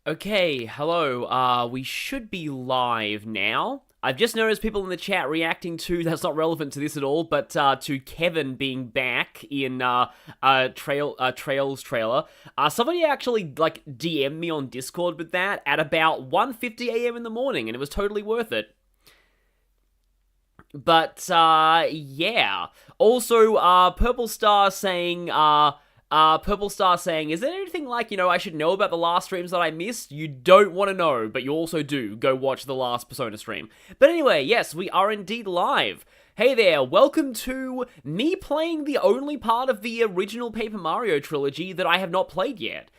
Okay, hello, we should be live now. I've just noticed people in the chat reacting to, that's not relevant to this at all, but to Kevin being back in Trails trailer. Somebody actually, like, DM'd me on Discord with that at about 1:50 a.m. in the morning, and it was totally worth it. But, yeah. Also, Purple Star saying, is there anything like, I should know about the last streams that I missed? You don't want to know, but you also do. Go watch the last Persona stream. But anyway, yes, we are indeed live. Hey there, welcome to me playing the only part of the original Paper Mario trilogy that I have not played yet.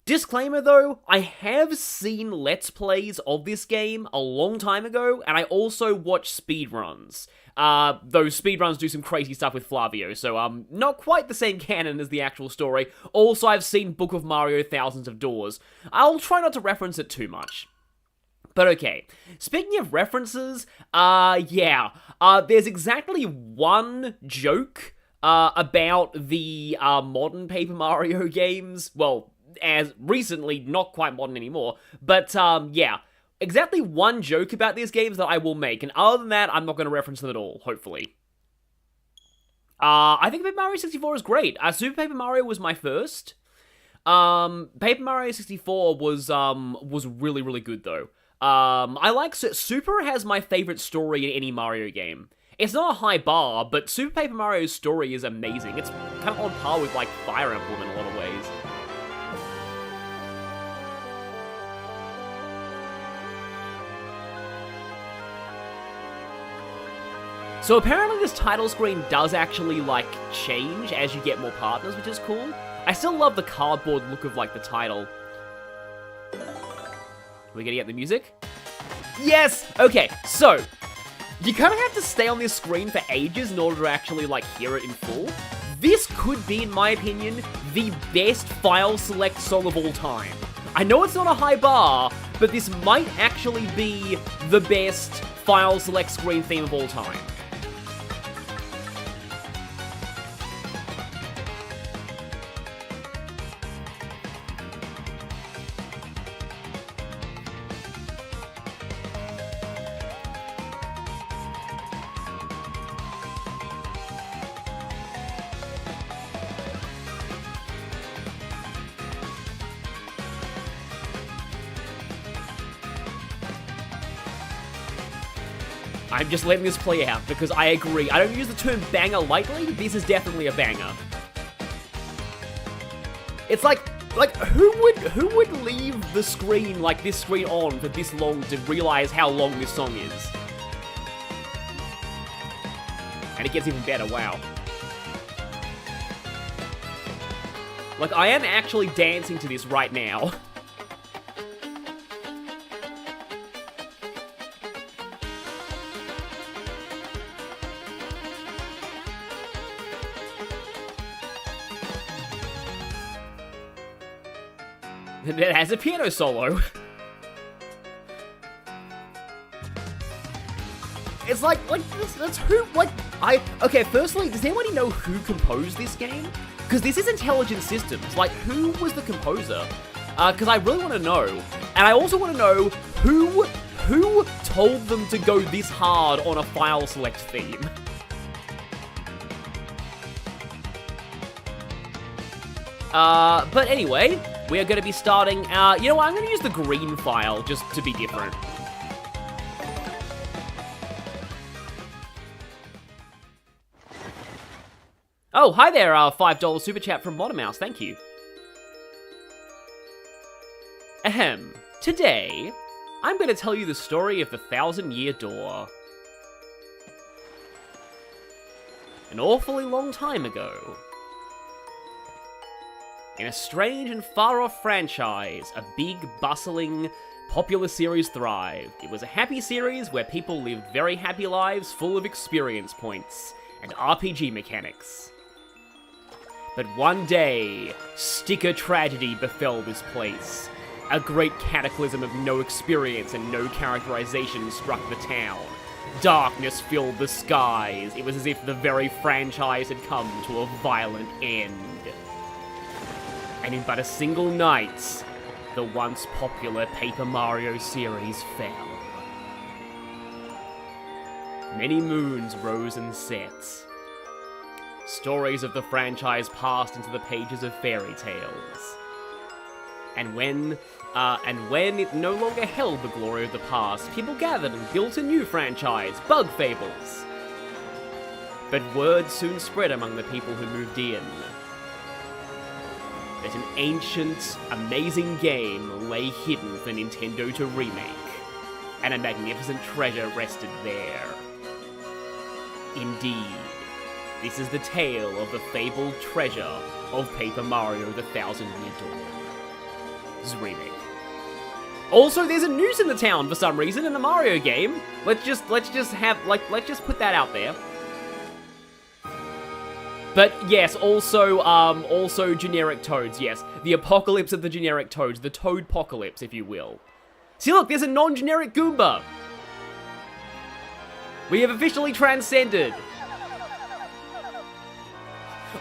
Disclaimer though, I have seen Let's Plays of this game a long time ago, and I also watch speedruns. Those speedruns do some crazy stuff with Flavio, so not quite the same canon as the actual story. Also, I've seen Book of Mario Thousands of Doors. I'll try not to reference it too much. But okay, speaking of references, there's exactly one joke about the modern Paper Mario games, well, as recently, not quite modern anymore, but exactly one joke about these games that I will make, and other than that, I'm not going to reference them at all, hopefully. I think Paper Mario 64 is great. Super Paper Mario was my first. Paper Mario 64 was really, really good, though. I like... Super has my favorite story in any Mario game. It's not a high bar, but Super Paper Mario's story is amazing. It's kind of on par with, like, Fire Emblem in a lot of ways. So apparently this title screen does actually, like, change as you get more partners, which is cool. I still love the cardboard look of, like, the title. Are we gonna get the music? Yes! Okay, so, you kind of have to stay on this screen for ages in order to actually, like, hear it in full. This could be, in my opinion, the best file select song of all time. I know it's not a high bar, but this might actually be the best file select screen theme of all time. I'm just letting this play out, because I agree. I don't use the term banger lightly, this is definitely a banger. It's like who would leave the screen, like this screen on for this long to realize how long this song is? And it gets even better, wow. Like, I am actually dancing to this right now. It has a piano solo. It's like that's who, like, okay, firstly, does anybody know who composed this game? Because this is Intelligent Systems, like, who was the composer? Because I really want to know. And I also want to know who told them to go this hard on a file select theme. But anyway, we are going to be starting, you know what, I'm going to use the green file, just to be different. Oh, hi there, $5 super chat from Monomouse, thank you. Ahem, today, I'm going to tell you the story of the 1,000-Year Door. An awfully long time ago, in a strange and far-off franchise, a big, bustling, popular series thrived. It was a happy series where people lived very happy lives full of experience points and RPG mechanics. But one day, sticker tragedy befell this place. A great cataclysm of no experience and no characterization struck the town. Darkness filled the skies. It was as if the very franchise had come to a violent end. And in but a single night, the once popular Paper Mario series fell. Many moons rose and set. Stories of the franchise passed into the pages of fairy tales. And when it no longer held the glory of the past, people gathered and built a new franchise, Bug Fables. But word soon spread among the people who moved in that an ancient, amazing game lay hidden for Nintendo to remake, and a magnificent treasure rested there. Indeed, this is the tale of the fabled treasure of Paper Mario: The Thousand Year Door's remake. Also, there's a noose in the town for some reason in a Mario game. Let's just put that out there. But yes, also generic Toads, yes. The apocalypse of the generic Toads, the Toadpocalypse, if you will. See, look, there's a non-generic Goomba. We have officially transcended.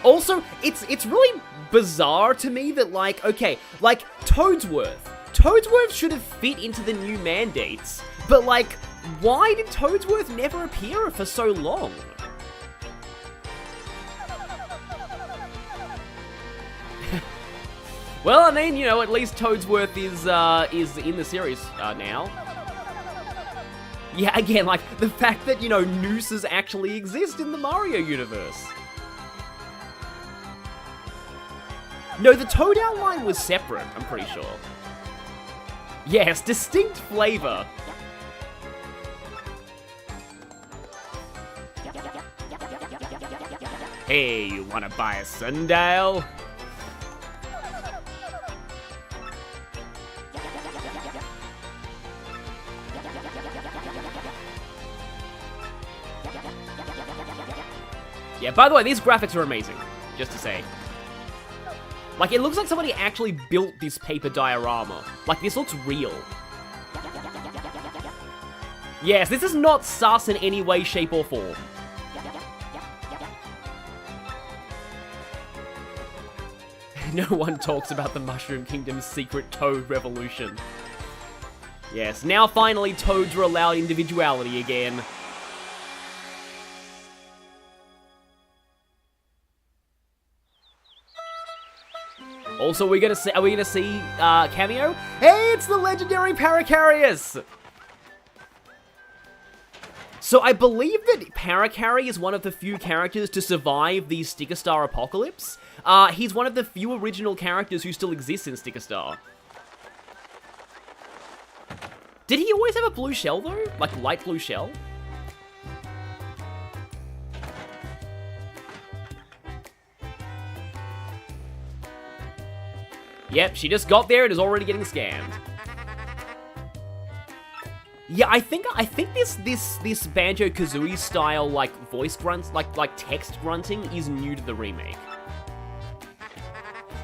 Also, it's really bizarre to me that, like, okay, like, Toadsworth should have fit into the new mandates, but, like, why did Toadsworth never appear for so long? Well, I mean, you know, at least Toadsworth is in the series now. Yeah, again, like, the fact that, you know, nooses actually exist in the Mario universe. No, the Toad outline was separate, I'm pretty sure. Yes, distinct flavor. Hey, you wanna buy a sundial? Yeah, by the way, these graphics are amazing, just to say. Like, it looks like somebody actually built this paper diorama. Like, this looks real. Yes, this is not sus in any way, shape, or form. No one talks about the Mushroom Kingdom's secret Toad revolution. Yes, now finally Toads are allowed individuality again. Also, are we gonna see cameo? Hey, it's the legendary Paracarius! So I believe that Paracari is one of the few characters to survive the Sticker Star apocalypse. He's one of the few original characters who still exists in Sticker Star. Did he always have a blue shell though? Like light blue shell? Yep, she just got there and is already getting scanned. Yeah, I think this Banjo-Kazooie style like voice grunts, like text grunting is new to the remake.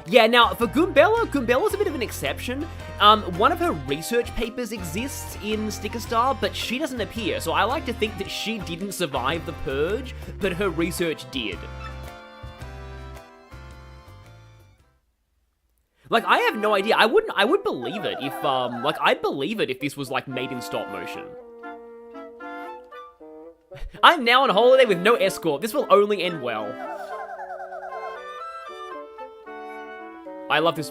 Yeah, now for Goombella's a bit of an exception. One of her research papers exists in Sticker Star, but she doesn't appear. So I like to think that she didn't survive the purge, but her research did. Like, I have no idea. I would believe it if, like, I'd believe it if this was, like, made in stop motion. I'm now on holiday with no escort. This will only end well. I love this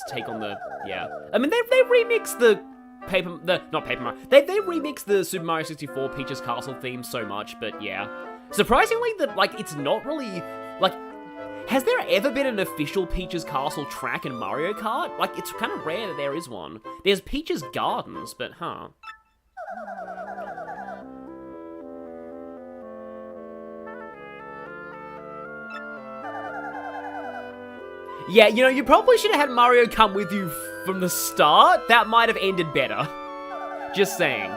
take on the, yeah. I mean, they remixed not Paper Mario. They remixed the Super Mario 64 Peach's Castle theme so much, but yeah. Surprisingly, that, like, it's not really, like, has there ever been an official Peach's Castle track in Mario Kart? Like, it's kind of rare that there is one. There's Peach's Gardens, but huh. Yeah, you know, you probably should have had Mario come with you from the start. That might have ended better. Just saying.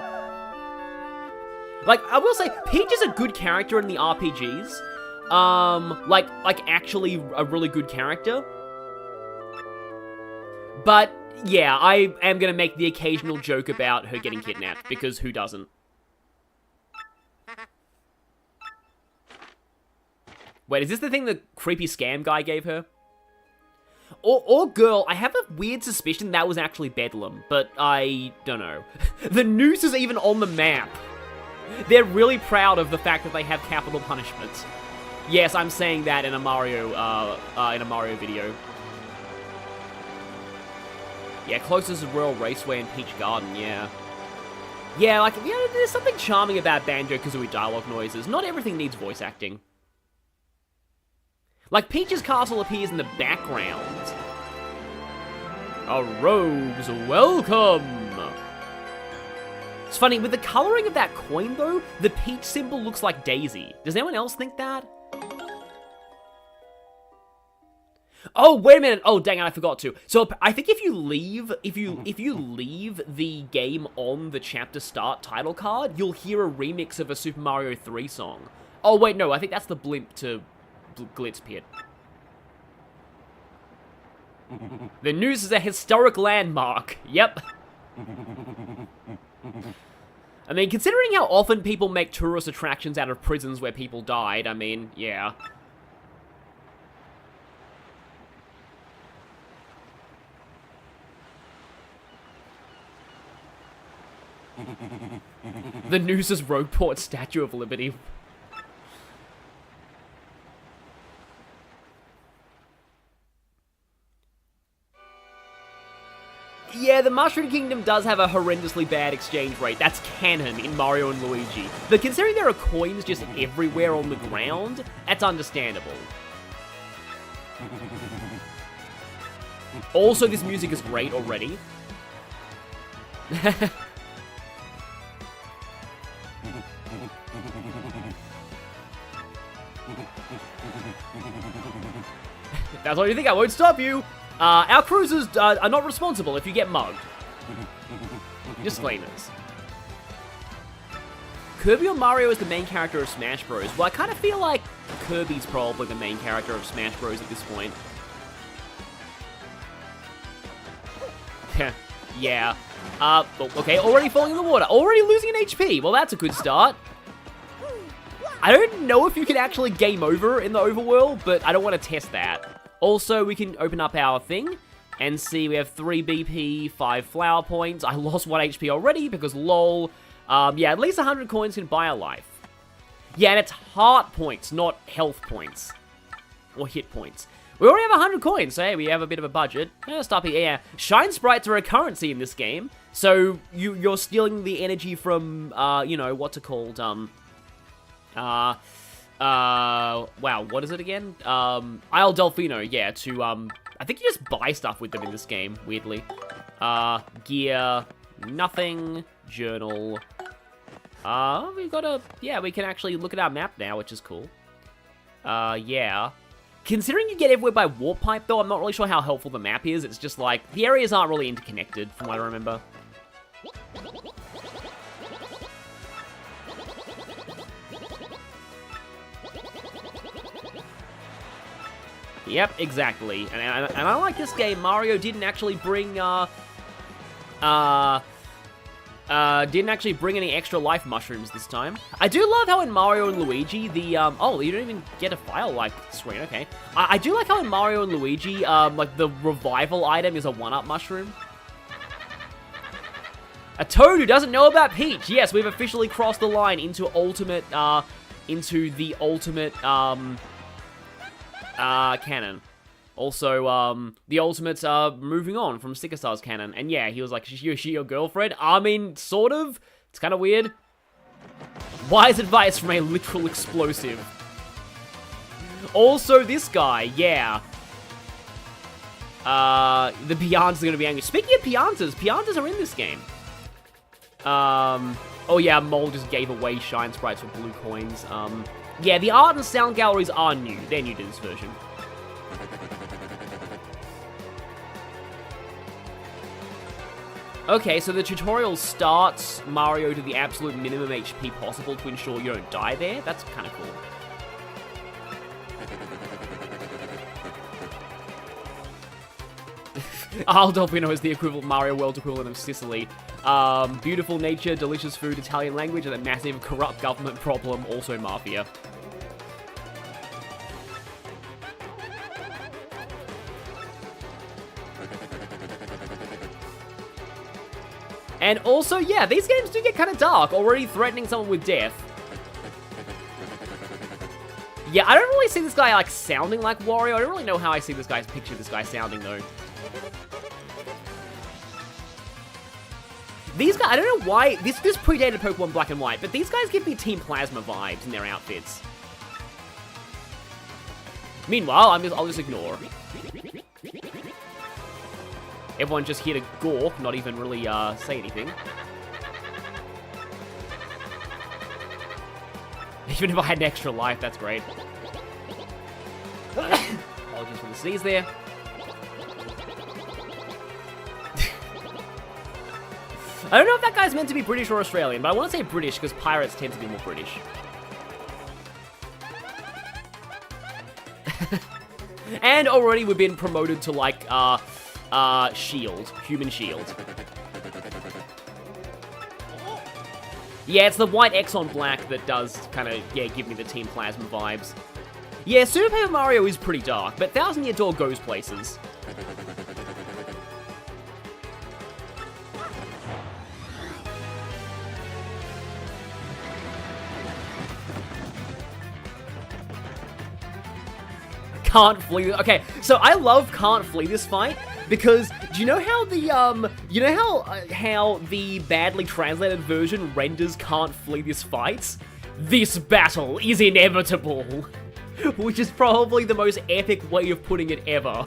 Like, I will say, Peach is a good character in the RPGs. Like actually a really good character. But, yeah, I am gonna make the occasional joke about her getting kidnapped, because who doesn't? Wait, is this the thing the creepy scam guy gave her? Or girl, I have a weird suspicion that was actually Bedlam, but I don't know. The noose is even on the map. They're really proud of the fact that they have capital punishment. Yes, I'm saying that in a Mario video. Yeah, closest is Royal Raceway and Peach Garden, yeah. Yeah, like, yeah, there's something charming about Banjo-Kazooie dialogue noises. Not everything needs voice acting. Like, Peach's castle appears in the background. A rogues, welcome! It's funny, with the coloring of that coin, though, the Peach symbol looks like Daisy. Does anyone else think that? Oh, wait a minute. Oh, dang it, I forgot to. So, I think if you leave the game on the chapter start title card, you'll hear a remix of a Super Mario 3 song. Oh, wait, no, I think that's the blimp to Glitz Pit. The news is a historic landmark. Yep. I mean, considering how often people make tourist attractions out of prisons where people died, I mean, yeah. The Noose's Rogueport Statue of Liberty. Yeah, the Mushroom Kingdom does have a horrendously bad exchange rate. That's canon in Mario and Luigi. But considering there are coins just everywhere on the ground, that's understandable. Also, this music is great already. That's all you think, I won't stop you. Our cruisers are not responsible if you get mugged. Disclaimers. Kirby or Mario is the main character of Smash Bros. Well, I kind of feel like Kirby's probably the main character of Smash Bros. At this point. Yeah. Okay, already falling in the water. Already losing an HP. Well, that's a good start. I don't know if you can actually game over in the overworld, but I don't want to test that. Also, we can open up our thing and see we have 3 BP, 5 flower points. I lost 1 HP already because lol. Yeah, at least 100 coins can buy a life. Yeah, and it's heart points, not health points. Or hit points. We already have 100 coins, so hey, we have a bit of a budget. Stop here, yeah. Shine Sprites are a currency in this game. So, you're stealing the energy from, you know, what's it called? Wow, what is it again? Isle Delfino, yeah, to, I think you just buy stuff with them in this game, weirdly. Gear, nothing, journal. We've got a, yeah, we can actually look at our map now, which is cool. Yeah. Considering you get everywhere by warp pipe, though, I'm not really sure how helpful the map is. It's just like, the areas aren't really interconnected, from what I remember. Yep, exactly. And I like this game. Mario didn't actually bring, didn't actually bring any extra life mushrooms this time. I do love how in Mario and Luigi, the, oh, you don't even get a file-like screen, okay. I do like how in Mario and Luigi, like, the revival item is a 1-up mushroom. A Toad who doesn't know about Peach. Yes, we've officially crossed the line into ultimate, into the ultimate, canon. Also, the ultimates are moving on from Sticker Star's canon. And yeah, he was like, is she your girlfriend? I mean, sort of. It's kind of weird. Wise advice from a literal explosive. Also, this guy, yeah. The Piantas are going to be angry. Speaking of Piantas, Piantas are in this game. Oh yeah, Mole just gave away Shine Sprites for blue coins. Yeah, the art and sound galleries are new. They're new to this version. Okay, so the tutorial starts Mario to the absolute minimum HP possible to ensure you don't die there. That's kind of cool. Isle Delfino is the equivalent Mario World equivalent of Sicily. Beautiful nature, delicious food, Italian language, and a massive corrupt government problem, also Mafia. And also, yeah, these games do get kind of dark, already threatening someone with death. Yeah, I don't really see this guy, like, sounding like Wario. I don't really know how I see this guy's picture of this guy sounding, though. These guys, I don't know why, this predated Pokemon Black and White, but these guys give me Team Plasma vibes in their outfits. Meanwhile, I'll just ignore. Everyone's just here to gawk, not even really say anything. Even if I had an extra life, that's great. Apologies for the sneeze there. I don't know if that guy's meant to be British or Australian, but I want to say British because pirates tend to be more British. And already we've been promoted to, like, shield. Human shield. Yeah, it's the white X on black that does kind of, yeah, give me the Team Plasma vibes. Yeah, Super Paper Mario is pretty dark, but Thousand Year Door goes places. Can't flee. Okay, so I love can't flee this fight because do you know how the how the badly translated version renders can't flee this fight? This battle is inevitable, which is probably the most epic way of putting it ever.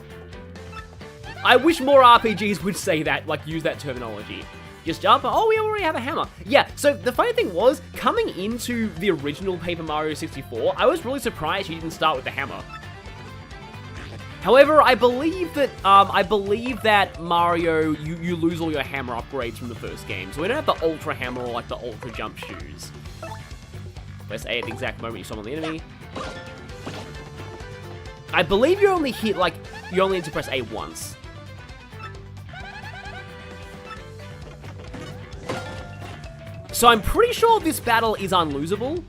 I wish more RPGs would say that, like use that terminology. Just jump. Oh, we already have a hammer. Yeah, so the funny thing was, coming into the original Paper Mario 64, I was really surprised you didn't start with the hammer. However, I believe that Mario, you lose all your hammer upgrades from the first game, so we don't have the Ultra Hammer or like the Ultra Jump Shoes. Press A at the exact moment you summon the enemy. I believe you only need to press A once. So I'm pretty sure this battle is unlosable.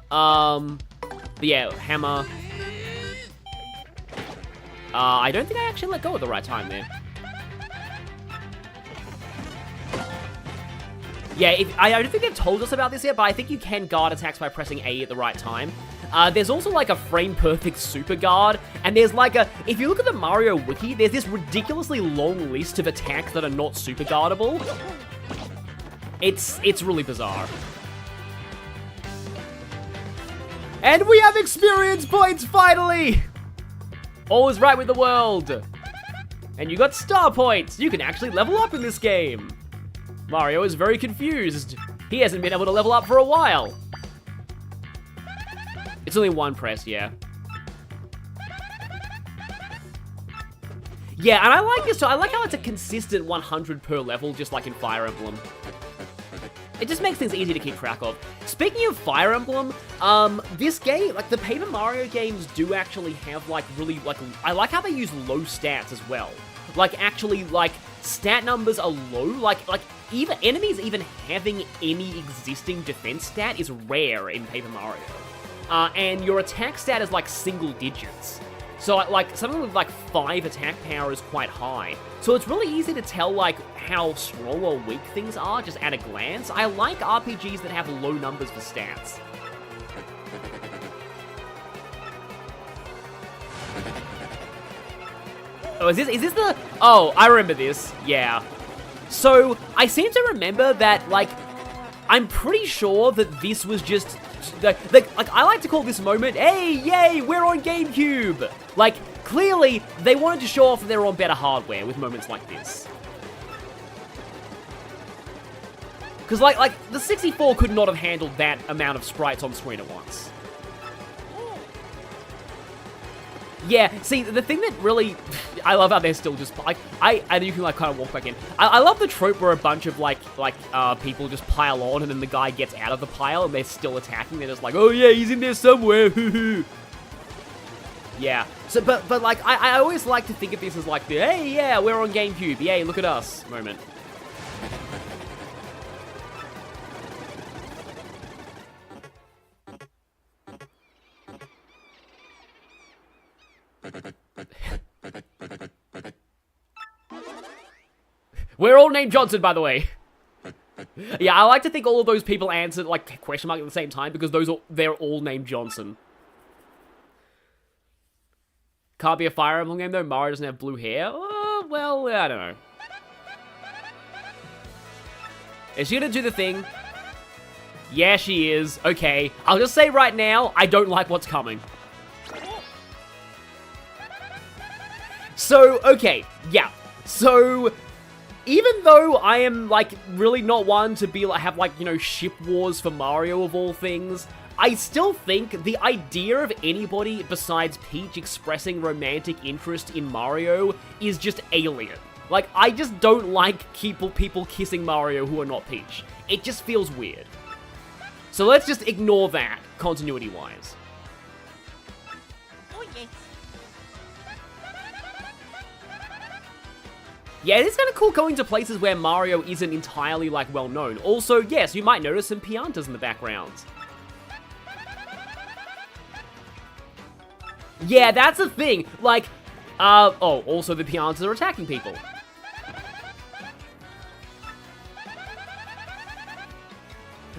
But yeah, hammer. I don't think I actually let go at the right time there. Yeah, I don't think they've told us about this yet, but I think you can guard attacks by pressing A at the right time. There's also like a frame-perfect super guard, and there's like if you look at the Mario wiki, there's this ridiculously long list of attacks that are not super guardable. It's really bizarre. And we have experience points, finally! All is right with the world. And you got star points. You can actually level up in this game. Mario is very confused. He hasn't been able to level up for a while. It's only one press, yeah. Yeah, and I like this too. I like how it's a consistent 100 per level, just like in Fire Emblem. It just makes things easy to keep track of. Speaking of Fire Emblem, this game, like the Paper Mario games do actually have like really, like, I like how they use low stats as well. Like actually, like, stat numbers are low, like even enemies even having any existing defense stat is rare in Paper Mario. And your attack stat is like single digits. So, like, something with, like, 5 attack power is quite high. So it's really easy to tell, like, how strong or weak things are just at a glance. I like RPGs that have low numbers for stats. Oh, is this the... Oh, I remember this. Yeah. So, I seem to remember that, like, I'm pretty sure that this was just... Like, I like to call this moment, hey, yay, we're on GameCube! Like, clearly, they wanted to show off that they were on better hardware with moments like this. Because, like, the 64 could not have handled that amount of sprites on screen at once. Yeah, see, the thing that really... I love how they're still just... Like, and you can, like, kind of walk back in. I love the trope where a bunch of, people just pile on and then the guy gets out of the pile and they're still attacking. They're just like, oh, yeah, he's in there somewhere. Yeah. So, but like, I always like to think of this as, like, the, hey, yeah, we're on GameCube. Yay, look at us moment. We're all named Johnson, by the way. Yeah, I like to think all of those people answered, like, question mark at the same time, because they're all named Johnson. Can't be a Fire Emblem game, though. Mario doesn't have blue hair. Oh, well, I don't know. Is she gonna do the thing? Yeah, she is. Okay. I'll just say right now, I don't like what's coming. So, okay. Yeah. So, even though I am, like, really not one to be, like, have, like, you know, ship wars for Mario of all things, I still think the idea of anybody besides Peach expressing romantic interest in Mario is just alien. Like, I just don't like people kissing Mario who are not Peach. It just feels weird. So let's just ignore that, continuity-wise. Oh, yes. Yeah, it is kind of cool going to places where Mario isn't entirely, like, well-known. Also, yes, you might notice some Piantas in the background. Yeah, that's the thing. Like, oh, also the Piantas are attacking people.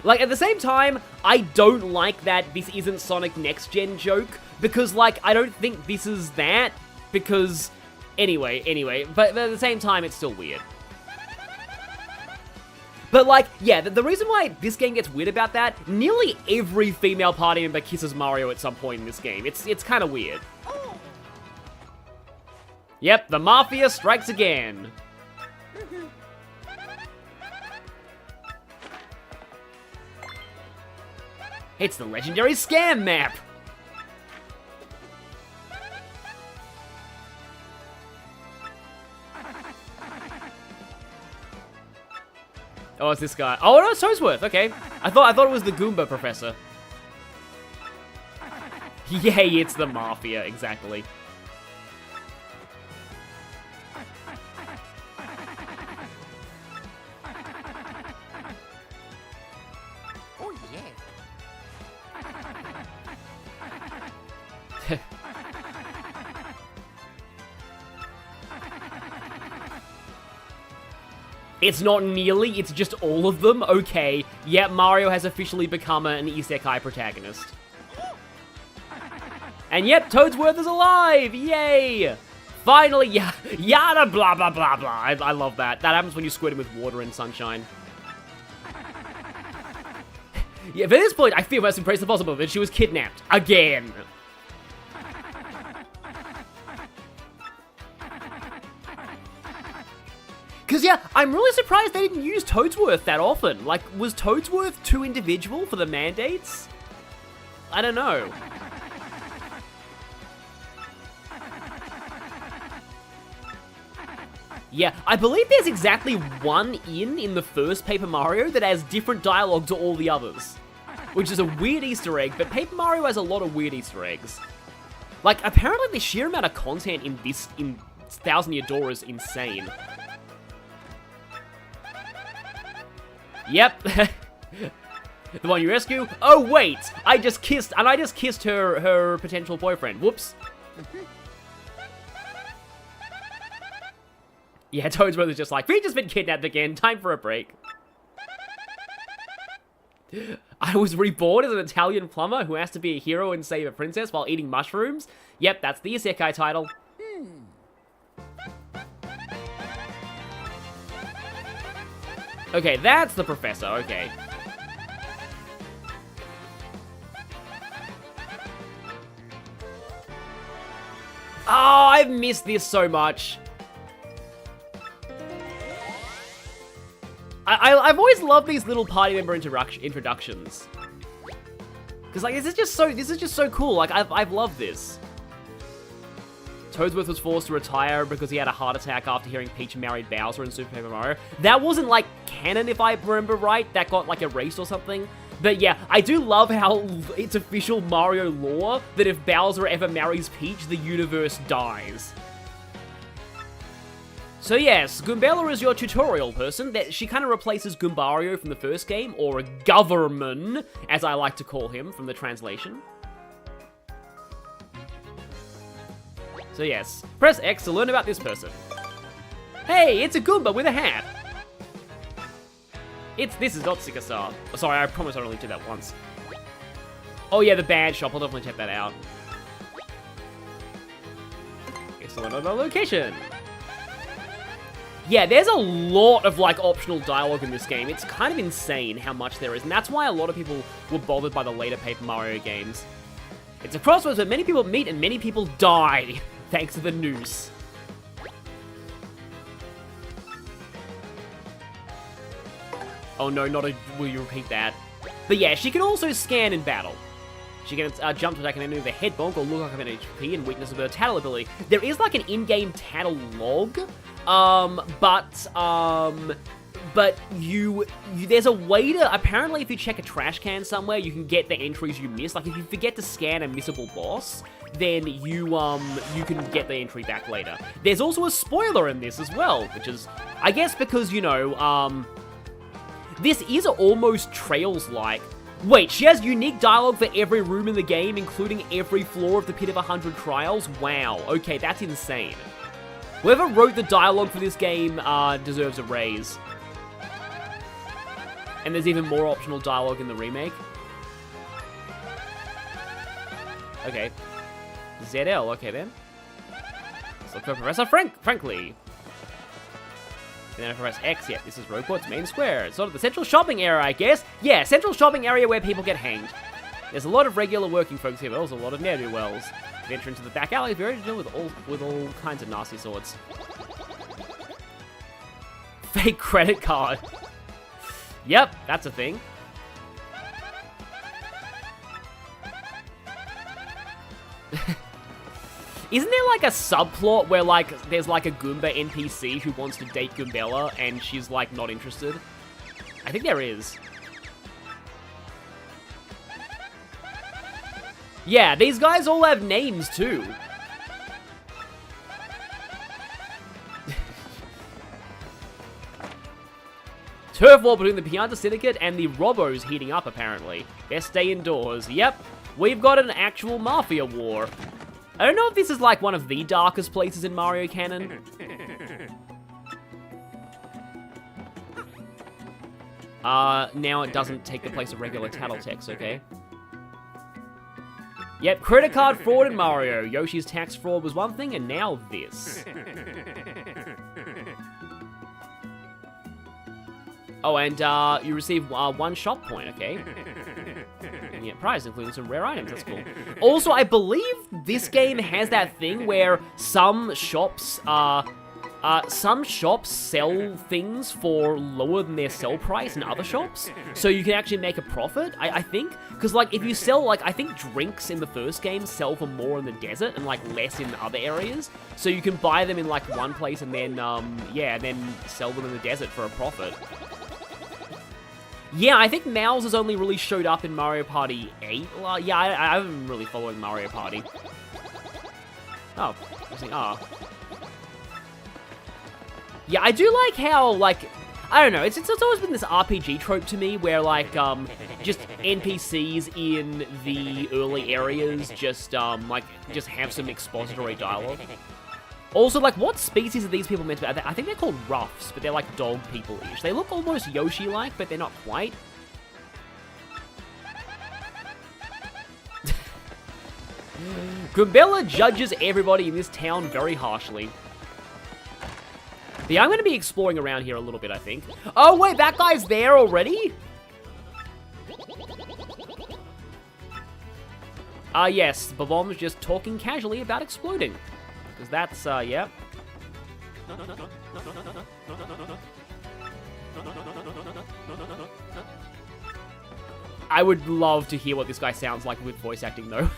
Like, at the same time, I don't like that this isn't Sonic Next Gen joke, because, like, I don't think this is that, because, anyway, but at the same time, it's still weird. But, like, yeah, the reason why this game gets weird about that, nearly every female party member kisses Mario at some point in this game. It's kind of weird. Yep, the Mafia strikes again. It's the legendary scam map. Oh, it's this guy. Oh, no, it's Toadsworth. Okay. I thought it was the Goomba professor. Yay, it's the Mafia, exactly. Oh, yeah. It's not nearly, it's just all of them? Okay. Yeah, Mario has officially become an isekai protagonist. And yep, Toadsworth is alive! Yay! Finally, yeah, yada blah blah blah blah. I love that. That happens when you squirt him with water and sunshine. Yeah, but at this point, I feel most impressed possible that she was kidnapped. Again. Because, yeah, I'm really surprised they didn't use Toadsworth that often. Like, was Toadsworth too individual for the mandates? I don't know. Yeah, I believe there's exactly one in the first Paper Mario that has different dialogue to all the others. Which is a weird Easter egg, but Paper Mario has a lot of weird Easter eggs. Like, apparently the sheer amount of content in Thousand Year Door is insane. Yep. The one you rescue? Oh, wait! I just kissed her potential boyfriend. Whoops. Yeah, Toadsworth is just like, we've just been kidnapped again, time for a break. I was reborn as an Italian plumber who has to be a hero and save a princess while eating mushrooms. Yep, that's the isekai title. Okay, that's the professor, okay. Oh, I've missed this so much. I've always loved these little party member introductions. Cause like this is just so cool. Like I've loved this. Toadsworth was forced to retire because he had a heart attack after hearing Peach married Bowser in Super Paper Mario. That wasn't like canon if I remember right. That got like erased or something. But yeah, I do love how it's official Mario lore that if Bowser ever marries Peach, the universe dies. So yes, Goombella is your tutorial person. She kind of replaces Goombario from the first game, or Governman, as I like to call him from the translation. So yes, press X to learn about this person. Hey, it's a Goomba with a hat. This is not Sikasar. Oh, sorry, I promise I only did that once. Oh yeah, the band shop. I'll definitely check that out. Excellent other location. Yeah, there's a lot of, like, optional dialogue in this game. It's kind of insane how much there is, and that's why a lot of people were bothered by the later Paper Mario games. It's a crossroads where many people meet and many people die, thanks to the noose. Oh no, will you repeat that? But yeah, she can also scan in battle. She can jump to attack an enemy with a head bonk or look like an HP and weakness of her tattle ability. There is like an in-game tattle log, but there's a way to, apparently if you check a trash can somewhere, you can get the entries you missed. Like if you forget to scan a missable boss, then you can get the entry back later. There's also a spoiler in this as well, which is, I guess because, you know, this is almost Trails-like. Wait, she has unique dialogue for every room in the game, including every floor of the Pit of 100 Trials? Wow, okay, that's insane. Whoever wrote the dialogue for this game deserves a raise. And there's even more optional dialogue in the remake. Okay. ZL, okay then. Let's look for Professor Frankly. And then if I press X, yeah, this is Rogueport's main square. It's sort of the central shopping area, I guess. Yeah, central shopping area where people get hanged. There's a lot of regular working folks here, but also a lot of ne'er-do-wells. Venture into the back alley, if you're ready to deal with all kinds of nasty sorts. Fake credit card. Yep, that's a thing. Isn't there, like, a subplot where, like, there's, like, a Goomba NPC who wants to date Goombella, and she's, like, not interested? I think there is. Yeah, these guys all have names, too. Turf war between the Pianta Syndicate and the Robos heating up, apparently. Best stay indoors. Yep, we've got an actual Mafia war. I don't know if this is like one of the darkest places in Mario canon. Now it doesn't take the place of regular Tattletechs, okay? Yep, credit card fraud in Mario. Yoshi's tax fraud was one thing, and now this. Oh, and you receive one shop point, okay? And you get prizes, including some rare items. That's cool. Also, I believe this game has that thing where some shops sell things for lower than their sell price in other shops, so you can actually make a profit, I think. Because, like, if you sell, like, I think drinks in the first game sell for more in the desert and, like, less in other areas. So you can buy them in, like, one place and then, yeah, and then sell them in the desert for a profit. Yeah, I think Mouse has only really showed up in Mario Party 8. Yeah, I haven't been really following Mario Party. Oh, I was thinking, oh. Yeah, I do like how, like, I don't know, it's always been this RPG trope to me where, like, just NPCs in the early areas just have some expository dialogue. Also, like, what species are these people meant to be? I think they're called roughs, but they're like dog people-ish. They look almost Yoshi-like, but they're not quite. Goombella judges everybody in this town very harshly. But yeah, I'm going to be exploring around here a little bit, I think. Oh, wait, that guy's there already? Yes, Bobom's just talking casually about exploding. Because that's, yeah. I would love to hear what this guy sounds like with voice acting, though.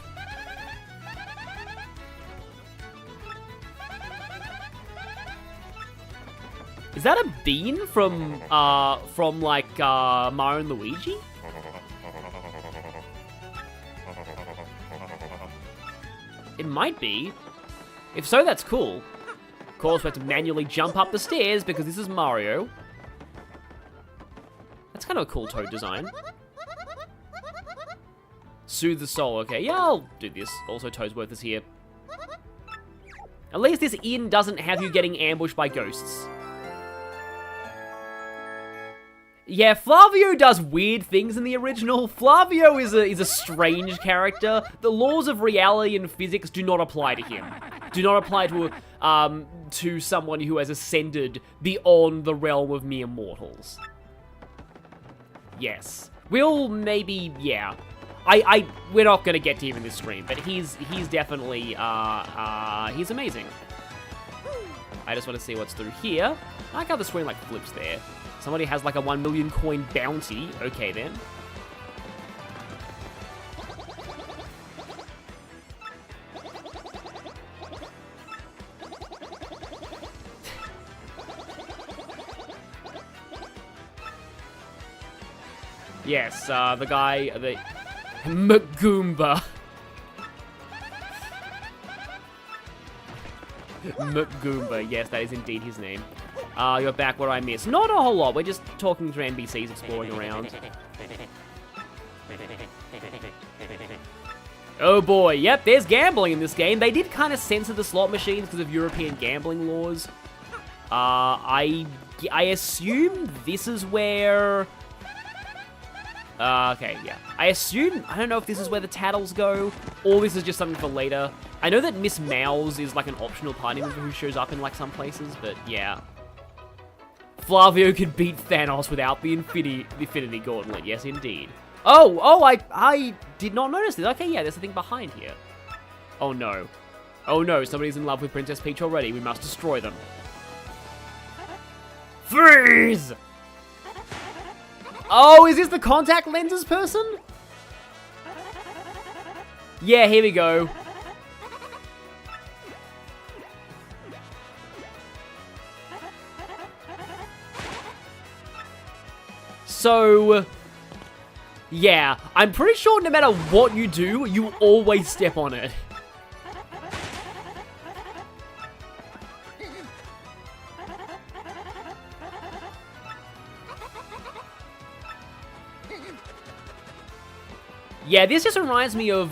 Is that a bean from like, Mario and Luigi? It might be. If so, that's cool. Of course, we have to manually jump up the stairs because this is Mario. That's kind of a cool Toad design. Soothe the soul. Okay, yeah, I'll do this. Also, Toadsworth is here. At least this inn doesn't have you getting ambushed by ghosts. Yeah, Flavio does weird things in the original. Flavio is a strange character. The laws of reality and physics do not apply to him. Do not apply to someone who has ascended beyond the realm of mere mortals. Yes. We'll maybe, yeah. We're not gonna get to him in this stream, but he's definitely, he's amazing. I just want to see what's through here. I like how the screen, like, flips there. Somebody has, like, a 1 million coin bounty. Okay, then. Yes, the guy, the Mgoomba. Mgoomba, yes, that is indeed his name. You're back, what I missed. Not a whole lot, we're just talking to NPCs, exploring around. Oh boy, yep, there's gambling in this game. They did kind of censor the slot machines because of European gambling laws. I assume this is where... okay, yeah. I don't know if this is where the tattles go, or this is just something for later. I know that Miss Mouse is like an optional party member who shows up in like some places, but yeah. Flavio could beat Thanos without the Infinity Gauntlet, yes indeed. Oh, I did not notice this. Okay, yeah, there's a thing behind here. Oh no. Oh no, somebody's in love with Princess Peach already. We must destroy them. Freeze! Oh, is this the contact lenses person? Yeah, here we go. So, yeah, I'm pretty sure no matter what you do, you always step on it. Yeah, this just reminds me of,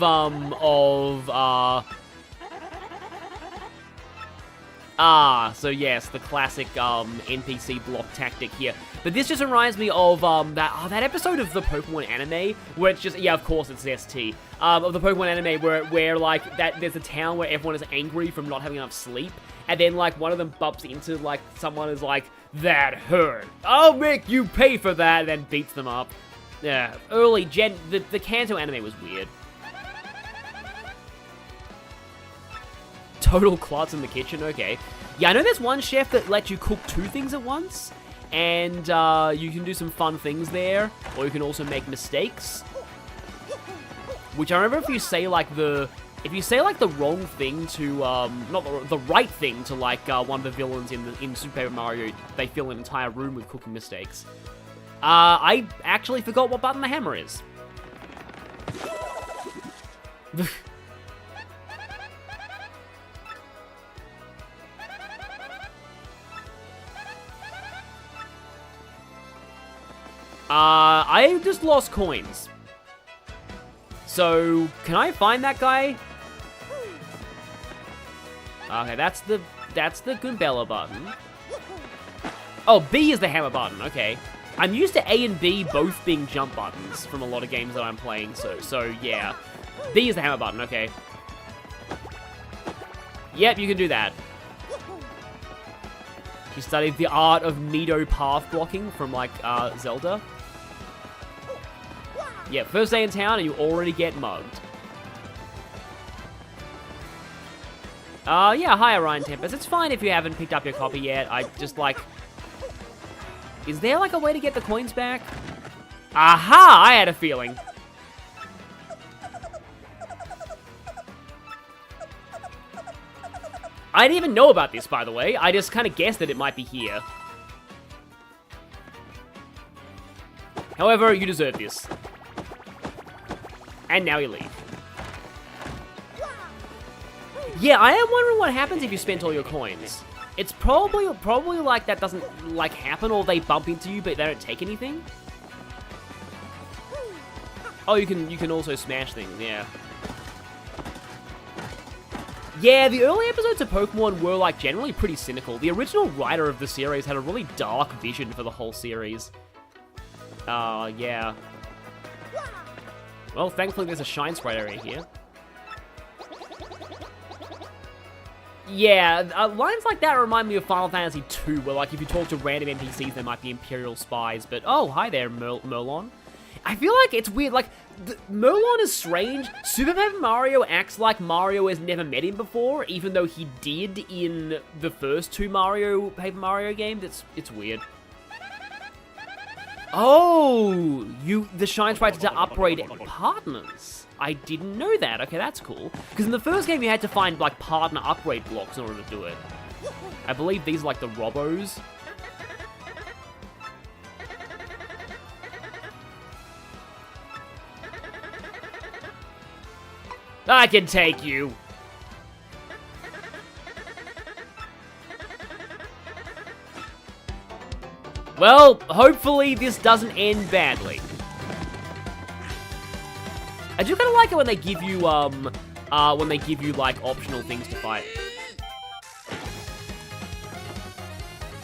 so yes, the classic, NPC block tactic here. But this just reminds me of, that episode of the Pokemon anime, where it's just, yeah, of course it's ST, of the Pokemon anime where like, there's a town where everyone is angry from not having enough sleep, and then, like, one of them bumps into, like, someone is like, that hurt, I'll make you pay for that, and then beats them up. Yeah, the Kanto anime was weird. Total klutz in the kitchen, okay. Yeah, I know there's one chef that lets you cook 2 things at once, and you can do some fun things there, or you can also make mistakes. Which I remember if you say like the wrong thing to, not the right thing to like one of the villains in Super Paper Mario, they fill an entire room with cooking mistakes. I actually forgot what button the hammer is. I just lost coins. So, can I find that guy? Okay, that's the Goombella button. Oh, B is the hammer button, okay. I'm used to A and B both being jump buttons from a lot of games that I'm playing, so yeah. B is the hammer button, okay. Yep, you can do that. She studied the art of Meadows path blocking from, like, Zelda. Yeah, first day in town and you already get mugged. Yeah, hi, Ryan Tempest. It's fine if you haven't picked up your copy yet. I just, like... Is there, like, a way to get the coins back? Aha! I had a feeling. I didn't even know about this, by the way. I just kind of guessed that it might be here. However, you deserve this. And now you leave. Yeah, I am wondering what happens if you spent all your coins. It's probably like that doesn't like happen, or they bump into you but they don't take anything. Oh, you can also smash things, yeah. Yeah, the early episodes of Pokemon were like generally pretty cynical. The original writer of the series had a really dark vision for the whole series. Yeah. Well, thankfully there's a shine sprite area here. Yeah, lines like that remind me of Final Fantasy II, where, like, if you talk to random NPCs, they might be Imperial spies, but, oh, hi there, Merlon. I feel like it's weird, like, Merlon is strange. Super Paper Mario acts like Mario has never met him before, even though he did in the first two Paper Mario games. It's weird. Oh, the shine sprite to upgrade partners. I didn't know that. Okay, that's cool. Because in the first game, you had to find, like, partner upgrade blocks in order to do it. I believe these are, like, the Robos. I can take you. Well, hopefully this doesn't end badly. I do kind of like it when they give you, like, optional things to fight.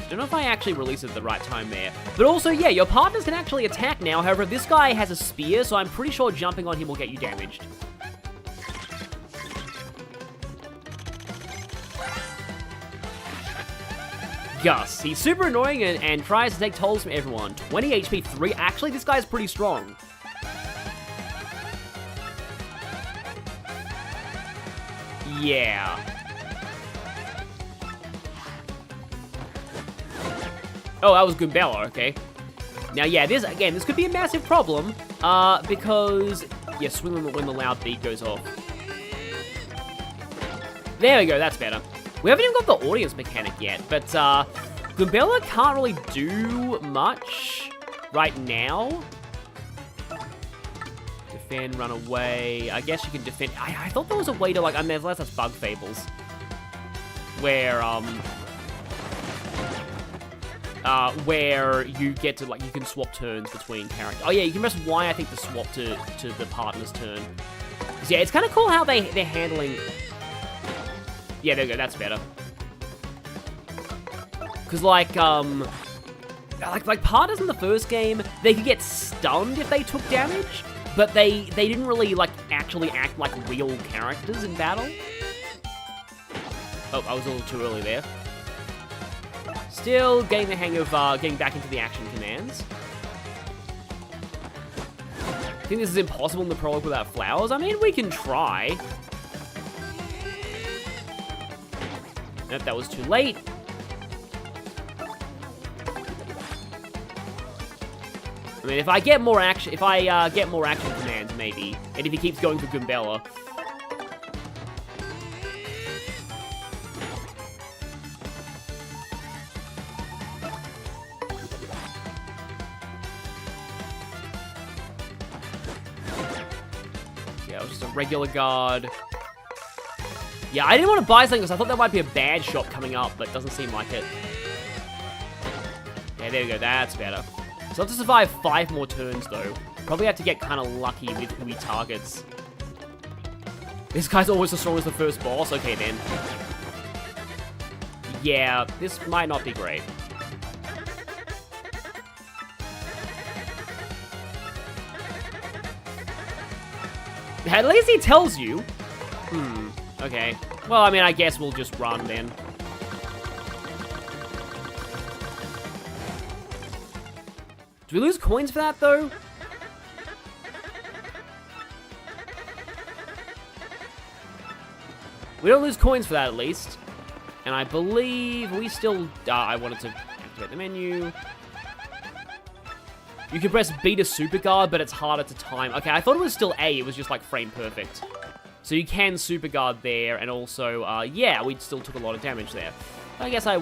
Don't know if I actually released it at the right time there. But also, yeah, your partners can actually attack now. However, this guy has a spear, so I'm pretty sure jumping on him will get you damaged. Gus. He's super annoying and tries to take tolls from everyone. 20 HP, 3. Actually, this guy's pretty strong. Yeah. Oh, that was Goombella, okay. Now, yeah, this could be a massive problem, because, yeah, swing when the loud beat goes off. There we go, that's better. We haven't even got the audience mechanic yet, but, Goombella can't really do much right now. Defend, run away. I guess you can defend. I thought there was a way to, like, unless that's Bug Fables, where you get to, like, you can swap turns between characters. Oh yeah, you can press Y, I think, to swap to the partner's turn. So, yeah, it's kind of cool how they're handling. Yeah, there we go. That's better. Because, like partners in the first game, they could get stunned if they took damage. But they didn't really, like, actually act like real characters in battle. Oh, I was a little too early there. Still getting the hang of getting back into the action commands. I think this is impossible in the prologue without flowers. I mean, we can try. Nope, that was too late. I mean, if I get more action, commands, maybe. And if he keeps going for Goombella. Yeah, it was just a regular guard. Yeah, I didn't want to buy something because I thought there might be a bad shot coming up, but it doesn't seem like it. Yeah, there we go, that's better. So I have to survive 5 more turns, though. Probably have to get kind of lucky with who he targets. This guy's always as strong as the first boss? Okay, then. Yeah, this might not be great. At least he tells you. Okay. Well, I mean, I guess we'll just run, then. Do we lose coins for that, though? We don't lose coins for that, at least. And I believe we still... I wanted to activate the menu. You can press B to super guard, but it's harder to time. Okay, I thought it was still A. It was just, like, frame perfect. So you can super guard there, and also, yeah, we still took a lot of damage there. I guess I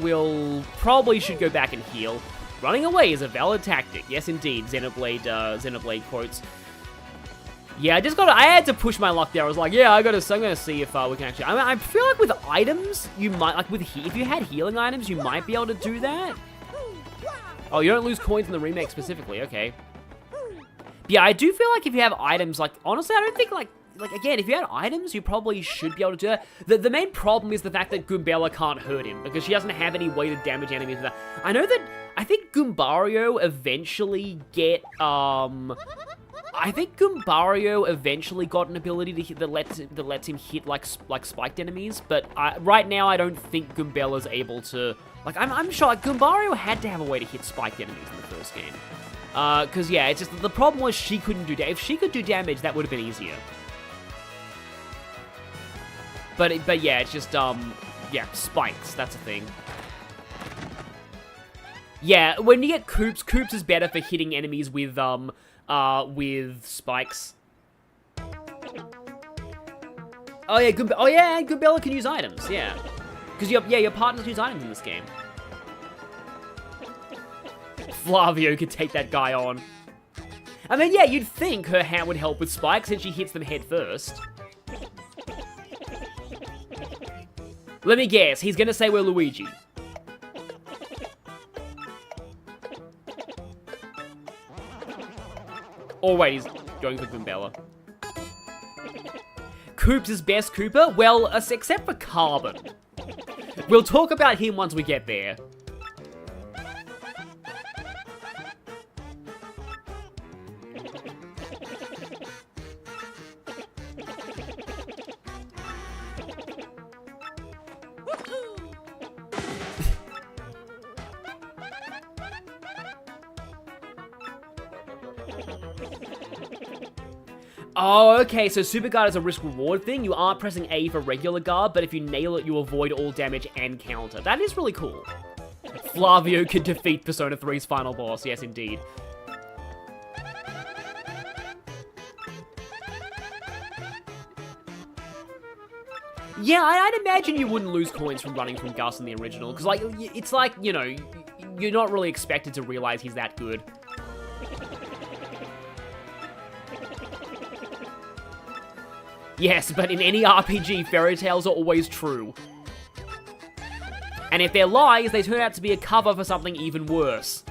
probably should go back and heal. Running away is a valid tactic. Yes, indeed. Xenoblade quotes. Yeah, I had to push my luck there. I was like, yeah, I'm gonna see if we can actually. I mean, I feel like with items, you might if you had healing items, you might be able to do that. Oh, you don't lose coins in the remake specifically. Okay. Yeah, I do feel like if you have items, like honestly, I don't think like again, if you had items, you probably should be able to do that. The main problem is the fact that Goombella can't hurt him because she doesn't have any way to damage enemies with that. I I think Goombario eventually got an ability to hit, that lets him hit like spiked enemies, but right now I don't think Goombella's able to. Like, I'm sure like, Goombario had to have a way to hit spiked enemies in the first game. Because yeah, it's just the problem was she couldn't do damage. If she could do damage, that would have been easier. But yeah, it's just yeah, spikes. That's a thing. Yeah, when you get Koops, Koops is better for hitting enemies with spikes. Oh yeah, and Goombella can use items. Yeah, because your partners use items in this game. Flavio could take that guy on. I mean, yeah, you'd think her hand would help with spikes since she hits them head first. Let me guess, he's gonna say we're Luigi. Oh wait, he's going for Goombella. Koops' best Koopa? Well, except for Carbon. We'll talk about him once we get there. Oh, okay, so Super Guard is a risk-reward thing. You aren't pressing A for regular guard, but if you nail it, you avoid all damage and counter. That is really cool. Flavio could defeat Persona 3's final boss. Yes, indeed. Yeah, I'd imagine you wouldn't lose coins from running from Gus in the original, because, like, it's like, you know, you're not really expected to realize he's that good. Yes, but in any RPG, fairy tales are always true. And if they're lies, they turn out to be a cover for something even worse.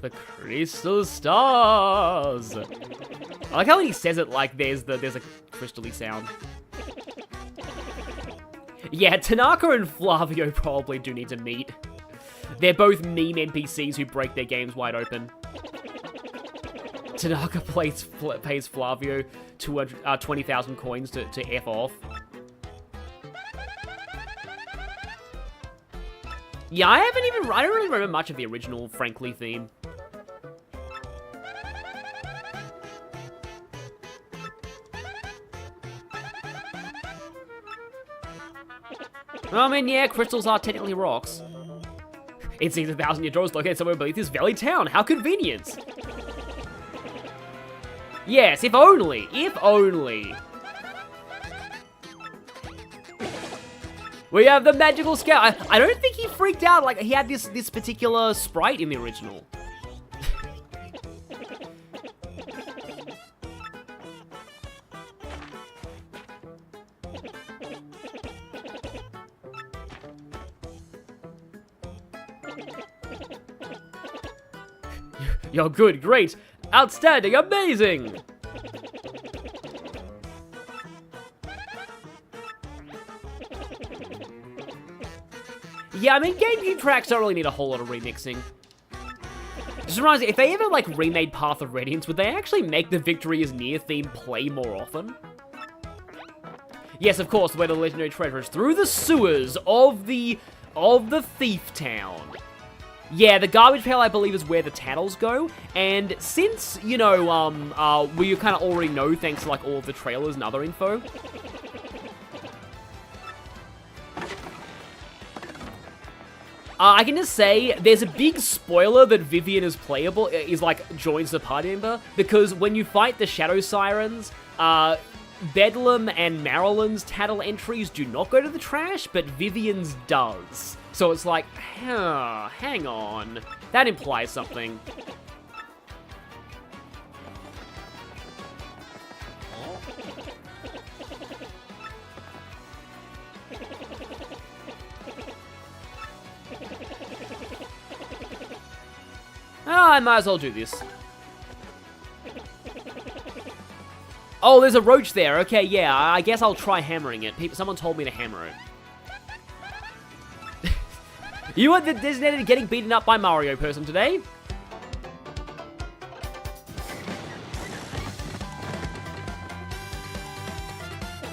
The crystal stars. I like how when he says it like there's a crystal-y sound. Yeah, Tanaka and Flavio probably do need to meet. They're both meme NPCs who break their games wide open. Tanaka pays Flavio 20,000 coins to F off. Yeah, I don't really remember much of the original Frankly theme. I mean, yeah, crystals are technically rocks. It seems 1,000-year door is located somewhere beneath this valley town. How convenient. Yes, if only. If only. We have the magical scout. I don't think he freaked out. Like, he had this particular sprite in the original. You're good, great, outstanding, amazing! Yeah, I mean, GameCube tracks don't really need a whole lot of remixing. Just reminds me, if they ever, like, remade Path of Radiance, would they actually make the Victory is Near theme play more often? Yes, of course, where the legendary treasure is through the sewers of the thief town. Yeah, the garbage pail, I believe, is where the Tattles go, and since, you know, we kind of already know thanks to, like, all of the trailers and other info, I can just say, there's a big spoiler that Vivian is playable, joins the party member, because when you fight the Shadow Sirens, Bedlam and Marilyn's Tattle entries do not go to the trash, but Vivian's does. So it's like, hang on. That implies something. Ah, I might as well do this. Oh, there's a roach there. Okay, yeah, I guess I'll try hammering it. Someone told me to hammer it. You are the designated getting beaten up by Mario person today.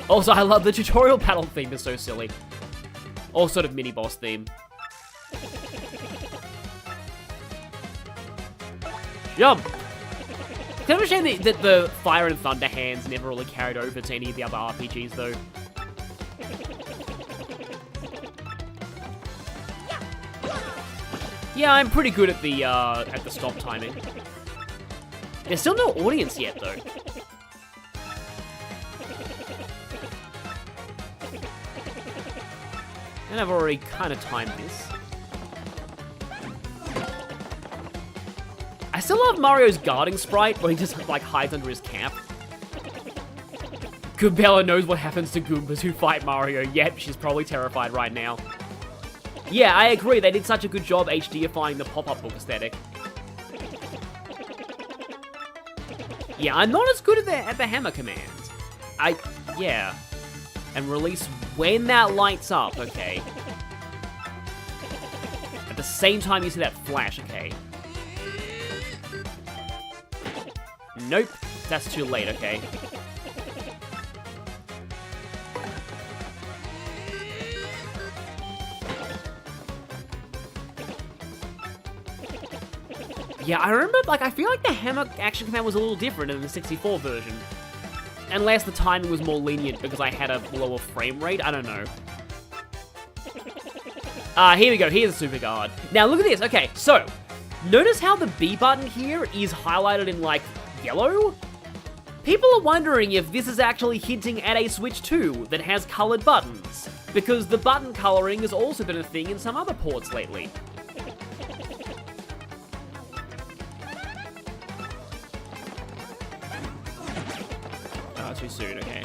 Also, I love the tutorial battle theme is so silly. Or sort of mini-boss theme. Jump! Kind of a shame that the Fire and Thunder hands never really carried over to any of the other RPGs, though. Yeah, I'm pretty good at the stop timing. There's still no audience yet, though. And I've already kind of timed this. I still love Mario's guarding sprite, where he just, like, hides under his cap. Goombella knows what happens to Goombas who fight Mario, yet she's probably terrified right now. Yeah, I agree, they did such a good job HDifying the pop-up book aesthetic. Yeah, I'm not as good at the hammer commands. Yeah. And release when that lights up, okay. At the same time you see that flash, okay. Nope, that's too late, okay. Yeah, I remember, like, I feel like the hammer action command was a little different in the 64 version. Unless the timing was more lenient because I had a lower frame rate, I don't know. Here we go, here's a super guard. Now look at this, okay, so, notice how the B button here is highlighted in, like, yellow? People are wondering if this is actually hinting at a Switch 2 that has colored buttons, because the button coloring has also been a thing in some other ports lately. Too soon, okay.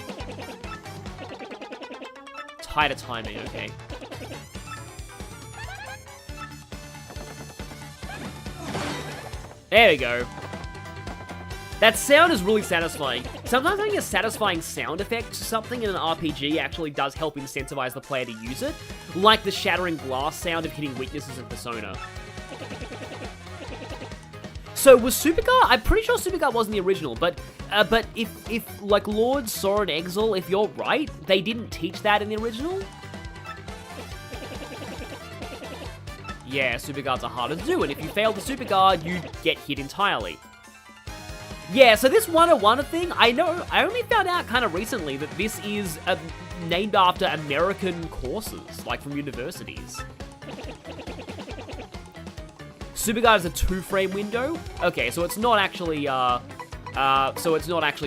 Tighter timing, okay. There we go. That sound is really satisfying. Sometimes having a satisfying sound effect to something in an RPG actually does help incentivize the player to use it, like the shattering glass sound of hitting weaknesses in Persona. So was Superguard? I'm pretty sure Superguard wasn't the original, but if like Lord Sora and Exile, if you're right, they didn't teach that in the original. Yeah, Superguards are harder to do, and if you fail the Superguard, you get hit entirely. Yeah, so this 101 thing, I only found out kind of recently that this is named after American courses, like from universities. Superguard is a 2-frame window. Okay, so it's not actually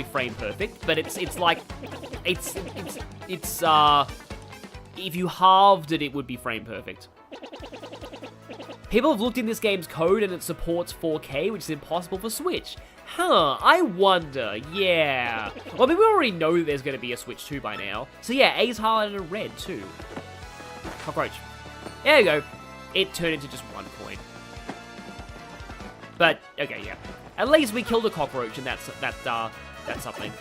frame perfect, but it's like if you halved it, it would be frame perfect. People have looked in this game's code and it supports 4K, which is impossible for Switch. Huh, I wonder, yeah. Well, I mean, we already know that there's going to be a Switch 2 by now. So yeah, A's highlighted in red too. Cockroach. There you go. It turned into just 1 point. But, okay, yeah. At least we killed a cockroach, and that's something.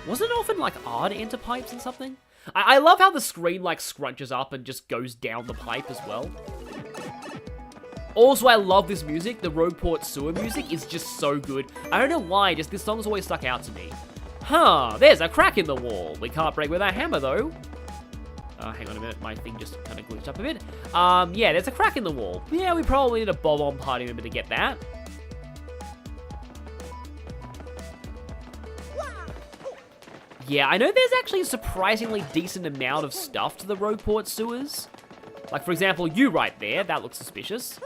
Wasn't it often, like, odd enter pipes and something? I love how the screen, like, scrunches up and just goes down the pipe as well. Also, I love this music. The Rogueport sewer music is just so good. I don't know why, just this song's always stuck out to me. Huh, there's a crack in the wall. We can't break with our hammer, though. Hang on a minute, my thing just kind of glitched up a bit. Yeah, there's a crack in the wall. Yeah, we probably need a Bob-omb party member to get that. Yeah, I know there's actually a surprisingly decent amount of stuff to the Rogueport sewers. Like, for example, you right there. That looks suspicious.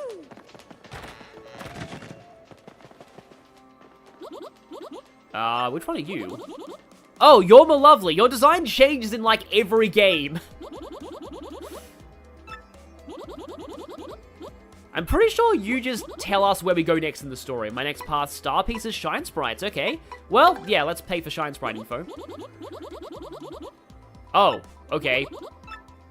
Which one are you? Oh, you're Malovely. Your design changes in, like, every game. I'm pretty sure you just tell us where we go next in the story. My next path, Star Pieces, Shine Sprites. Okay. Well, yeah, let's pay for Shine Sprite info. Oh, okay.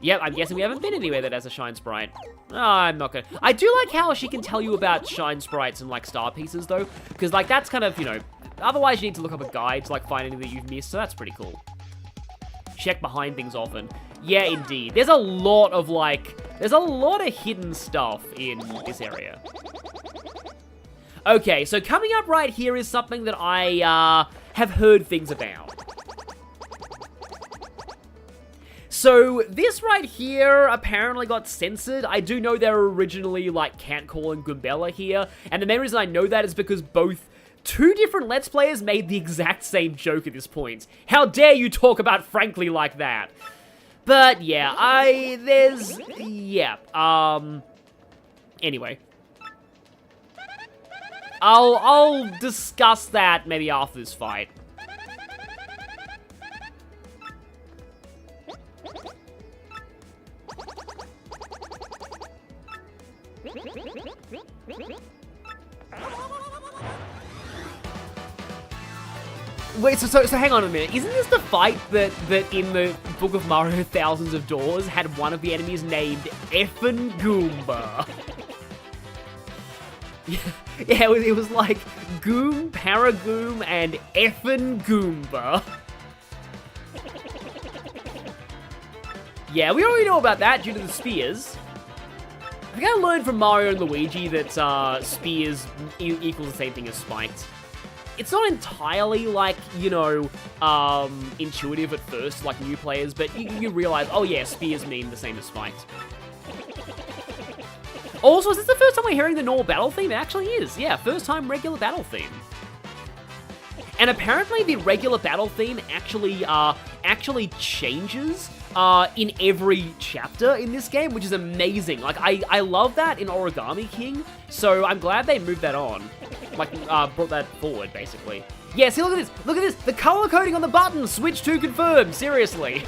Yep, I'm guessing we haven't been anywhere that has a shine sprite. Oh, I'm not gonna... I do like how she can tell you about shine sprites and, like, star pieces, though. Because, like, that's kind of, you know... Otherwise, you need to look up a guide to, like, find anything that you've missed, so that's pretty cool. Check behind things often. Yeah, indeed. There's a lot of, like... There's a lot of hidden stuff in this area. Okay, so coming up right here is something that I, have heard things about. So, this right here apparently got censored. I do know there were originally, like, Cantcall and Goombella here, and the main reason I know that is because both two different Let's Players made the exact same joke at this point. How dare you talk about Frankly like that? But, yeah, anyway. I'll discuss that maybe after this fight. Wait, so hang on a minute. Isn't this the fight that in the Book of Mario Thousands of Doors had one of the enemies named Effin' Goomba? Yeah, it was like Goom, Paragoom, and Effin' Goomba. Yeah, we already know about that due to the spears. I think I learned from Mario and Luigi that spears equals the same thing as spiked. It's not entirely, like, you know, intuitive at first, like new players, but you realize, oh yeah, spears mean the same as spiked. Also, is this the first time we're hearing the normal battle theme? It actually is. Yeah, first time regular battle theme. And apparently the regular battle theme actually changes in every chapter in this game, which is amazing. Like, I love that in Origami King, so I'm glad they moved that on. Like, brought that forward, basically. Yeah, see, look at this. Look at this. The color coding on the button. Switch to confirmed. Seriously.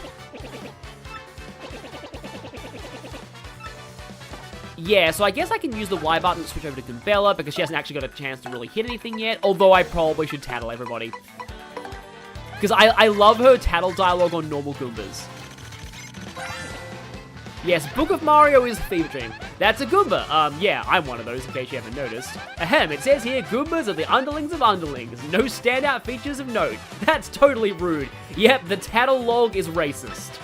Yeah, so I guess I can use the Y button to switch over to Goombella because she hasn't actually got a chance to really hit anything yet, although I probably should tattle everybody. Because I love her tattle dialogue on normal Goombas. Yes, Book of Mario is a fever dream. That's a Goomba. Yeah, I'm one of those in case you haven't noticed. Ahem, it says here, Goombas are the underlings of underlings. No standout features of note. That's totally rude. Yep, the tattle log is racist.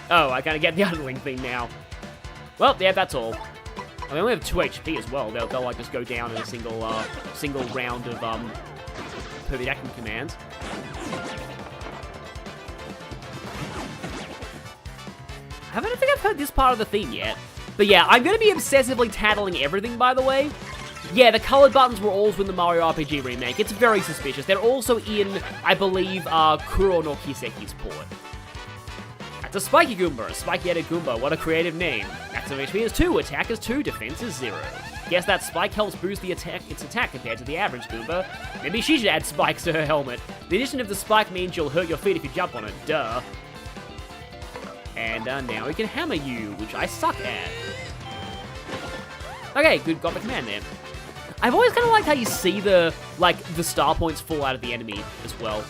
Oh, I kind of get the underling thing now. Well, yeah, that's all. I only have 2 HP as well. They'll like just go down in a single round of perfect action commands. I don't think I've heard this part of the theme yet. But yeah, I'm going to be obsessively tattling everything, by the way. Yeah, the colored buttons were always in the Mario RPG remake. It's very suspicious. They're also in, I believe, Kuro no Kiseki's port. That's a spiky Goomba, a spiky-headed Goomba. What a creative name. Maximum HP is 2, attack is 2, defense is 0. Guess that spike helps boost its attack compared to the average Goomba. Maybe she should add spikes to her helmet. The addition of the spike means you'll hurt your feet if you jump on it. Duh. And now we can hammer you, which I suck at. Okay, good, got the command there. I've always kind of liked how you see the star points fall out of the enemy as well.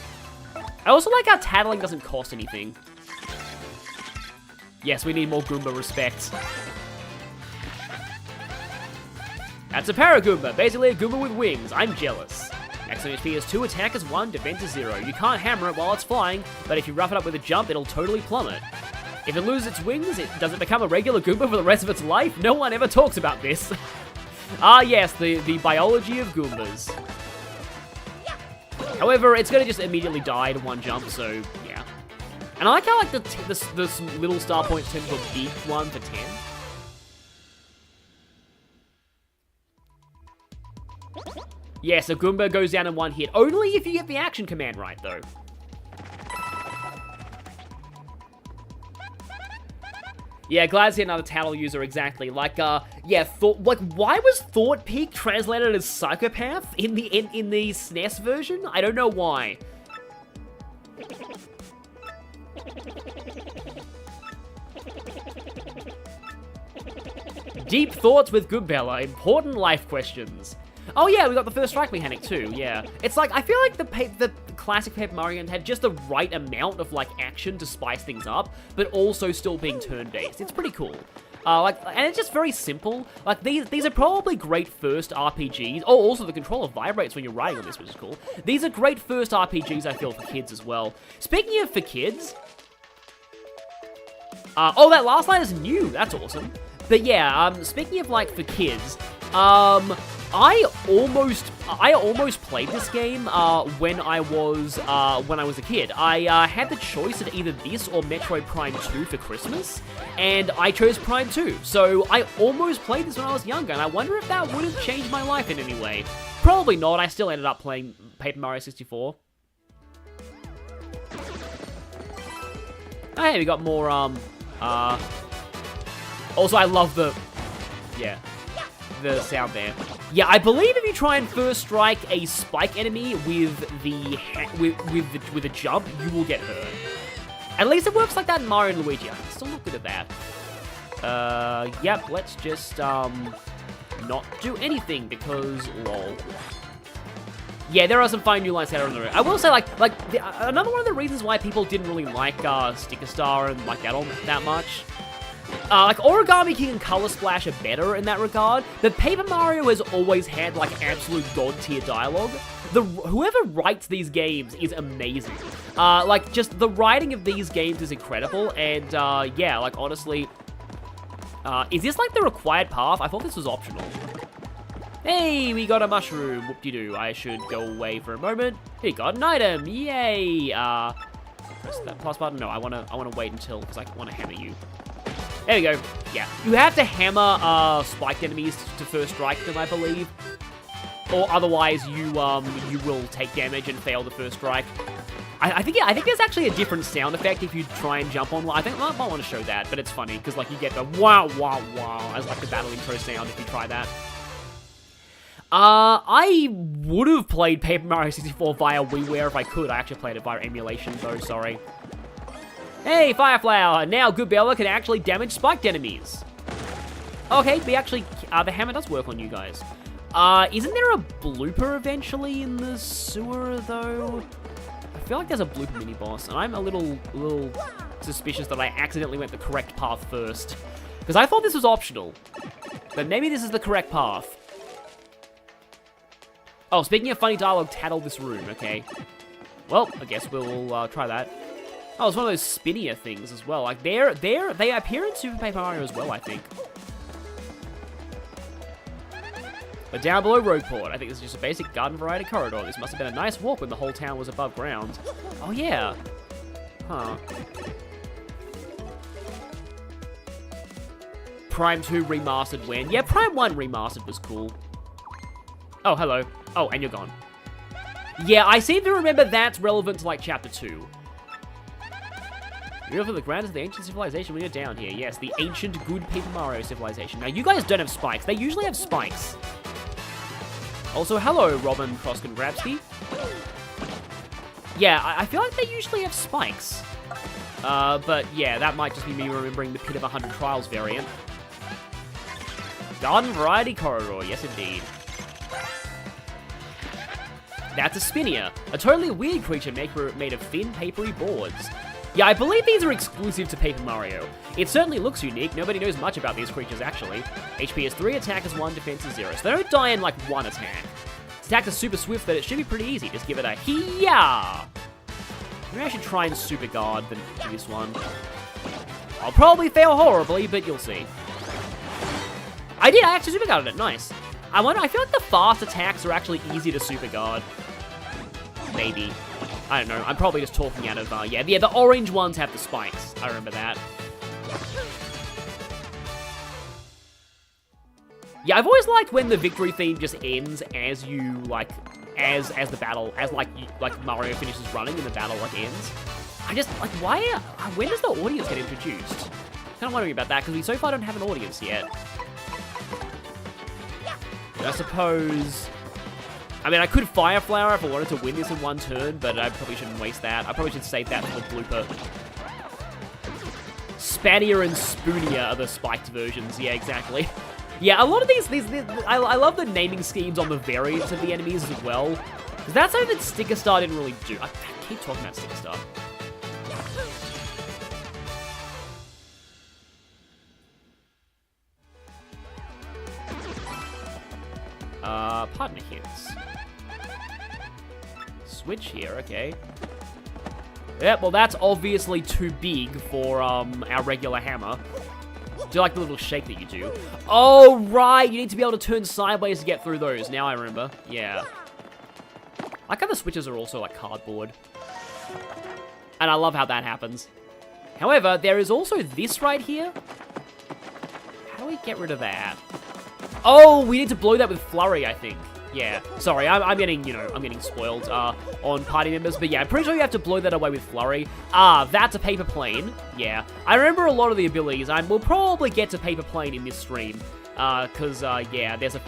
I also like how tattling doesn't cost anything. Yes, we need more Goomba respect. That's a Paragoomba, basically a Goomba with wings. I'm jealous. Maximum HP is 2, attack is 1, defense is 0. You can't hammer it while it's flying, but if you rough it up with a jump, it'll totally plummet. If it loses its wings, does it become a regular Goomba for the rest of its life? No one ever talks about this. Ah yes, the biology of Goombas. However, it's gonna just immediately die to one jump, so yeah. And I like how the little star points turn into a big one for 10. Yes, a Goomba goes down in one hit. Only if you get the action command right, though. Yeah, glad to see another tattle user, exactly. Like, yeah, why was Thought Peak translated as Psychopath in the SNES version? I don't know why. Deep thoughts with Goombella, important life questions. Oh yeah, we got the first strike mechanic too, yeah. It's like, I feel like the classic Paper Mario games had just the right amount of, like, action to spice things up, but also still being turn-based. It's pretty cool. And it's just very simple. Like, these are probably great first RPGs. Oh, also the controller vibrates when you're riding on this, which is cool. These are great first RPGs, I feel, for kids as well. Speaking of for kids... oh, that last line is new. That's awesome. But yeah, speaking of, like, for kids, I almost played this game when I was a kid. I had the choice of either this or Metroid Prime 2 for Christmas, and I chose Prime 2. So I almost played this when I was younger, and I wonder if that would have changed my life in any way. Probably not. I still ended up playing Paper Mario 64. Oh, hey, we got more, also, I love the sound there. Yeah, I believe if you try and first strike a spike enemy with a jump, you will get hurt. At least it works like that in Mario and Luigi. I'm still not good at that. Yep, let's just, not do anything because, lol. Yeah, there are some fine new lines out on the road. I will say, another one of the reasons why people didn't really like, Sticker Star and like that all that much. Like, Origami King and Color Splash are better in that regard, but Paper Mario has always had, like, absolute god-tier dialogue. Whoever writes these games is amazing. Like, just the writing of these games is incredible, and, yeah, like, honestly... is this, like, the required path? I thought this was optional. Hey, we got a mushroom. Whoop-de-doo. I should go away for a moment. Hey, got an item. Yay. Press that plus button. No, I wanna wait until, because I want to hammer you. There we go. Yeah. You have to hammer, spiked enemies to first strike them, I believe. Or otherwise, you will take damage and fail the first strike. I think there's actually a different sound effect if you try and jump on one. I think I might want to show that, but it's funny, because, like, you get the wow, wow, wow as, like, the battle intro sound if you try that. I would have played Paper Mario 64 via WiiWare if I could. I actually played it via emulation, though, sorry. Hey, Fire Flower! Now Good Bella can actually damage spiked enemies. Okay, we actually... the hammer does work on you guys. Isn't there a blooper eventually in the sewer, though? I feel like there's a blooper mini-boss, and I'm a little suspicious that I accidentally went the correct path first. Because I thought this was optional. But maybe this is the correct path. Oh, speaking of funny dialogue, tattle this room, okay. Well, I guess we'll try that. Oh, it's one of those spinnier things as well. Like, they appear in Super Paper Mario as well, I think. But down below Rogueport, I think this is just a basic garden variety corridor. This must have been a nice walk when the whole town was above ground. Oh, yeah. Huh. Prime 2 remastered when? Yeah, Prime 1 remastered was cool. Oh, hello. Oh, and you're gone. Yeah, I seem to remember that's relevant to, like, Chapter 2. You're for the grounds of the ancient civilization when you're down here. Yes, the ancient good Paper Mario civilization. Now, you guys don't have spikes. They usually have spikes. Also, hello, Robin Kroskin Grabsky. Yeah, I feel like they usually have spikes. But yeah, that might just be me remembering the Pit of 100 Trials variant. Garden Variety Corridor, yes indeed. That's a Spinnier, a totally weird creature made of thin, papery boards. Yeah, I believe these are exclusive to Paper Mario. It certainly looks unique. Nobody knows much about these creatures, actually. HP is 3, attack is 1, defense is 0. So they don't die in, like, one attack. This attack is super swift, but it should be pretty easy. Just give it a Hee-yah! Maybe I should try and super guard this one. I'll probably fail horribly, but you'll see. I actually super guarded it. Nice. I feel like the fast attacks are actually easy to super guard. Maybe. I don't know. I'm probably just talking out of, yeah, the orange ones have the spikes. I remember that. Yeah, I've always liked when the victory theme just ends as you, like, as the battle, as, like, Mario finishes running and the battle, like, ends. I just, like, when does the audience get introduced? I'm kind of wondering about that, because we so far don't have an audience yet. But I suppose... I mean, I could Fire Flower if I wanted to win this in one turn, but I probably shouldn't waste that. I probably should save that for the blooper. Spanier and Spoonier are the spiked versions. Yeah, exactly. Yeah, a lot of these I love the naming schemes on the variants of the enemies as well. Because that's something that Sticker Star didn't really do. I keep talking about Sticker Star. Partner hits. Switch here, okay. Yep, well that's obviously too big for, our regular hammer. Do you like the little shake that you do? Oh, right! You need to be able to turn sideways to get through those. Now I remember. Yeah. I like how the switches are also, like, cardboard. And I love how that happens. However, there is also this right here. How do we get rid of that? Oh, we need to blow that with Flurry, I think. Yeah, sorry, I'm getting, you know, I'm getting spoiled on party members. But yeah, I'm pretty sure you have to blow that away with Flurry. That's a paper plane. Yeah, I remember a lot of the abilities. We'll probably get to paper plane in this stream. Yeah, there's a...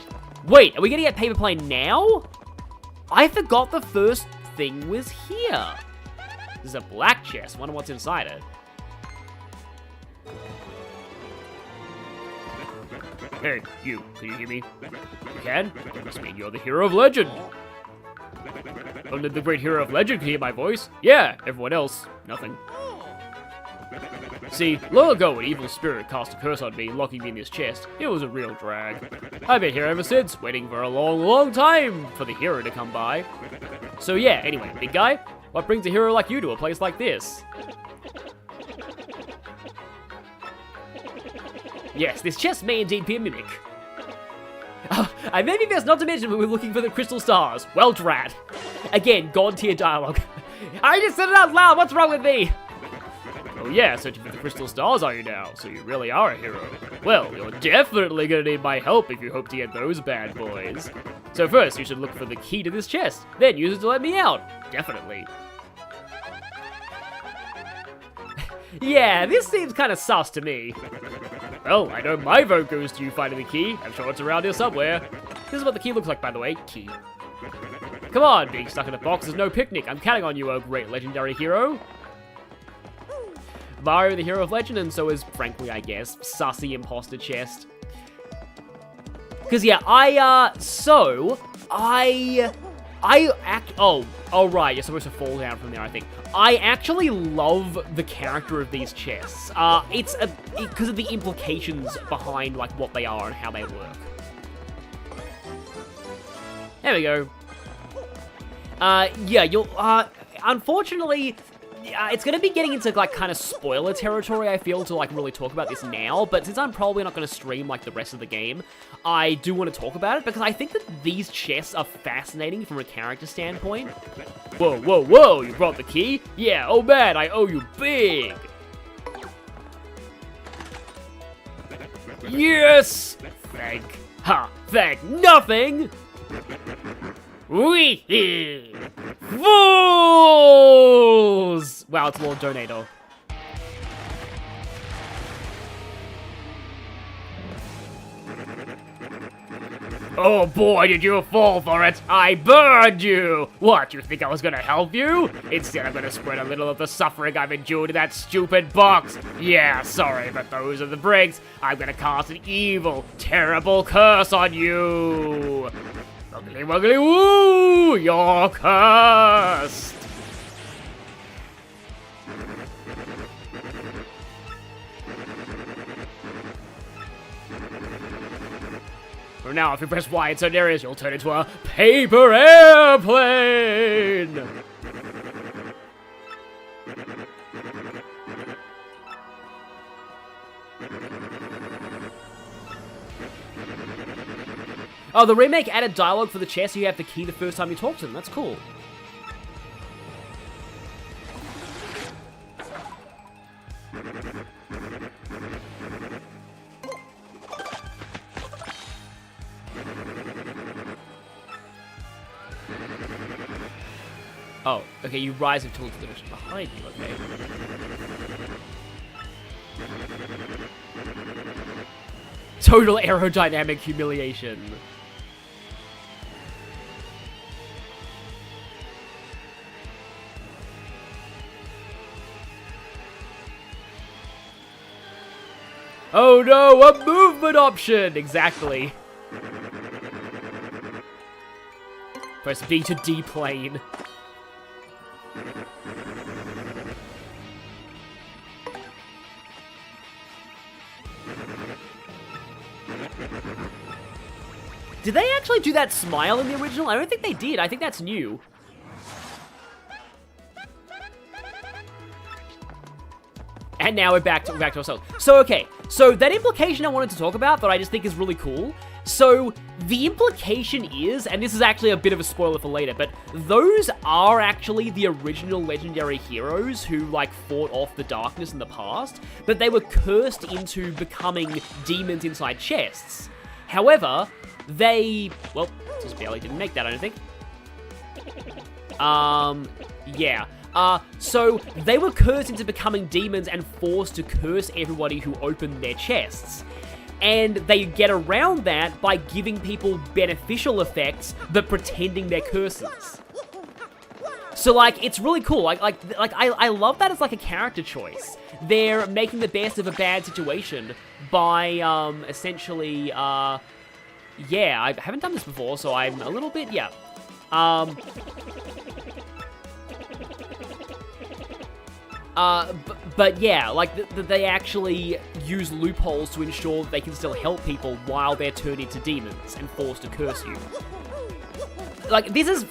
Wait, are we gonna get paper plane now? I forgot the first thing was here. There's a black chest. Wonder what's inside it. Hey, you. Can you hear me? You can? That must mean you're the hero of legend. Only the great hero of legend can hear my voice. Yeah, everyone else, nothing. See, long ago an evil spirit cast a curse on me, locking me in this chest. It was a real drag. I've been here ever since, waiting for a long, long time for the hero to come by. So yeah, anyway, big guy, what brings a hero like you to a place like this? Yes, this chest may indeed be a mimic. Maybe best not to mention we were looking for the crystal stars. Well, drat. Again, god tier dialogue. I just said it out loud, what's wrong with me? Oh yeah, searching for the crystal stars are you now? So you really are a hero. Well, you're definitely gonna need my help if you hope to get those bad boys. So first, you should look for the key to this chest, then use it to let me out. Definitely. Yeah, this seems kind of sus to me. Well, I know my vote goes to you finding the key. I'm sure it's around here somewhere. This is what the key looks like, by the way. Key. Come on, being stuck in a box is no picnic. I'm counting on you, oh great legendary hero. Mario, the hero of legend, and so is, frankly, I guess, sussy imposter chest. Because, yeah, oh, right, you're supposed to fall down from there, I think. I actually love the character of these chests. It's because of the implications behind, like, what they are and how they work. There we go. Yeah, unfortunately, it's going to be getting into, like, kind of spoiler territory, I feel, to, like, really talk about this now, but since I'm probably not going to stream, like, the rest of the game, I do want to talk about it, because I think that these chests are fascinating from a character standpoint. Whoa, whoa, whoa, you brought the key? Yeah, oh man, I owe you big! Yes! Thank nothing! Wee! Fools! Wow, it's Lord Donator. Oh boy, did you fall for it! I burned you! What, you think I was gonna help you? Instead, I'm gonna spread a little of the suffering I've endured in that stupid box. Yeah, sorry, but those are the breaks. I'm gonna cast an evil, terrible curse on you! Wuggly wuggly woo! You're cursed! From now, if you press Y in certain areas, you'll turn into a paper airplane! Oh, the remake added dialogue for the chest so you have the key the first time you talk to them. That's cool. Oh, okay, you rise until it's the direction behind you, okay. Total aerodynamic humiliation. Oh no, a movement option! Exactly. Press B to deplane. Did they actually do that smile in the original? I don't think they did. I think that's new. And now we're back to ourselves. So, okay. So, that implication I wanted to talk about that I just think is really cool. So, the implication is, and this is actually a bit of a spoiler for later, but those are actually the original legendary heroes who, like, fought off the darkness in the past, but they were cursed into becoming demons inside chests. However, they, well, just barely didn't make that, I don't think. Yeah. So they were cursed into becoming demons and forced to curse everybody who opened their chests. And they get around that by giving people beneficial effects, but pretending they're curses. So, like, it's really cool. I love that as, like, a character choice. They're making the best of a bad situation by, essentially, yeah, I haven't done this before, so I'm a little bit, yeah. But yeah, like, they actually use loopholes to ensure that they can still help people while they're turned into demons and forced to curse you. Like, this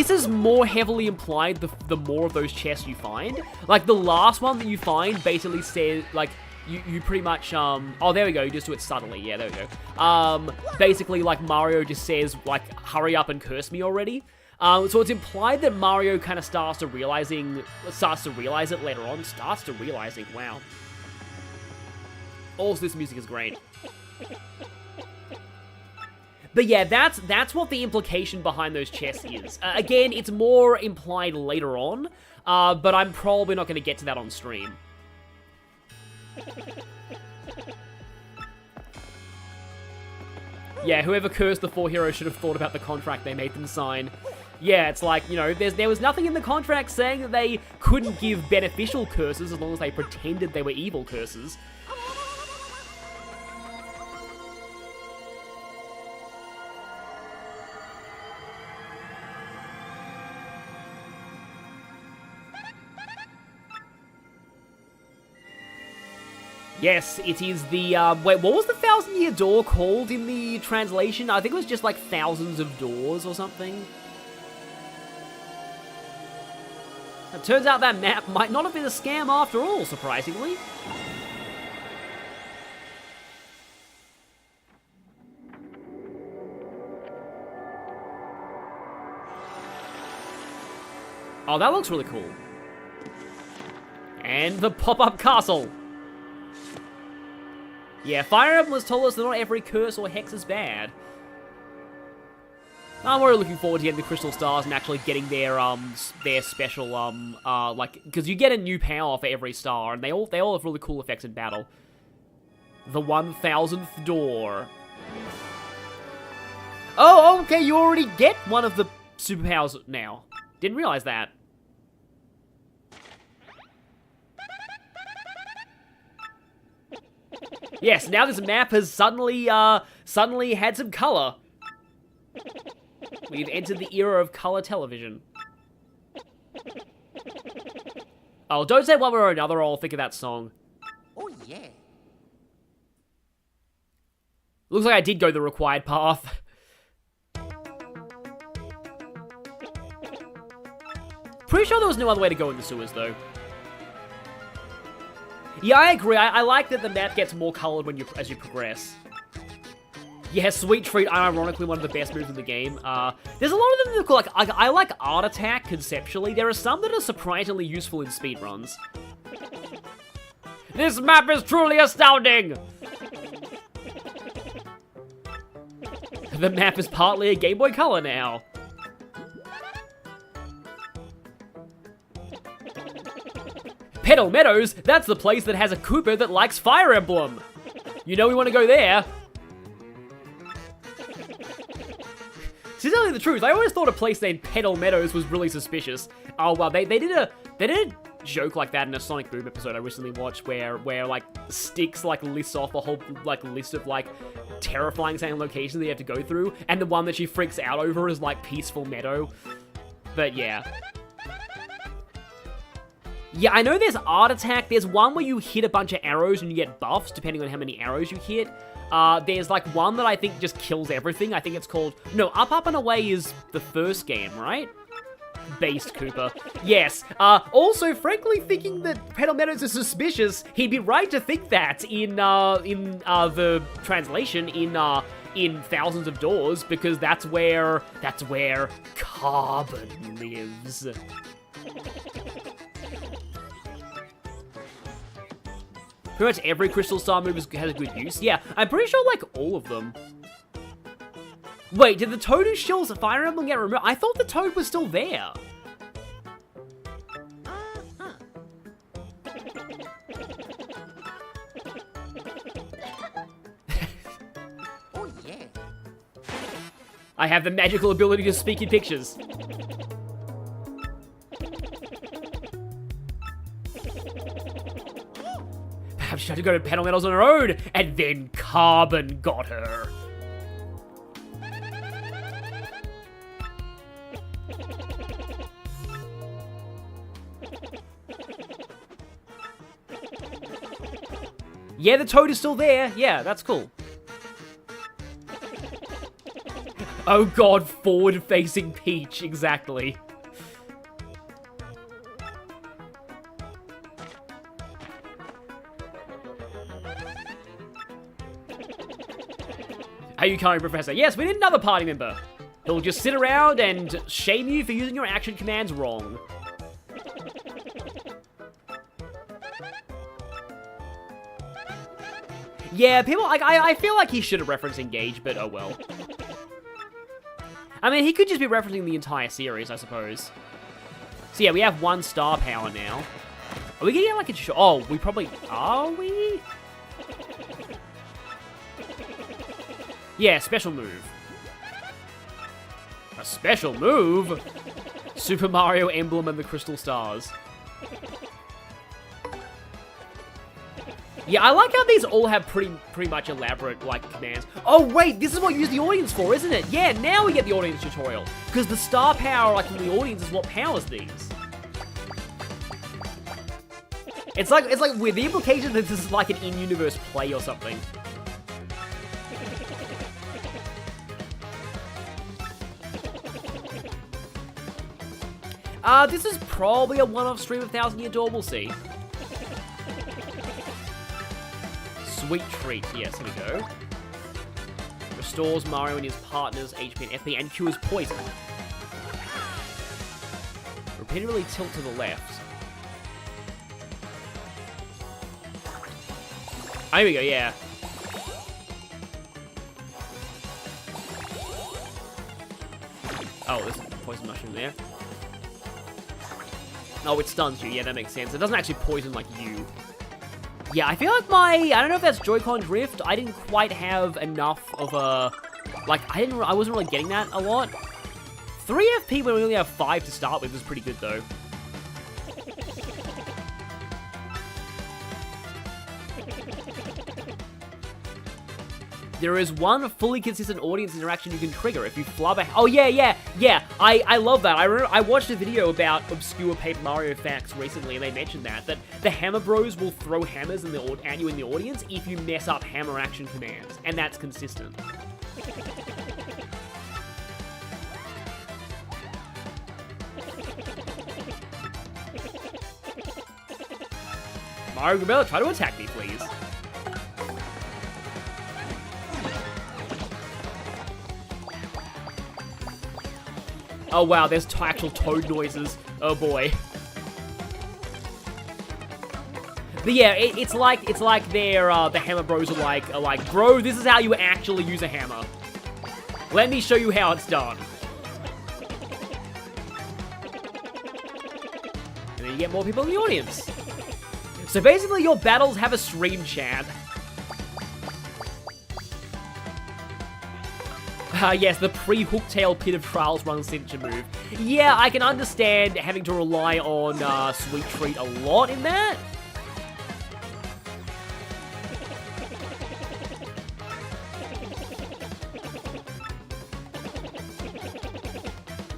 is more heavily implied the more of those chests you find. Like, the last one that you find basically says, like, you pretty much, oh, there we go, you just do it subtly, yeah, there we go. Basically, like, Mario just says, like, hurry up and curse me already. So it's implied that Mario kind of starts to realize it later on. Wow. Also, this music is great. But yeah, that's what the implication behind those chests is. Again, it's more implied later on, but I'm probably not going to get to that on stream. Yeah, whoever cursed the 4 heroes should have thought about the contract they made them sign. Yeah, it's like, you know, there was nothing in the contract saying that they couldn't give beneficial curses as long as they pretended they were evil curses. Yes, it is the, wait, what was the 1,000-year door called in the translation? I think it was just like thousands of doors or something. It turns out that map might not have been a scam after all, surprisingly. Oh, that looks really cool. And the pop-up castle. Yeah, Fire Emblem has told us that not every curse or hex is bad. I'm really looking forward to getting the Crystal Stars and actually getting their special, like, because you get a new power for every star, and they all have really cool effects in battle. The 1,000th door. Oh, okay, you already get one of the superpowers now. Didn't realize that. Yes, now this map has suddenly had some color. We've entered the era of color television. Oh, don't say one way or another or I'll think of that song. Oh, yeah. Looks like I did go the required path. Pretty sure there was no other way to go in the sewers, though. Yeah, I agree. I like that the map gets more colored as you progress. Yeah, Sweet Treat, ironically, one of the best moves in the game. There's a lot of them that are cool. Like, I like Art Attack conceptually. There are some that are surprisingly useful in speedruns. This map is truly astounding! The map is partly a Game Boy Color now. Petal Meadows, that's the place that has a Koopa that likes Fire Emblem. You know we want to go there. To tell you the truth, I always thought a place named Petal Meadows was really suspicious. Oh well, they did a joke like that in a Sonic Boom episode I recently watched where like Styx like lists off a whole like list of like terrifying sounding locations that you have to go through, and the one that she freaks out over is like Peaceful Meadow. But yeah. Yeah, I know there's Art Attack. There's one where you hit a bunch of arrows and you get buffs depending on how many arrows you hit. There's like one that I think just kills everything. I think it's called... No, Up, Up, and Away is the first game, right? Based Cooper. Yes. Also, frankly, thinking that Petal Meadows is suspicious, he'd be right to think that in the translation in Thousands of Doors, because that's where Carbon lives. Pretty much every Crystal Star move has a good use. Yeah, I'm pretty sure, like, all of them. Wait, did the Toad who shills Fire Emblem get removed? I thought the Toad was still there. Oh, yeah. I have the magical ability to speak in pictures. Perhaps she had to go to Petal Meadows on her own, and then Carbon got her. Yeah, the Toad is still there. Yeah, that's cool. Oh god, forward-facing Peach, exactly. Are you coming, Professor? Yes, we need another party member. He'll just sit around and shame you for using your action commands wrong. Yeah, people, like, I feel like he should have referenced Engage, but oh well. I mean, he could just be referencing the entire series, I suppose. So yeah, we have 1 star power now. Are we gonna get like a... Oh, we probably... Are we? Yeah, special move. A special move? Super Mario Emblem and the Crystal Stars. Yeah, I like how these all have pretty much elaborate, like, commands. Oh, wait, this is what you use the audience for, isn't it? Yeah, now we get the audience tutorial. Because the star power, like, in the audience is what powers these. It's like with the implication that this is like an in-universe play or something. This is probably a one-off stream of 1000 Year Door, we'll see. Sweet treat, yes, here we go. Restores Mario and his partner's HP and FP and cures poison. Repeatedly tilt to the left. Oh, here we go, yeah. Oh, there's a poison mushroom there. Oh, it stuns you. Yeah, that makes sense. It doesn't actually poison like you. Yeah, I feel like I don't know if that's Joy-Con drift. I didn't quite have enough of a, like, I wasn't really getting that a lot. 3 FP when we only have 5 to start with is pretty good though. There is one fully consistent audience interaction you can trigger if you flub a... Oh, yeah. I love that. I watched a video about obscure Paper Mario facts recently, and they mentioned that the Hammer Bros will throw hammers at you in the audience if you mess up hammer action commands, and that's consistent. Mario Gabella, try to attack me, please. Oh wow, there's actual Toad noises. Oh boy. But yeah, it's like the Hammer Bros are like, bro, this is how you actually use a hammer. Let me show you how it's done. And then you get more people in the audience. So basically, your battles have a stream chat. Yes, the pre-Hooktail Pit of Trials run signature move. Yeah, I can understand having to rely on Sweet Treat a lot in that.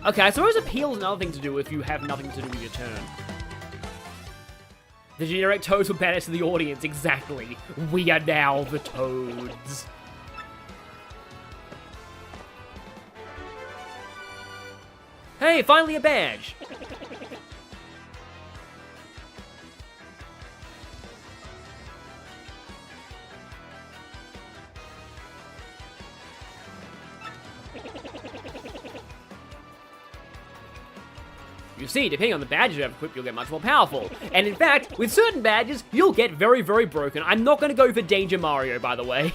Okay, I suppose appeal is another thing to do if you have nothing to do with your turn. The generic toads will banish to the audience, exactly. We are now the toads. Hey, finally a badge! You see, depending on the badges you have equipped, you'll get much more powerful. And in fact, with certain badges, you'll get very, very broken. I'm not going to go for Danger Mario, by the way.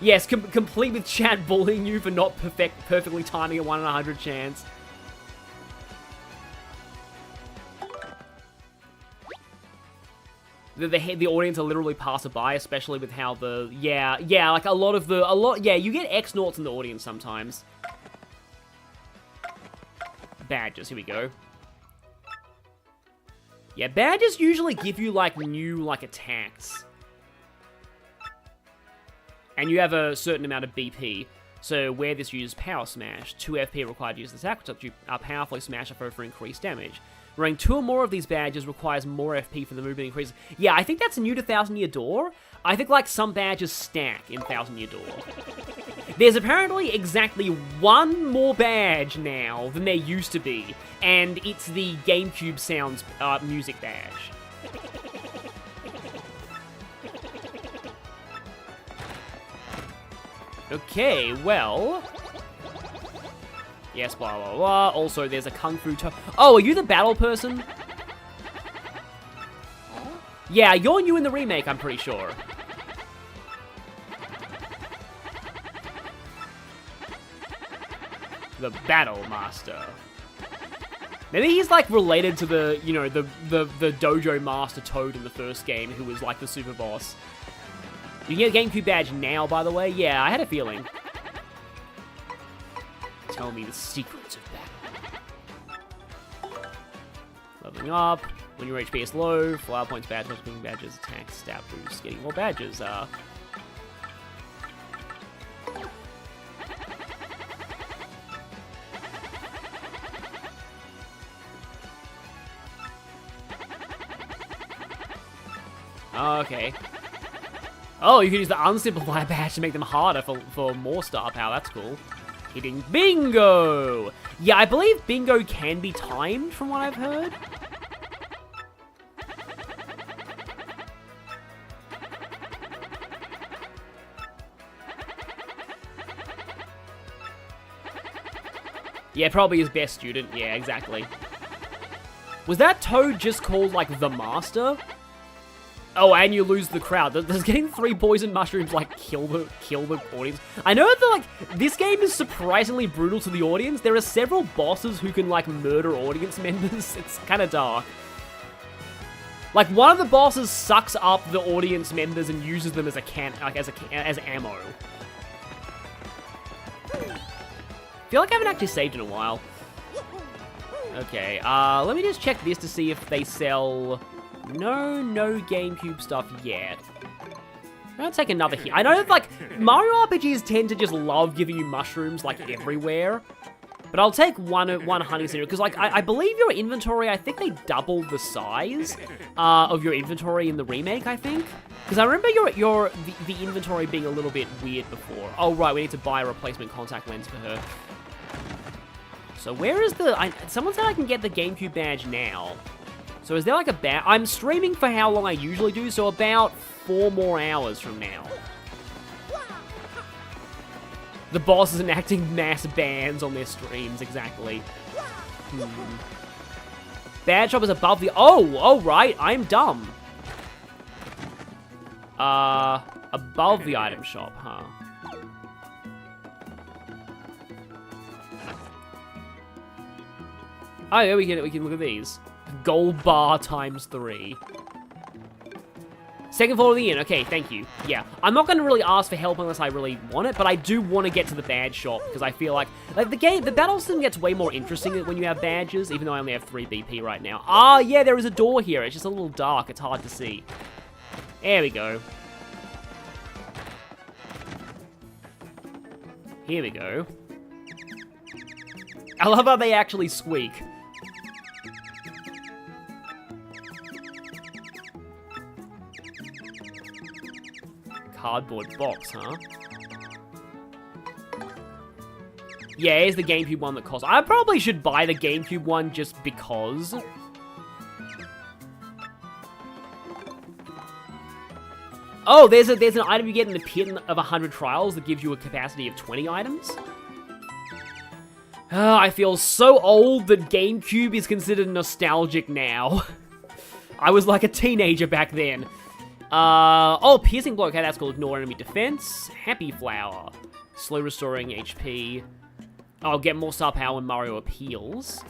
Yes, complete with chat bullying you for not perfectly timing a 1 in 100 chance. The audience are literally passerby, especially with how yeah, like yeah, you get X-Naughts in the audience sometimes. Badges, here we go. Yeah, badges usually give you, like, new, like, attacks. And you have a certain amount of BP. So, where this uses Power Smash, 2 FP required to use this attack, which you powerfully smash a foe for increased damage. Wearing 2 or more of these badges requires more FP for the movement increase. Yeah, I think that's new to Thousand Year Door. I think, like, some badges stack in Thousand Year Door. There's apparently exactly 1 more badge now than there used to be, and it's the GameCube Sounds music badge. Okay, well... Yes, blah, blah, blah. Also, there's a Kung Fu Toad. Oh, are you the battle person? Yeah, you're new in the remake, I'm pretty sure. The Battle Master. Maybe he's, like, related to the, you know, the Dojo Master Toad in the first game, who was, like, the super boss. You can get a GameCube badge now, by the way. Yeah, I had a feeling. Tell me the secrets of battle. Leveling up. When your HP is low, flower points, badges, picking badges, attack, stat boost, getting more badges. Okay. Oh, you can use the unsimplified badge to make them harder for more star power. That's cool. Hitting bingo! Yeah, I believe bingo can be timed, from what I've heard. Yeah, probably his best student. Yeah, exactly. Was that Toad just called, like, the Master? Oh, and you lose the crowd. Does getting 3 poison mushrooms, like, kill the audience? I know that, like, this game is surprisingly brutal to the audience. There are several bosses who can, like, murder audience members. It's kind of dark. Like, one of the bosses sucks up the audience members and uses them as as ammo. I feel like I haven't actually saved in a while. Okay, let me just check this to see if they sell... No GameCube stuff yet. I'm gonna take another hit. I know that, like, Mario RPGs tend to just love giving you mushrooms, like, everywhere. But I'll take one hunting cereal, because, like, I believe your inventory, I think they doubled the size of your inventory in the remake, I think. Because I remember the inventory being a little bit weird before. Oh, right, we need to buy a replacement contact lens for her. So where is someone said I can get the GameCube badge now. So is there like a badge? I'm streaming for how long I usually do, so about 4 more hours from now. The boss is enacting mass bans on their streams, exactly. Badge shop is above the... Oh, right, I'm dumb. Above the item shop, huh? Oh, yeah, we can look at these. Gold bar times 3. Second floor of the inn. Okay, thank you. Yeah, I'm not going to really ask for help unless I really want it, but I do want to get to the badge shop because I feel like the battle system gets way more interesting when you have badges, even though I only have 3 BP right now. Ah, yeah, there is a door here. It's just a little dark. It's hard to see. There we go. Here we go. I love how they actually squeak. Cardboard box, huh? Yeah, here's the GameCube one that costs. I probably should buy the GameCube one just because. Oh, there's an item you get in the pit of 100 trials that gives you a capacity of 20 items. I feel so old that GameCube is considered nostalgic now. I was like a teenager back then. Oh, Piercing Blow. Okay, that's cool. Ignore enemy defense. Happy Flower. Slow restoring HP. I'll get more star power when Mario appeals.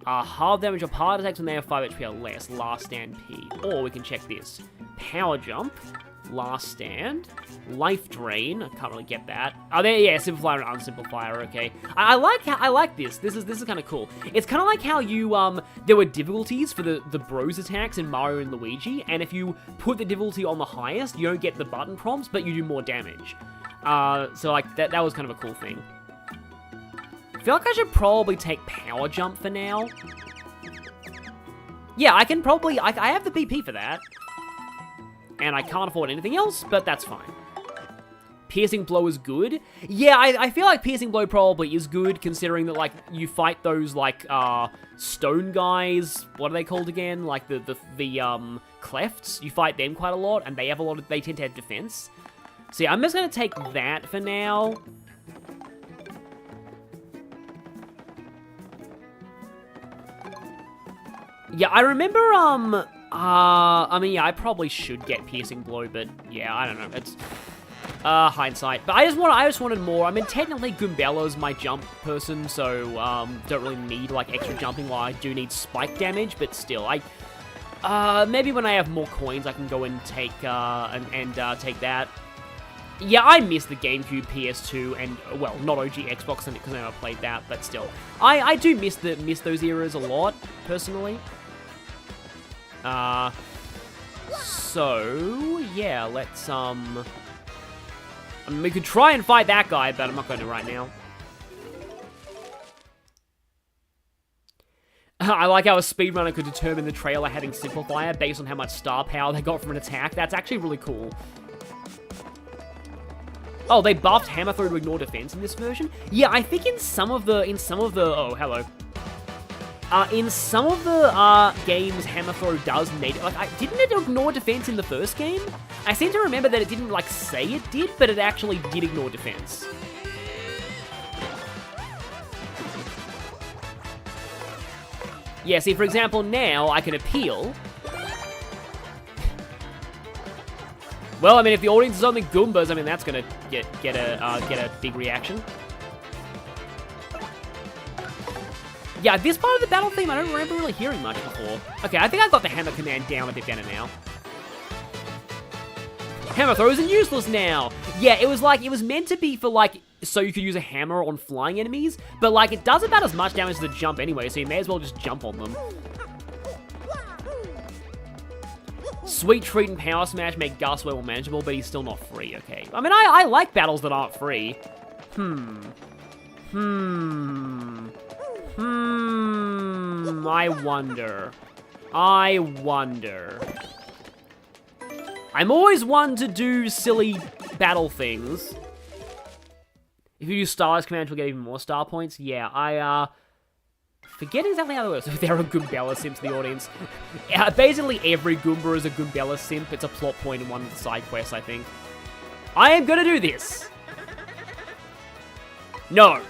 Half damage of hard attacks when they have 5 HP or less. Last Stand P. Or we can check this. Power Jump. Last Stand. Life Drain. I can't really get that. Oh, there, yeah, Simplifier and Unsimplifier. Okay. I like this. This is kind of cool. It's kind of like how you there were difficulties for the bros attacks in Mario and Luigi, and if you put the difficulty on the highest, you don't get the button prompts, but you do more damage. So like that was kind of a cool thing. I feel like I should probably take Power Jump for now. Yeah, I can probably I have the BP for that. And I can't afford anything else, but that's fine. Piercing Blow is good. Yeah, I feel like Piercing Blow probably is good, considering that, like, you fight those, like, stone guys. What are they called again? Like, the clefts. You fight them quite a lot, and they tend to have defense. So yeah, I'm just gonna take that for now. Yeah, I remember, I mean, yeah, I probably should get Piercing Blow, but yeah, I don't know. It's hindsight. But I just wanted more. I mean, technically, Goombella's my jump person, so don't really need like extra jumping. While I do need spike damage, but still, maybe when I have more coins, I can go and take take that. Yeah, I miss the GameCube, PS2, and well, not OG Xbox because I never played that, but still, I do miss those eras a lot personally. So, yeah, let's, I mean, we could try and fight that guy, but I'm not going to right now. I like how a speedrunner could determine the trailer having Simplifier based on how much star power they got from an attack. That's actually really cool. Oh, they buffed Hammer Throw to ignore defense in this version? Yeah, I think in some of the, oh, hello. In some of the games, Hammer Throw does need, like, didn't it ignore defense in the first game? I seem to remember that it didn't, like, say it did, but it actually did ignore defense. Yeah, see, for example, now I can appeal. Well, I mean, if the audience is only Goombas, I mean, that's gonna get a big reaction. Yeah, this part of the battle theme, I don't remember really hearing much before. Okay, I think I got the hammer command down a bit better now. Hammer throws are useless now! Yeah, it was meant to be for, like, so you could use a hammer on flying enemies, but, like, it does about as much damage as the jump anyway, so you may as well just jump on them. Sweet Treat and Power Smash make Gus way more manageable, but he's still not free, okay. I mean, I like battles that aren't free. I wonder. I'm always one to do silly battle things. If you use Stars command, you'll get even more star points. Yeah, I forget exactly how that works. There are Goombella simps in the audience. Basically, every Goomba is a Goombella simp. It's a plot point in one of the side quests, I think. I am gonna do this. No.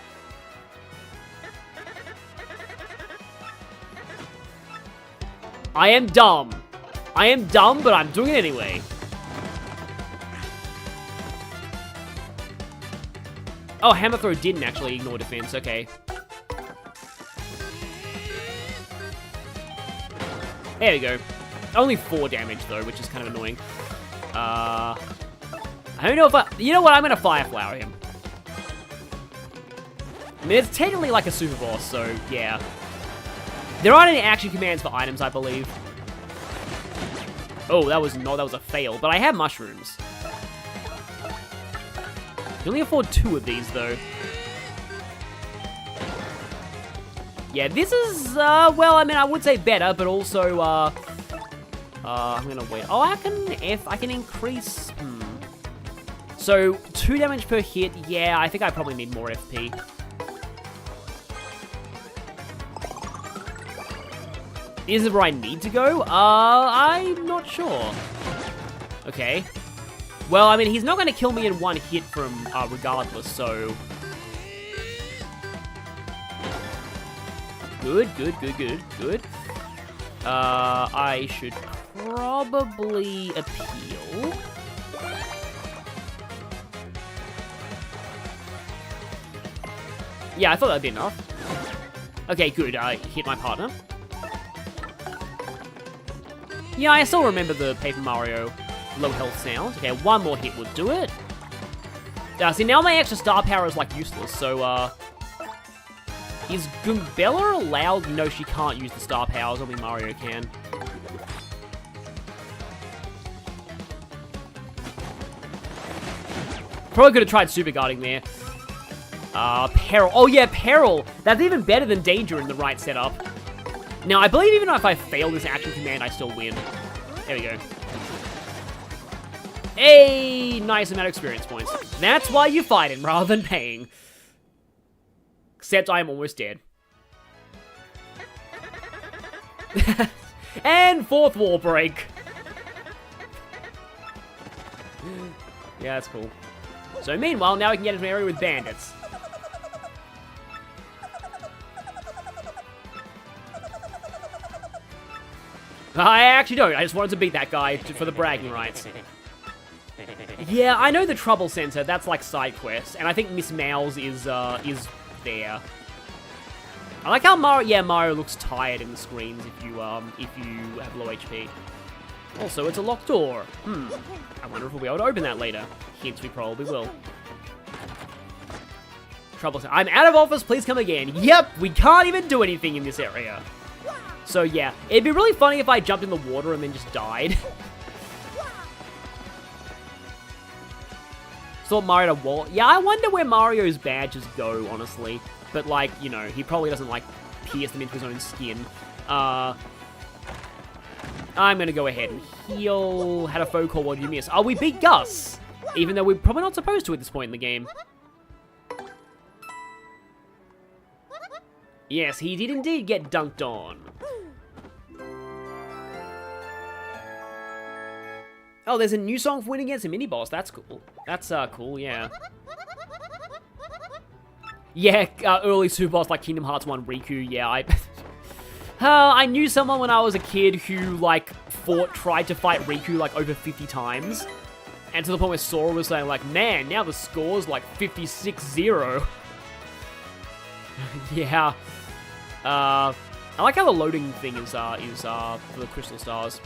I am dumb. I am dumb, but I'm doing it anyway. Oh, Hammer Throw didn't actually ignore defense. Okay. There we go. Only 4 damage, though, which is kind of annoying. I don't know if you know what? I'm going to Fire Flower him. I mean, it's technically like a super boss, so yeah. There aren't any action commands for items, I believe. Oh, that was a fail, but I have mushrooms. You only afford 2 of these, though. Yeah, this is, well, I mean, I would say better, but also, I'm gonna wait. Oh, I can increase, So, 2 damage per hit, yeah, I think I probably need more FP. Is it where I need to go? I'm not sure. Okay. Well, I mean, he's not going to kill me in 1 hit from, regardless, so... Good. I should probably appeal. Yeah, I thought that'd be enough. Okay, good. I hit my partner. Yeah, I still remember the Paper Mario low health sound. Okay, 1 more hit would do it. See, now my extra star power is, like, useless, so, is Goombella allowed? No, she can't use the star powers, only Mario can. Probably could have tried super guarding there. Peril. Oh, yeah, Peril. That's even better than Danger in the right setup. Now, I believe even if I fail this action command, I still win. There we go. Hey, nice amount of experience points. That's why you fight him rather than paying. Except I am almost dead. And 4th wall break. Yeah, that's cool. So meanwhile, now we can get into an area with bandits. I actually don't. I just wanted to beat that guy for the bragging rights. Yeah, I know the Trouble Center. That's like side quest, and I think Miss Mouse is there. I like how Mario looks tired in the screens if you have low HP. Also, it's a locked door. I wonder if we'll be able to open that later. Hints we probably will. Trouble Center. I'm out of office. Please come again. Yep, we can't even do anything in this area. So yeah, it'd be really funny if I jumped in the water and then just died. Thought Mario to wall. Yeah, I wonder where Mario's badges go, honestly. But like, you know, he probably doesn't like pierce them into his own skin. I'm gonna go ahead and heal. Had a phone call, what did you miss? Oh, we beat Gus! Even though we're probably not supposed to at this point in the game. Yes, he did indeed get dunked on. Oh, there's a new song for winning against a mini-boss. That's cool. That's, cool, yeah. Yeah, early Super Boss like Kingdom Hearts 1 Riku, yeah, I knew someone when I was a kid who, like, tried to fight Riku, like, over 50 times. And to the point where Sora was saying, like, man, now the score's, like, 56-0. Yeah. I like how the loading thing is for the Crystal Stars.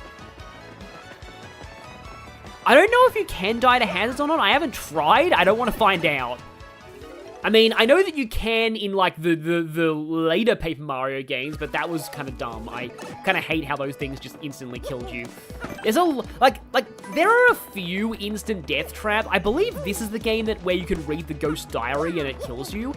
I don't know if you can die to hazards or not. I haven't tried. I don't want to find out. I mean, I know that you can in, like, the later Paper Mario games, but that was kind of dumb. I kind of hate how those things just instantly killed you. There's there are a few instant death traps. I believe this is the game where you can read the ghost diary and it kills you.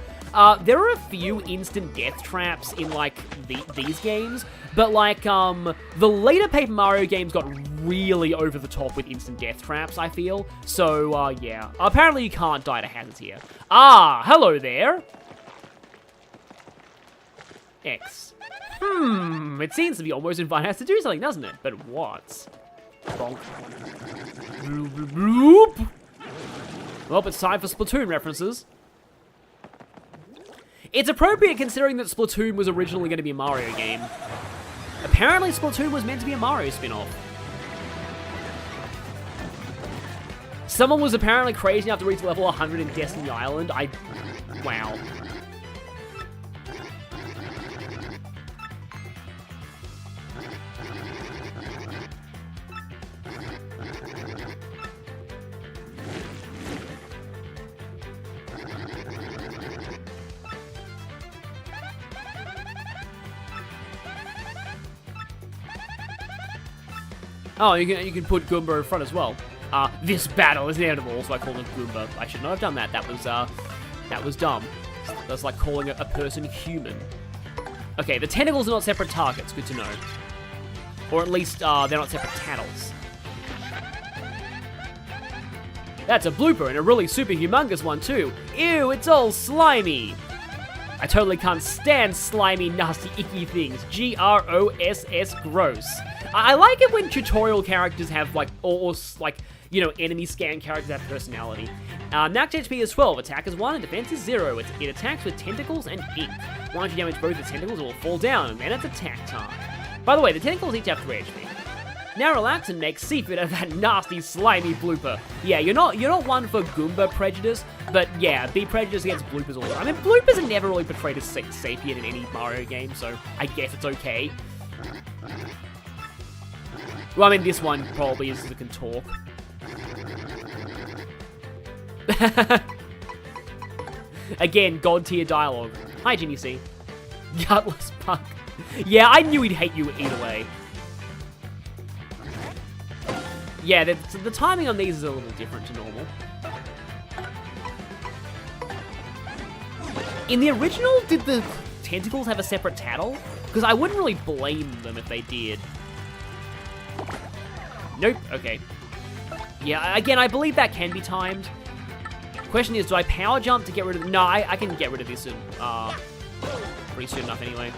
There are a few instant death traps in, like, these games, but, like, the later Paper Mario games got really over the top with instant death traps, I feel. So, yeah. Apparently you can't die to hazards here. Ah, hello there. X. It seems to be almost inviting us to do something, doesn't it? But what? Bonk. Bloop. Well, it's time for Splatoon references. It's appropriate considering that Splatoon was originally going to be a Mario game. Apparently Splatoon was meant to be a Mario spin-off. Someone was apparently crazy enough to reach level 100 in Destiny Island. Wow. Oh, you can put Goomba in front as well. This battle is inevitable, so I called him Goomba. I should not have done that. That was dumb. That's like calling a person human. Okay, the tentacles are not separate targets. Good to know. Or at least, they're not separate tattles. That's a blooper, and a really super humongous one, too. Ew, it's all slimy. I totally can't stand slimy, nasty, icky things. Gross. Gross. I like it when tutorial characters have, like, or like, you know, enemy scan characters have personality. Max HP is 12, attack is 1, and defense is 0. It attacks with tentacles and ink. Once you damage both the tentacles, it will fall down, and then it's attack time. By the way, the tentacles each have 3 HP. Now relax and make seafood out of that nasty, slimy blooper. Yeah, you're not one for Goomba prejudice, but yeah, be prejudiced against bloopers all the time. I mean, bloopers are never really portrayed as sapient in any Mario game, so I guess it's okay. Well, I mean, this one probably is that can talk. Again, god tier dialogue. Hi, Ginny C. Gutless punk. Yeah, I knew he'd hate you either way. Yeah, the timing on these is a little different to normal. In the original, did the tentacles have a separate tattle? Because I wouldn't really blame them if they did. Nope, okay. Yeah, again, I believe that can be timed. Question is, do I power jump to get rid of... No, I can get rid of this pretty soon enough anyway.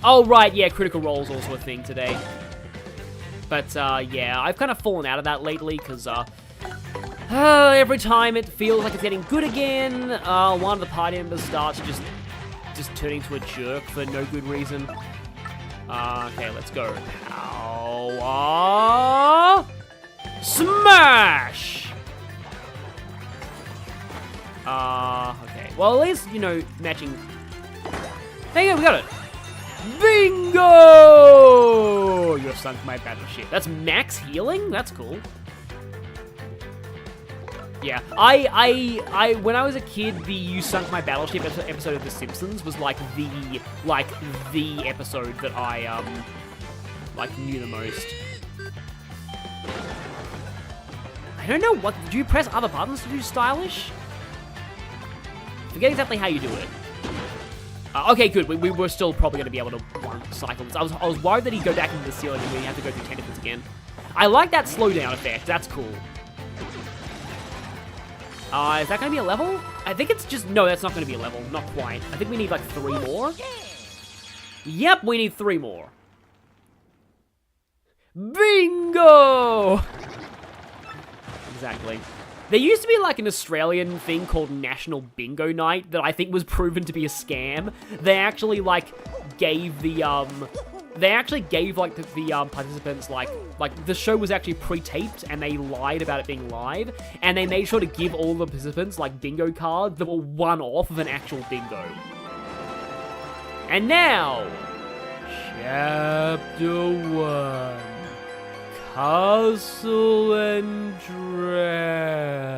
Oh, right, yeah, critical roll is also a thing today. But, yeah, I've kind of fallen out of that lately, because, every time it feels like it's getting good again, one of the party members starts just turning into a jerk for no good reason. Okay, let's go. Power... Smash! Okay. Well, at least, you know, matching... There you go, we got it! Bingo! You have sunk my battleship. That's max healing? That's cool. Yeah, when I was a kid, the You Sunk My Battleship episode of The Simpsons was like the episode that I, knew the most. I don't know, what, do you press other buttons to do stylish? Forget exactly how you do it. Okay, good, we were still probably going to be able to cycle this. I was worried that he'd go back into the ceiling and we'd have to go through tentacles again. I like that slowdown effect, that's cool. Is that going to be a level? I think it's just... No, that's not going to be a level. Not quite. I think we need, like, 3 more. Yep, we need 3 more. Bingo! Exactly. There used to be, like, an Australian thing called National Bingo Night that I think was proven to be a scam. They actually, like, gave the, participants, like, the show was actually pre-taped, and they lied about it being live, and they made sure to give all the participants, like, bingo cards that were one-off of an actual bingo. And now, Chapter 1, Castle and Dragon.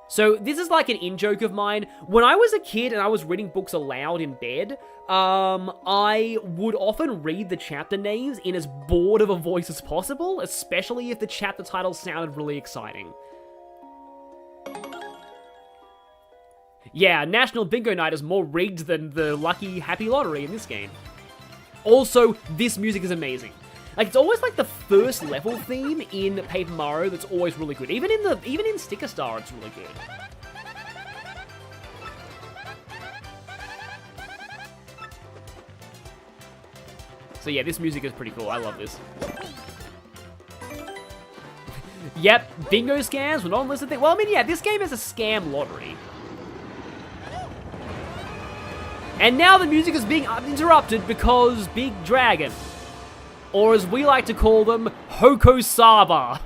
So, this is like an in-joke of mine. When I was a kid and I was reading books aloud in bed, I would often read the chapter names in as bored of a voice as possible, especially if the chapter title sounded really exciting. Yeah, National Bingo Night is more rigged than the Lucky Happy Lottery in this game. Also, this music is amazing. Like, it's always like the first level theme in Paper Mario that's always really good. Even in Sticker Star, it's really good. So yeah, this music is pretty cool. I love this. Yep, bingo scams were not on the list of things. Well, I mean, yeah, this game is a scam lottery. And now the music is being interrupted because Big Dragon, or as we like to call them, Hoko Saba.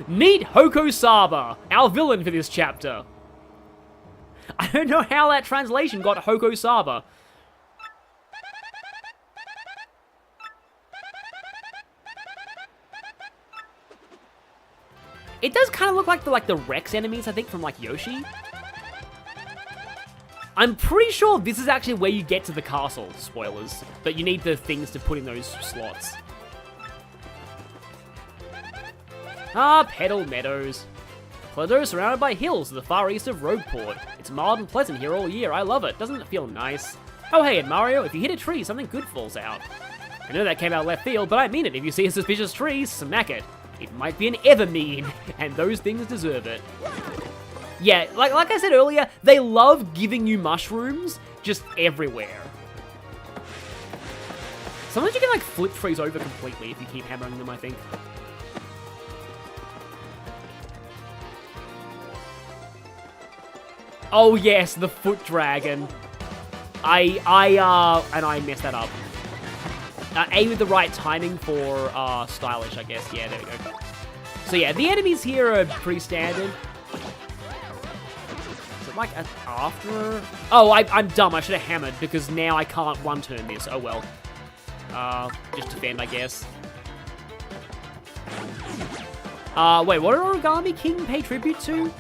Meet Hoko Saba, our villain for this chapter. I don't know how that translation got Hoko Saba. It does kind of look like the Rex enemies, I think, from like Yoshi. I'm pretty sure this is actually where you get to the castle, spoilers, but you need the things to put in those slots. Ah, Petal Meadows. Plateau surrounded by hills to the far east of Rogueport. It's mild and pleasant here all year. I love it. Doesn't it feel nice? Oh hey, and Mario, if you hit a tree, something good falls out. I know that came out left field, but I mean it. If you see a suspicious tree, smack it. It might be an Evermean, and those things deserve it. Yeah, like I said earlier, they love giving you mushrooms just everywhere. Sometimes you can like flip trees over completely if you keep hammering them, I think. Oh yes, the foot dragon. And I messed that up. A with the right timing for stylish, I guess. Yeah, there we go. So yeah, the enemies here are pretty standard. Is it like after? Oh, I'm dumb. I should have hammered because now I can't one-turn this. Oh well. Just defend, I guess. Wait, what did Origami King pay tribute to?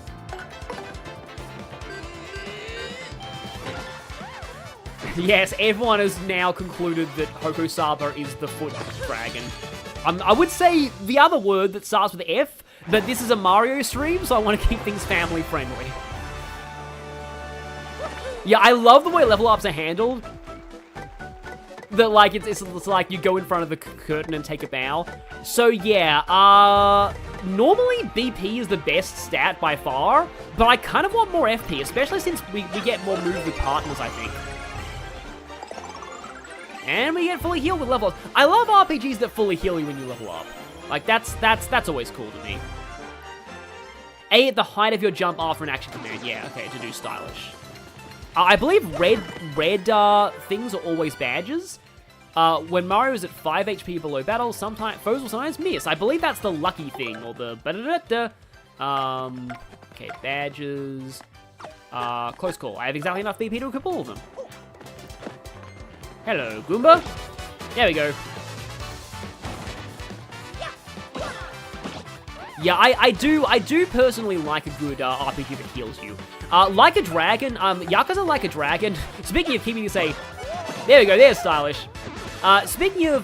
Yes, everyone has now concluded that Hokosaba is the foot dragon. I would say the other word that starts with F, but this is a Mario stream, so I want to keep things family friendly. Yeah, I love the way level ups are handled. That like it's like you go in front of the curtain and take a bow. So yeah, normally BP is the best stat by far, but I kind of want more FP, especially since we get more move with partners, I think. And we get fully healed with level up. I love RPGs that fully heal you when you level up. Like, that's always cool to me. A at the height of your jump after an action command. Yeah, okay, to do stylish. I believe red things are always badges. When Mario is at 5 HP below battle, sometimes foes will sometimes miss. I believe that's the lucky thing, or the okay, badges. Close call. I have exactly enough BP to equip all of them. Hello, Goomba. There we go. Yeah, I do personally like a good RPG that heals you. Like a Dragon, Yakuza Like a Dragon. Speaking of keeping you say, there we go, there's stylish. Speaking of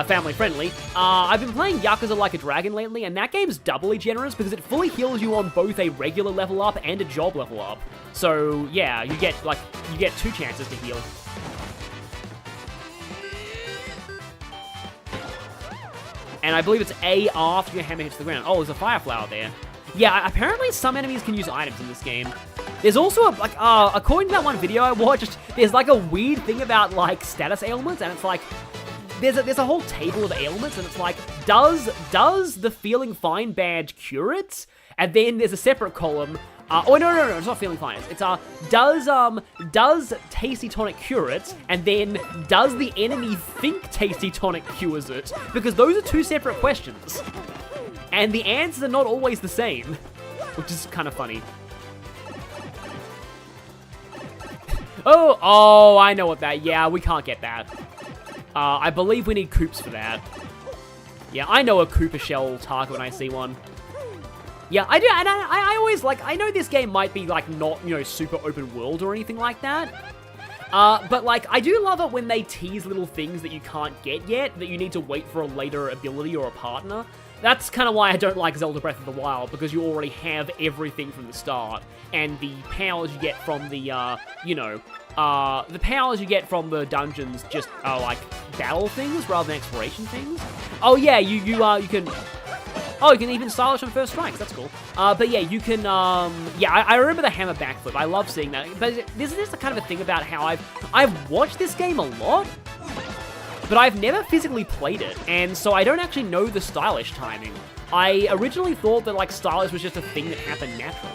family friendly, I've been playing Yakuza Like a Dragon lately, and that game's doubly generous because it fully heals you on both a regular level up and a job level up. So yeah, you get 2 chances to heal. And I believe it's A after your hammer hits the ground. Oh, there's a fire flower there. Yeah, apparently some enemies can use items in this game. There's also, according to that one video I watched, there's like a weird thing about like status ailments, and it's like, there's a whole table of ailments, and it's like, does the feeling fine badge cure it? And then there's a separate column. Oh no, it's not feeling fine. It's does Tasty Tonic cure it? And then does the enemy think Tasty Tonic cures it? Because those are 2 separate questions, and the answers are not always the same, which is kind of funny. Oh, I know what that. Yeah, we can't get that. I believe we need Koops for that. Yeah, I know a Koopa shell target when I see one. Yeah, I do, and I always, like, I know this game might be, like, not, super open world or anything like that. But, like, I do love it when they tease little things that you can't get yet, that you need to wait for a later ability or a partner. That's kind of why I don't like Zelda Breath of the Wild, because you already have everything from the start, and the powers you get from the, the powers you get from the dungeons just are, like, battle things rather than exploration things. Oh, yeah, you can... Oh, you can even stylish on first strikes. That's cool. But yeah, you can, yeah, I remember the hammer backflip. I love seeing that. But this is the kind of a thing about how I've watched this game a lot, but I've never physically played it. And so I don't actually know the stylish timing. I originally thought that, like, stylish was just a thing that happened naturally.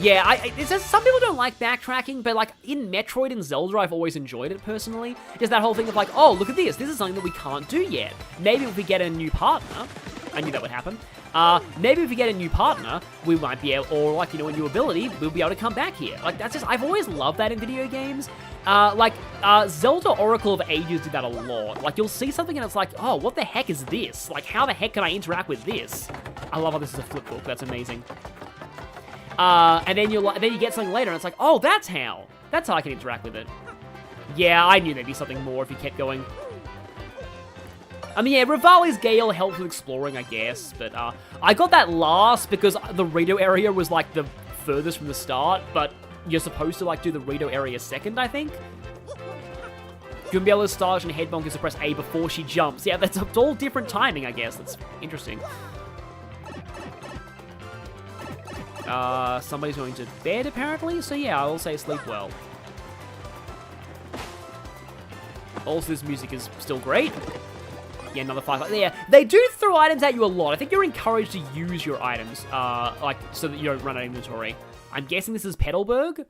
Yeah, it's just, some people don't like backtracking, but like in Metroid and Zelda, I've always enjoyed it personally. Just that whole thing of like, oh, look at this. This is something that we can't do yet. Maybe if we get a new partner, I knew that would happen. Maybe if we get a new partner, we might be able, or like, a new ability, we'll be able to come back here. Like, that's just, I've always loved that in video games. Zelda Oracle of Ages did that a lot. Like, you'll see something and it's like, oh, what the heck is this? Like, how the heck can I interact with this? I love how this is a flip book. That's amazing. And then you get something later, and it's like, oh, that's how I can interact with it. Yeah, I knew there'd be something more if he kept going. I mean, yeah, Rivali's Gale helps with exploring, I guess, but I got that last because the Rito area was, like, the furthest from the start, but you're supposed to, like, do the Rito area second, I think? Goombella's Starch and Headbonk is to press A before she jumps. Yeah, it's all different timing, I guess. That's interesting. Somebody's going to bed, apparently, so yeah, I'll say sleep well. Also, this music is still great. Yeah, another 5. Yeah, they do throw items at you a lot. I think you're encouraged to use your items, like, so that you don't run out of inventory. I'm guessing this is Petalburg?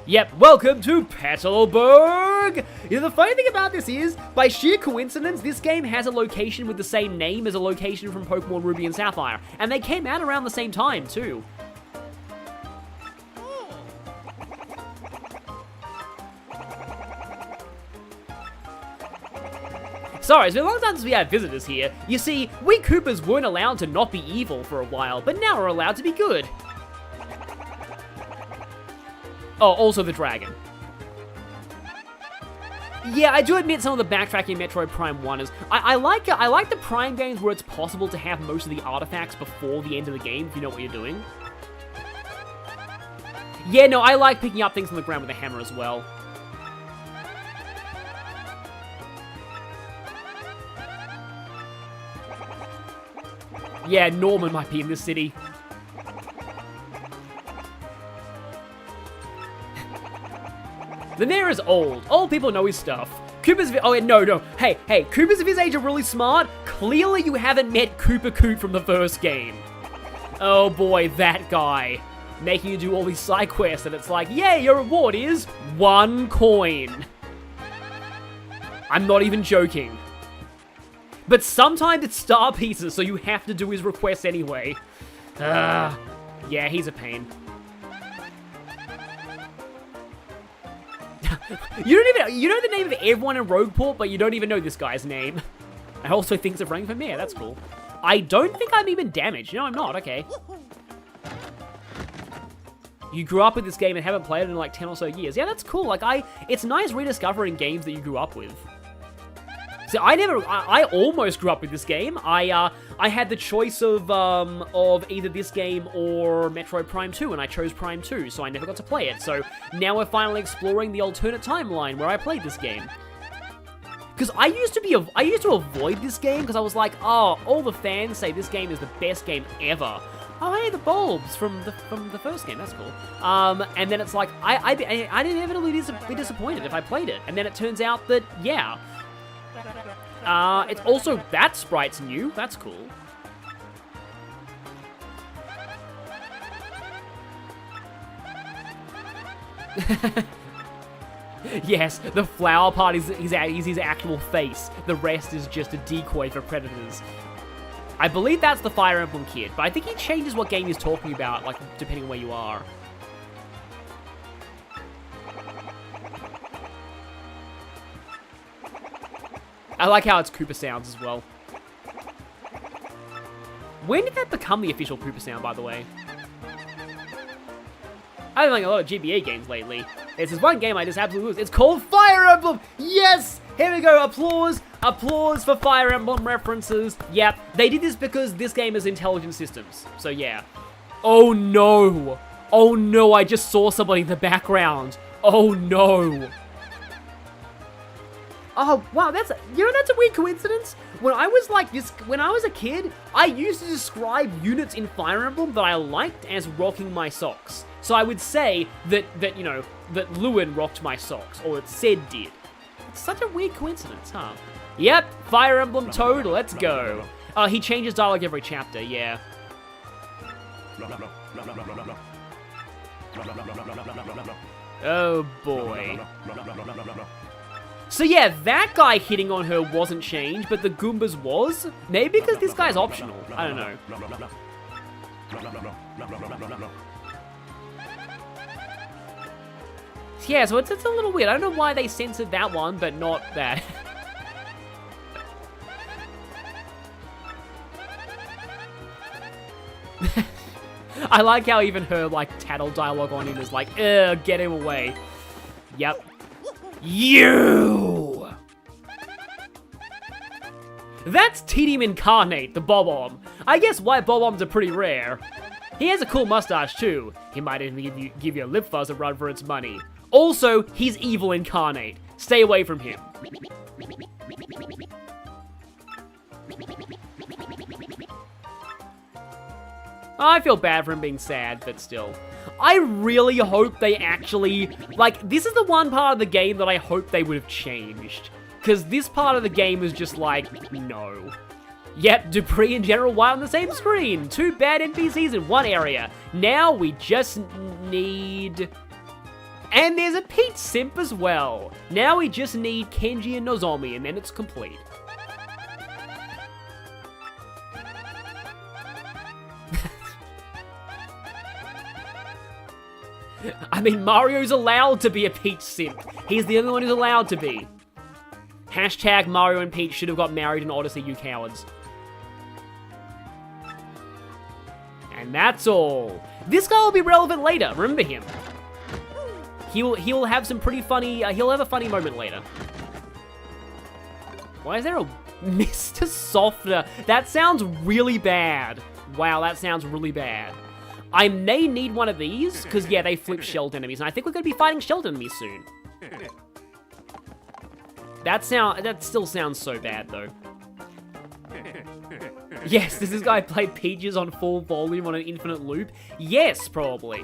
Yep, welcome to Petalburg! You know, the funny thing about this is, by sheer coincidence, this game has a location with the same name as a location from Pokemon Ruby and Sapphire. And they came out around the same time, too. Sorry, it's been a long time since we had visitors here. You see, we Koopas weren't allowed to not be evil for a while, but now we're allowed to be good. Oh, also the dragon. Yeah, I do admit some of the backtracking in Metroid Prime 1 is... I like the Prime games where it's possible to have most of the artifacts before the end of the game, if you know what you're doing. Yeah, no, I like picking up things on the ground with a hammer as well. Yeah, Norman might be in this city. The mayor is old. Old people know his stuff. Koopas... Oh, no. Hey, Koopas of his age are really smart. Clearly you haven't met Koopa Koop from the first game. Oh boy, that guy. Making you do all these side quests, and it's like, yeah, your reward is 1 coin. I'm not even joking. But sometimes it's star pieces, so you have to do his requests anyway. Yeah, he's a pain. You know the name of everyone in Rogueport, but you don't even know this guy's name. I also think it's running for mayor, that's cool. I don't think I'm even damaged. No, I'm not, okay. You grew up with this game and haven't played it in like 10 or so years. Yeah, that's cool. Like, it's nice rediscovering games that you grew up with. So I almost grew up with this game. I had the choice of either this game or Metroid Prime 2, and I chose Prime 2, so I never got to play it. So now we're finally exploring the alternate timeline where I played this game. Because I used to avoid this game because I was like, oh, all the fans say this game is the best game ever. Oh, hey, the bulbs from the first game. That's cool. And then it's like I'd inevitably be disappointed if I played it. And then it turns out that yeah. It's also, that sprite's new. That's cool. Yes, the flower part is his actual face. The rest is just a decoy for predators. I believe that's the Fire Emblem kid, but I think he changes what game he's talking about, like, depending on where you are. I like how it's Koopa sounds as well. When did that become the official Koopa sound, by the way? I've been playing a lot of GBA games lately. There's this one game I just absolutely lose. It's called Fire Emblem! Yes! Here we go, applause! Applause for Fire Emblem references. Yep, they did this because this game is Intelligent Systems. So yeah. Oh no! Oh no, I just saw somebody in the background. Oh no! Oh, wow, that's a weird coincidence. When I was a kid, I used to describe units in Fire Emblem that I liked as rocking my socks. So I would say that Lewin rocked my socks, or it said did. It's such a weird coincidence, huh? Yep, Fire Emblem Toad, let's go. He changes dialogue every chapter, yeah. Oh boy. So yeah, that guy hitting on her wasn't changed, but the Goombas was? Maybe because this guy's optional. I don't know. Yeah, so it's a little weird. I don't know why they censored that one, but not that. I like how even her, like, tattle dialogue on him is like, ugh, get him away. Yep. You! That's Tedium Incarnate, the Bob-omb. I guess white Bob-ombs are pretty rare. He has a cool mustache, too. He might even give you a lip fuzz a run for its money. Also, he's Evil Incarnate. Stay away from him. I feel bad for him being sad, but still. I really hope they actually... Like, this is the one part of the game that I hope they would have changed. Because this part of the game is just like, no. Yep, Dupree and General White on the same screen. 2 bad NPCs in one area. Now we just need... And there's a Peach simp as well. Now we just need Kenji and Nozomi, and then it's complete. I mean, Mario's allowed to be a Peach simp. He's the only one who's allowed to be. Hashtag Mario and Peach should have got married in Odyssey, you cowards. And that's all. This guy will be relevant later, remember him. He'll have some pretty funny, he'll have a funny moment later. Why is there a Mr. Softener? That sounds really bad. Wow, that sounds really bad. I may need one of these, because yeah, they flip shelled enemies, and I think we're going to be fighting shelled enemies soon. That still sounds so bad, though. Yes, does this guy play Peaches on full volume on an infinite loop? Yes, probably.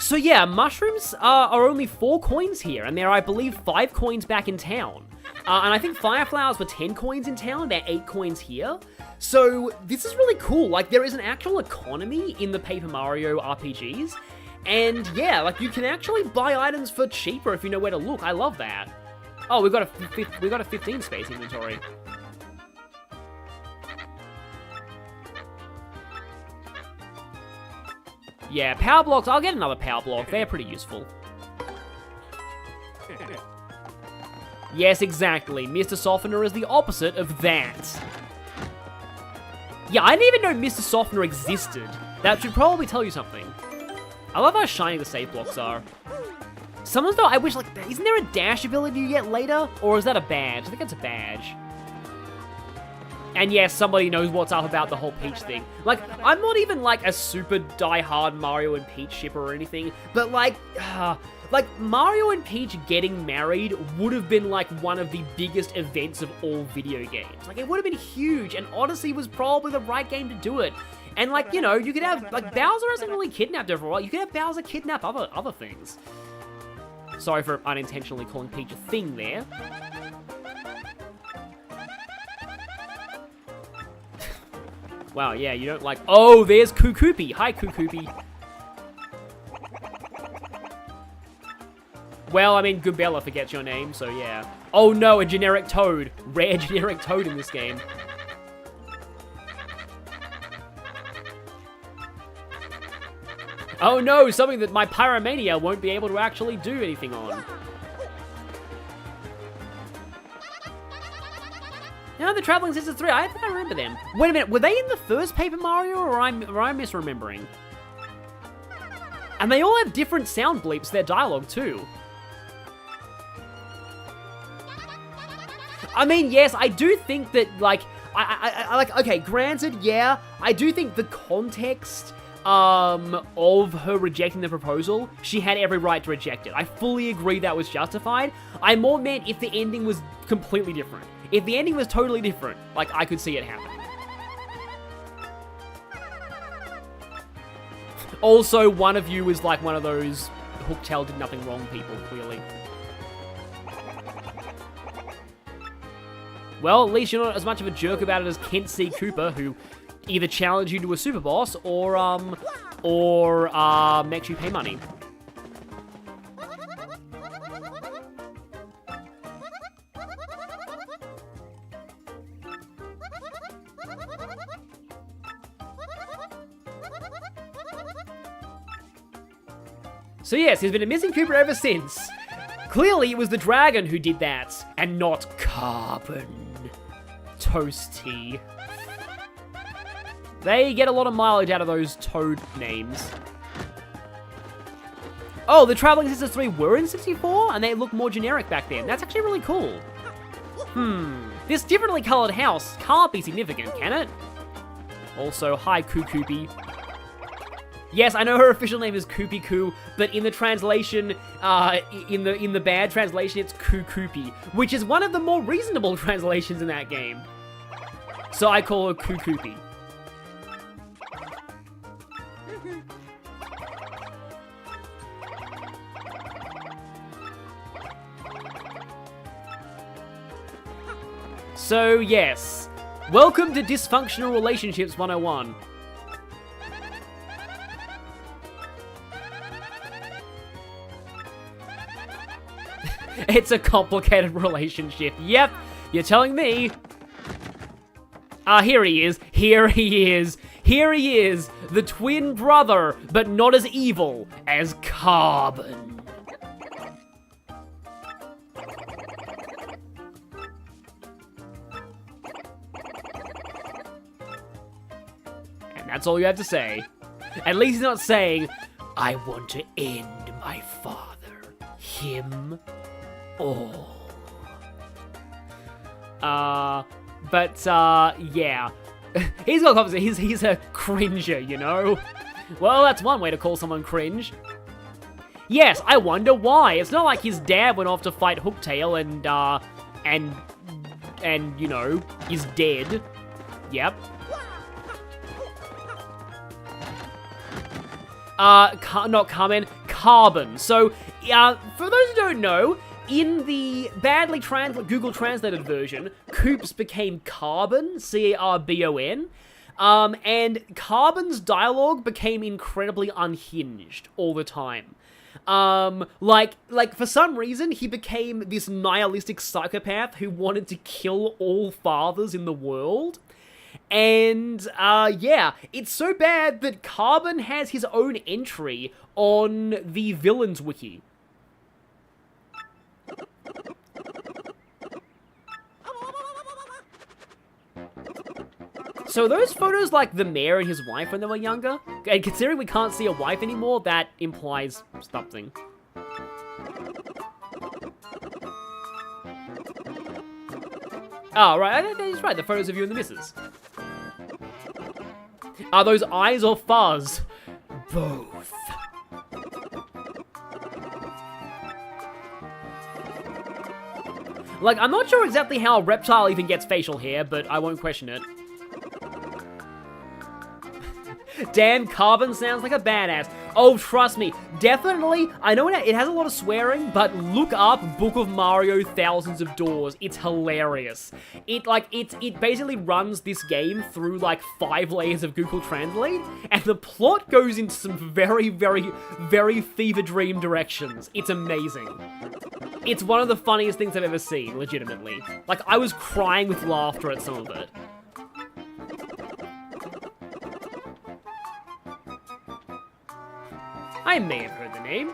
So yeah, mushrooms are only 4 coins here, and there are, I believe, 5 coins back in town. And I think fire flowers were 10 coins in town, they're 8 coins here. So this is really cool, like there is an actual economy in the Paper Mario RPGs. And yeah, like you can actually buy items for cheaper if you know where to look, I love that. Oh, we got a 15 space inventory. Yeah, power blocks, I'll get another power block. They're pretty useful. Yes, exactly. Mr. Softener is the opposite of that. Yeah, I didn't even know Mr. Softener existed. That should probably tell you something. I love how shiny the save blocks are. Sometimes though, I wish, like, isn't there a dash ability you get later? Or is that a badge? I think it's a badge. And yes, somebody knows what's up about the whole Peach thing. Like, I'm not even, like, a super die-hard Mario and Peach shipper or anything, but, like, Mario and Peach getting married would have been, like, one of the biggest events of all video games. Like, it would have been huge, and Odyssey was probably the right game to do it. And, like, you know, you could have, like, Bowser hasn't really kidnapped everyone. You could have Bowser kidnap other things. Sorry for unintentionally calling Peach a thing there. Wow, yeah, you don't like... Oh, there's Kookoopy. Hi, Kookoopy. Well, I mean, Goobella forgets your name, so yeah. Oh no, a generic Toad. Rare generic Toad in this game. Oh no, something that my Pyromania won't be able to actually do anything on. No, the Traveling Sisters 3, I think I remember them. Wait a minute, were they in the first Paper Mario, or am I misremembering? And they all have different sound bleeps to their dialogue, too. I mean, yes, I do think that, like, okay, granted, yeah, I do think the context of her rejecting the proposal, she had every right to reject it. I fully agree that was justified. I more meant if the ending was completely different. If the ending was totally different, like, I could see it happening. Also, one of you is like one of those Hooktail did nothing wrong people, clearly. Well, at least you're not as much of a jerk about it as Kent C. Cooper, who either challenged you to a super boss or makes you pay money. So yes, he's been a missing Cooper ever since. Clearly, it was the dragon who did that, and not Carbon. Toasty. They get a lot of mileage out of those Toad names. Oh, the Traveling Sisters 3 were in 64, and they look more generic back then. That's actually really cool. This differently colored house can't be significant, can it? Also, hi, Koopy. Yes, I know her official name is Koopy Koo, but in the translation, in the bad translation, it's Koopy, which is one of the more reasonable translations in that game. So I call her Koopy. So yes, welcome to Dysfunctional Relationships 101. It's a complicated relationship. Yep, you're telling me. Here he is. Here he is. Here he is. The twin brother, but not as evil as Carbon. And that's all you have to say. At least he's not saying, I want to end my father. Him. Oh. Yeah. He's got confidence. He's a cringer, you know? Well, that's one way to call someone cringe. Yes, I wonder why. It's not like his dad went off to fight Hooktail and, you know, is dead. Yep. Not Carmen, Carbon. So, for those who don't know, in the badly Google translated version, Koops became Carbon, C-A-R-B-O-N, and Carbon's dialogue became incredibly unhinged all the time. Like for some reason, he became this nihilistic psychopath who wanted to kill all fathers in the world. And, yeah, it's so bad that Carbon has his own entry on the Villains Wiki. So those photos like the mayor and his wife when they were younger? And considering we can't see a wife anymore, that implies something. Oh, right, that's right, the photos of you and the missus. Are those eyes or fuzz? Both. Like, I'm not sure exactly how a reptile even gets facial hair, but I won't question it. Damn, Carbon sounds like a badass. Oh, trust me, definitely, I know it has a lot of swearing, but look up Book of Mario Thousands of Doors. It's hilarious. It basically runs this game through, like, 5 layers of Google Translate, and the plot goes into some very, very, very fever dream directions. It's amazing. It's one of the funniest things I've ever seen, legitimately. Like, I was crying with laughter at some of it. I may have heard the name.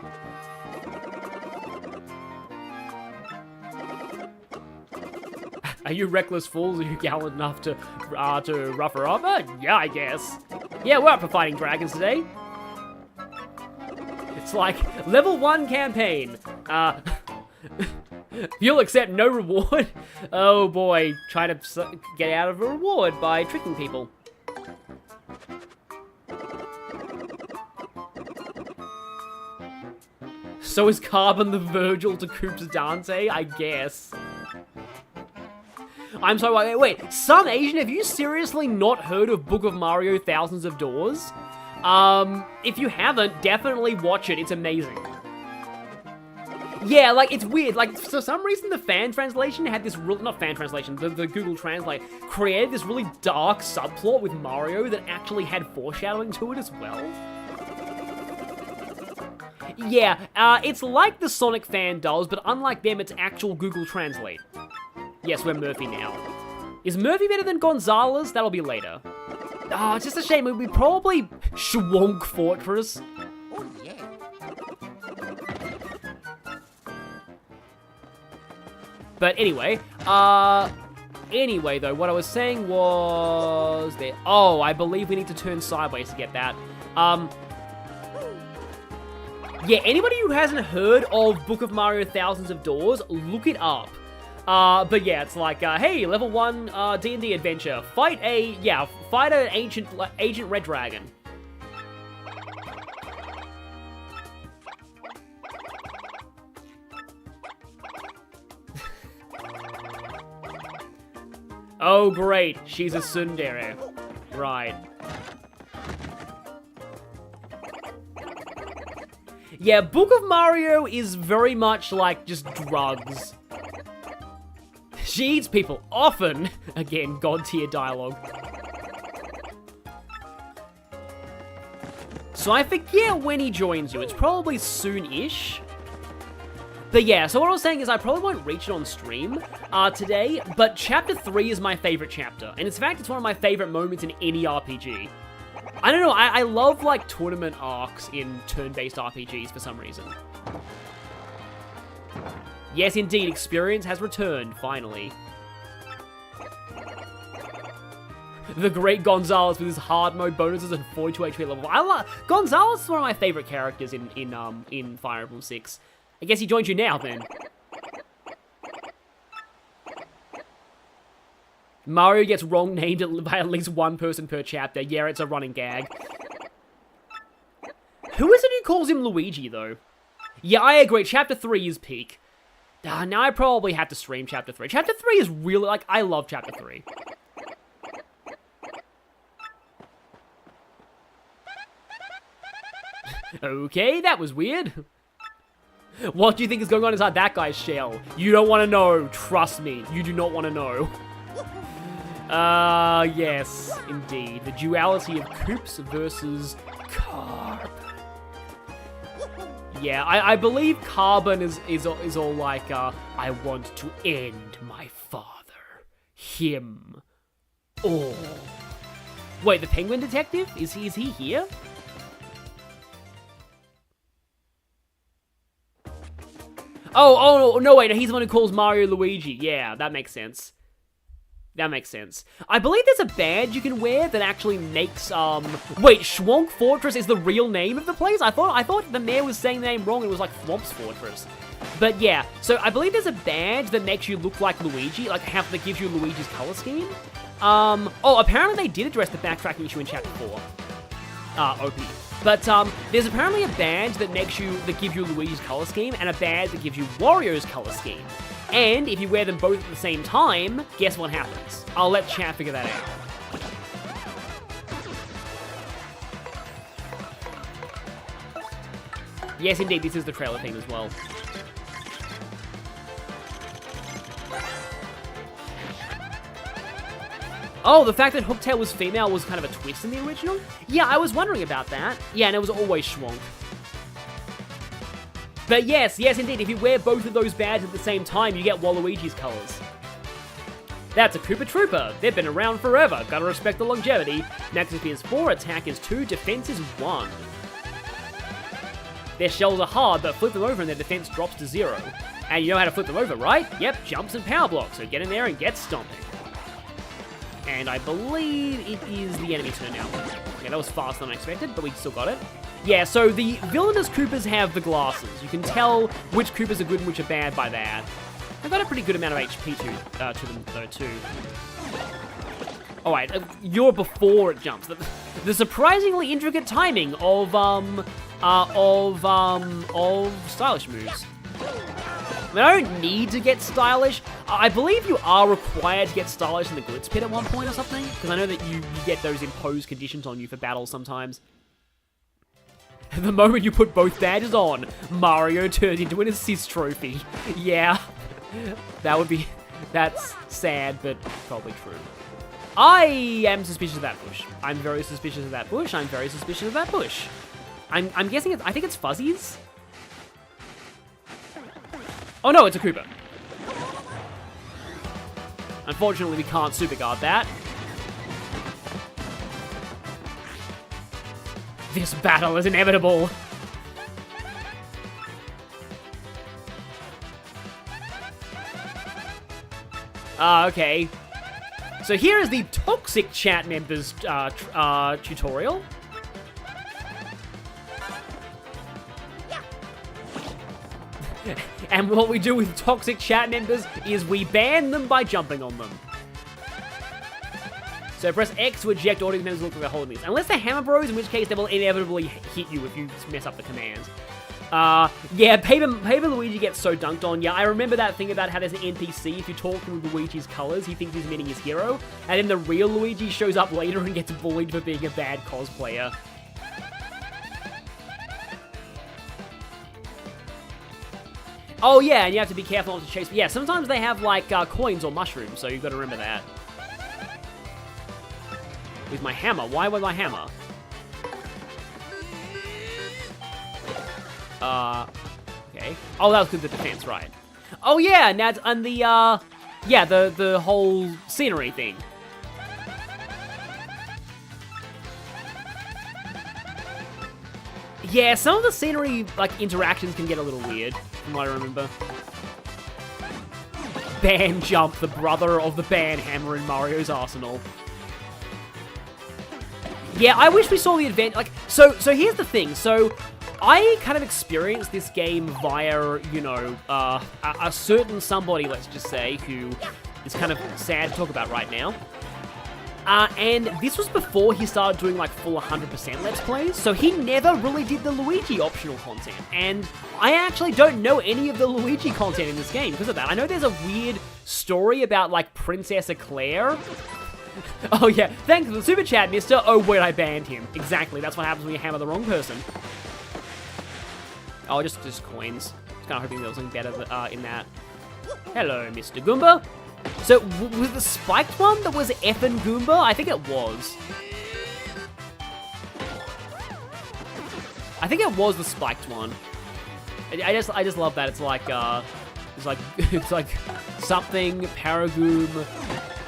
Are you reckless fools? Are you gallant enough to rough her up? Yeah, I guess. Yeah, we're up for fighting dragons today. It's like, level 1 campaign. You'll accept no reward? Oh boy, try to get out of a reward by tricking people. So is Carbon the Virgil to Koops' Dante? I guess. I'm sorry, wait, Sun Asian, have you seriously not heard of Book of Mario Thousands of Doors? If you haven't, definitely watch it, it's amazing. Yeah, like, it's weird, like, for some reason the fan translation had this not fan translation, the Google Translate created this really dark subplot with Mario that actually had foreshadowing to it as well. Yeah, it's like the Sonic fan does, but unlike them, it's actual Google Translate. Yes, we're Murphy now. Is Murphy better than Gonzalez? That'll be later. Oh, it's just a shame. We'd be probably Schwonk Fortress. Oh, yeah. But anyway, Anyway, though, what I was saying was... there. Oh, I believe we need to turn sideways to get that. Yeah, anybody who hasn't heard of Book of Mario Thousands of Doors, look it up. But yeah, it's like, hey, level 1 D&D adventure. Fight an ancient red dragon. Oh, great. She's a tsundere. Right. Yeah, Book of Mario is very much like just drugs. She eats people often. Again, god tier dialogue. So I forget when he joins you. It's probably soon-ish. But yeah, so what I was saying is I probably won't reach it on stream today, but Chapter 3 is my favorite chapter. And in fact, it's one of my favorite moments in any RPG. I don't know, I love, like, tournament arcs in turn-based RPGs for some reason. Yes, indeed, experience has returned, finally. The great Gonzalez with his hard mode bonuses and 42 HP level. Gonzalez is one of my favorite characters in Fire Emblem 6. I guess he joined you now, then. Mario gets wrong named by at least one person per chapter. Yeah, it's a running gag. Who is it who calls him Luigi, though? Yeah, I agree. Chapter 3 is peak. Now I probably have to stream Chapter 3. Chapter 3 is really, like, I love Chapter 3. Okay, that was weird. What do you think is going on inside that guy's shell? You don't want to know. Trust me, you do not want to know. Yes, indeed. The duality of Koops versus Carb. Yeah, I believe Carbon is all like, I want to end my father. Him. Oh. Wait, the Penguin Detective? Is he here? Oh, no, wait, he's the one who calls Mario Luigi. Yeah, that makes sense. That makes sense. I believe there's a badge you can wear that actually makes, Wait, Schwonk Fortress is the real name of the place? I thought the mayor was saying the name wrong. It was like Thwomp's Fortress. But yeah, so I believe there's a badge that makes you look like Luigi, like that gives you Luigi's color scheme. Oh, apparently they did address the backtracking issue in Chapter 4. OP. But, there's apparently a badge that gives you Luigi's color scheme, and a badge that gives you Wario's color scheme. And if you wear them both at the same time, guess what happens? I'll let chat figure that out. Yes, indeed, this is the trailer theme as well. Oh, the fact that Hooktail was female was kind of a twist in the original? Yeah, I was wondering about that. Yeah, and it was always Schwonk. But yes, indeed, if you wear both of those badges at the same time, you get Waluigi's colors. That's a Koopa Trooper. They've been around forever. Gotta respect the longevity. Max HP is 4, attack is 2, defense is 1. Their shells are hard, but flip them over and their defense drops to 0. And you know how to flip them over, right? Yep, jumps and power blocks, so get in there and get stomping. And I believe it is the enemy turn now. Yeah, that was faster than I expected, but we still got it. Yeah, so the villainous Koopas have the glasses. You can tell which Koopas are good and which are bad by that. They've got a pretty good amount of HP to them, though, too. Oh, wait, you're before it jumps. The surprisingly intricate timing of stylish moves. I mean, I don't need to get stylish. I believe you are required to get stylish in the Glitz Pit at one point or something, because I know that you get those imposed conditions on you for battles sometimes. The moment you put both badges on, Mario turns into an assist trophy. Yeah, that's sad, but probably true. I am suspicious of that bush. I'm very suspicious of that bush. I'm very suspicious of that bush. I'm guessing I think it's Fuzzies. Oh no, it's a Koopa. Unfortunately, we can't super guard that. This battle is inevitable. Okay. So here is the toxic chat members tutorial. And what we do with toxic chat members is we ban them by jumping on them. So press X to eject audience members look like they're holding these. Unless they're Hammer Bros, in which case they will inevitably hit you if you mess up the commands. Yeah, Paper Luigi gets so dunked on. Yeah, I remember that thing about how there's an NPC, if you talk through Luigi's colors, he thinks he's meeting his hero. And then the real Luigi shows up later and gets bullied for being a bad cosplayer. Oh yeah, and you have to be careful not to chase. Yeah, sometimes they have like coins or mushrooms, so you've got to remember that. With my hammer. Why with my hammer? Okay. Oh, that was good, the defense, right. Oh yeah, and the, yeah, the whole scenery thing. Yeah, some of the scenery, like, interactions can get a little weird, from what I remember. Ban Jump, the brother of the ban hammer in Mario's arsenal. Yeah, I wish we saw the event, like, so here's the thing, so I kind of experienced this game via, you know, a certain somebody, let's just say, who is kind of sad to talk about right now. And this was before he started doing, like, full 100% Let's Plays, so he never really did the Luigi optional content, and I actually don't know any of the Luigi content in this game because of that. I know there's a weird story about, like, Princess Eclair. Oh, yeah, thanks for the super chat, mister. Oh, wait, I banned him. Exactly, that's what happens when you hammer the wrong person. Oh, just coins. Just kind of hoping there was something better in that. Hello, Mr. Goomba. So, was the spiked one that was effing Goomba? I think it was. I think it was the spiked one. I just love that. It's like it's like something Paragoom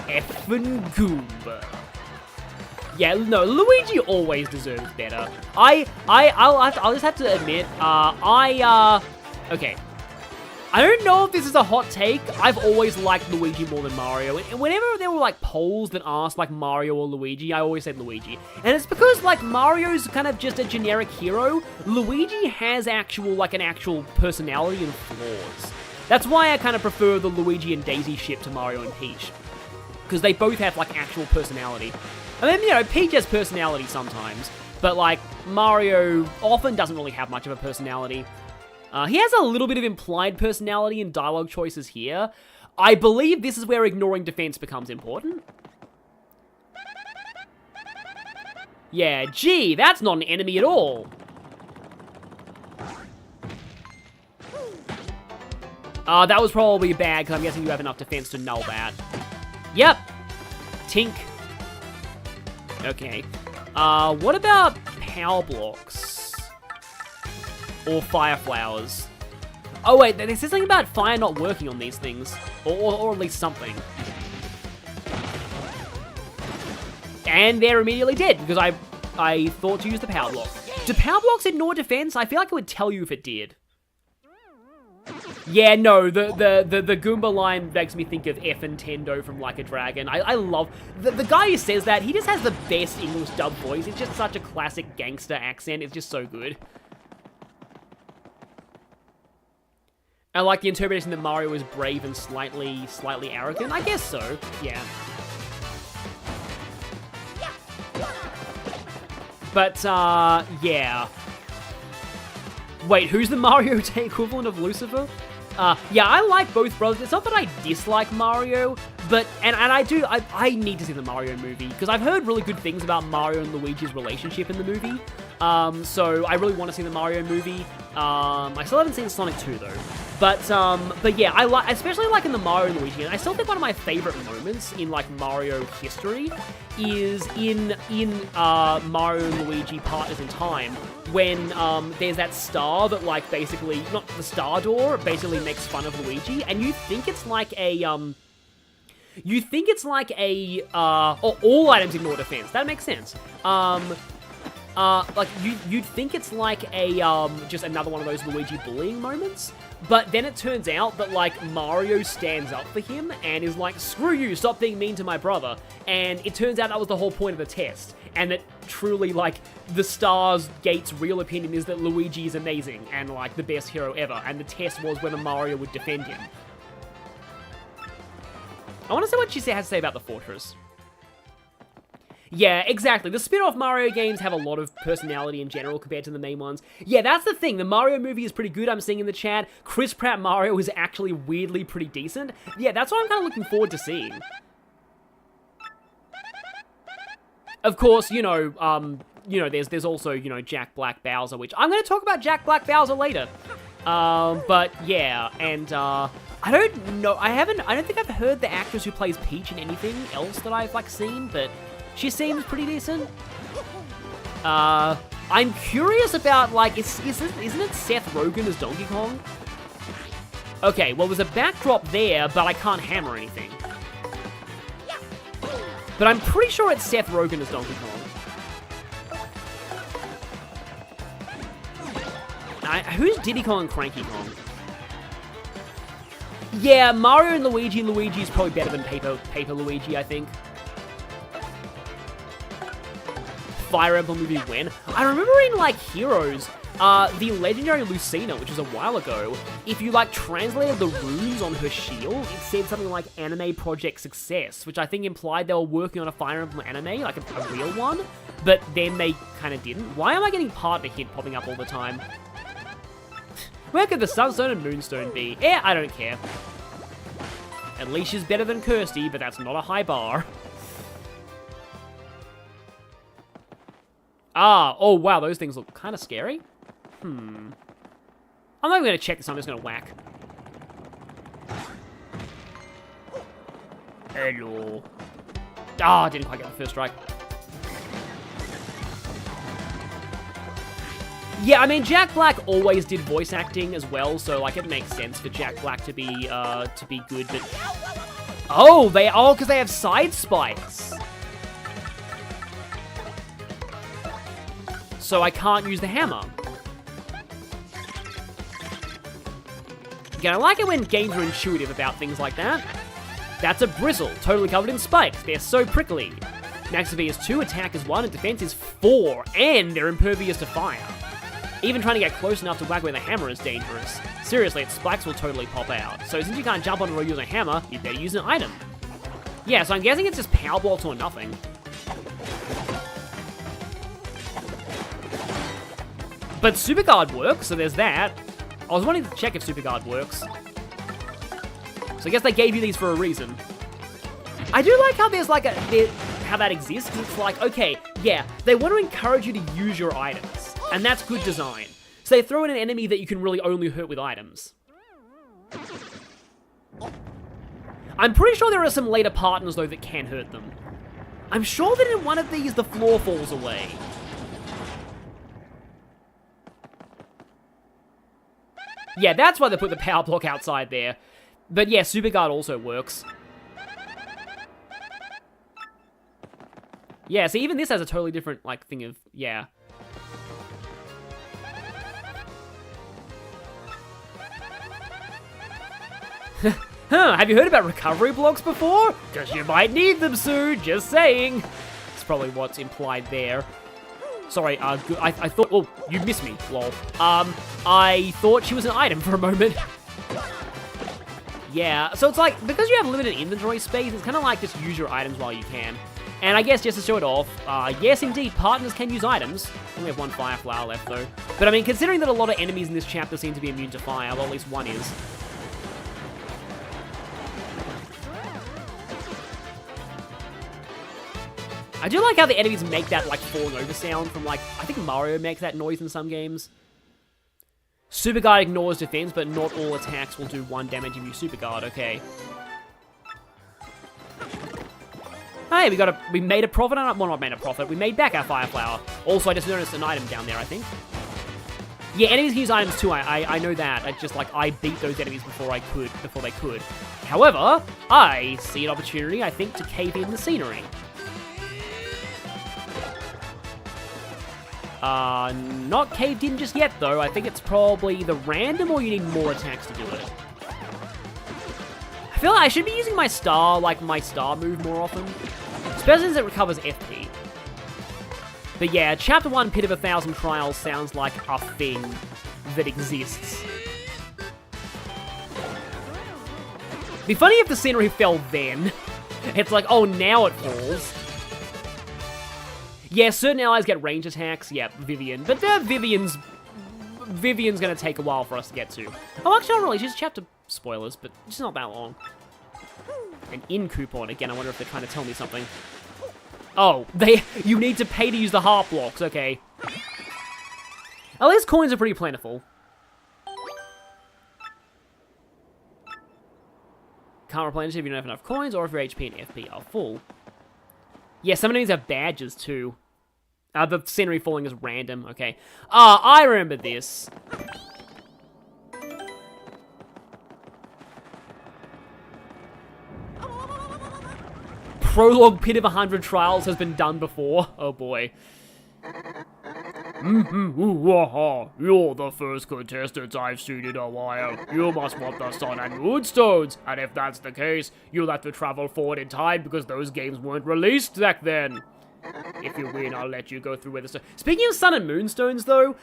effing Goomba. Yeah, no, Luigi always deserves better. I'll just have to admit, okay. I don't know if this is a hot take. I've always liked Luigi more than Mario. And whenever there were, like, polls that asked, like, Mario or Luigi, I always said Luigi. And it's because, like, Mario's kind of just a generic hero. Luigi has an actual personality and flaws. That's why I kind of prefer the Luigi and Daisy ship to Mario and Peach. Because they both have, like, actual personality. I mean, you know, Peach has personality sometimes. But, like, Mario often doesn't really have much of a personality. He has a little bit of implied personality and dialogue choices here. I believe this is where ignoring defense becomes important. Yeah, gee, that's not an enemy at all. That was probably bad, because I'm guessing you have enough defense to null that. Yep. Tink. Okay. What about power blocks? Or fire flowers. Oh wait, there says something about fire not working on these things. Or at least something. And they're immediately dead, because I thought to use the power block. Do power blocks ignore defense? I feel like it would tell you if it did. Yeah, no, the Goomba line makes me think of F and Tendo from Like a Dragon. I love... The guy who says that, he just has the best English dub voice. It's just such a classic gangster accent. It's just so good. I like the interpretation that Mario is brave and slightly arrogant. I guess so, yeah. But, yeah. Wait, who's the Mario equivalent of Lucifer? Yeah, I like both brothers. It's not that I dislike Mario, but, and I need to see the Mario movie, because I've heard really good things about Mario and Luigi's relationship in the movie. So I really want to see the Mario movie. I still haven't seen Sonic 2 though. But yeah, I like, especially like in the Mario and Luigi, and I still think one of my favorite moments in like Mario history is in Mario and Luigi Partners in Time, when there's that star that like basically, not the star door, basically makes fun of Luigi, and you think it's like a all items ignore defense. That makes sense. Like, you'd think it's like a, just another one of those Luigi bullying moments, But then it turns out that, like, Mario stands up for him and is like, screw you, stop being mean to my brother. And it turns out that was the whole point of the test. And that truly, like, the Stars Gate's real opinion is that Luigi is amazing and, like, the best hero ever. And the test was whether Mario would defend him. I want to see what she has to say about the fortress. Yeah, exactly. The spin-off Mario games have a lot of personality in general compared to the main ones. Yeah, that's the thing. The Mario movie is pretty good, I'm seeing in the chat. Chris Pratt Mario is actually weirdly pretty decent. Yeah, that's what I'm kind of looking forward to seeing. Of course, there's also, Jack Black Bowser, which I'm going to talk about Jack Black Bowser later. But yeah, and, I don't know, I don't think I've heard the actress who plays Peach in anything else that I've, like, seen, but she seems pretty decent. I'm curious about, like, isn't it Seth Rogen as Donkey Kong? Okay, well, there's a backdrop there, but I can't hammer anything. But I'm pretty sure it's Seth Rogen as Donkey Kong. Who's Diddy Kong and Cranky Kong? Yeah, Mario and Luigi. Luigi is probably better than Paper Luigi, I think. Fire Emblem movie when? I remember in, like, Heroes, the legendary Lucina, which was a while ago, if you, like, translated the runes on her shield, it said something like Anime Project Success, which I think implied they were working on a Fire Emblem anime, like a real one, but then they kind of didn't. Why am I getting partner hit popping up all the time? Where could the Sunstone and Moonstone be? I don't care. At least she's better than Kirsty, but that's not a high bar. Oh wow, those things look kind of scary. I'm not even going to check this, I'm just going to whack. Hello. Didn't quite get the first strike. Yeah, I mean, Jack Black always did voice acting as well, so, like, it makes sense for Jack Black to be good, but... because they have side spikes. So I can't use the hammer. Again, I like it when games are intuitive about things like that. That's a bristle, totally covered in spikes. They're so prickly. Max V is 2, attack is 1, and defense is 4, and they're impervious to fire. Even trying to get close enough to whack with a hammer is dangerous. Seriously, its spikes will totally pop out. So since you can't jump on or use a hammer, you better use an item. Yeah, so I'm guessing it's just power blocks or nothing. But Super Guard works, so there's that. I was wanting to check if Super Guard works. So I guess they gave you these for a reason. I do like how there's like how that exists. It's like, okay, yeah, they want to encourage you to use your items. And that's good design. So they throw in an enemy that you can really only hurt with items. I'm pretty sure there are some later partners, though, that can hurt them. I'm sure that in one of these, the floor falls away. Yeah, that's why they put the power block outside there. But yeah, Super Guard also works. Yeah, so even this has a totally different, like, thing of, yeah. Have you heard about recovery blocks before? Because you might need them soon, just saying. That's probably what's implied there. Sorry, I thought... Oh, you missed me, lol. I thought she was an item for a moment. Yeah, so it's like, because you have limited inventory space, it's kind of like just use your items while you can. And I guess just to show it off, yes indeed, partners can use items. Only have one fire flower left though. But I mean, considering that a lot of enemies in this chapter seem to be immune to fire, well at least one is. I do like how the enemies make that, like, falling over sound from, like, I think Mario makes that noise in some games. Super Guard ignores defense, but not all attacks will do 1 damage if you Super Guard, okay. Hey, we made a profit on it. Well, not made a profit. We made back our Fire Flower. Also, I just noticed an item down there, I think. Yeah, enemies can use items too, I know that. I just, like, I beat those enemies before they could. However, I see an opportunity, I think, to cave in the scenery. Not caved in just yet, though. I think it's probably either random or you need more attacks to do it. I feel like I should be using my star move more often. Especially since it recovers FP. But yeah, Chapter 1 Pit of 1,000 Trials sounds like a thing that exists. Be funny if the scenery fell then. It's like, oh, now it falls. Yeah, certain allies get range attacks. Yeah, Vivian. But Vivian's gonna take a while for us to get to. Oh, actually, not really. She's chapter spoilers, but it's not that long. An in coupon. Again, I wonder if they're trying to tell me something. Oh, you need to pay to use the heart blocks. Okay. At least coins are pretty plentiful. Can't replenish if you don't have enough coins, or if your HP and FP are full. Yeah, some of these have badges too. The scenery falling is random. Okay. I remember this. Prologue Pit of 100 Trials has been done before. Oh boy. You're the first contestant I've seen in a while. You must want the Sun and Moonstones, and if that's the case, you'll have to travel forward in time because those games weren't released back then. If you win, I'll let you go through with the... Speaking of Sun and Moonstones, though,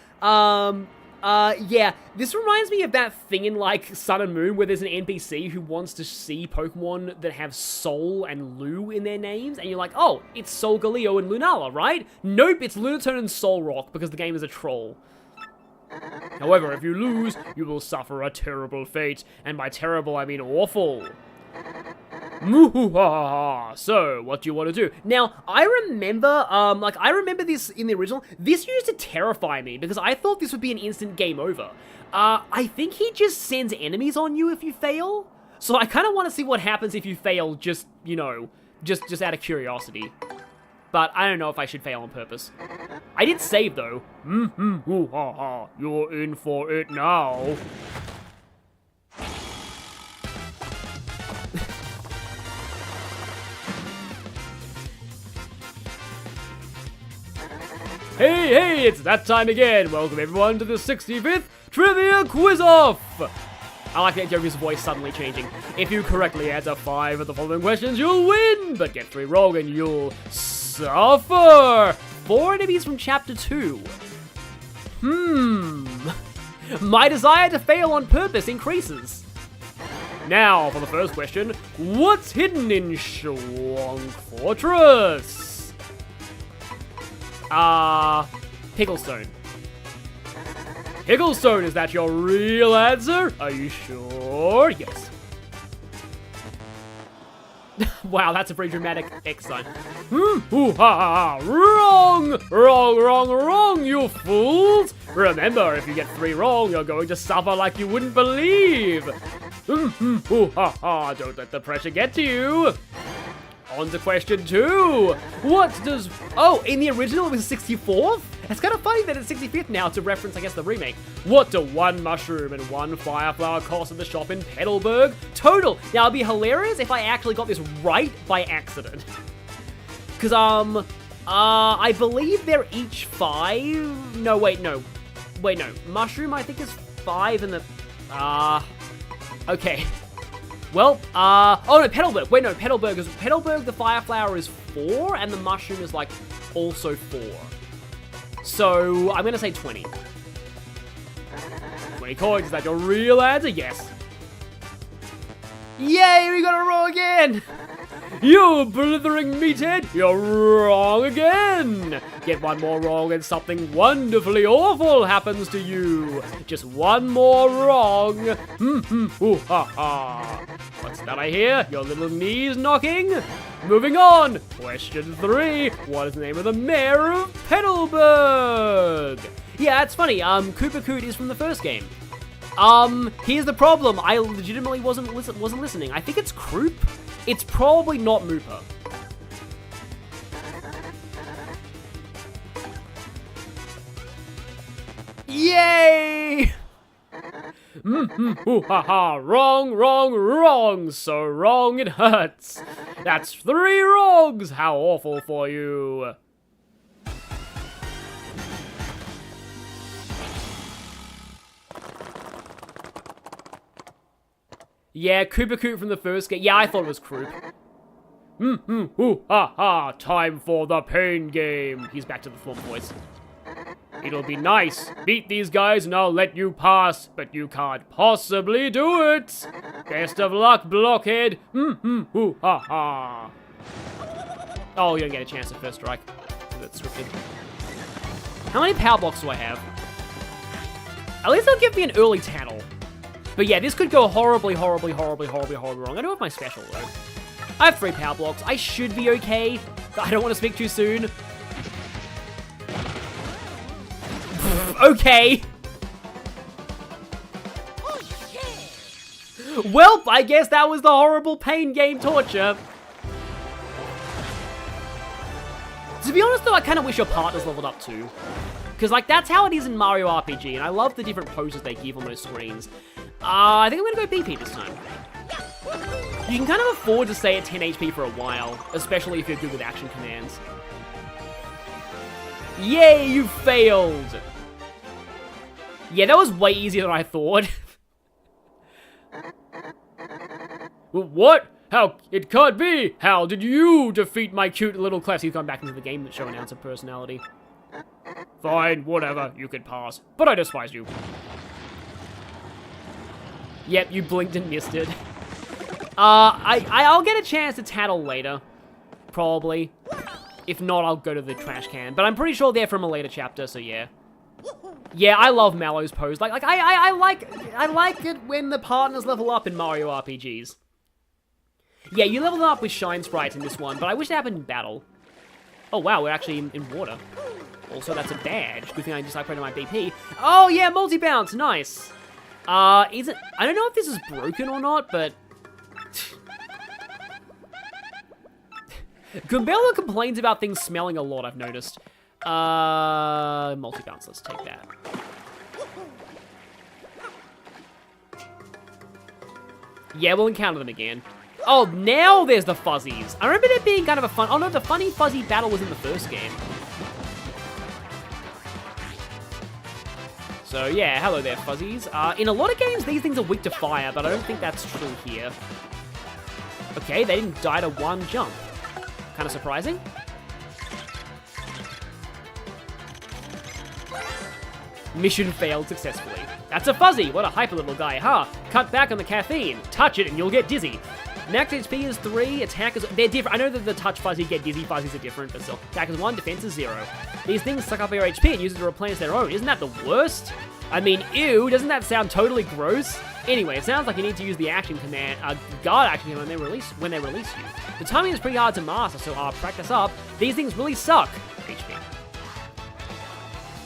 yeah, this reminds me of that thing in, like, Sun and Moon where there's an NPC who wants to see Pokemon that have Sol and Lu in their names, and you're like, oh, it's Solgaleo and Lunala, right? Nope, it's Lunatone and Solrock because the game is a troll. However, if you lose, you will suffer a terrible fate, and by terrible, I mean awful. So, what do you want to do? Now, I remember this in the original. This used to terrify me because I thought this would be an instant game over. I think he just sends enemies on you if you fail. So I kind of want to see what happens if you fail just, you know, just out of curiosity. But I don't know if I should fail on purpose. I did save, though. You're in for it now. Hey, it's that time again. Welcome everyone to the 65th Trivia Quiz-Off. I like that Yogi's voice suddenly changing. If you correctly answer 5 of the following questions, you'll win, but get 3 wrong and you'll suffer. 4 enemies from Chapter 2. My desire to fail on purpose increases. Now, for the first question, what's hidden in Schwonk Fortress? Picklestone. Picklestone, is that your real answer? Are you sure? Yes. Wow, that's a pretty dramatic X sign. Wrong, you fools! Remember, if you get 3 wrong, you're going to suffer like you wouldn't believe. Don't let the pressure get to you. On to question 2. What does... Oh, in the original it was 64th? It's kind of funny that it's 65th now to reference, I guess, the remake. What do 1 mushroom and 1 fireflower cost at the shop in Petalburg? Total. Now, it'd be hilarious if I actually got this right by accident. Because, I believe they're each 5... No, wait, no. Wait, no. Mushroom, I think, is 5 and the... Okay. Well, oh no, Petalburg. Wait, no, Petalburg, the Fireflower is 4, and the Mushroom is, like, also 4. So, I'm gonna say 20. 20 coins, is that your real answer? Yes. Yay, we got it wrong again! You blithering meathead, you're wrong again! Get 1 more wrong and something wonderfully awful happens to you. Just 1 more wrong. What's that I hear? Your little knees knocking? Moving on. Question 3. What is the name of the mayor of Petalburg? Yeah, it's funny. Koopa Koot is from the first game. Here's the problem. I legitimately wasn't listening. I think it's Kroop. It's probably not Moopa. Yay! Wrong. So wrong it hurts. That's 3 wrongs. How awful for you. Yeah, Koop from the first game. Yeah, I thought it was Koops. Ooh, ha, ha, time for the pain game. He's back to the Thwomp voice. It'll be nice. Beat these guys and I'll let you pass, but you can't possibly do it. Best of luck, blockhead. Ooh, ha, ha. Oh, you don't get a chance at first strike. That's scripted. How many power blocks do I have? At least they'll give me an early Tattle. But yeah, this could go horribly wrong. I do have my special, though. I have 3 power blocks. I should be okay. I don't want to speak too soon. Okay. Oh, yeah. Well, I guess that was the horrible pain game torture. To be honest, though, I kind of wish your partner's leveled up, too. Because, like, that's how it is in Mario RPG, and I love the different poses they give on those screens. I think I'm going to go BP this time. You can kind of afford to stay at 10 HP for a while, especially if you're good with action commands. Yay, you failed! Yeah, that was way easier than I thought. What? How? It can't be! How did you defeat my cute little class? He's gone back into the game that show announcer personality. Fine, whatever, you could pass. But I despise you. Yep, you blinked and missed it. I'll get a chance to Tattle later. Probably. If not, I'll go to the trash can. But I'm pretty sure they're from a later chapter, so yeah. Yeah, I love Mallow's pose. Like I like it when the partners level up in Mario RPGs. Yeah, you level up with Shine Sprites in this one, but I wish it happened in battle. Oh wow, we're actually in water. Also, that's a badge. Good thing I just upgraded my BP. Oh yeah, multi-bounce, nice. Is it? I don't know if this is broken or not, but Goombella complains about things smelling a lot, I've noticed. Multi-bounce, let's take that. Yeah, we'll encounter them again. Oh, now there's the fuzzies. I remember there being kind of a fun... Oh no, the funny fuzzy battle was in the first game. So yeah, hello there, fuzzies. In a lot of games, these things are weak to fire, but I don't think that's true here. Okay, they didn't die to one jump. Kind of surprising. Mission failed successfully. That's a fuzzy! What a hyper little guy, huh? Cut back on the caffeine. Touch it and you'll get dizzy. Max HP is 3, attack is... They're different. I know that the touch fuzzy get dizzy fuzzies are different, but still. Attack is 1, defense is 0. These things suck up your HP and use it to replenish their own. Isn't that the worst? I mean, ew, doesn't that sound totally gross? Anyway, it sounds like you need to use the action command, guard action command when they release you. The timing is pretty hard to master, so practice up. These things really suck. HP.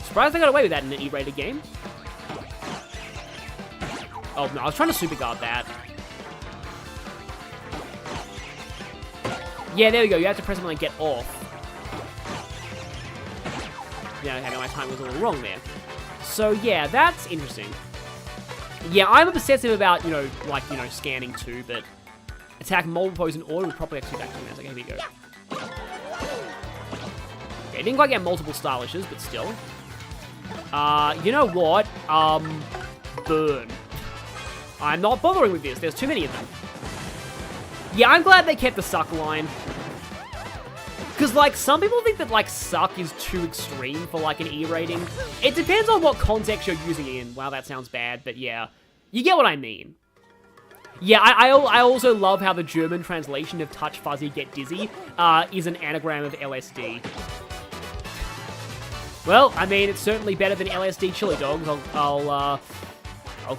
Surprised I got away with that in an E-rated game. Oh no, I was trying to super guard that. Yeah, there we go. You have to press them and like, get off. Yeah, okay, my time was a little wrong there. So yeah, that's interesting. Yeah, I'm obsessive about, scanning too, but attack multiple foes in order with proper execute action commands. Okay, here we go. Okay, didn't quite get multiple stylishes, but still. You know what? Burn. I'm not bothering with this. There's too many of them. Yeah, I'm glad they kept the suck line. Because, like, some people think that, like, suck is too extreme for, like, an E rating. It depends on what context you're using it in. Wow, that sounds bad, but yeah. You get what I mean. Yeah, I also love how the German translation of touch fuzzy get dizzy is an anagram of LSD. Well, I mean, it's certainly better than LSD chili dogs. I'll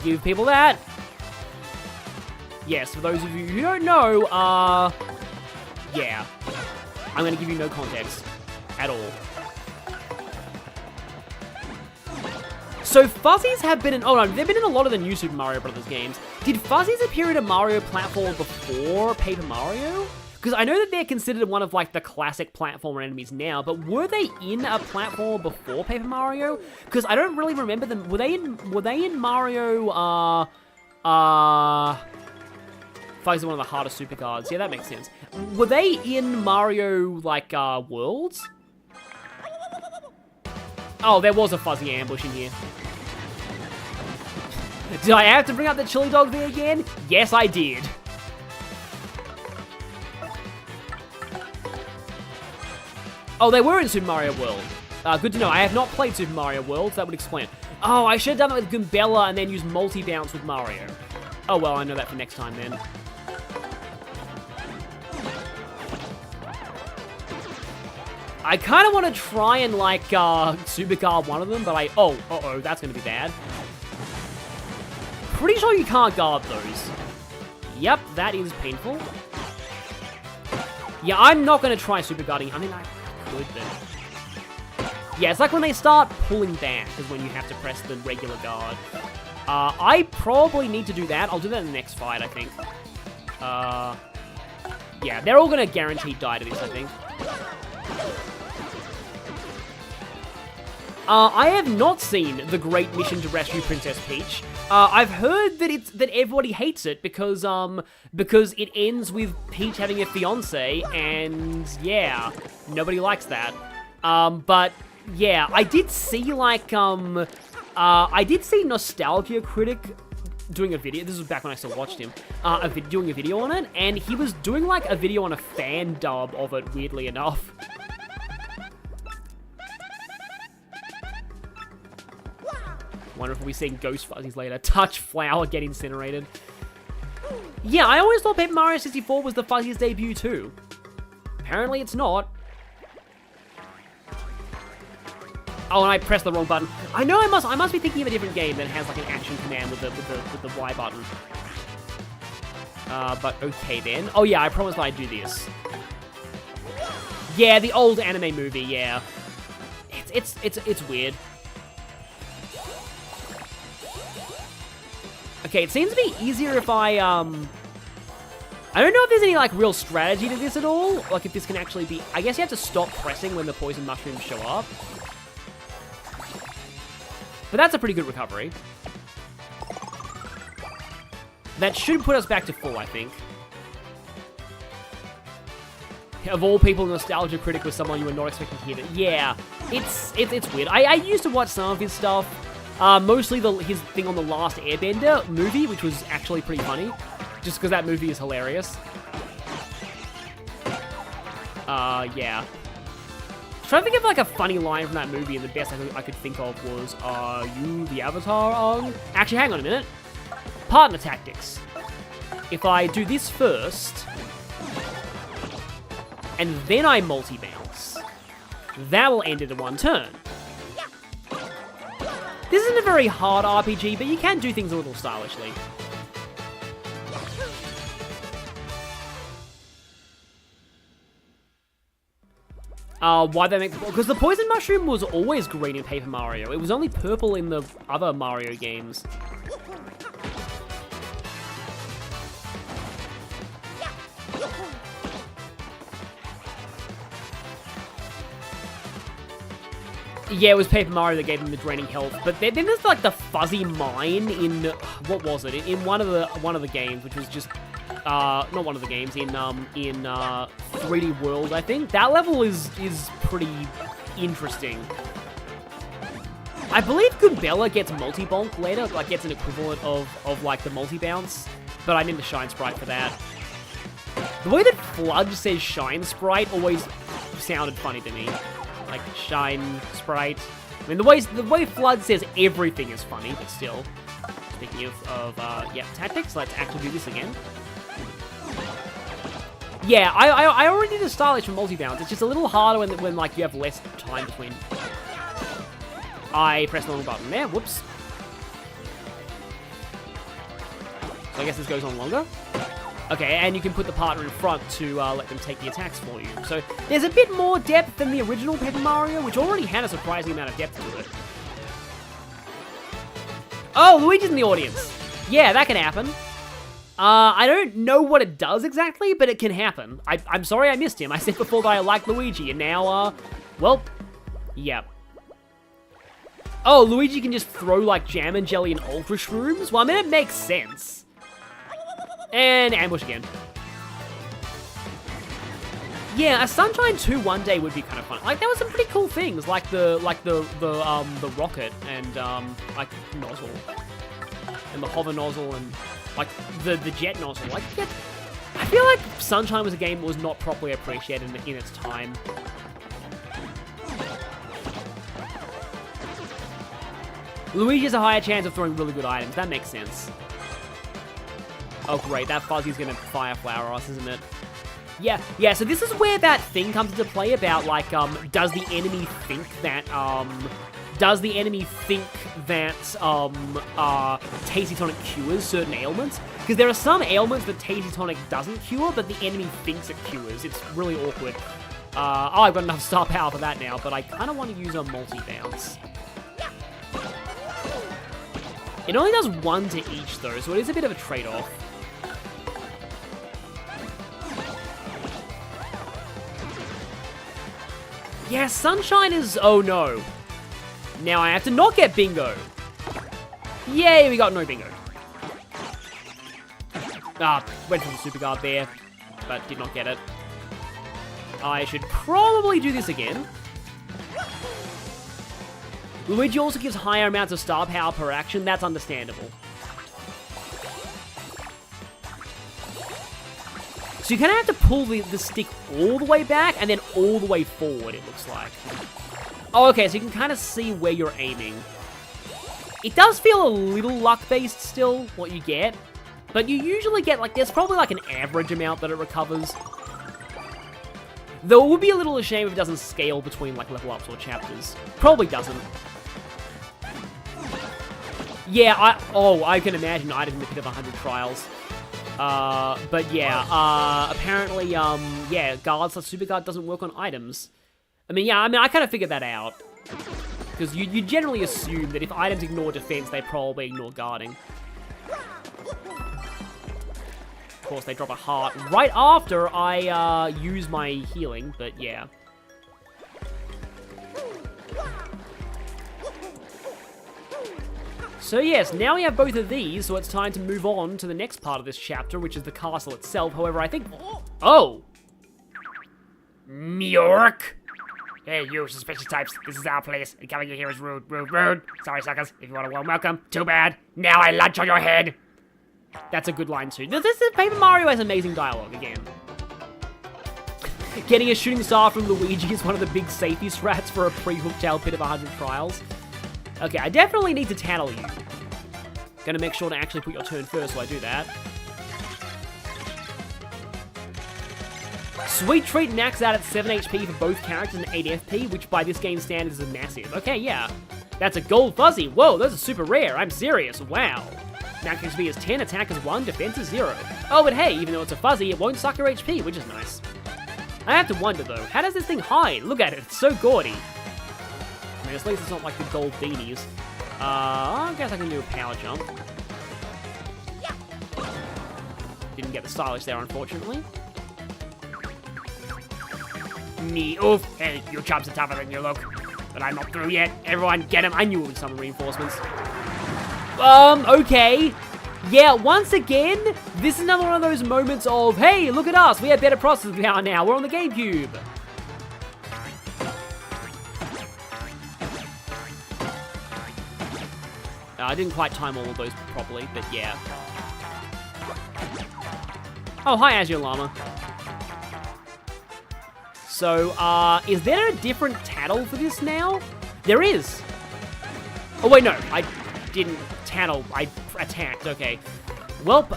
give people that. Yes, for those of you who don't know, yeah. I'm gonna give you no context at all. So fuzzies have been in, oh no, they've been in a lot of the new Super Mario Brothers games. Did fuzzies appear in a Mario platform before Paper Mario? Because I know that they're considered one of like the classic platformer enemies now, but were they in a platform before Paper Mario? Because I don't really remember them. Were they in Mario, Fuzzy's one of the hardest super guards. Yeah, that makes sense. Were they in Mario, like, Worlds? Oh, there was a fuzzy ambush in here. Did I have to bring up the chili dog thing again? Yes, I did. Oh, they were in Super Mario World. Good to know. I have not played Super Mario World, so that would explain it. Oh, I should have done it with Goombella and then use multi-bounce with Mario. Oh, well, I know that for next time then. I kind of want to try and, like, super guard one of them, but oh, uh-oh, that's going to be bad. Pretty sure you can't guard those. Yep, that is painful. Yeah, I'm not going to try super guarding. I mean, I could, but... Yeah, it's like when they start pulling back is when you have to press the regular guard. I probably need to do that. I'll do that in the next fight, I think. Yeah, they're all going to guaranteed die to this, I think. I have not seen the Great Mission to Rescue Princess Peach. I've heard that everybody hates it because it ends with Peach having a fiance, and yeah, nobody likes that. But yeah, I did see Nostalgia Critic doing a video. This was back when I still watched him. Doing a video on it, and he was doing like a video on a fan dub of it. Weirdly enough. Wonder if we'll be seeing Ghost Fuzzies later. Touch Flower get incinerated. Yeah, I always thought Paper Mario 64 was the Fuzzies debut too. Apparently it's not. Oh, and I pressed the wrong button. I know I must be thinking of a different game that has like an action command with the Y button. But okay then. Oh yeah, I promised I'd do this. Yeah, the old anime movie. Yeah, it's weird. Okay, it seems to be easier if I don't know if there's any, like, real strategy to this at all. Like, if this can actually be... I guess you have to stop pressing when the poison mushrooms show up. But that's a pretty good recovery. That should put us back to full, I think. Of all people, Nostalgia Critic was someone you were not expecting to hear. Yeah, it's weird. I used to watch some of his stuff. Mostly his thing on the Last Airbender movie, which was actually pretty funny. Just because that movie is hilarious. Yeah. Trying to think of like a funny line from that movie, and the best I could think of was, "Are you the Avatar on?" Actually, hang on a minute. Partner tactics. If I do this first, and then I multi-bounce, that will end it in one turn. This isn't a very hard RPG, but you can do things a little stylishly. Why they make... Because the poison mushroom was always green in Paper Mario. It was only purple in the other Mario games. Yeah, it was Paper Mario that gave him the draining health. But then there's like the fuzzy mine in... What was it? In one of the games, which was just... not one of the games, in 3D World, I think. That level is pretty interesting. I believe Goombella gets multi-bonk later, like gets an equivalent of like the multi-bounce, but I need the Shine Sprite for that. The way that Flood says Shine Sprite always sounded funny to me. Like, Shine Sprite. I mean, the way Flood says everything is funny, but still. Speaking of yeah, tactics, let's actually do this again. Yeah, I already did a stylish for multi-bounce. It's just a little harder when like, you have less time between. I pressed the wrong button there. Whoops. So I guess this goes on longer. Okay, and you can put the partner in front to let them take the attacks for you. So there's a bit more depth than the original Paper Mario, which already had a surprising amount of depth to it. Oh, Luigi's in the audience. Yeah, that can happen. I don't know what it does exactly, but it can happen. I'm sorry I missed him. I said before that I like Luigi, and now, well, yeah. Oh, Luigi can just throw, like, jam and jelly and ultra shrooms? Well, I mean, it makes sense. And ambush again. Yeah, a Sunshine 2 one day would be kind of fun. Like, there were some pretty cool things, like the rocket and, like, nozzle. and the hover nozzle and like the jet nozzle. Like, yeah, I feel like Sunshine was a game that was not properly appreciated in its time. Luigi has a higher chance of throwing really good items. That makes sense. Oh, great. That Fuzzy's going to fire flower us, isn't it? Yeah, so this is where that thing comes into play about, like, does the enemy think that, Tasty Tonic cures certain ailments? Because there are some ailments that Tasty Tonic doesn't cure, but the enemy thinks it cures. It's really awkward. Oh, I've got enough star power for that now, but I kind of want to use a multi-bounce. It only does 1 to each, though, so it is a bit of a trade-off. Yeah, Sunshine is... Oh, no. Now I have to not get Bingo. Yay, we got no Bingo. Went for the Super Guard there, but did not get it. I should probably do this again. Luigi also gives higher amounts of star power per action. That's understandable. So you kind of have to pull the stick all the way back and then all the way forward, it looks like. Oh, okay, so you can kind of see where you're aiming. It does feel a little luck-based still, what you get. But you usually get, like, there's probably, like, an average amount that it recovers. Though it would be a little a shame if it doesn't scale between, like, level ups or chapters. Probably doesn't. Yeah, I can imagine I did in the pit of 100 trials. But yeah, apparently, yeah, guards like Super Guard doesn't work on items. I kind of figured that out. Because you generally assume that if items ignore defense, they probably ignore guarding. Of course, they drop a heart right after I, use my healing, but yeah. So yes, now we have both of these, so it's time to move on to the next part of this chapter, which is the castle itself. However, I think... Oh! Mjork! Hey, you suspicious types. This is our place, and coming in here is rude, rude, rude. Sorry, suckers. If you want a warm welcome, too bad. Now I lunch on your head! That's a good line, too. This is Paper Mario has amazing dialogue, again. Getting a shooting star from Luigi is one of the big safety strats for a pre-Hooktail Pit of 100 Trials. Okay, I definitely need to tattle you. Gonna make sure to actually put your turn first while I do that. Sweet Treat maxes out at 7 HP for both characters and 8 FP, which by this game's standards is massive. Okay, yeah. That's a gold fuzzy. Whoa, those are super rare. I'm serious. Wow. Max XP is 10, attack is 1, defense is 0. Oh, but hey, even though it's a fuzzy, it won't suck your HP, which is nice. I have to wonder, though, how does this thing hide? Look at it, it's so gaudy. I mean, at least it's not like the gold beanies. I guess I can do a power jump. Didn't get the stylish there, unfortunately. Me, oof. Hey, your chops are tougher than you look. But I'm not through yet. Everyone, get him. I knew it would summon reinforcements. Okay. Yeah, once again, this is another one of those moments of, hey, look at us. We have better processing power now. We're on the GameCube. I didn't quite time all of those properly, but yeah. Oh, hi, Azure Llama. So, is there a different tattle for this now? There is. Oh, wait, no. I didn't tattle. I attacked. Okay. Well,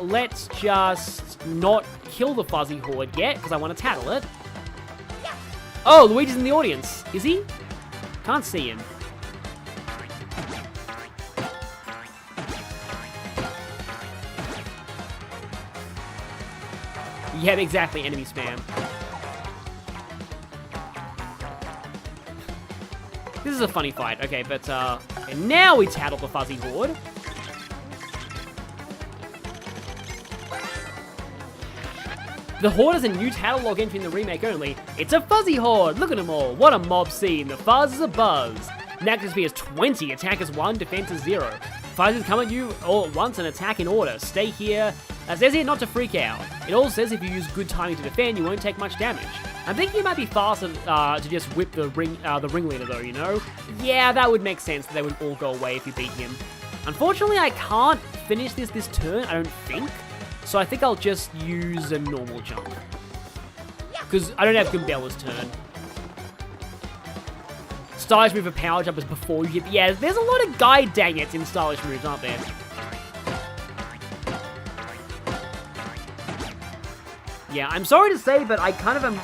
let's just not kill the fuzzy horde yet, because I want to tattle it. Oh, Luigi's in the audience. Is he? Can't see him. Yeah, exactly. Enemy spam. This is a funny fight. Okay, but, and now we tattle the fuzzy horde. The horde is a new tattle log entry in the remake only. It's a fuzzy horde. Look at them all. What a mob scene. The fuzz is a buzz. Max XP is 20. Attack is 1. Defense is 0. Fuzzies come at you all at once and attack in order. Stay here. It says here not to freak out. It also says if you use good timing to defend, you won't take much damage. I'm thinking it might be faster to just whip the ringleader though, you know? Yeah, that would make sense that they would all go away if you beat him. Unfortunately, I can't finish this turn, I don't think. So I think I'll just use a normal jump. Because I don't have Goombella's turn. Stylish move of power jump is before you hit. Yeah, there's a lot of guide dang-its in stylish moves, aren't there? Yeah, I'm sorry to say, but I kind of am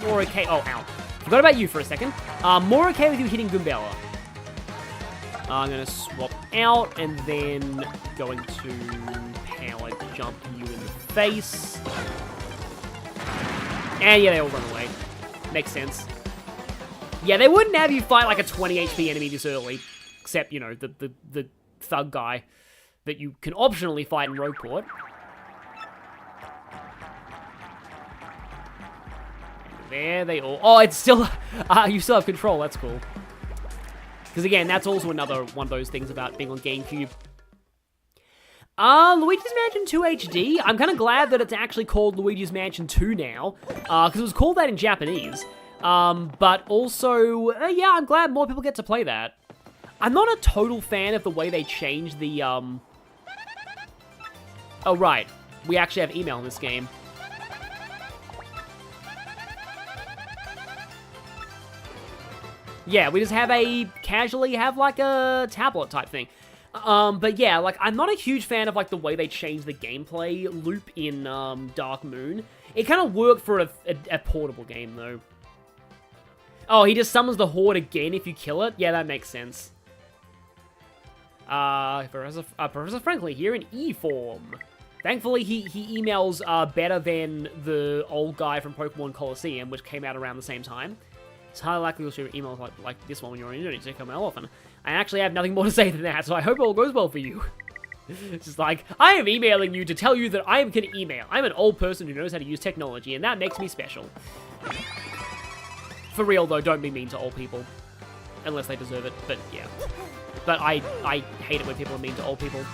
more okay. Oh, ow. Forgot about you for a second. More okay with you hitting Goombella. I'm going to swap out and then going to power jump you in the face. And yeah, they all run away. Makes sense. Yeah, they wouldn't have you fight like a 20 HP enemy this early. Except, you know, the thug guy that you can optionally fight in Rogueport. There they all... Oh, it's still... you still have control. That's cool. Because again, that's also another one of those things about being on GameCube. Luigi's Mansion 2 HD. I'm kind of glad that it's actually called Luigi's Mansion 2 now. Because it was called that in Japanese. But also, yeah, I'm glad more people get to play that. I'm not a total fan of the way they changed the, Oh, right. We actually have email in this game. Yeah, we just have casually have like a tablet type thing. But yeah, like, I'm not a huge fan of like the way they changed the gameplay loop in, Dark Moon. It kind of worked for a portable game, though. Oh, he just summons the Horde again if you kill it? Yeah, that makes sense. Professor Franklin here in E-form. Thankfully, he emails better than the old guy from Pokemon Coliseum, which came out around the same time. It's highly likely you'll see emails like this one when you're on the internet, so come out often. I actually have nothing more to say than that, so I hope it all goes well for you. It's just like, I am emailing you to tell you that I can email. I'm an old person who knows how to use technology, and that makes me special. For real, though, don't be mean to old people. Unless they deserve it, but yeah. But I hate it when people are mean to old people.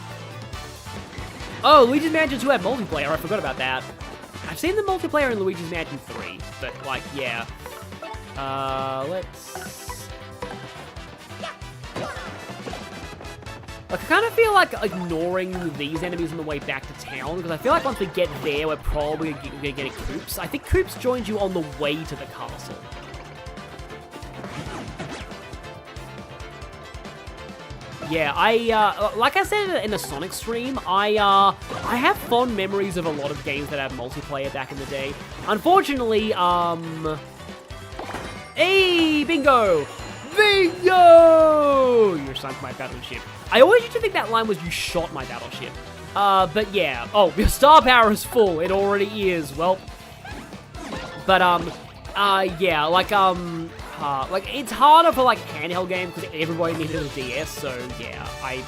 Oh, Luigi's Mansion 2 had multiplayer. I forgot about that. I've seen the multiplayer in Luigi's Mansion 3, but, like, yeah. Let's... Like, I kind of feel like ignoring these enemies on the way back to town, because I feel like once we get there, we're probably going to get a Koops. I think Koops joins you on the way to the castle. Yeah, like I said in the Sonic stream, I have fond memories of a lot of games that had multiplayer back in the day. Unfortunately, hey, bingo! Bingo! You sunk my battleship. I always used to think that line was, you shot my battleship. But yeah. Oh, your star power is full. It already is. Well. But, yeah, like, it's harder for, like, handheld games because everybody needed a DS, so, yeah, I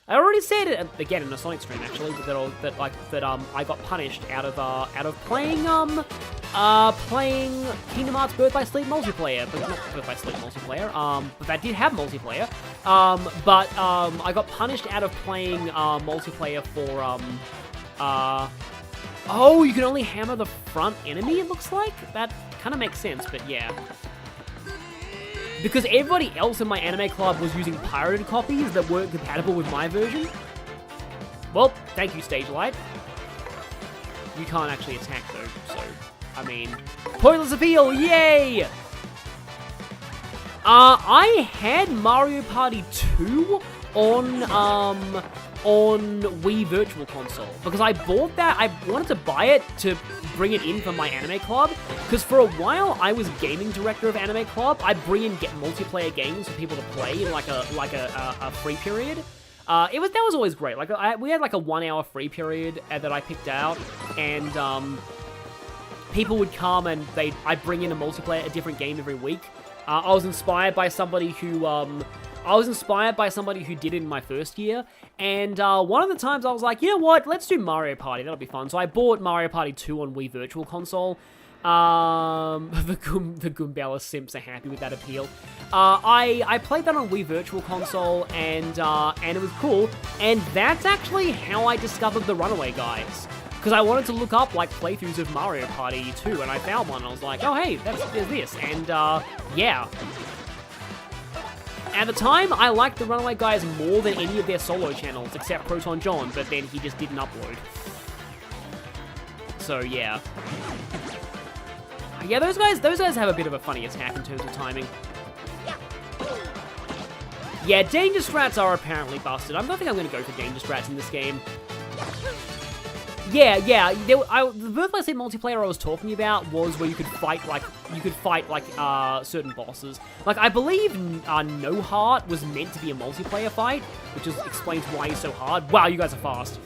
already said it, again, in a Sonic stream, actually, that I got punished out of playing Kingdom Hearts Birth by Sleep multiplayer, but not Birth by Sleep multiplayer, but that did have multiplayer, I got punished out of playing, multiplayer for, oh, you can only hammer the front enemy, it looks like? That kind of makes sense, but yeah. Because everybody else in my anime club was using pirated copies that weren't compatible with my version. Well, thank you, Stage Light. You can't actually attack, though, so, I mean... Pointless appeal, yay! I had Mario Party 2 on Wii Virtual Console, because I bought that, I wanted to buy it to bring it in for my anime club, because for a while I was gaming director of anime club. I'd bring in multiplayer games for people to play in like a free period. That was always great. Like we had like a 1 hour free period that I picked out, and people would come and I'd bring in a different game every week. I was inspired by somebody who did it in my first year, and one of the times I was like, you know what, let's do Mario Party, that'll be fun. So I bought Mario Party 2 on Wii Virtual Console. The Goombella simps are happy with that appeal. I played that on Wii Virtual Console, and it was cool, and that's actually how I discovered the Runaway Guides. Because I wanted to look up, like, playthroughs of Mario Party 2, and I found one, and I was like, oh, hey, there's this, and, yeah. At the time, I liked the Runaway guys more than any of their solo channels, except Proton John, but then he just didn't upload. So, yeah. Yeah, those guys have a bit of a funny attack in terms of timing. Yeah, danger strats are apparently busted. I don't think I'm going to go for danger strats in this game. Yeah. The Birthplace Sim multiplayer I was talking about was where you could fight certain bosses. Like, I believe No Heart was meant to be a multiplayer fight, which explains why he's so hard. Wow, you guys are fast.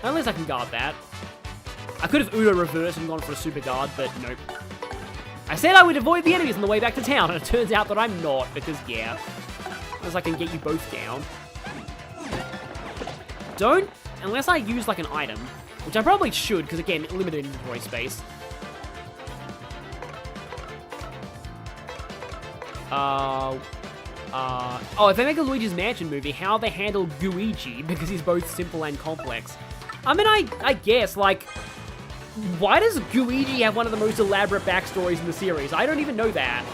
At least I can guard that. I could have Uno reversed and gone for a super guard, but nope. I said I would avoid the enemies on the way back to town, and it turns out that I'm not, because, yeah. Unless I can get you both down. Don't, unless I use, like, an item, which I probably should, because, again, limited inventory space. Oh, if they make a Luigi's Mansion movie, how they handle Gooigi, because he's both simple and complex. I mean, I guess, like, why does Gooigi have one of the most elaborate backstories in the series? I don't even know that.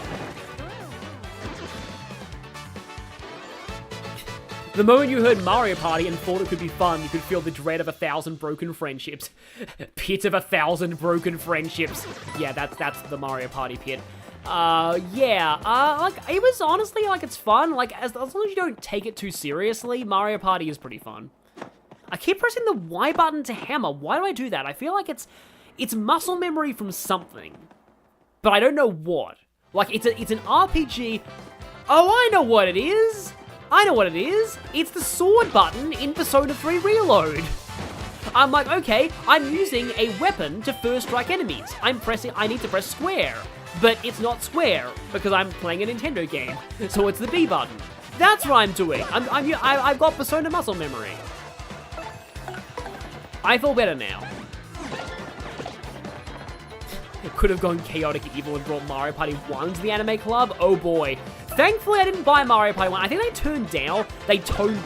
The moment you heard Mario Party and thought it could be fun, you could feel the dread of 1,000 broken friendships. Pit of 1,000 broken friendships. Yeah, that's the Mario Party pit. Like, it was honestly, like, it's fun. Like, as long as you don't take it too seriously, Mario Party is pretty fun. I keep pressing the Y button to hammer. Why do I do that? I feel like it's muscle memory from something, but I don't know what. Like, it's an RPG. Oh, I know what it is. It's the sword button in Persona 3 Reload. I'm like, okay, I'm using a weapon to first strike enemies. I need to press square, but it's not square because I'm playing a Nintendo game. So it's the B button. That's what I'm doing. I've got Persona muscle memory. I feel better now. Could have gone chaotic evil and brought Mario Party 1 to the anime club. Oh boy. Thankfully, I didn't buy Mario Party 1. I think they toned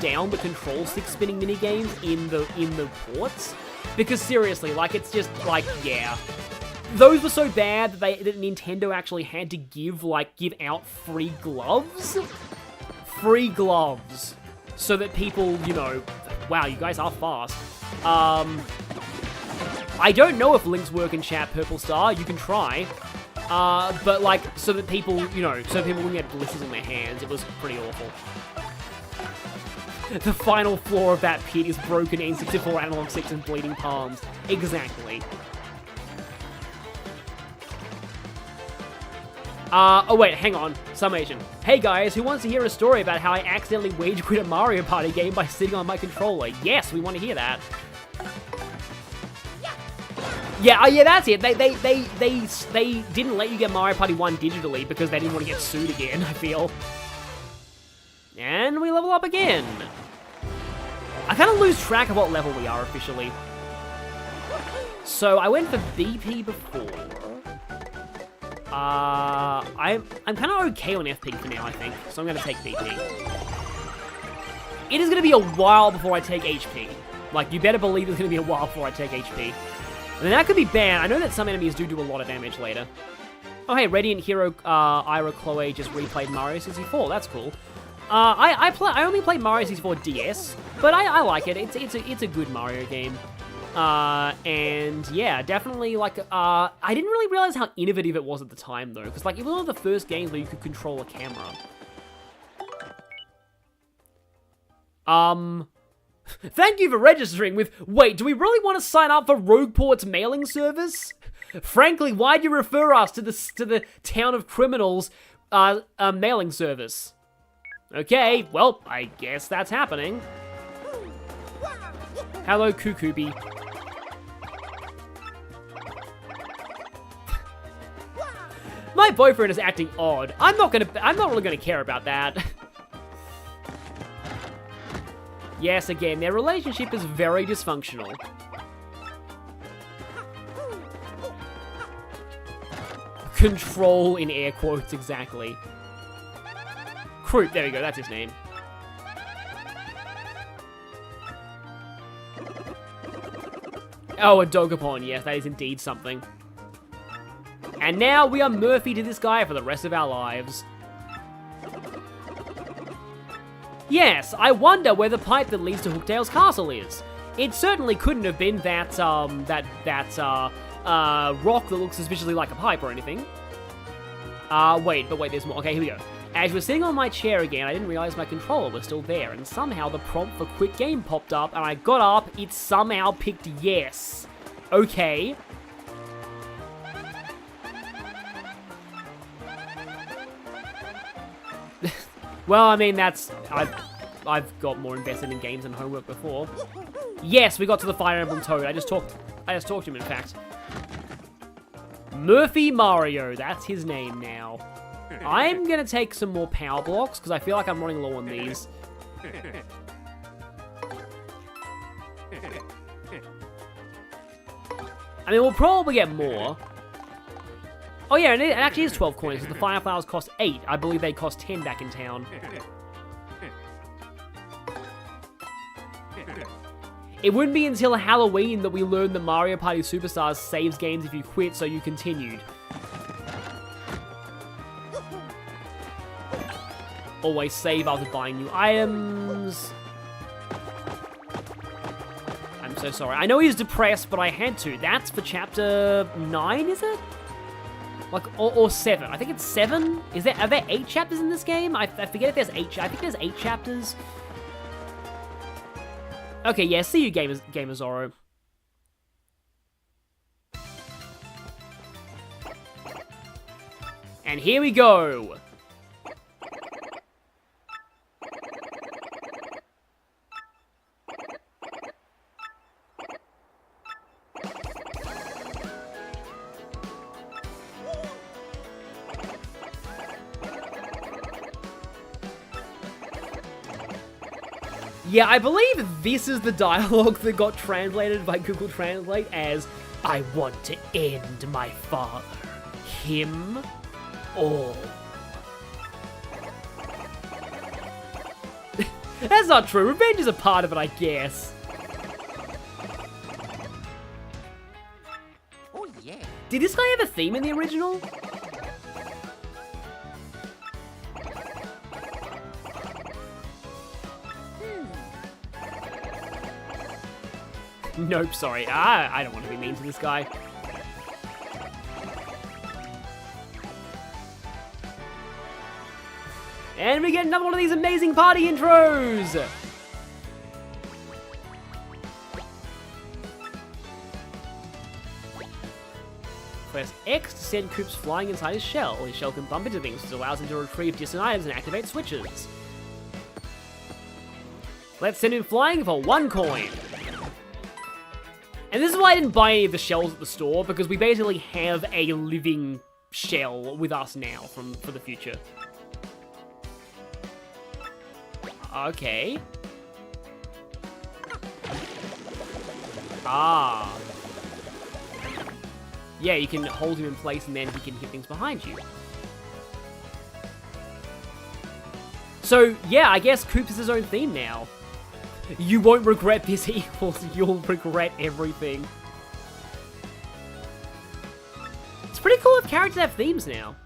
down the control stick spinning minigames in the ports. Because seriously, like, it's just, like, yeah. Those were so bad that Nintendo actually had to give out free gloves. Free gloves. So that people, you know, wow, you guys are fast. I don't know if links work in chat, Purple Star. You can try. But, like, so that people, you know, so people wouldn't get blisters on their hands. It was pretty awful. The final floor of that pit is broken N64 analog sticks and bleeding palms. Exactly. Oh wait, hang on. Summation. Hey guys, who wants to hear a story about how I accidentally rage quit a Mario Party game by sitting on my controller? Yes, we want to hear that. Yeah, yeah, that's it. They didn't let you get Mario Party 1 digitally because they didn't want to get sued again, I feel. And we level up again. I kind of lose track of what level we are officially. So I went for BP before. I'm kind of okay on FP for now, I think. So I'm going to take BP. It is going to be a while before I take HP. Like, you better believe it's going to be a while before I take HP. And that could be bad. I know that some enemies do a lot of damage later. Oh, hey, Radiant Hero Ira Chloe just replayed Mario 64. That's cool. I only played Mario 64 DS, but I like it. It's a good Mario game. And yeah, definitely, like, I didn't really realize how innovative it was at the time, though, because, like, it was one of the first games where you could control a camera. Thank you for registering with, wait, do we really want to sign up for Rogueport's mailing service? Frankly, why'd you refer us to the Town of Criminals, mailing service? Okay, well, I guess that's happening. Hello, Kookubi. My boyfriend is acting odd. I'm not really gonna care about that. Yes, again, their relationship is very dysfunctional. Control in air quotes, exactly. Kroop, there we go, that's his name. Oh, a Dogapon, yes, that is indeed something. And now we are Murphy to this guy for the rest of our lives. Yes, I wonder where the pipe that leads to Hooktail's castle is. It certainly couldn't have been that rock that looks suspiciously like a pipe or anything. Wait, there's more. Okay, here we go. As you were sitting on my chair again, I didn't realize my controller was still there, and somehow the prompt for quit game popped up, and I got up, it somehow picked yes. Okay. Well, I mean, I've got more invested in games than homework before. Yes, we got to the Fire Emblem Toad. I just talked to him, in fact. Murphy Mario, that's his name now. I'm gonna take some more power blocks, because I feel like I'm running low on these. I mean, we'll probably get more. Oh yeah, and it actually is 12 coins, because the Fire Flowers cost 8. I believe they cost 10 back in town. It wouldn't be until Halloween that we learned that Mario Party Superstars saves games if you quit, so you continued. Always save after buying new items. I'm so sorry. I know he's depressed, but I had to. That's for chapter 9, is it? Like, or 7. I think it's 7. Are there 8 chapters in this game? I forget if there's 8. I think there's 8 chapters. Okay, yeah, see you, Gamer Zorro. And here we go. Yeah, I believe this is the dialogue that got translated by Google Translate as, I want to end my father, him, all. That's not true. Revenge is a part of it, I guess. Oh yeah. Did this guy have a theme in the original? Nope, sorry. I don't want to be mean to this guy. And we get another one of these amazing party intros! Press X to send Koops flying inside his shell. His shell can bump into things, which allows him to retrieve distant items and activate switches. Let's send him flying for 1 coin. And this is why I didn't buy any of the shells at the store, because we basically have a living shell with us now for the future. Okay. Ah. Yeah, you can hold him in place and then he can hit things behind you. So, yeah, I guess Koops is his own theme now. You won't regret this equals, you'll regret everything. It's pretty cool if characters have themes now.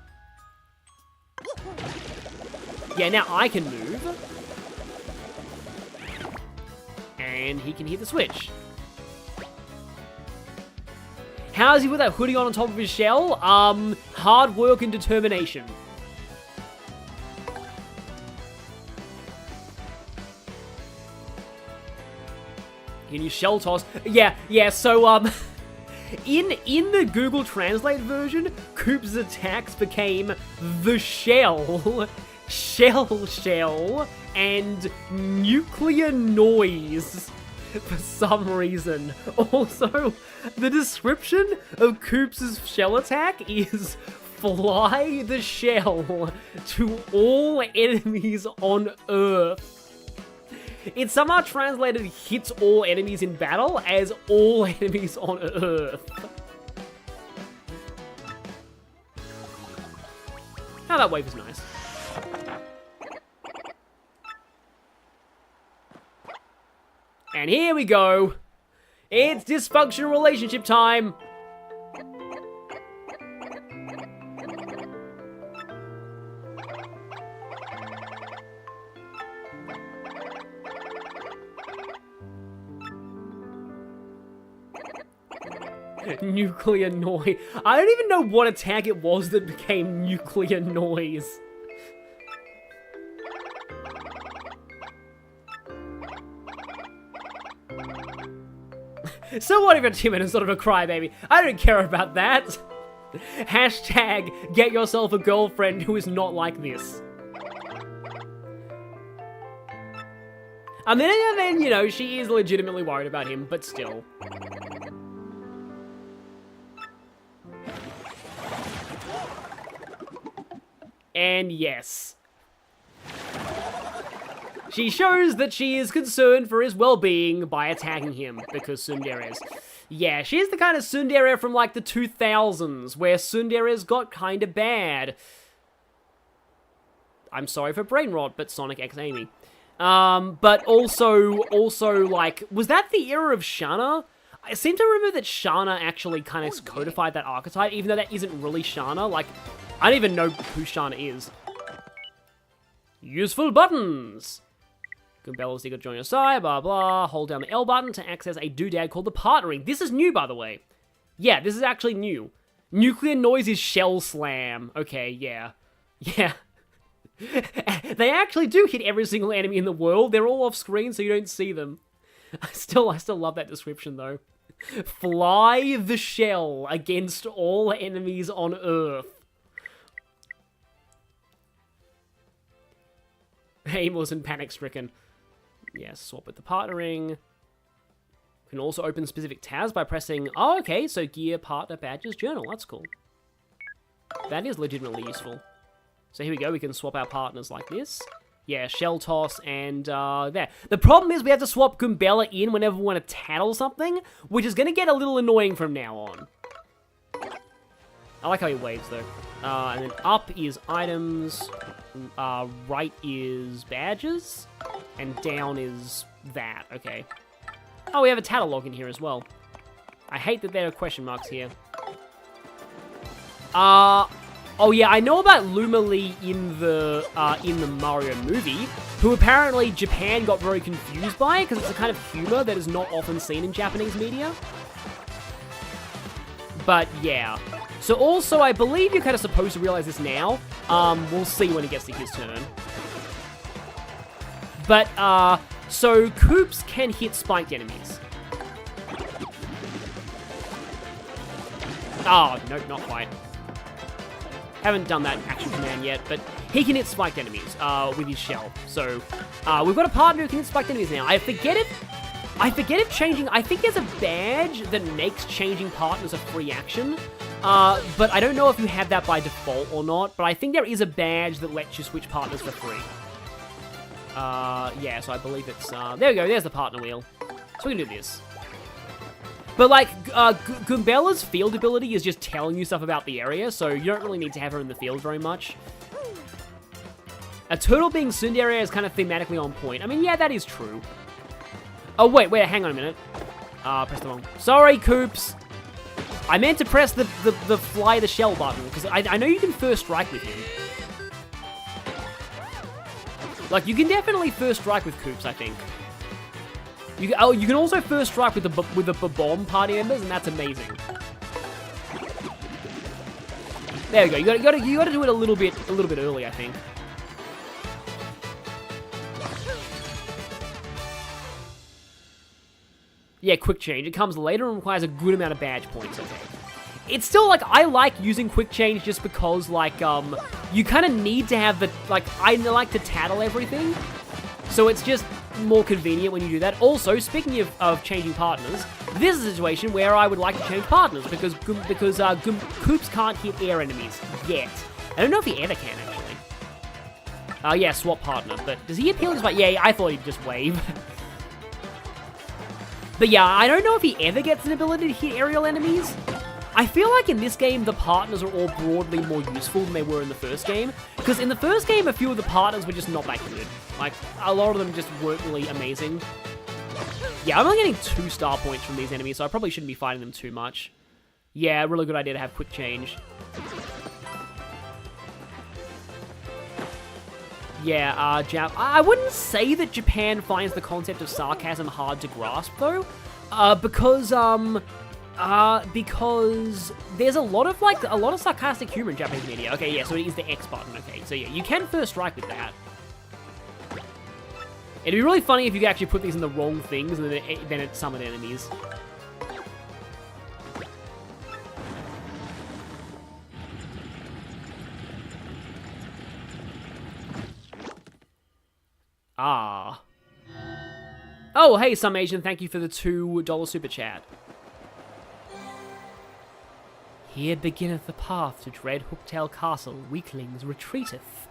Yeah, now I can move. And he can hit the switch. How's he with that hoodie on top of his shell? Hard work and determination. Can you shell toss? Yeah, so, in the Google Translate version, Koops' attacks became the shell, shell, and nuclear noise for some reason. Also, the description of Koops' shell attack is fly the shell to all enemies on Earth. It somehow translated hits all enemies in battle as all enemies on Earth. Oh, that wave is nice. And here we go. It's dysfunctional relationship time. Nuclear noise. I don't even know what attack it was that became nuclear noise. So what if you're timid and sort of a crybaby? I don't care about that. Hashtag get yourself a girlfriend who is not like this. And then, you know, she is legitimately worried about him, but still. And yes. She shows that she is concerned for his well-being by attacking him, because tsunderes. Yeah, she's the kind of tsundere from, like, the 2000s, where tsunderes got kinda bad. I'm sorry for brain rot, but Sonic X Amy. But also, like, was that the era of Shana? I seem to remember that Shana actually kind of codified that archetype, even though that isn't really Shana. Like, I don't even know who Shana is. Useful buttons! Goombella's eager to join your side, blah blah. Hold down the L button to access a doodad called the partnering. This is new, by the way. Yeah, this is actually new. Nuclear noise is shell slam. Okay, yeah. Yeah. They actually do hit every single enemy in the world. They're all off screen, so you don't see them. I still love that description, though. Fly the shell against all enemies on Earth. Aimless and panic-stricken. Yes, swap with the partnering. You can also open specific tabs by pressing... Oh, okay, so gear, partner, badges, journal. That's cool. That is legitimately useful. So here we go, we can swap our partners like this. Yeah, shell toss and there. The problem is we have to swap Goombella in whenever we want to tattle something, which is going to get a little annoying from now on. I like how he waves though. And then up is items, right is badges, and down is that, okay. Oh, we have a tattle log in here as well. I hate that there are question marks here. Oh yeah, I know about Luma Lee in the Mario movie, who apparently Japan got very confused by, because it's a kind of humor that is not often seen in Japanese media. But yeah. So also, I believe you're kind of supposed to realize this now. We'll see when it gets to his turn. But, so Koops can hit spiked enemies. Oh, nope, not quite. Haven't done that action command yet, but he can hit spiked enemies with his shell. So we've got a partner who can hit spiked enemies now. I forget if changing... I think there's a badge that makes changing partners a free action. But I don't know if you have that by default or not. But I think there is a badge that lets you switch partners for free. Yeah, so I believe it's... there we go, there's the partner wheel. So we can do this. But, like, Goombella's field ability is just telling you stuff about the area, so you don't really need to have her in the field very much. A turtle being tsundere is kind of thematically on point. I mean, yeah, that is true. Oh, wait, hang on a minute. Press the wrong... Sorry, Koops! I meant to press the fly the shell button, because I know you can first strike with him. Like, you can definitely first strike with Koops, I think. You can also first strike with the bomb party members, and that's amazing. There we go. You gotta do it a little bit early, I think. Yeah, quick change. It comes later and requires a good amount of badge points. Okay. It's still like I like using quick change just because like you kind of need to have the I like to tattle everything, so it's just more convenient when you do that. Also, speaking of changing partners, this is a situation where I would like to change partners because Koops can't hit air enemies yet. I don't know if he ever can actually. Yeah, swap partner. But does he hit healers? Yeah, I thought he'd just wave. But yeah, I don't know if he ever gets an ability to hit aerial enemies. I feel like in this game, the partners are all broadly more useful than they were in the first game. Because in the first game, a few of the partners were just not that good. Like, a lot of them just weren't really amazing. Yeah, I'm only getting 2 star points from these enemies, so I probably shouldn't be fighting them too much. Yeah, really good idea to have quick change. Yeah, I wouldn't say that Japan finds the concept of sarcasm hard to grasp, though. Because, Because there's a lot of sarcastic humor in Japanese media. Okay, yeah, so it is the X button. Okay, so yeah, you can first strike with that. It'd be really funny if you could actually put these in the wrong things and then it summon enemies. Ah. Oh, hey, Some Asian, thank you for the $2 super chat. Here beginneth the path to dread Hooktail Castle, weaklings retreateth.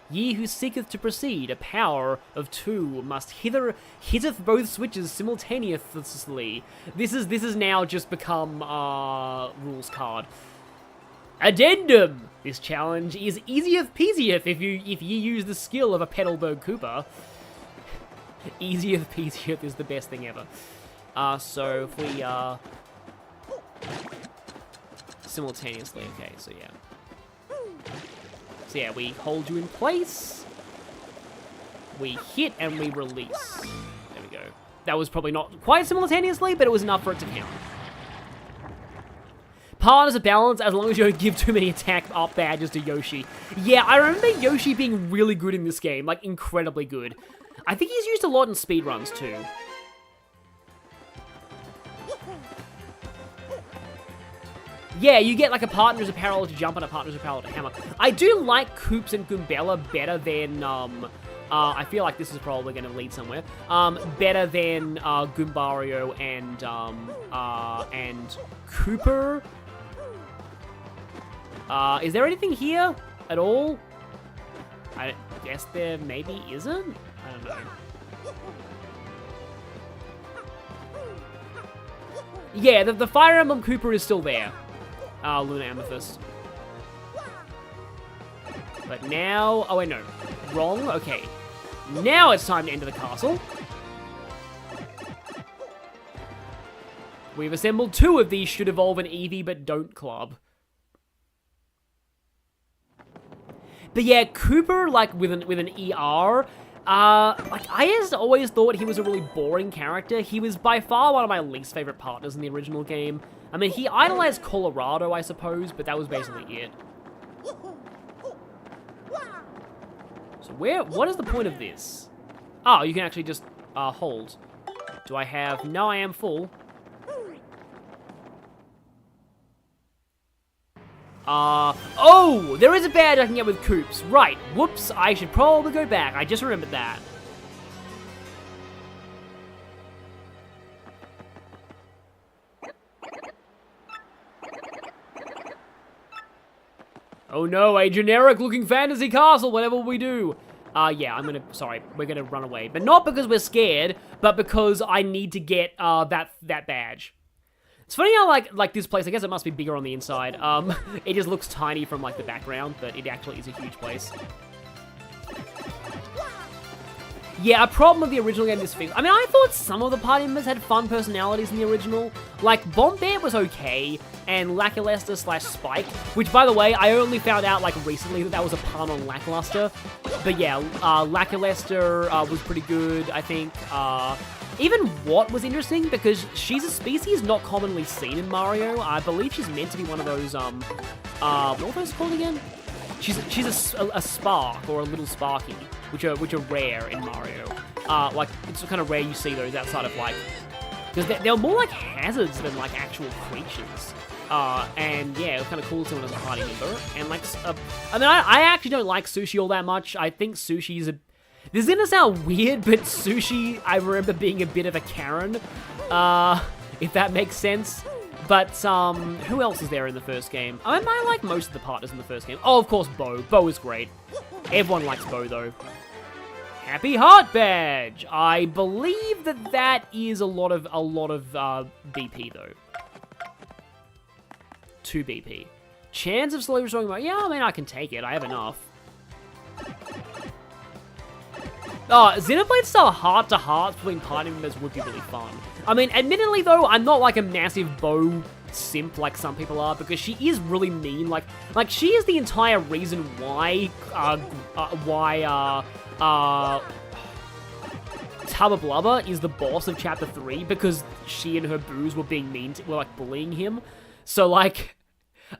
Ye who seeketh to proceed, a power of two must hitteth both switches simultaneously. This is now just become rules card. Addendum! This challenge is easieth peasieth if ye use the skill of a Petalberg Cooper. Easieth peasieth is the best thing ever. So if we simultaneously, okay, so yeah. So yeah, we hold you in place, we hit, and we release. There we go. That was probably not quite simultaneously, but it was enough for it to count. Partners are balanced as long as you don't give too many attack up badges to Yoshi. Yeah, I remember Yoshi being really good in this game, like incredibly good. I think he's used a lot in speedruns too. Yeah, you get like a partner's apparel to jump and a partner's apparel to hammer. I do like Koops and Goombella better than, I feel like this is probably going to lead somewhere. Better than Goombario and Cooper. Is there anything here at all? I guess there maybe isn't? I don't know. Yeah, the Fire Emblem Cooper is still there. Luna Amethyst. But now... Oh, wait, no. Wrong? Okay. Now it's time to enter the castle. We've assembled 2 of these should evolve an Eevee but don't club. But yeah, Cooper, like, with an ER... like, I just always thought he was a really boring character. He was by far one of my least favorite partners in the original game. I mean, he idolized Colorado, I suppose, but that was basically it. So what is the point of this? Oh, you can actually just, hold. Do I have... No, I am full. Oh! There is a badge I can get with Koops. Right. Whoops, I should probably go back. I just remembered that. Oh no, a generic-looking fantasy castle, whatever we do. Yeah, sorry, we're gonna run away. But not because we're scared, but because I need to get, that badge. It's funny how, like this place, I guess it must be bigger on the inside. It just looks tiny from, like, the background, but it actually is a huge place. Yeah, a problem with the original game is fixed. I mean, I thought some of the party members had fun personalities in the original. Like, Bombette was okay, and Lackluster/Spike, which, by the way, I only found out, like, recently that was a pun on Lackluster. But yeah, Lackluster was pretty good, I think. Even Watt was interesting, because she's a species not commonly seen in Mario. I believe she's meant to be one of those, what were those called again? She's a spark, or a little sparky, which are rare in Mario. Like, it's kind of rare you see those outside of, like... Because they're more like hazards than, like, actual creatures. And, yeah, it was kind of cool to see one as a party member. And, like, I mean, I actually don't like Sushi all that much. I think Sushi's a... This is gonna sound weird, but Sushi, I remember being a bit of a Karen. If that makes sense. But, who else is there in the first game? I like most of the partners in the first game. Oh, of course, Bo. Bo is great. Everyone likes Bo, though. Happy Heart Badge! I believe that is a lot of BP, though. 2 BP. Chance of slowly restoring my... Yeah, I mean, I can take it. I have enough. Oh, Xenoblade-style heart-to-hearts between party members would be really fun. I mean, admittedly, though, I'm not like a massive Bo simp like some people are, because she is really mean. Like she is the entire reason why, Tubba Blubber is the boss of Chapter 3 because she and her boos were being were like bullying him. So like,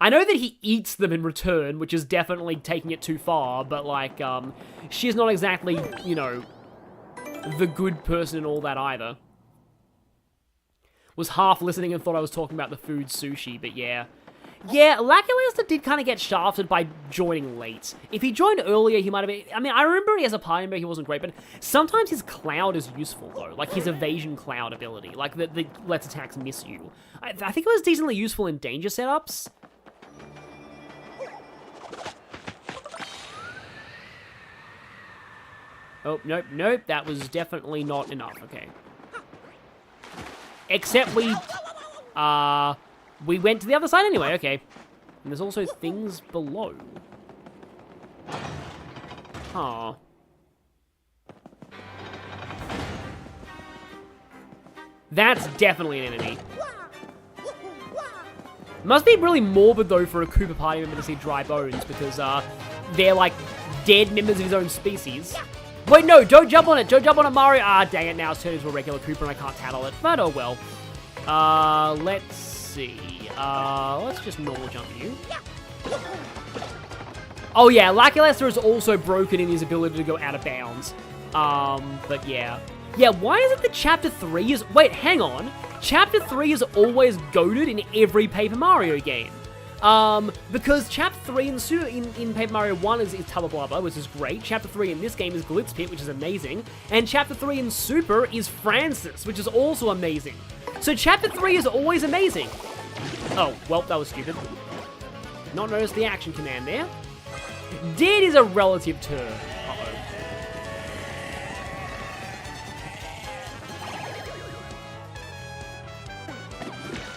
I know that he eats them in return, which is definitely taking it too far, but like, she's not exactly, you know, the good person and all that either. Was half listening and thought I was talking about the food sushi, but yeah. Yeah, Lackluster did kind of get shafted by joining late. If he joined earlier, he might have been... I mean, I remember he as a party member, he wasn't great, but sometimes his cloud is useful, though. Like, his evasion cloud ability. Like, the lets attacks miss you. I think it was decently useful in danger setups. Oh, nope. That was definitely not enough. Okay. Except we went to the other side anyway, okay. And there's also things below. Huh. That's definitely an enemy. Must be really morbid, though, for a Koopa party member to see dry bones, because, they're, like, dead members of his own species. Wait, no, don't jump on it. Don't jump on it, Mario. Ah, dang it, now it's turned into a regular Koopa and I can't tattle it. But, oh well. Let's see. Let's just normal jump you. Oh yeah, Lackluster is also broken in his ability to go out of bounds. But yeah. Yeah, why is it that Chapter 3 is... Wait, hang on. Chapter 3 is always goated in every Paper Mario game. Because Chapter 3 in Paper Mario 1 is Tubba Blubber, which is great. Chapter 3 in this game is Glitz Pit, which is amazing. And Chapter 3 in Super is Francis, which is also amazing. So Chapter 3 is always amazing. Oh, well, that was stupid. Did not notice the action command there. Dead is a relative term. Uh-oh.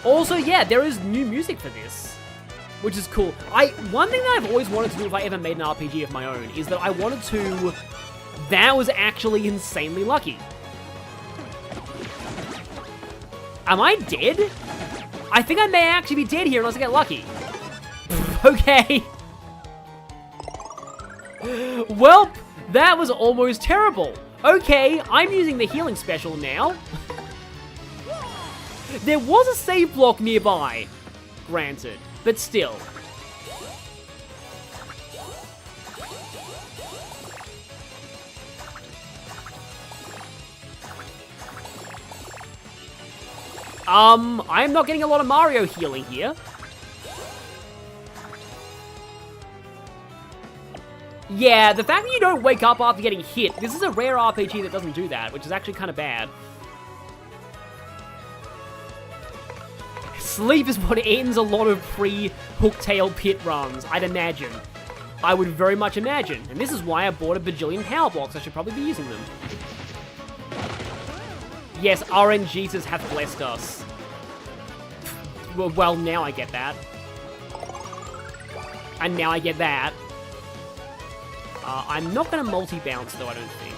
Also, yeah, there is new music for this, which is cool. One thing that I've always wanted to do if I ever made an RPG of my own is that I wanted to... That was actually insanely lucky. Am I dead? I think I may actually be dead here unless I get lucky. Okay. Well, that was almost terrible. Okay, I'm using the healing special now. There was a save block nearby, granted, but still. I'm not getting a lot of Mario healing here. Yeah, the fact that you don't wake up after getting hit, this is a rare RPG that doesn't do that, which is actually kind of bad. Sleep is what ends a lot of pre-Hooktail pit runs, I'd imagine. I would very much imagine. And this is why I bought a bajillion power blocks. I should probably be using them. Yes, RNGesus have blessed us. Well, now I get that. And now I get that. I'm not going to multi-bounce, though, I don't think.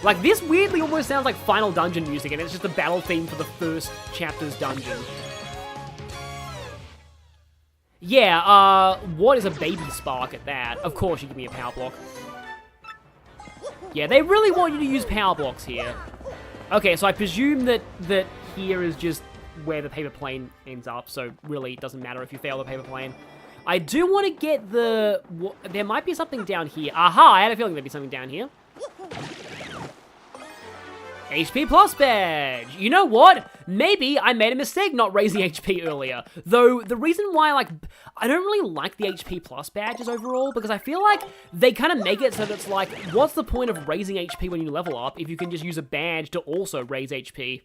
Like, this weirdly almost sounds like Final Dungeon music, and it's just the battle theme for the first chapter's dungeon. Yeah, what is a baby spark at that? Of course you give me a power block. Yeah, they really want you to use power blocks here. Okay, so I presume that here is just where the paper plane ends up, so really it doesn't matter if you fail the paper plane. I do want to get the... There might be something down here. Aha, I had a feeling there'd be something down here. HP Plus badge! You know what? Maybe I made a mistake not raising HP earlier. Though, the reason why, like, I don't really like the HP Plus badges overall, because I feel like they kind of make it so that it's like, what's the point of raising HP when you level up if you can just use a badge to also raise HP?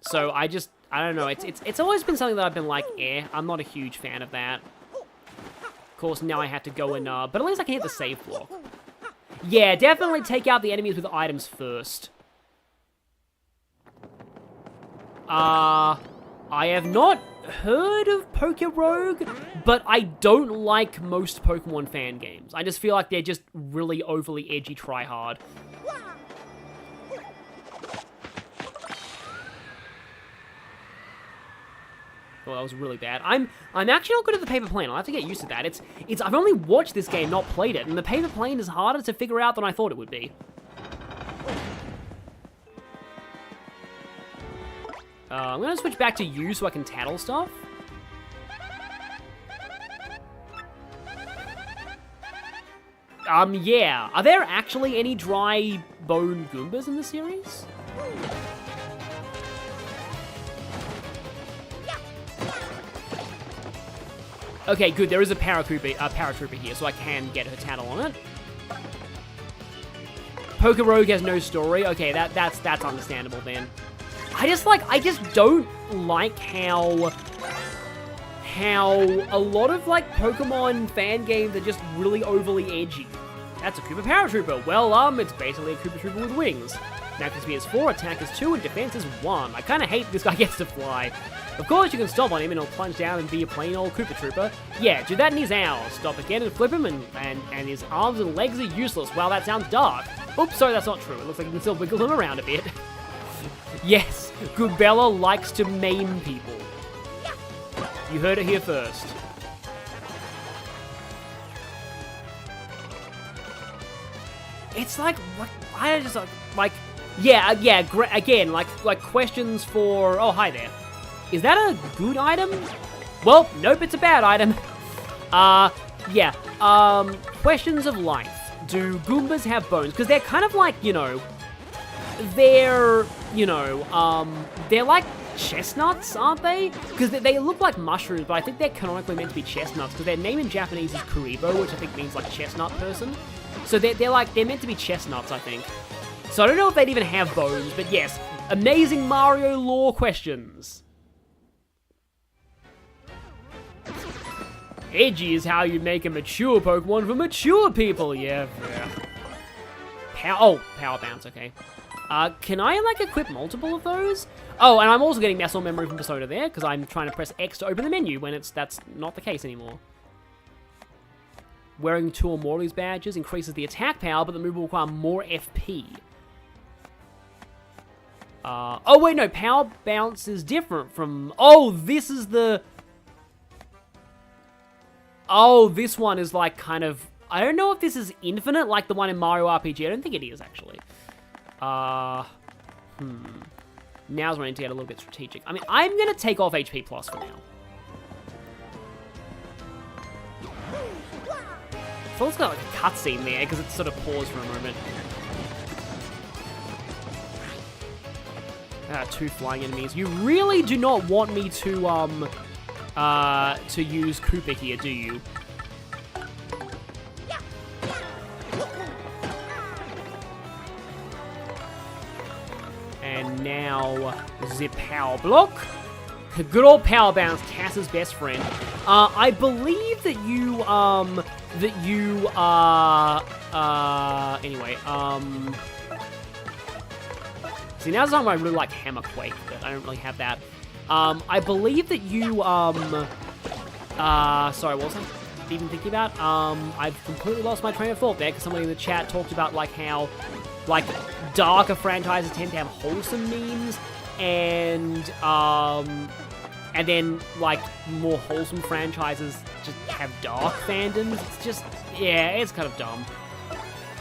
So, I don't know, it's always been something that I've been like, I'm not a huge fan of that. Of course, now I have to go and, but at least I can hit the save block. Yeah, definitely take out the enemies with items first. I have not heard of Rogue, but I don't like most Pokemon fan games. I just feel like they're just really overly edgy tryhard. Well, that was really bad. I'm actually not good at the paper plane. I'll have to get used to that. I've only watched this game, not played it, and the paper plane is harder to figure out than I thought it would be. I'm gonna switch back to you so I can tattle stuff. Yeah. Are there actually any dry bone Goombas in the series? Okay, good. There is a paratrooper here, so I can get her tattle on it. Poker Rogue has no story. Okay, that's understandable then. I just don't like how a lot of like Pokemon fan games are just really overly edgy. That's a Koopa Paratrooper. Well, it's basically a Koopa Trooper with wings. Attack speed is 4, attack is 2, and defense is 1. I kind of hate this guy gets to fly. Of course, you can stop on him and he'll plunge down and be a plain old Koopa Trooper. Yeah, do that in his hours. Stop again and flip him, and his arms and legs are useless. Wow, that sounds dark. Oops, sorry, that's not true. It looks like you can still wiggle him around a bit. Yes, Goobella likes to maim people. You heard it here first. It's like, what? I just like, yeah, again, like questions for. Oh, hi there. Is that a good item? Well, nope, it's a bad item. Yeah. Questions of life. Do Goombas have bones? Because they're kind of like, they're like chestnuts, aren't they? Because they look like mushrooms, but I think they're canonically meant to be chestnuts, because their name in Japanese is Kuribo, which I think means like chestnut person. So they're meant to be chestnuts, I think. So I don't know if they'd even have bones, but yes, amazing Mario lore questions. Edgy is how you make a mature Pokemon for mature people, yeah. Power Bounce, okay. Can I, like, equip multiple of those? Oh, and I'm also getting muscle memory from Persona there, because I'm trying to press X to open the menu when that's not the case anymore. Wearing 2 or more of these badges increases the attack power, but the move will require more FP. Oh, wait, no, Power Bounce is different from... Oh, this is the... Oh, this one is, like, kind of... I don't know if this is infinite, like the one in Mario RPG. I don't think it is, actually. Now's when I need to get a little bit strategic. I mean, I'm going to take off HP Plus for now. So it's got like a cutscene there, because it's sort of paused for a moment. 2 flying enemies. You really do not want me to use Koopa here, do you? And now, Zip Power Block. Good old Power Bounce, Cass's best friend. I believe that you, anyway, see, now's the time where I really like Hammer Quake, but I don't really have that. I believe that you, sorry, what was I even thinking about? I've completely lost my train of thought there, because somebody in the chat talked about, like, how, like, darker franchises tend to have wholesome memes, and then, like, more wholesome franchises just have dark fandoms. It's just, yeah, it's kind of dumb.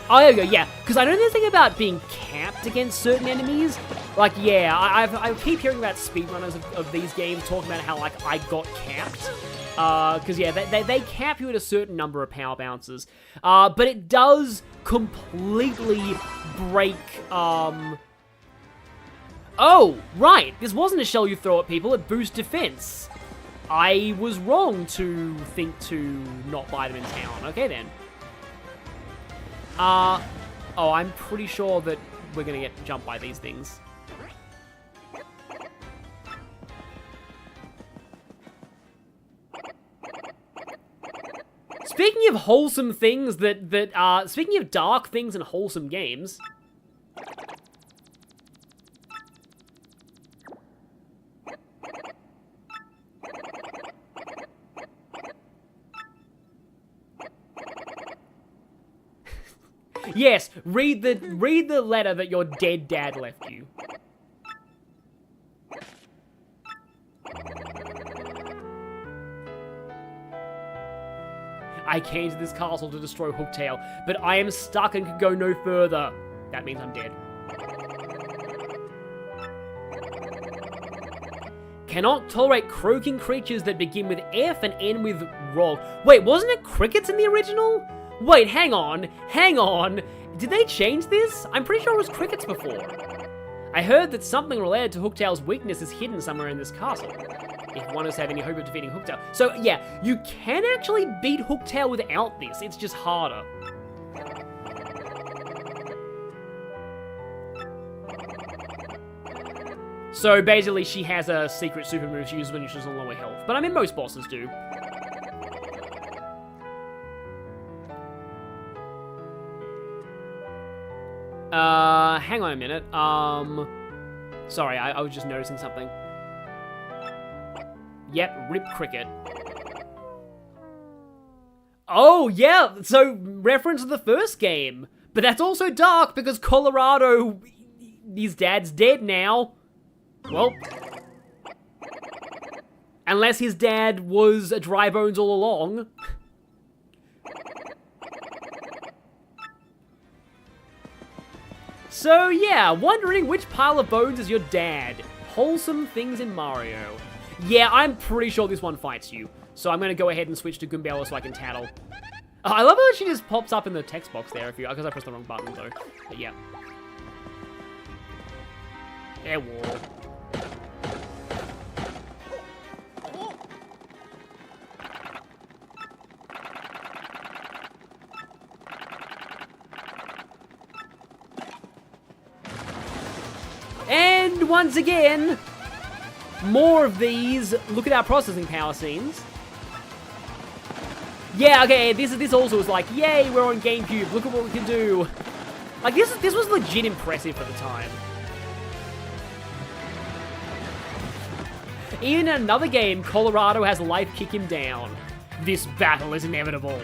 Oh, there we go, yeah, because I know this thing about being capped against certain enemies. Like, yeah, I keep hearing about speedrunners of these games talking about how, like, I got capped. Because, yeah, they cap you at a certain number of power bounces. But it does completely break, Oh, right, this wasn't a shell you throw at people, it boosts defense. I was wrong to think to not buy them in town. Okay, then. Oh, I'm pretty sure that we're gonna get jumped by these things. Speaking of wholesome things speaking of dark things and wholesome games... Yes, read the letter that your dead dad left you. I came to this castle to destroy Hooktail, but I am stuck and can go no further. That means I'm dead. Cannot tolerate croaking creatures that begin with F and end with ROG. Wait, wasn't it crickets in the original? Wait, hang on. Did they change this? I'm pretty sure it was crickets before. I heard that something related to Hooktail's weakness is hidden somewhere in this castle. If one is to have any hope of defeating Hooktail. So yeah, you can actually beat Hooktail without this. It's just harder. So basically, she has a secret super move she uses when she's on lower health. But I mean, most bosses do. Hang on a minute. Sorry, I was just noticing something. Yep, Rip Cricket. Oh, yeah, so reference to the first game. But that's also dark because Colorado, his dad's dead now. Well, unless his dad was a dry bones all along. So yeah, wondering which pile of bones is your dad. Wholesome things in Mario. Yeah, I'm pretty sure this one fights you. So I'm gonna go ahead and switch to Goombella so I can tattle. I love how she just pops up in the text box there because I pressed the wrong button though. But yeah. Air wall. And once again, more of these. Look at our processing power scenes. Yeah, okay, this also was like, yay, we're on GameCube, look at what we can do. Like, this was legit impressive for the time. Even in another game, Colorado has life kick him down. This battle is inevitable.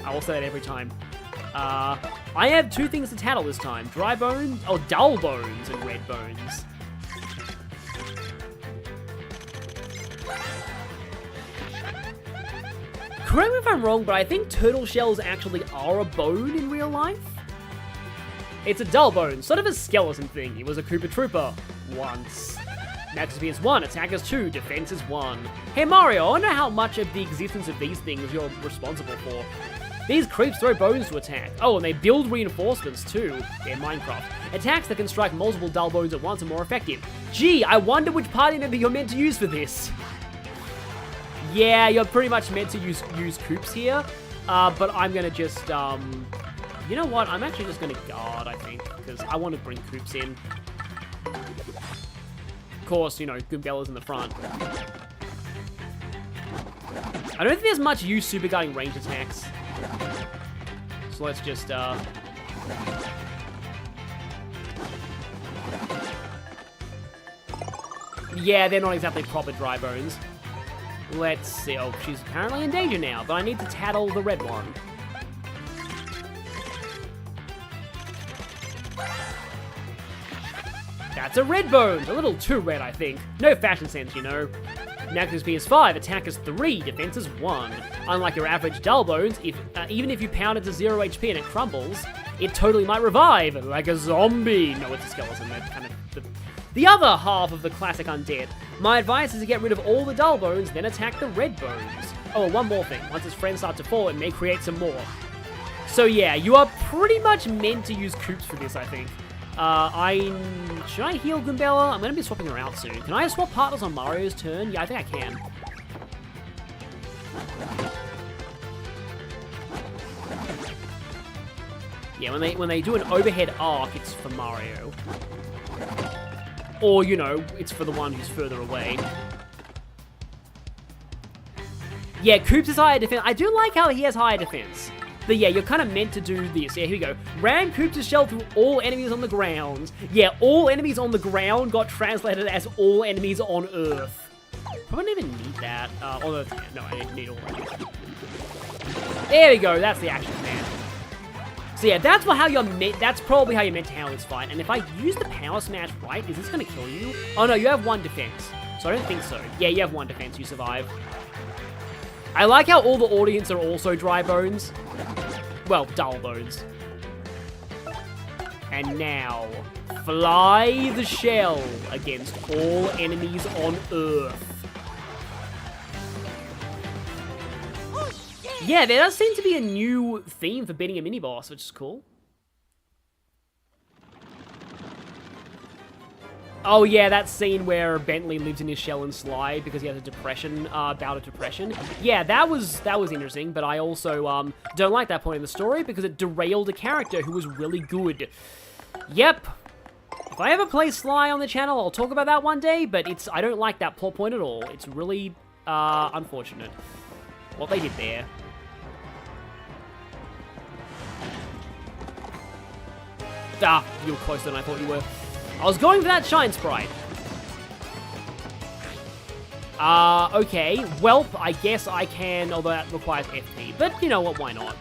I will say that every time. I have two things to tattle this time. Dry bones, oh, dull bones and red bones. Correct me if I'm wrong, but I think turtle shells actually are a bone in real life. It's a dull bone, sort of a skeleton thing. It was a Koopa Trooper once. Max XP is 1, attack is 2, defense is 1. Hey Mario, I wonder how much of the existence of these things you're responsible for. These creeps throw bones to attack. Oh, and they build reinforcements too in Minecraft. Attacks that can strike multiple dull bones at once are more effective. Gee, I wonder which party member you're meant to use for this. Yeah, you're pretty much meant to use Koops here, but I'm gonna just, you know what? I'm actually just gonna guard, I think, because I want to bring Koops in. Of course, you know, Goombella's in the front. I don't think there's much use super guarding range attacks. So let's just, yeah, they're not exactly proper dry bones. Let's see. Oh, she's apparently in danger now, but I need to tattle the red one. That's a red bone! A little too red, I think. No fashion sense, you know. Max XP is 5, attack is 3, defense is 1. Unlike your average dull bones, even if you pound it to 0 HP and it crumbles, it totally might revive, like a zombie. No, it's a skeleton. That's kind of the other half of the classic undead. My advice is to get rid of all the dull bones, then attack the red bones. Oh, one more thing. Once its friends start to fall, it may create some more. So yeah, you are pretty much meant to use Koops for this, I think. Should I heal Goombella? I'm going to be swapping her out soon. Can I swap partners on Mario's turn? Yeah, I think I can. Yeah, when they do an overhead arc, it's for Mario. Or, you know, it's for the one who's further away. Yeah, Koops is higher defense. I do like how he has higher defense. But yeah, you're kind of meant to do this. Yeah, here we go. Ram Koops' shell through all enemies on the ground. Yeah, all enemies on the ground got translated as all enemies on Earth. Probably don't even need that. Although, no, I need all enemies. There we go. That's the action command. So yeah, that's how you're meant. That's probably how you're meant to handle this fight. And if I use the power smash right, is this gonna kill you? Oh no, you have 1 defense. So I don't think so. Yeah, you have 1 defense. You survive. I like how all the audience are also dry bones. Well, dull bones. And now, fly the shell against all enemies on Earth. Yeah, there does seem to be a new theme for beating a mini-boss, which is cool. Oh yeah, that scene where Bentley lives in his shell and slide because he has a depression, bout of depression. Yeah, that was interesting, but I also don't like that point in the story because it derailed a character who was really good. Yep. If I ever play Sly on the channel, I'll talk about that one day, but I don't like that plot point at all. It's really unfortunate what they did there. Ah, you were closer than I thought you were. I was going for that Shine Sprite. Okay. Well, I guess I can, although that requires FP. But you know what, why not?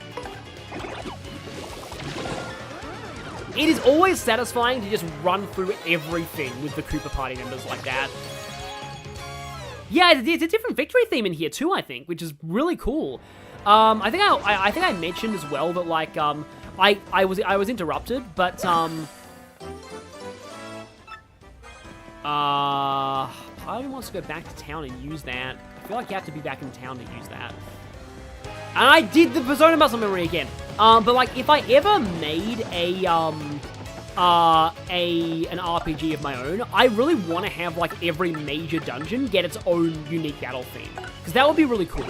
It is always satisfying to just run through everything with the Koopa party members like that. Yeah, it's a different victory theme in here too, I think, which is really cool. I think I mentioned as well that like I was interrupted, but part of me wants to go back to town and use that. I feel like you have to be back in town to use that. And I did the Persona muscle memory again. But like if I ever made an RPG of my own, I really want to have like every major dungeon get its own unique battle theme, because that would be really cool.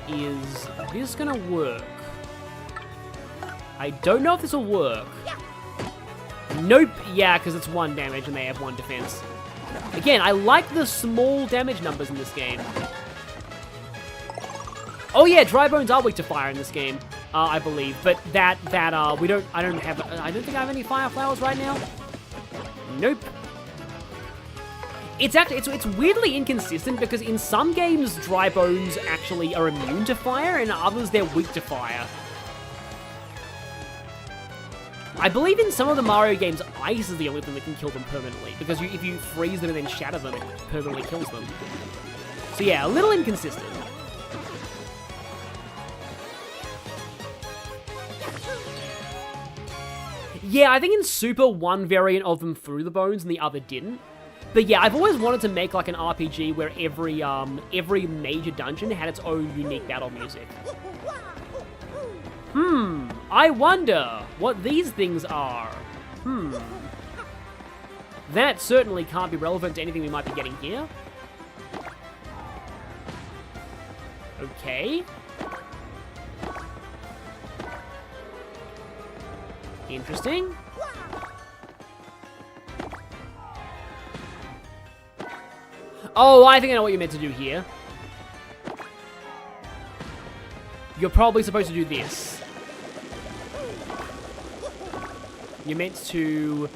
Is this gonna work? I don't know if this will work. Nope. Yeah, because it's 1 damage and they have 1 defense. Again, I like the small damage numbers in this game. Oh yeah, dry bones are weak to fire in this game, I believe. But I don't think I have any fire flowers right now. Nope. It's weirdly inconsistent because in some games dry bones actually are immune to fire, and others they're weak to fire. I believe in some of the Mario games, ice is the only thing that can kill them permanently, because if you freeze them and then shatter them, it permanently kills them. So yeah, a little inconsistent. Yeah, I think in Super, one variant of them threw the bones and the other didn't. But yeah, I've always wanted to make like an RPG where every major dungeon had its own unique battle music. I wonder what these things are. That certainly can't be relevant to anything we might be getting here. Okay. Interesting. Oh, I think I know what you're meant to do here. You're probably supposed to do this. You're meant to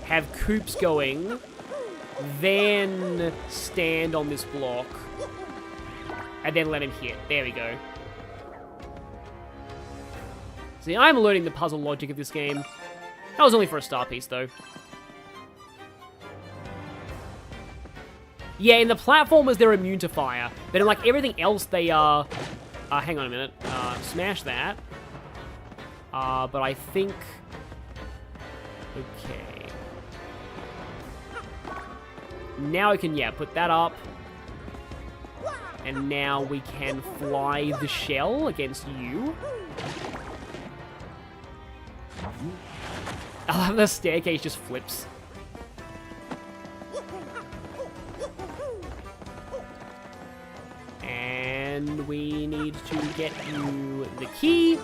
have Koops going, then stand on this block, and then let him hit. There we go. See, I'm learning the puzzle logic of this game. That was only for a star piece, though. Yeah, in the platformers, they're immune to fire. But in, like, everything else, they are... hang on a minute. Smash that. But I think... Okay. Now we can, yeah, put that up. And now we can fly the shell against you. I love the staircase just flips. And we need to get you the key.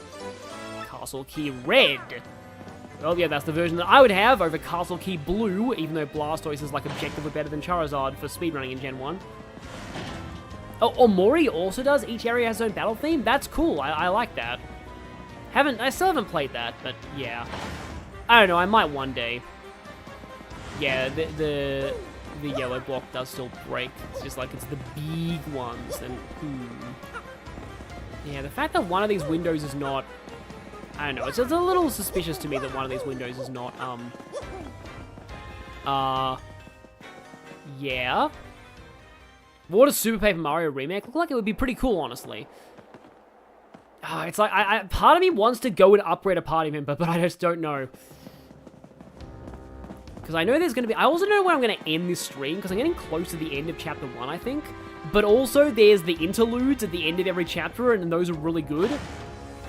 Castle Key Red. Well, yeah, that's the version that I would have over Castle Key Blue, even though Blastoise is, like, objectively better than Charizard for speedrunning in Gen 1. Oh, Omori also does. Each area has its own battle theme. That's cool. I like that. I still haven't played that, but yeah. I don't know, I might one day. Yeah, the yellow block does still break. It's just like it's the big ones, and yeah, the fact that one of these windows is not... I don't know, it's a little suspicious to me that one of these windows is not, Yeah. What does Super Paper Mario Remake look like? It would be pretty cool, honestly. It's like, part of me wants to go and upgrade a party member, but I just don't know. Because I know there's going to be... I also know when I'm going to end this stream, because I'm getting close to the end of Chapter 1, I think. But also, there's the interludes at the end of every chapter, and those are really good.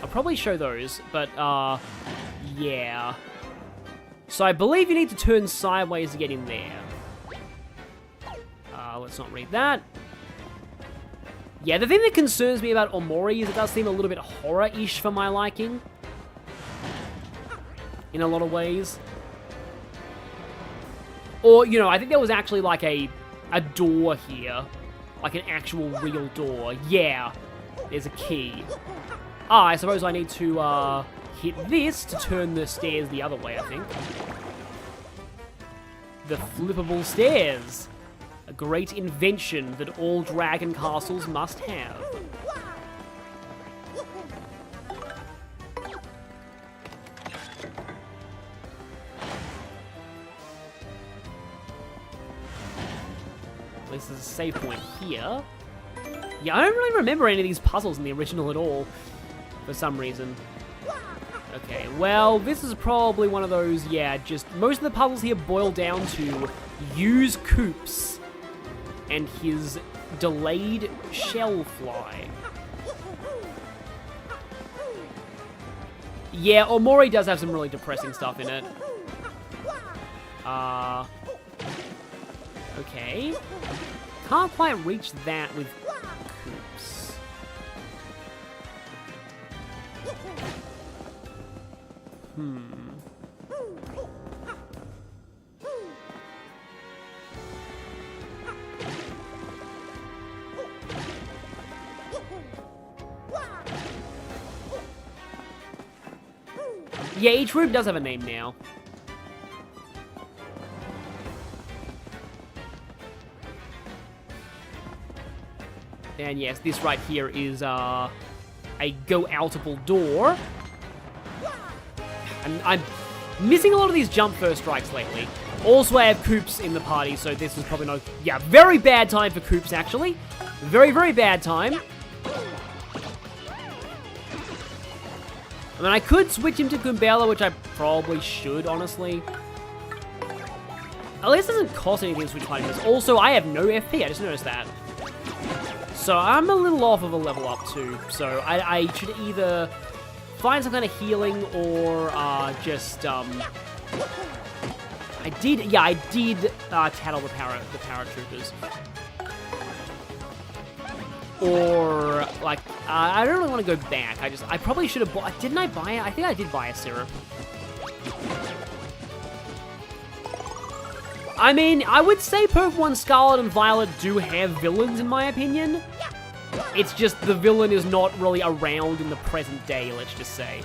I'll probably show those, but, yeah. So I believe you need to turn sideways to get in there. Let's not read that. Yeah, the thing that concerns me about Omori is it does seem a little bit horror-ish for my liking. In a lot of ways. Or, you know, I think there was actually like a door here. Like an actual real door. Yeah. There's a key. I suppose I need to, hit this to turn the stairs the other way, I think. The flippable stairs. A great invention that all dragon castles must have. At least there's a save point here. Yeah, I don't really remember any of these puzzles in the original at all, for some reason. Okay, well, this is probably one of those, yeah, just most of the puzzles here boil down to use Koops and his delayed shell fly. Yeah, Omori does have some really depressing stuff in it. Okay. Can't quite reach that with Koops. Yeah, each room does have a name now. And yes, this right here is a go-outable door. And I'm missing a lot of these jump first strikes lately. Also, I have Koops in the party, so this is probably not... Yeah, very bad time for Koops, actually. Very, very bad time. I mean, I could switch him to Goombella, which I probably should, honestly. At least it doesn't cost anything to switch party members. Also, I have no FP, I just noticed that. So I'm a little off of a level up too. So I should either find some kind of healing or just I did tattle the paratroopers. Or like I don't really want to go back. I probably should have bought. Didn't I buy it? I think I did buy a syrup. I mean, I would say Pokemon Scarlet and Violet do have villains, in my opinion. It's just the villain is not really around in the present day, let's just say.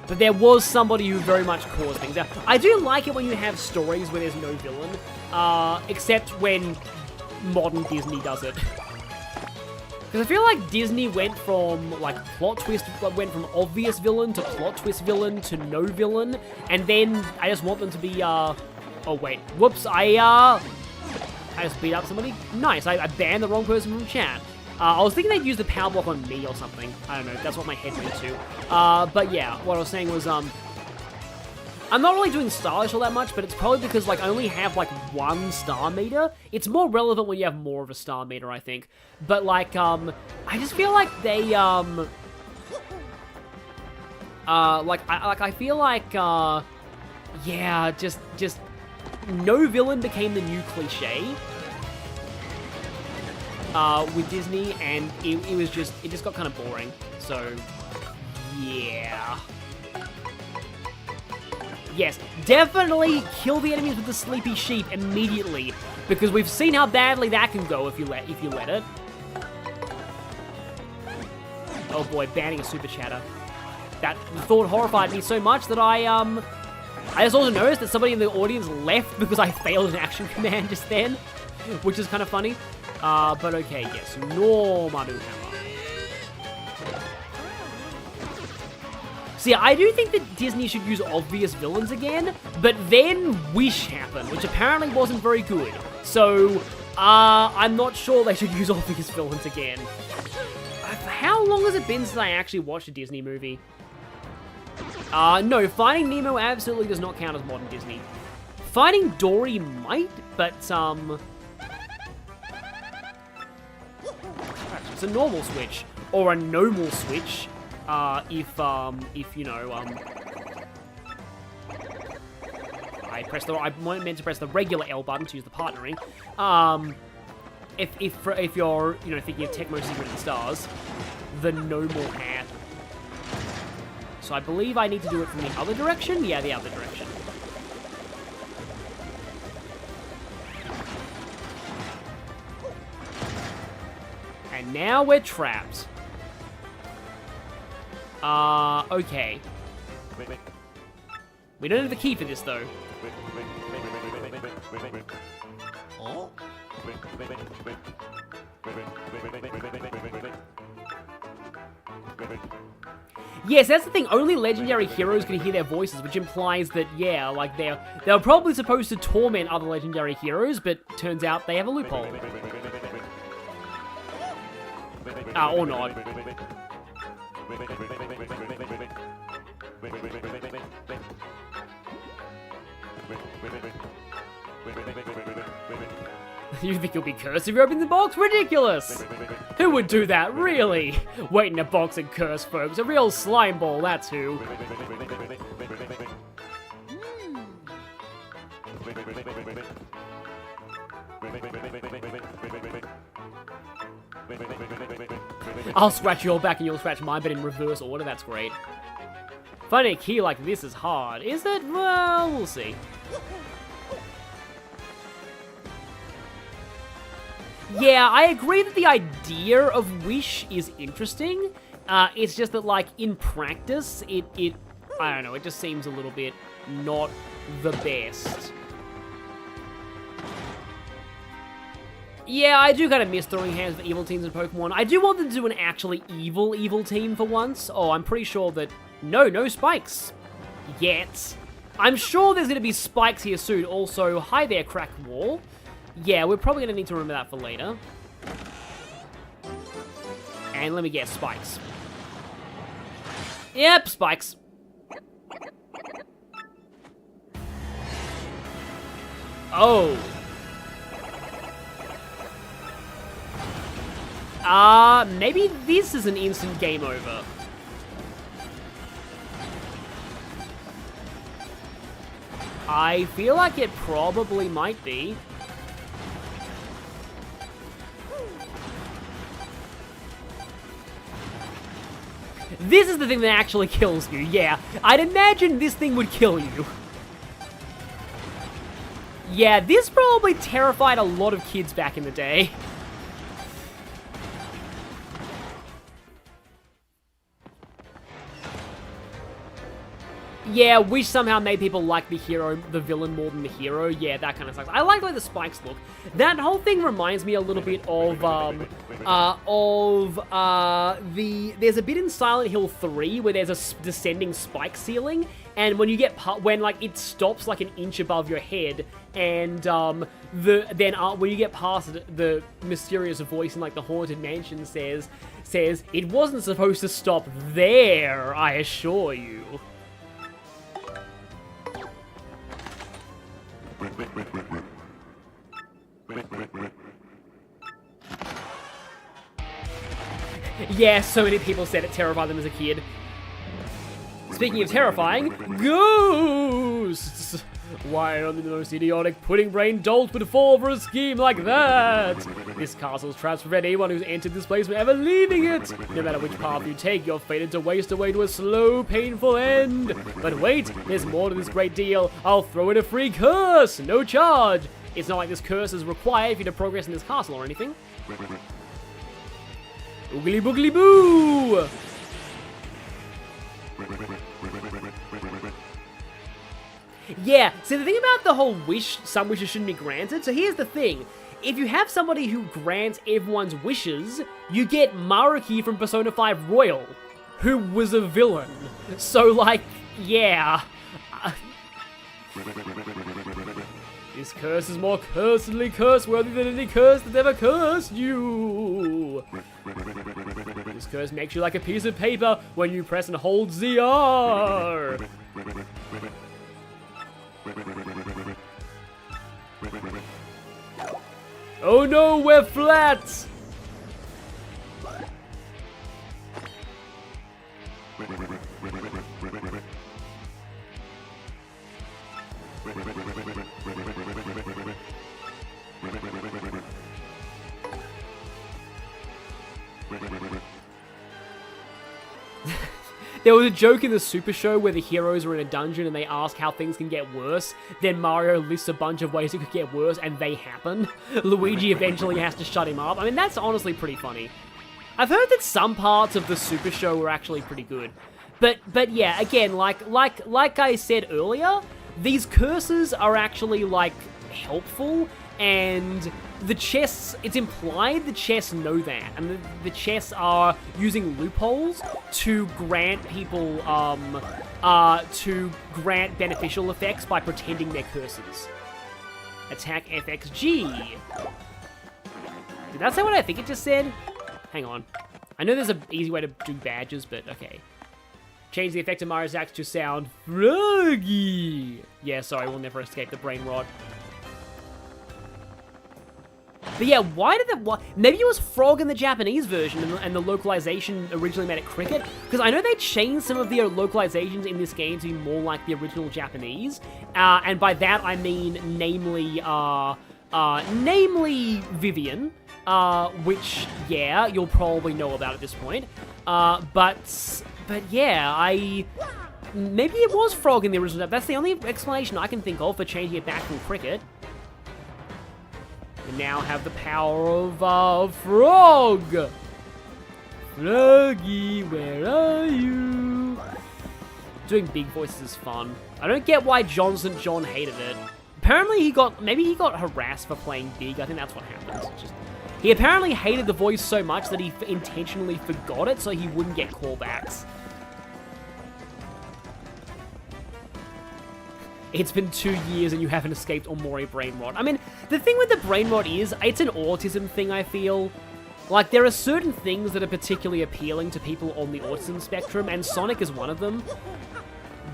But there was somebody who very much caused things. Now, I do like it when you have stories where there's no villain, except when modern Disney does it. Because I feel like Disney went from, like, went from obvious villain to plot twist villain to no villain, and then I just want them to be, oh wait, whoops, I just beat up somebody. Nice, I banned the wrong person from chat. I was thinking they'd use the power block on me or something. I don't know, that's what my head went to. But yeah, what I was saying was, I'm not really doing stylish all that much, but it's probably because, like, I only have, like, 1 star meter. It's more relevant when you have more of a star meter, I think. But, like, I just feel like they, I feel like, yeah, just, no villain became the new cliche, with Disney, and it just got kind of boring. So, yeah. Yes, definitely kill the enemies with the sleepy sheep immediately, because we've seen how badly that can go if you let it. Oh boy, banning a super chatter. That thought horrified me so much that I just also noticed that somebody in the audience left because I failed an action command just then, which is kind of funny. But okay, yes, Normaru Hammer. See, I do think that Disney should use obvious villains again, but then Wish happened, which apparently wasn't very good. So, I'm not sure they should use obvious villains again. How long has it been since I actually watched a Disney movie? No, Finding Nemo absolutely does not count as modern Disney. Finding Dory might, but, it's a normal Switch, or a normal Switch, if, you know, I meant to press the regular L button to use the partnering. If you're, you know, thinking of Tecmo Secret of the Stars, the normal hat. So I believe I need to do it from the other direction? Yeah, the other direction. And now we're trapped. Okay. We don't have the key for this, though. Oh? Yes, that's the thing. Only legendary heroes can hear their voices, which implies that, yeah, like they're probably supposed to torment other legendary heroes, but turns out they have a loophole. Or not. You think you'll be cursed if you open the box? Ridiculous! Who would do that, really? Wait in a box and curse folks. A real slime ball, that's who. I'll scratch your back and you'll scratch mine, but in reverse order, that's great. Finding a key like this is hard. Is it? Well, we'll see. Yeah, I agree that the idea of Wish is interesting. It's just that, like, in practice, I don't know, it just seems a little bit not the best. Yeah, I do kind of miss throwing hands for evil teams in Pokemon. I do want them to do an actually evil team for once. Oh, I'm pretty sure that... No spikes. Yet. I'm sure there's going to be spikes here soon. Also, hi there, crack wall. Yeah, we're probably going to need to remember that for later. And let me guess, spikes. Yep, spikes. Oh. Maybe this is an instant game over. I feel like it probably might be. This is the thing that actually kills you, yeah. I'd imagine this thing would kill you. Yeah, this probably terrified a lot of kids back in the day. Yeah, Wish somehow made people like the villain more than the hero. Yeah, that kind of sucks. I like the way the spikes look. That whole thing reminds me a little bit of, there's a bit in Silent Hill 3 where there's a descending spike ceiling, and when you get, like, it stops like an inch above your head, and, when you get past it, the mysterious voice in, like, the Haunted Mansion says, it wasn't supposed to stop there, I assure you. Yeah, so many people said it terrified them as a kid. Speaking of terrifying, ghosts! Why only the most idiotic pudding-brained dolts would fall for a scheme like that? This castle's traps prevent anyone who's entered this place from ever leaving it. No matter which path you take, you're fated to waste away to a slow, painful end. But wait, there's more to this great deal. I'll throw in a free curse, no charge. It's not like this curse is required for you to progress in this castle or anything. Oogly boogly boo! Yeah, see the thing about the whole wish, some wishes shouldn't be granted, so here's the thing. If you have somebody who grants everyone's wishes, you get Maruki from Persona 5 Royal. who was a villain. So, like, yeah. This curse is more cursedly curse-worthy than any curse that ever cursed you. This curse makes you like a piece of paper when you press and hold ZR. Oh no, we're flat! There was a joke in the Super Show where the heroes are in a dungeon and they ask how things can get worse. Then Mario lists a bunch of ways it could get worse, and they happen. Luigi eventually has to shut him up. I mean, that's honestly pretty funny. I've heard that some parts of the Super Show were actually pretty good. But yeah, again, like I said earlier, these curses are actually, like, helpful, and the chests, it's implied the chests know that, and the chests are using loopholes to grant people, to grant beneficial effects by pretending they're curses. Attack FXG. Did that say what I think it just said? Hang on. I know there's an easy way to do badges, but okay. Change the effect of Mario's axe to sound froggy. Yeah, sorry, we'll never escape the brain rot. But yeah, why did that... Maybe it was frog in the Japanese version and the localization originally made it cricket? Because I know they changed some of the localizations in this game to be more like the original Japanese. And by that, I mean namely Vivian. Which, yeah, you'll probably know about at this point. But yeah, maybe it was frog in the original... That's the only explanation I can think of for changing it back from cricket. We now have the power of frog. Froggy, where are you? Doing big voices is fun. I don't get why Johnson John hated it. Apparently maybe he got harassed for playing big. I think that's what happened. He apparently hated the voice so much that he intentionally forgot it so he wouldn't get callbacks. It's been 2 years and you haven't escaped Omori brain rot. I mean, the thing with the brain rot is, it's an autism thing, I feel. Like, there are certain things that are particularly appealing to people on the autism spectrum, and Sonic is one of them.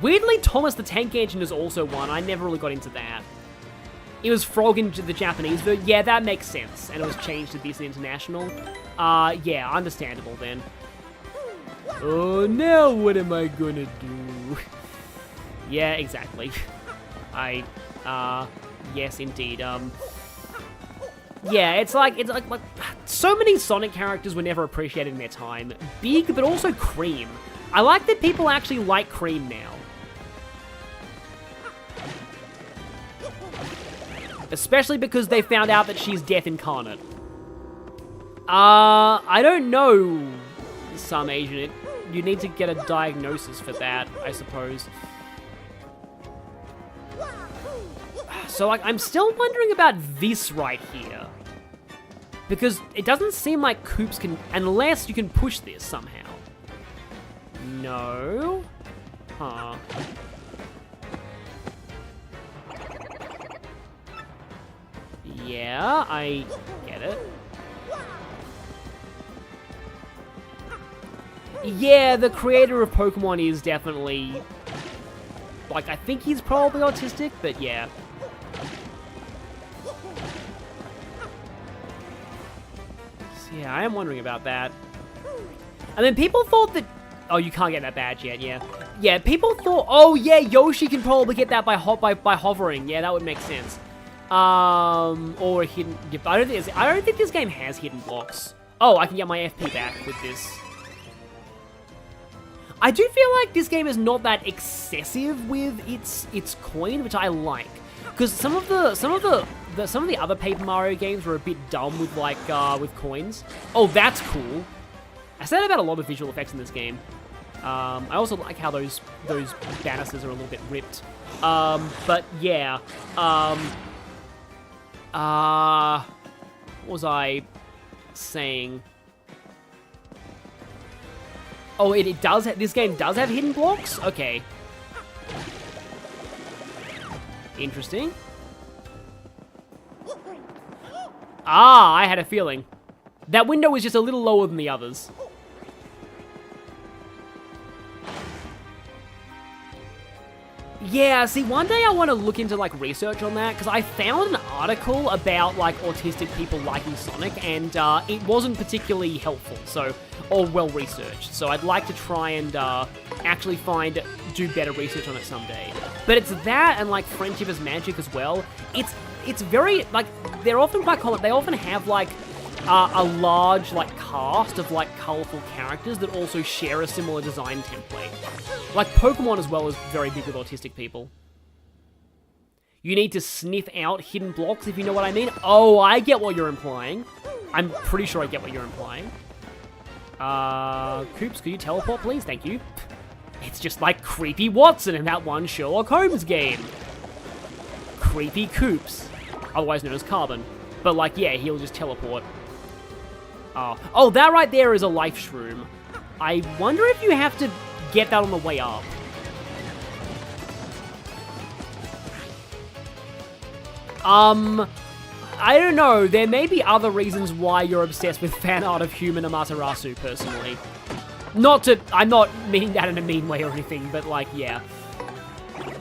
Weirdly, Thomas the Tank Engine is also one. I never really got into that. It was Frog in the Japanese version. Yeah, that makes sense. And it was changed to Disney International. Yeah, understandable then. Oh, now what am I gonna do? Yeah, exactly. Yes, indeed. Yeah, it's like so many Sonic characters were never appreciated in their time. Big, but also Cream. I like that people actually like Cream now. Especially because they found out that she's Death Incarnate. I don't know, some Asian. You need to get a diagnosis for that, I suppose. So, like, I'm still wondering about this right here. Because it doesn't seem like Koops can... Unless you can push this somehow. No? Huh. Yeah, I get it. Yeah, the creator of Pokemon is definitely... Like, I think he's probably autistic, but yeah. So yeah, I am wondering about that. And then people thought that... Oh, you can't get that badge yet, yeah. Yeah, people thought, oh yeah, Yoshi can probably get that by hovering. Yeah, that would make sense. Or a hidden... I don't think this game has hidden blocks. Oh, I can get my FP back with this. I do feel like this game is not that excessive with its coin, which I like, because some of the other Paper Mario games were a bit dumb with with coins. Oh, that's cool. I said about a lot of visual effects in this game. I also like how those banisters are a little bit ripped. But yeah. What was I saying? Oh, it does. This game does have hidden blocks? Okay. Interesting. Ah, I had a feeling. That window was just a little lower than the others. Yeah, see, one day I want to look into, like, research on that, because I found an article about, like, autistic people liking Sonic, and it wasn't particularly helpful, so, or well-researched, so I'd like to try and actually do better research on it someday. But it's that, and, like, Friendship is Magic as well. It's very, like, they're often quite common. They often have, like, a large, like, cast of, like, colorful characters that also share a similar design template. Like, Pokemon as well is very big with autistic people. You need to sniff out hidden blocks, if you know what I mean. Oh, I get what you're implying. I'm pretty sure I get what you're implying. Koops, could you teleport, please? Thank you. It's just like Creepy Watson in that one Sherlock Holmes game. Creepy Koops, otherwise known as Carbon. But, like, yeah, he'll just teleport. Oh, that right there is a life shroom. I wonder if you have to get that on the way up. I don't know. There may be other reasons why you're obsessed with fan art of human Amaterasu, personally. I'm not meaning that in a mean way or anything, but, like, yeah.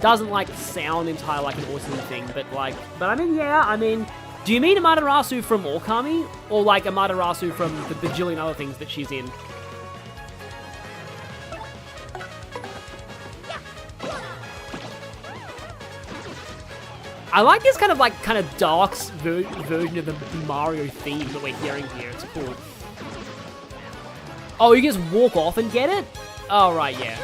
Doesn't, like, sound entirely like an autism thing, but I mean, yeah, I mean... Do you mean Amaterasu from Okami? Or, like, Amaterasu from the bajillion other things that she's in? I like this kind of dark version of the Mario theme that we're hearing here. It's cool. Oh, you just walk off and get it? Oh, right, yeah.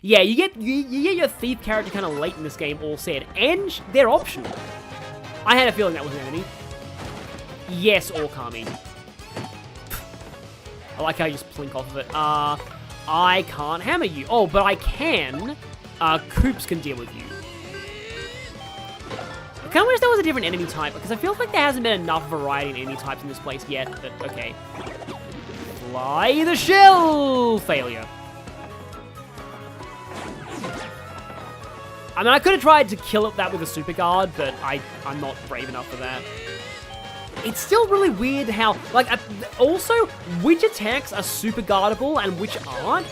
Yeah, you get your thief character kind of late in this game, all said, and they're optional. I had a feeling that was an enemy. Yes, Okami. I like how you just plink off of it. I can't hammer you. Oh, but I can. Koops can deal with you. I kind of wish there was a different enemy type, because I feel like there hasn't been enough variety in enemy types in this place yet, but okay. Fly the shell! Failure. I mean, I could have tried to kill that with a super guard, but I'm not brave enough for that. It's still really weird how, like, also, which attacks are super guardable and which aren't,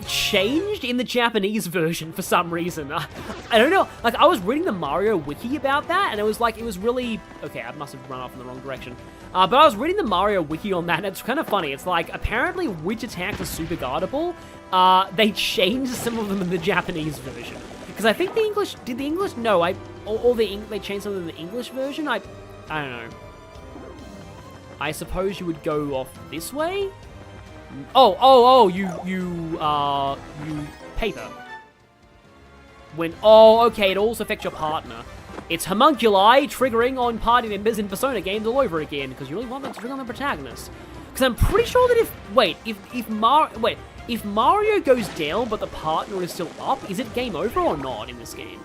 changed in the Japanese version for some reason. I don't know, like, I was reading the Mario wiki about that, and it was really, okay, I must have run off in the wrong direction. But I was reading the Mario wiki on that, and it's kind of funny. It's like, apparently, which attacks are super guardable, they changed some of them in the Japanese version. Because I think they changed something in the English version? I don't know. I suppose you would go off this way? You paper. Okay, it also affects your partner. It's homunculi triggering on party members in Persona games all over again, because you really want them to trigger on the protagonist. Because I'm pretty sure that if Mario goes down but the partner is still up, is it game over or not in this game?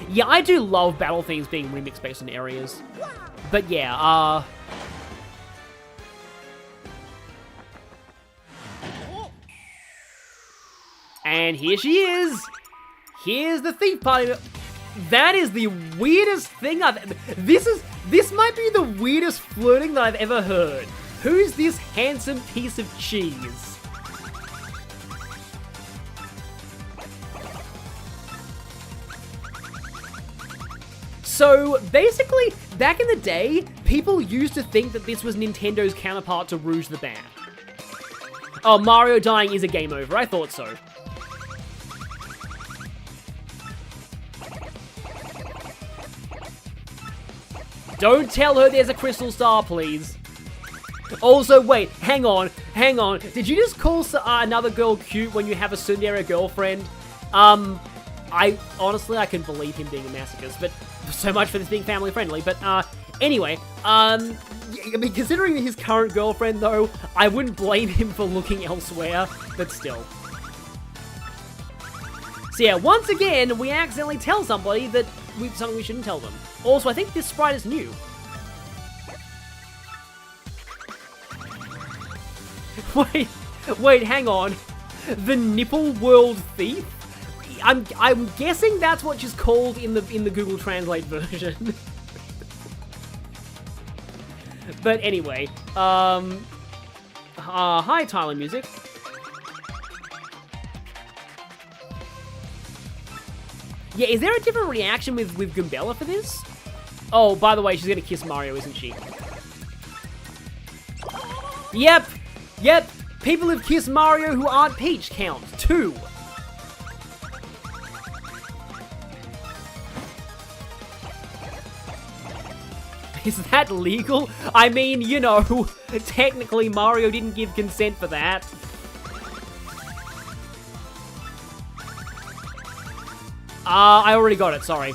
Yeah, I do love battle themes being remixed based on areas. But yeah, and here she is! Here's the thief party. That is the weirdest thing this might be the weirdest flirting that I've ever heard. Who's this handsome piece of cheese? So, basically, back in the day, people used to think that this was Nintendo's counterpart to Rouge the Band. Oh, Mario dying is a game over. I thought so. Don't tell her there's a crystal star, please. Also, wait, hang on. Did you just call another girl cute when you have a tsundere girlfriend? Honestly, I can believe him being a masochist, but so much for this being family friendly. But, anyway, I mean, considering his current girlfriend, though, I wouldn't blame him for looking elsewhere, but still. So yeah, once again, we accidentally tell somebody that something we shouldn't tell them. Also, I think this sprite is new. Wait, hang on. The Nipple World Thief? I'm guessing that's what she's called in the Google Translate version. But anyway, hi Tyler Music. Yeah, is there a different reaction with Goombella for this? Oh, by the way, she's gonna kiss Mario, isn't she? Yep! People who've kissed Mario who aren't Peach count. 2. Is that legal? I mean, you know, technically Mario didn't give consent for that. I already got it, sorry.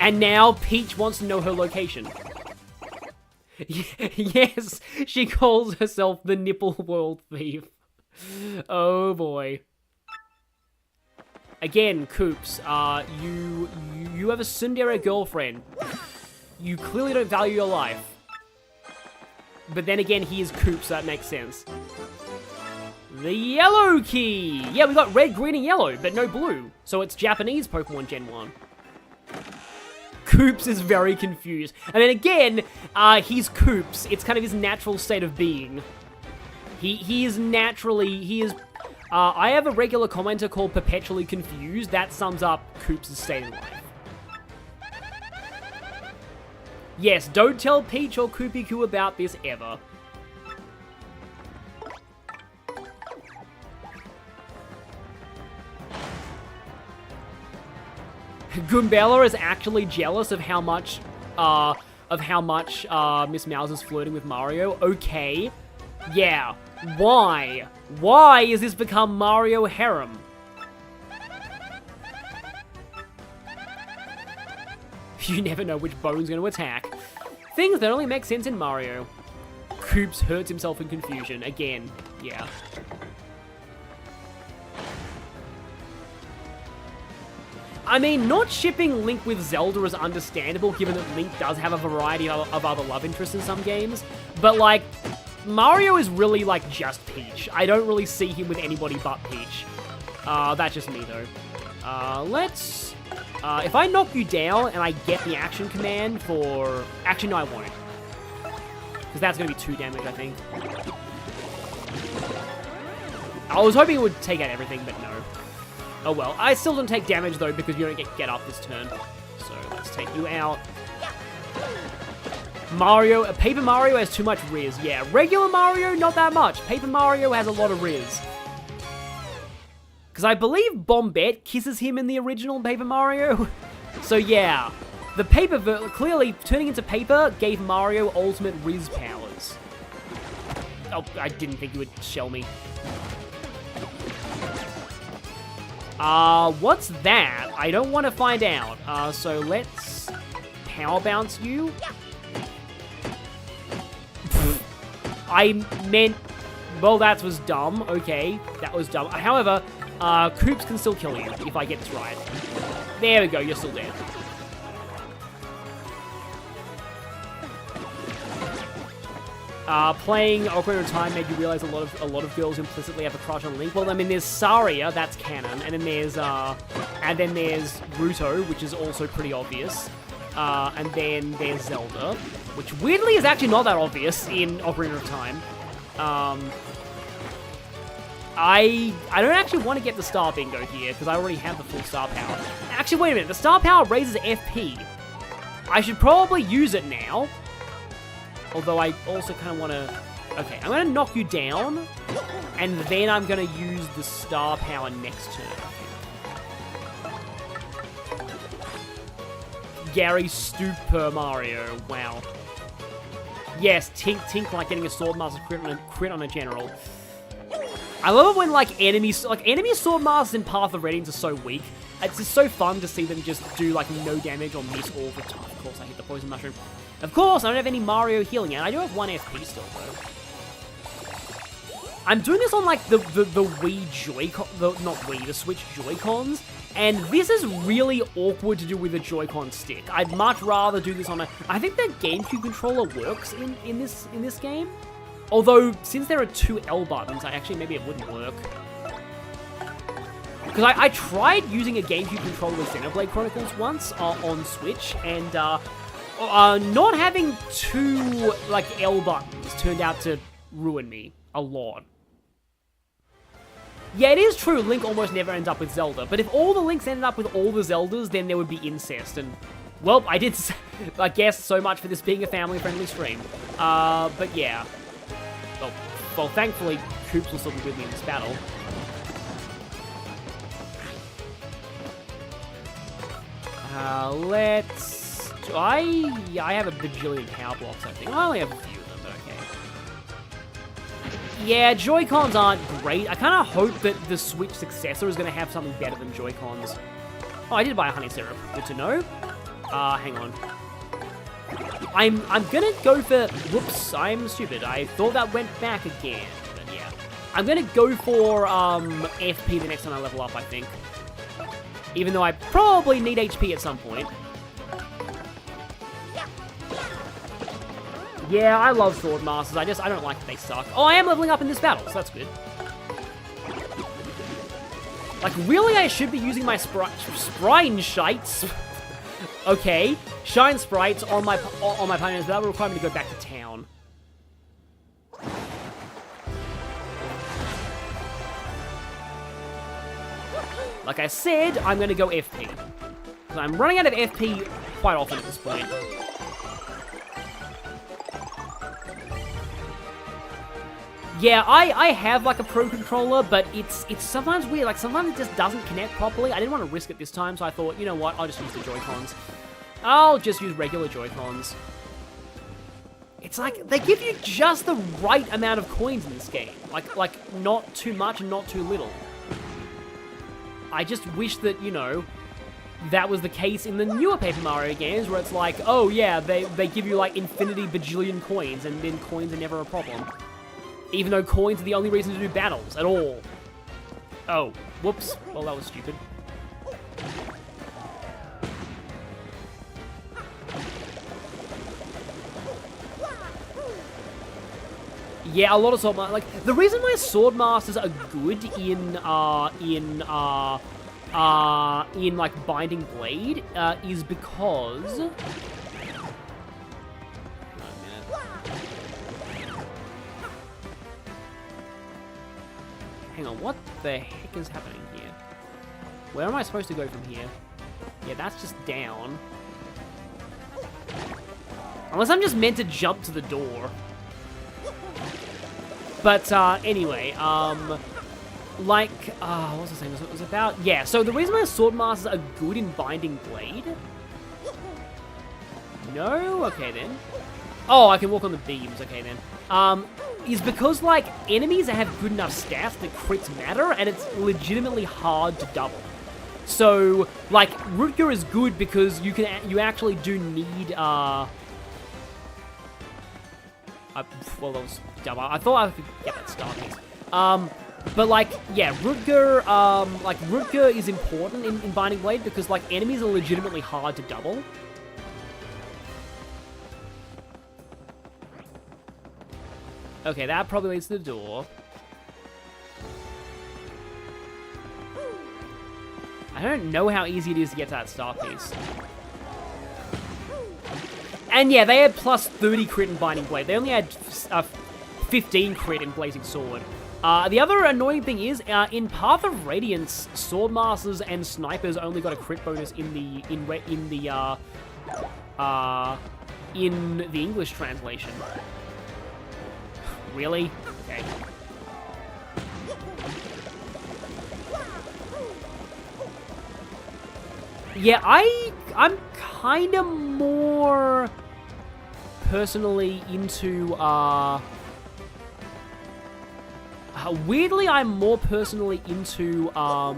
And now Peach wants to know her location. Yes, she calls herself the Nipple World Thief. Oh boy. Again, Koops, you have a tsundere girlfriend. You clearly don't value your life. But then again, he is Koops, so that makes sense. The yellow key! Yeah, we got red, green, and yellow, but no blue. So it's Japanese Pokemon Gen 1. Koops is very confused. I mean, again, he's Koops. It's kind of his natural state of being. He is naturally, I have a regular commenter called Perpetually Confused. That sums up Koops' state of life. Yes, don't tell Peach or Koopy-Koo about this ever. Goombella is actually jealous of how much Miss Mouse is flirting with Mario. Okay. Yeah. Why? Why has this become Mario harem? You never know which bone's going to attack. Things that only make sense in Mario. Koops hurts himself in confusion. Again. Yeah. I mean, not shipping Link with Zelda is understandable, given that Link does have a variety of other love interests in some games. But, like, Mario is really, like, just Peach. I don't really see him with anybody but Peach. That's just me, though. Let's... if I knock you down and I get the action command for... Actually, no, I won't. Because that's going to be 2 damage, I think. I was hoping it would take out everything, but no. Oh well. I still don't take damage, though, because you don't get up this turn. So, let's take you out. Paper Mario has too much Riz. Yeah, regular Mario, not that much. Paper Mario has a lot of Riz. Because I believe Bombette kisses him in the original Paper Mario. So yeah, the paper, clearly turning into paper gave Mario ultimate Riz powers. Oh, I didn't think you would shell me. What's that? I don't want to find out. So let's power bounce you. I meant, well, that was dumb. Okay, that was dumb. However, Koops can still kill you if I get this right. There we go, you're still dead. Playing Ocarina of Time made you realize a lot of girls implicitly have a crush on Link. Well, I mean, there's Saria, that's canon, and then there's Ruto, which is also pretty obvious. And then there's Zelda, which weirdly is actually not that obvious in Ocarina of Time. I don't actually want to get the Star Bingo here, because I already have the full Star Power. Actually, wait a minute, the Star Power raises FP. I should probably use it now. Although I also kind of want to... Okay, I'm going to knock you down, and then I'm going to use the Star Power next turn. Gary Super Mario, wow. Yes, Tink like getting a Sword Master crit on a general. I love it when enemy Sword Masters in Path of Radiance are so weak. It's just so fun to see them just do no damage or miss all the time. Of course, I hit the Poison Mushroom. Of course, I don't have any Mario healing, and I do have 1 FP still, though. I'm doing this on, like, the Wii Joy-Con, not Wii, the Switch Joy-Cons, and this is really awkward to do with a Joy-Con stick. I'd much rather do this on a... I think the GameCube controller works in this game. Although, since there are two L buttons, maybe it wouldn't work. Because I tried using a GameCube controller with Xenoblade Chronicles once on Switch, and not having two, like, L buttons turned out to ruin me a lot. Yeah, it is true, Link almost never ends up with Zelda, but if all the Links ended up with all the Zeldas, then there would be incest, and, well, I guess so much for this being a family-friendly stream. But yeah. Well, thankfully, Koops will still be with me in this battle. I have a bajillion power blocks, I think. I only have a few of them, but okay. Yeah, Joy-Cons aren't great. I kind of hope that the Switch successor is going to have something better than Joy-Cons. Oh, I did buy a honey syrup. Good to know. Hang on. I'm gonna go for... Whoops, I'm stupid. I thought that went back again, but yeah. I'm gonna go for, FP the next time I level up, I think. Even though I probably need HP at some point. Yeah, I love Sword Masters. I don't like that they suck. Oh, I am leveling up in this battle, so that's good. Like, really, I should be using my Sprine Shites. Okay, Shine Sprites on my opponents, but that will require me to go back to town. Like I said, I'm going to go FP. Because I'm running out of FP quite often at this point. Yeah, I have, like, a Pro Controller, but it's sometimes weird. Like, sometimes it just doesn't connect properly. I didn't want to risk it this time, so I thought, you know what, I'll just use the Joy-Cons. I'll just use regular Joy-Cons. It's like, they give you just the right amount of coins in this game. Like not too much and not too little. I just wish that, you know, that was the case in the newer Paper Mario games, where it's like, oh yeah, they give you, like, infinity bajillion coins, and then coins are never a problem. Even though coins are the only reason to do battles at all. Oh, whoops. Well, that was stupid. Yeah, a lot of Sword Masters. Like, the reason why Sword Masters are good in like, Binding Blade, is because... Hang on, what the heck is happening here? Where am I supposed to go from here? Yeah, that's just down. Unless I'm just meant to jump to the door. But, anyway, like, what was I saying? It was about... Yeah, so the reason why Sword Masters are good in Binding Blade... No? Okay, then. Oh, I can walk on the beams. Okay, then. Is because, like, enemies have good enough stats that crits matter, and it's legitimately hard to double. So, like, Rutger is good because you actually do need, well, that was dumb. I thought I could get that star piece. But, like, yeah, Rutger, Rutger is important in Binding Blade because, like, enemies are legitimately hard to double. Okay, that probably leads to the door. I don't know how easy it is to get to that star piece. And yeah, they had plus 30 crit in Binding Blade. They only had 15 crit in Blazing Sword. The other annoying thing is, in Path of Radiance, Sword Masters and Snipers only got a crit bonus in the English translation. Really? Okay. Yeah, I'm kind of more personally into, weirdly, I'm more personally into, oh,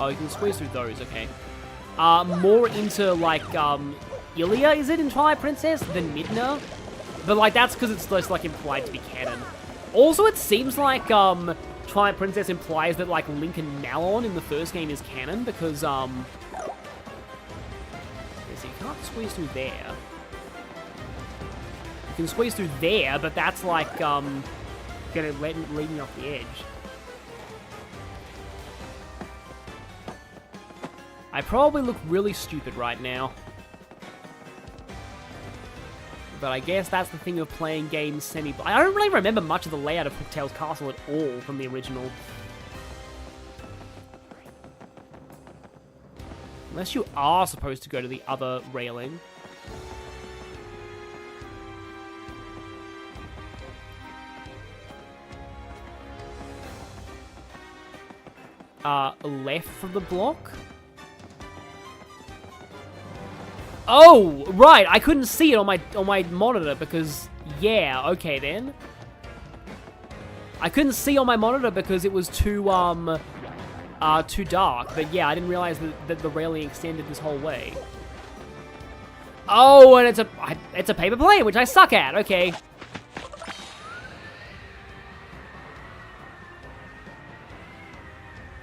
you can squeeze through those, okay. More into, like, Ilya, is it, in Twilight Princess, than Midna. But, like, that's because it's just, like, implied to be canon. Also, it seems like, Twilight Princess implies that, like, Link and Malon in the first game is canon, because, let's see, you can't squeeze through there. You can squeeze through there, but that's, like, gonna lead me off the edge. I probably look really stupid right now. But I guess that's the thing of playing games I don't really remember much of the layout of Hooktail's castle at all from the original. Unless you are supposed to go to the other railing. Left from the block? Oh, right, I couldn't see it on my monitor because, yeah, okay then. I couldn't see on my monitor because it was too dark, but yeah, I didn't realize that the railing extended this whole way. Oh, and it's a paper plane, which I suck at, okay.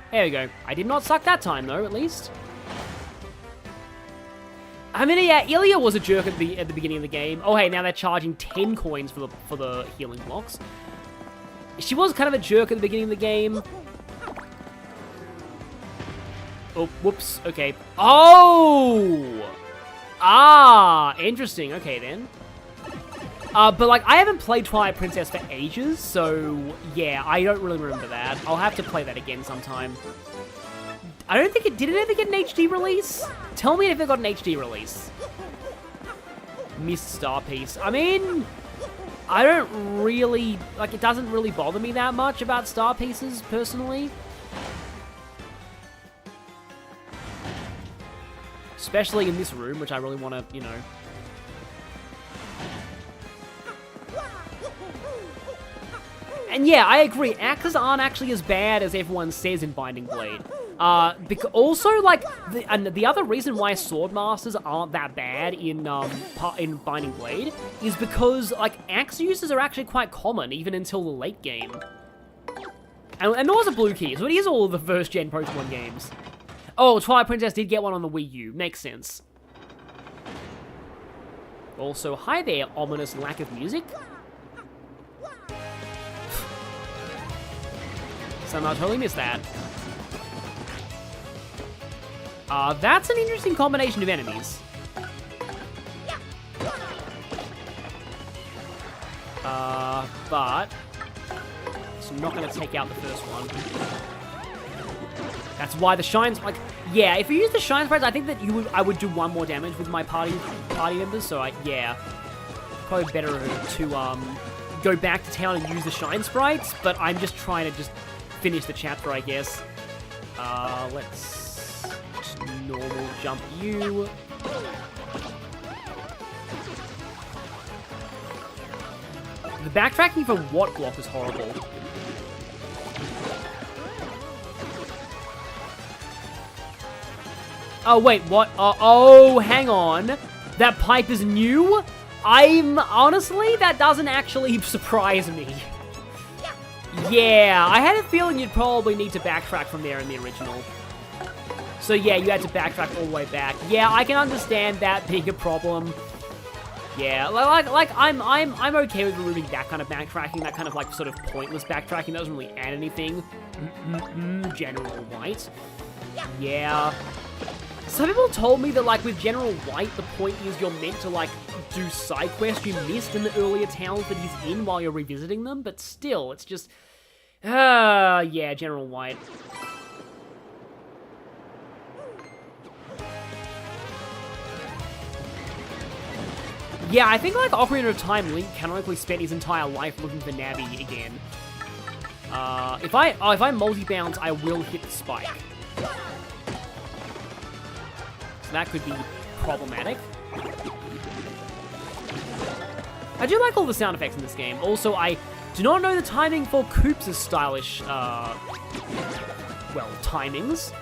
There we go. I did not suck that time, though, at least. I mean, yeah, Ilya was a jerk at the beginning of the game. Oh, hey, now they're charging 10 coins for the healing blocks. She was kind of a jerk at the beginning of the game. Oh, whoops. Okay. Oh! Ah, interesting. Okay, then. But, like, I haven't played Twilight Princess for ages, so, yeah, I don't really remember that. I'll have to play that again sometime. I don't think did it ever get an HD release? Tell me if it got an HD release. Missed Star Piece. I mean, I don't really, like, it doesn't really bother me that much about Star Pieces, personally. Especially in this room, which I really want to, you know. And yeah, I agree, axes aren't actually as bad as everyone says in Binding Blade. Because also, like, the other reason why Swordmasters aren't that bad in Binding Blade is because, like, axe uses are actually quite common, even until the late game. And there was a Blue Key, so it is all of the first-gen Pokemon games. Oh, Twilight Princess did get one on the Wii U. Makes sense. Also, hi there, ominous lack of music. Somehow totally missed that. That's an interesting combination of enemies. But it's not going to take out the first one. That's why the shines, like, yeah, if you use the shine sprites, I think that I would do one more damage with my party members, so yeah. Probably better to, go back to town and use the shine sprites, but I'm just trying to just finish the chapter, I guess. Let's just normal jump you. The backtracking for what block is horrible. Oh, wait, what? Oh, hang on. That pipe is new? Honestly, that doesn't actually surprise me. Yeah, I had a feeling you'd probably need to backtrack from there in the original. So yeah, you had to backtrack all the way back. Yeah, I can understand that being a problem. Yeah, like I'm okay with removing that kind of backtracking, that kind of like sort of pointless backtracking. That doesn't really add anything. General White. Yeah. Some people told me that, like, with General White, the point is you're meant to, like, do side quests you missed in the earlier towns that he's in while you're revisiting them, but still, it's just... yeah, General White. Yeah, I think, like, Ocarina of Time, Link canonically spent his entire life looking for Navi again. If I multi-bounce, I will hit the spike. That could be problematic. I do like all the sound effects in this game. Also, I do not know the timing for Koops' stylish, well, timings.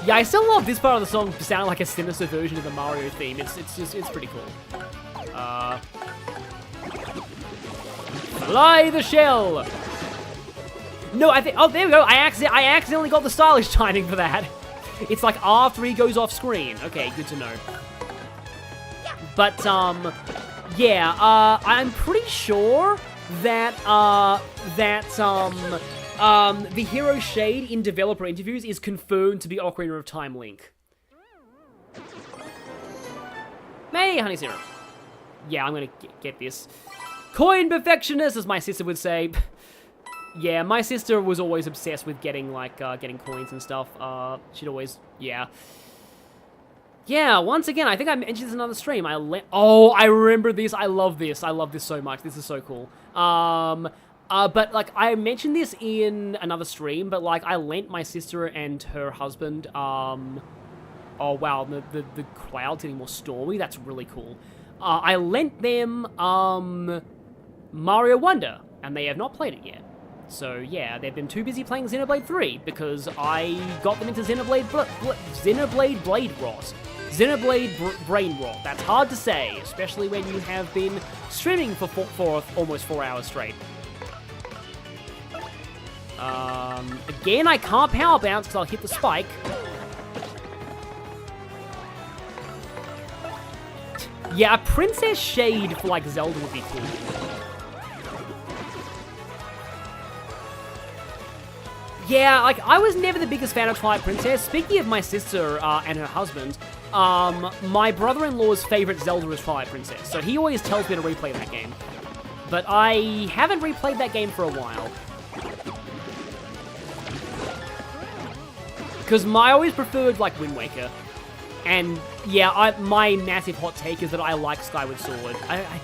Yeah, I still love this part of the song sounding like a sinister version of the Mario theme. It's pretty cool. Fly the shell! No, I think, oh, there we go. I accidentally got the stylish timing for that. It's like after he goes off screen. Okay, good to know. But, yeah, I'm pretty sure that, the hero Shade in developer interviews is confirmed to be Ocarina of Time Link. Hey, honey syrup. Yeah, I'm gonna get this. Coin perfectionist, as my sister would say. Yeah, my sister was always obsessed with getting, like, getting coins and stuff. She'd always, yeah. Yeah, once again, I think I mentioned this in another stream. Oh, I remember this. I love this. I love this so much. This is so cool. But, like, I mentioned this in another stream, but, like, I lent my sister and her husband, oh, wow, the cloud's getting more stormy. That's really cool. I lent them, Mario Wonder, and they have not played it yet. So, yeah, they've been too busy playing Xenoblade 3, because I got them into Xenoblade Blade Rot. Xenoblade Brain Rot. That's hard to say, especially when you have been streaming for almost 4 hours straight. Again, I can't power bounce because I'll hit the spike. Yeah, a Princess Shade for, like, Zelda would be cool. Yeah, like, I was never the biggest fan of Twilight Princess. Speaking of my sister and her husband, my brother-in-law's favorite Zelda is Twilight Princess, so he always tells me to replay that game. But I haven't replayed that game for a while. Because I always preferred, like, Wind Waker. And, yeah, my massive hot take is that I like Skyward Sword. I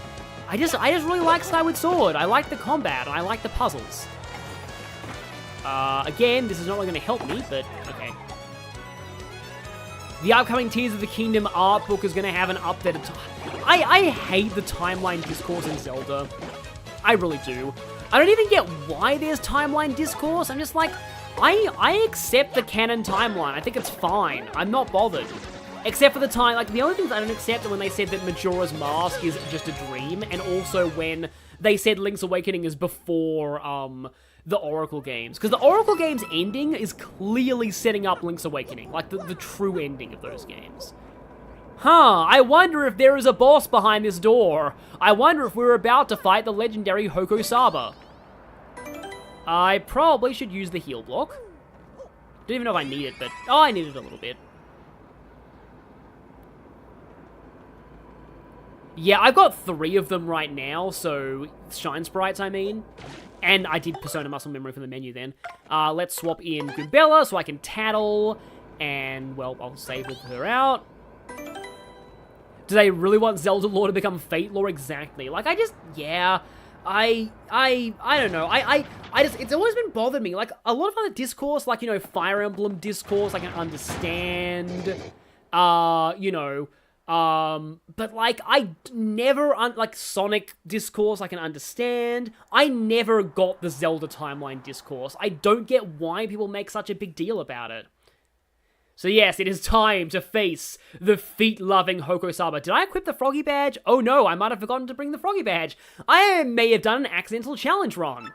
just really like Skyward Sword. I like the combat, and I like the puzzles. Again, this is not really going to help me, but okay. The upcoming Tears of the Kingdom art book is going to have an updated I hate the timeline discourse in Zelda. I really do. I don't even get why there's timeline discourse. I'm just like, I accept the canon timeline. I think it's fine. I'm not bothered. Except for the time, like, the only things I don't accept are when they said that Majora's Mask is just a dream, and also when they said Link's Awakening is before, the Oracle games. Because the Oracle games ending is clearly setting up Link's Awakening, like, the true ending of those games. Huh, I wonder if there is a boss behind this door. I wonder if we're about to fight the legendary Hokosaba. I probably should use the heal block. Don't even know if I need it, but, oh, I need it a little bit. Yeah, I've got 3 of them right now, so Shine Sprites, I mean. And I did Persona Muscle Memory from the menu then. Let's swap in Goombella so I can tattle. And, well, I'll save with her out. Do they really want Zelda lore to become Fate lore? Exactly. Like, yeah. I don't know. It's always been bothered me. Like, a lot of other discourse, like, you know, Fire Emblem discourse, I can understand. You know... but, like, I never, like, Sonic discourse I can understand. I never got the Zelda timeline discourse. I don't get why people make such a big deal about it. So yes, it is time to face the feet-loving Hokosaba. Did I equip the Froggy Badge? Oh no, I might have forgotten to bring the Froggy Badge. I may have done an accidental challenge run.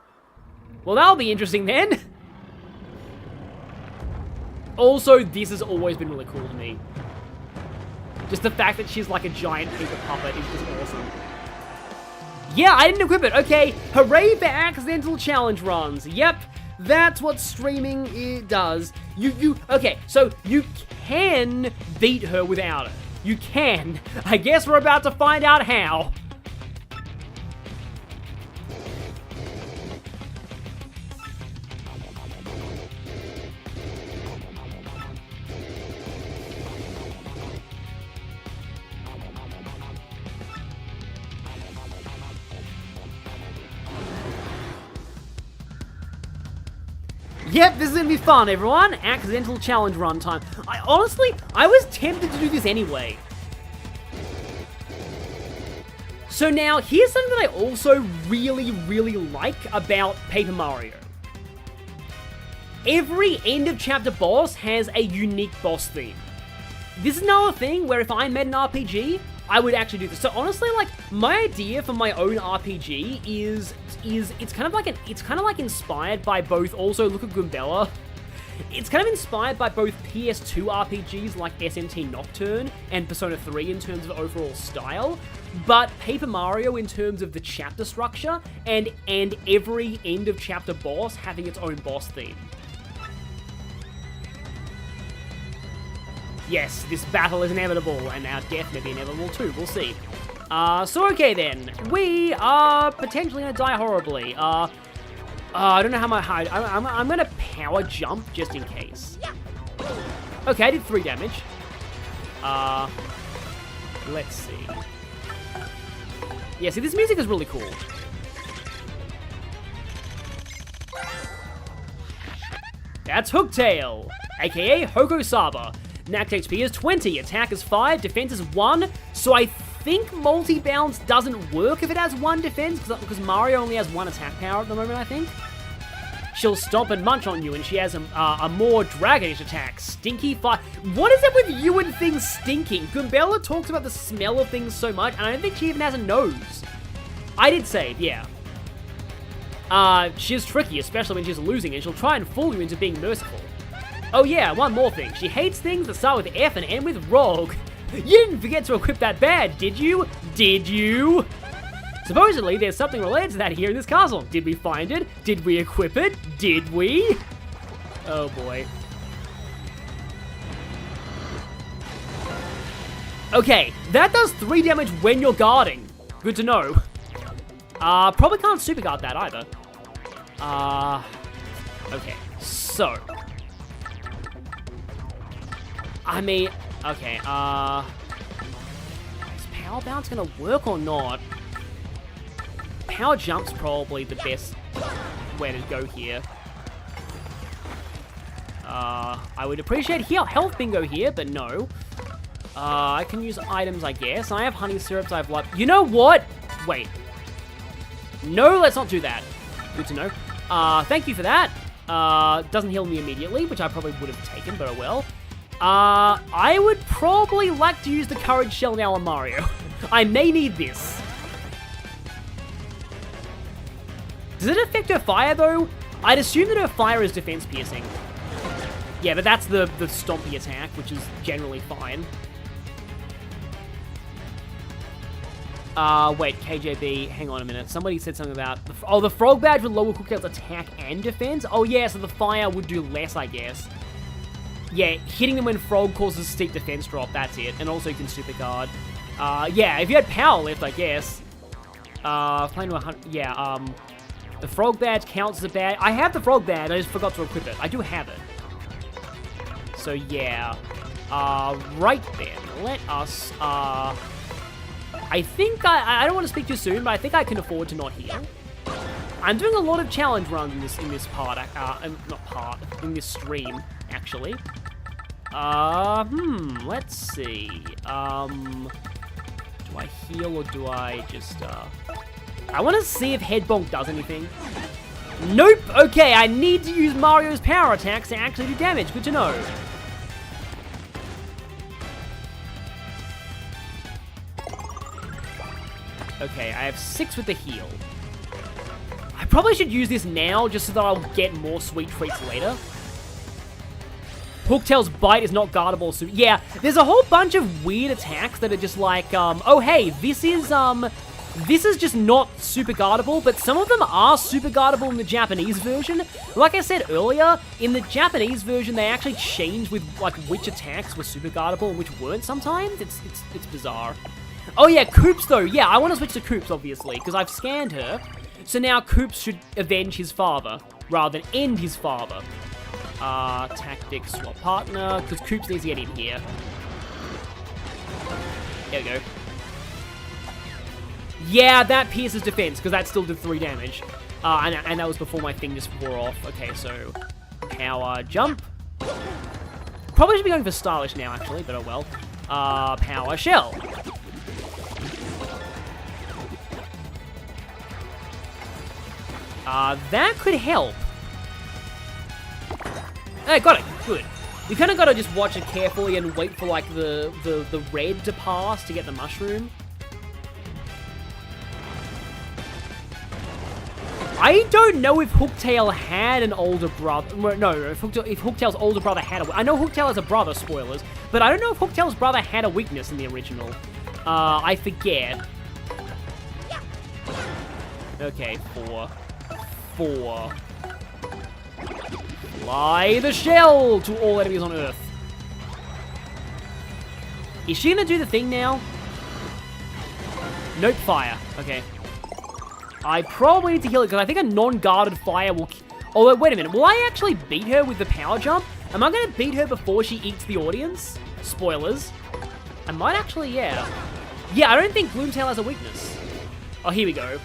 Well, that'll be interesting then. Also, this has always been really cool to me. Just the fact that she's like a giant paper puppet is just awesome. Yeah, I didn't equip it. Okay, hooray for accidental challenge runs. Yep, that's what streaming does. Okay, so you can beat her without it. You can. I guess we're about to find out how. Yep, this is gonna be fun, everyone. Accidental challenge run time. I was tempted to do this anyway. So now, here's something that I also really, really like about Paper Mario. every end of chapter boss has a unique boss theme. This is another thing where if I made an RPG, I would actually do this. So honestly, like, my idea for my own RPG is it's kind of like inspired by both. Also, look at Goombella. It's kind of inspired by both PS2 RPGs like SNT Nocturne and Persona 3 in terms of overall style, but Paper Mario in terms of the chapter structure and every end of chapter boss having its own boss theme. Yes, this battle is inevitable, and our death may be inevitable too, we'll see. So okay then, we are potentially gonna die horribly. I don't know how much I'm gonna power jump just in case. Okay, I did 3 damage. Let's see. Yeah, see, this music is really cool. That's Hooktail, aka Hoko-Saba. Max HP is 20, attack is 5, defense is 1, so I think multi-bounce doesn't work if it has 1 defense, because Mario only has 1 attack power at the moment, I think. She'll stomp and munch on you, and she has a more dragonish attack. Stinky fire. What is it with you and things stinking? Goombella talks about the smell of things so much, and I don't think she even has a nose. I did save, yeah. She's tricky, especially when she's losing, and she'll try and fool you into being merciful. Oh yeah, one more thing. She hates things that start with F and end with Rogue. You didn't forget to equip that badge, did you? Did you? Supposedly, there's something related to that here in this castle. Did we find it? Did we equip it? Did we? Oh boy. Okay, that does 3 damage when you're guarding. Good to know. Probably can't super guard that either. Okay, so. I mean, okay, is Power Bounce gonna work or not? Power Jump's probably the best way to go here. I would appreciate health bingo here, but no. I can use items, I guess. I have honey syrups, I have life. You know what? Wait. No, let's not do that. Good to know. Thank you for that. Doesn't heal me immediately, which I probably would have taken, but oh well. I would probably like to use the Courage Shell now on Mario. I may need this. Does it affect her fire, though? I'd assume that her fire is defense piercing. Yeah, but that's the stompy attack, which is generally fine. Wait, KJB, hang on a minute. Somebody said something about... the Frog Badge would lower Hooktail's attack and defense? Oh, yeah, so the fire would do less, I guess. Yeah, hitting them when Frog causes steep defense drop, that's it. And also you can super guard. Yeah, if you had power lift, I guess. Playing to 100... Yeah, the Frog Badge counts as a badge. I have the Frog Badge, I just forgot to equip it. I do have it. So, yeah. Right then. Let us, I think I don't want to speak too soon, but I think I can afford to not heal. I'm doing a lot of challenge runs in this part, in this stream, actually. Let's see. Do I heal or do I just, I want to see if Head Bonk does anything. Nope! Okay, I need to use Mario's power attacks to actually do damage. Good to know. Okay, I have 6 with the heal. I probably should use this now just so that I'll get more sweet treats later. Hooktail's bite is not guardable, so yeah, there's a whole bunch of weird attacks that are just like, oh hey, this is just not super guardable, but some of them are super guardable in the Japanese version. Like I said earlier, in the Japanese version, they actually changed with like which attacks were super guardable and which weren't sometimes. It's bizarre. Oh yeah, Koops though. Yeah, I want to switch to Koops, obviously, because I've scanned her. So now Koops should avenge his father, rather than end his father. Tactics, swap partner, because Koops needs to get in here. There we go. Yeah, that pierces defense, because that still did 3 damage. And that was before my thing just wore off. Okay, so power jump. Probably should be going for stylish now, actually, but oh well. Power shell. That could help. Hey, got it. Good. You kind of got to just watch it carefully and wait for, like, the red to pass to get the mushroom. I don't know if Hooktail had an older brother. No, if Hooktail's older brother had I know Hooktail has a brother, spoilers, but I don't know if Hooktail's brother had a weakness in the original. I forget. Okay, 4. Fly the shell to all enemies on Earth. Is she gonna do the thing now? Nope, fire. Okay. I probably need to heal it, because I think a non-guarded fire will... Oh, wait a minute. Will I actually beat her with the power jump? Am I gonna beat her before she eats the audience? Spoilers. I might actually, yeah. Yeah, I don't think Gloomtail has a weakness. Oh, here we go.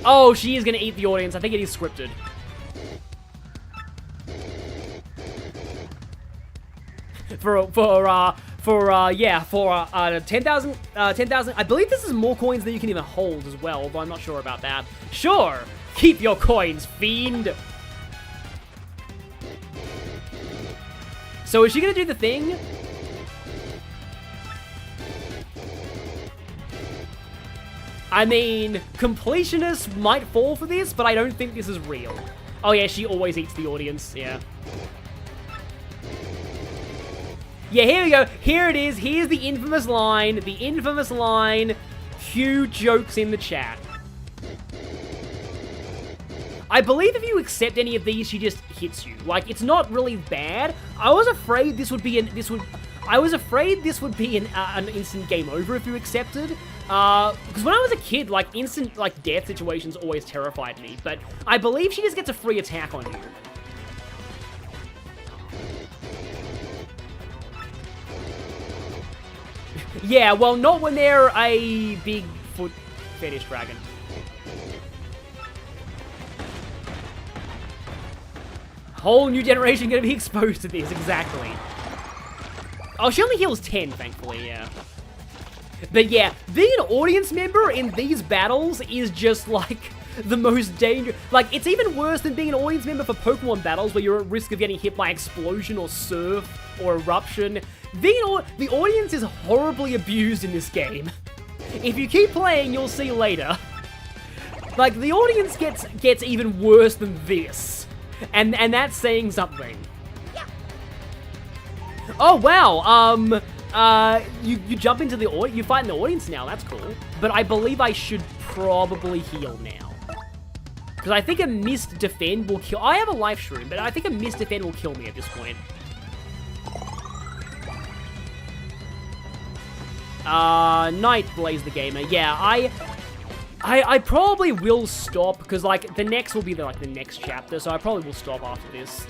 Oh, she is gonna eat the audience. I think it is scripted. For 10,000, I believe this is more coins than you can even hold as well, although I'm not sure about that. Sure, keep your coins, fiend. So is she gonna do the thing? I mean, completionists might fall for this, but I don't think this is real. Oh yeah, she always eats the audience, yeah. Yeah, here we go. Here it is. Here's the infamous line. The infamous line. Cue jokes in the chat. I believe if you accept any of these, she just hits you. Like, it's not really bad. I was afraid this would be an instant game over if you accepted. Because when I was a kid, like, instant, like, death situations always terrified me. But I believe she just gets a free attack on you. Yeah, well, not when they're a Bigfoot fetish dragon. Whole new generation gonna be exposed to this, exactly. Oh, she only heals 10, thankfully, yeah. But yeah, being an audience member in these battles is just, like, the most dangerous. Like, it's even worse than being an audience member for Pokemon battles where you're at risk of getting hit by explosion or surf or eruption. The audience is horribly abused in this game. If you keep playing, you'll see later. Like, the audience gets even worse than this. And that's saying something. Oh, wow, you jump into the audience, you fight in the audience now, that's cool. But I believe I should probably heal now. Because I think a missed defend will kill... I have a life shroom, but I think a missed defend will kill me at this point. Night Blaze the Gamer. Yeah, I probably will stop, because, like, the next will be, the next chapter, so I probably will stop after this.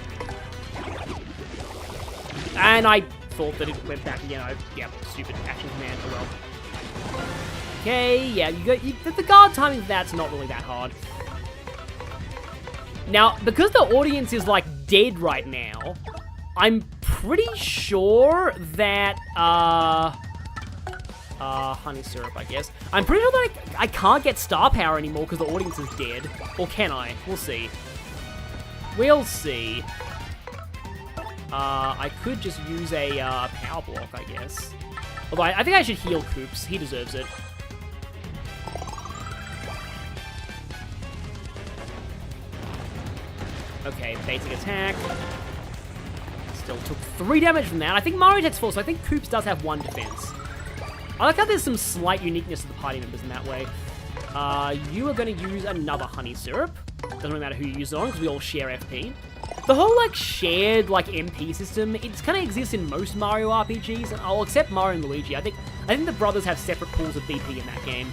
And I thought that it went back again. Yeah, stupid action command, oh well. Okay, yeah, the guard timing for that's not really that hard. Now, because the audience is, like, dead right now, I'm pretty sure that, honey syrup, I guess. I'm pretty sure that I can't get star power anymore because the audience is dead. Or can I? We'll see. We'll see. I could just use a, power block, I guess. Although, I think I should heal Koops. He deserves it. Okay, basic attack. Still took 3 damage from that. I think Mario takes 4, so I think Koops does have 1 defense. I like how there's some slight uniqueness to the party members in that way. You are going to use another honey syrup. Doesn't really matter who you use it on, because we all share FP. The whole, like, shared, like, MP system, it kind of exists in most Mario RPGs, and I'll accept Mario and Luigi. I think the brothers have separate pools of BP in that game.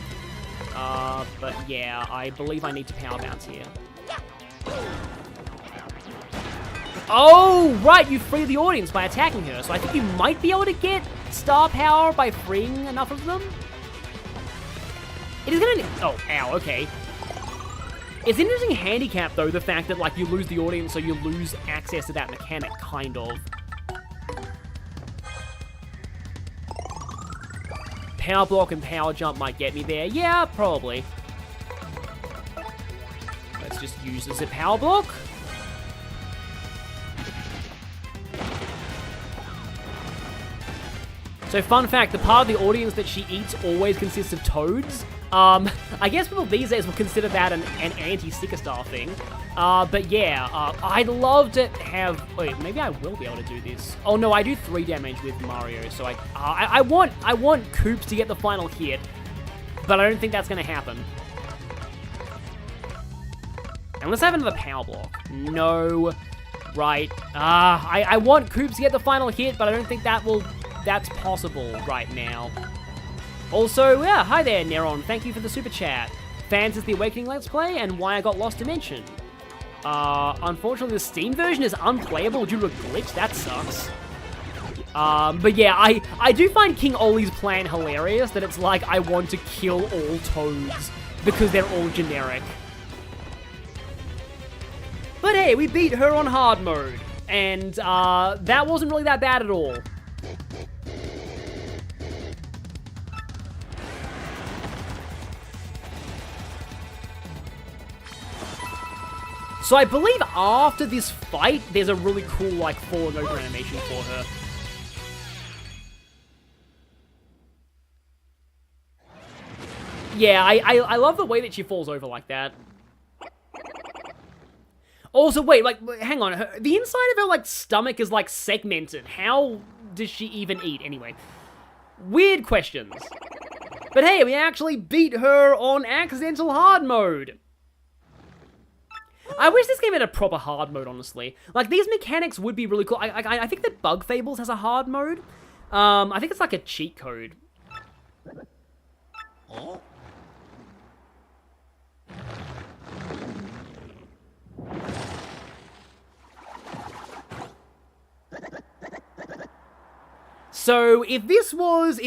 But yeah, I believe I need to power bounce here. Oh, right, you free the audience by attacking her, so I think you might be able to get star power by freeing enough of them. It is gonna... Oh, ow, okay. It's an interesting handicap, though, the fact that, like, you lose the audience, so you lose access to that mechanic, kind of. Power block and power jump might get me there. Yeah, probably. Let's just use this as a power block. So fun fact, the part of the audience that she eats always consists of toads. I guess people these days will consider that an anti-sticker star thing. But yeah, I'd love to have... Wait, maybe I will be able to do this. Oh no, I do 3 damage with Mario, so I want Koops to get the final hit, but I don't think that's going to happen. And let's have another power block. No. Right. I want Koops to get the final hit, but I don't think that's possible right now. Also, yeah, hi there, Neron. Thank you for the super chat. Fans of the Awakening Let's Play and why I got lost to mention. Unfortunately, the Steam version is unplayable due to a glitch. That sucks. But yeah, I do find King Oli's plan hilarious, that it's like, I want to kill all toads because they're all generic. But hey, we beat her on hard mode, and that wasn't really that bad at all. So I believe after this fight, there's a really cool, like, falling over animation for her. Yeah, I love the way that she falls over like that. Also, wait, like, hang on. The inside of her, like, stomach is, like, segmented. How does she even eat? Anyway. Weird questions. But hey, we actually beat her on accidental hard mode. I wish this game had a proper hard mode, honestly. Like, these mechanics would be really cool. I think that Bug Fables has a hard mode. I think it's like a cheat code. Oh? So if this was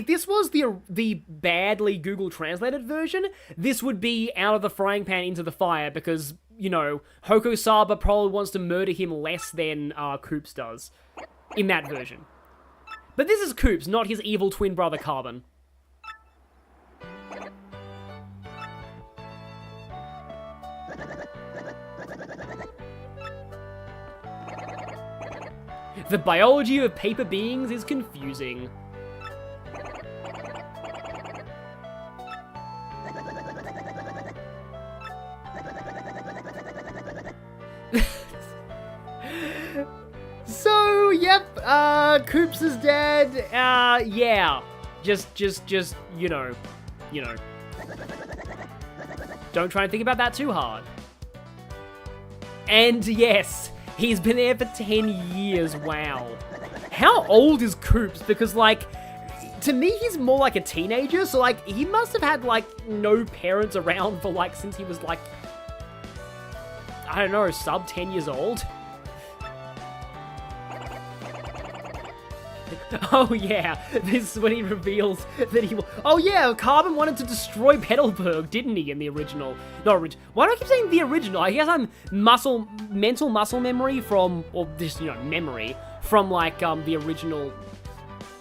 the badly Google translated version, this would be out of the frying pan into the fire because, you know, Hoko Saba probably wants to murder him less than Koops does in that version. But this is Koops, not his evil twin brother Carbon. The biology of paper beings is confusing. So, yep, Koops is dead. Yeah. Just, you know. Don't try and think about that too hard. And yes, he's been there for 10 years, wow. How old is Koops? Because, like, to me, he's more like a teenager, so, like, he must have had, like, no parents around for, like, since he was, like, I don't know, sub 10 years old? Oh yeah, this is when he reveals that he... Oh yeah, Carbon wanted to destroy Petalburg, didn't he, in the original? Not original. Why do I keep saying the original? I guess I'm mental muscle memory from, or just, you know, memory from, like, the original...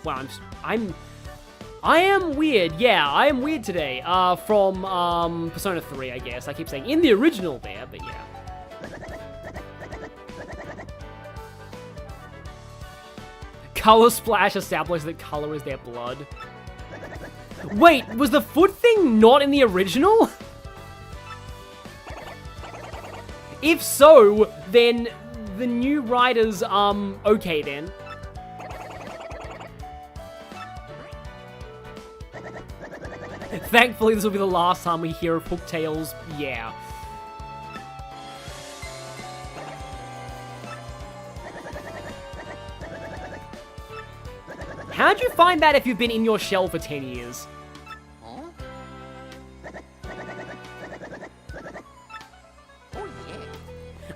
Well, I am weird, yeah, I am weird today, from, Persona 3, I guess. I keep saying in the original there, but yeah. Color Splash established that color is their blood. Wait, was the foot thing not in the original? If so, then the new writers, okay then. Thankfully, this will be the last time we hear of Hooktail's, yeah. How'd you find that if you've been in your shell for 10 years? Huh? Oh, yeah.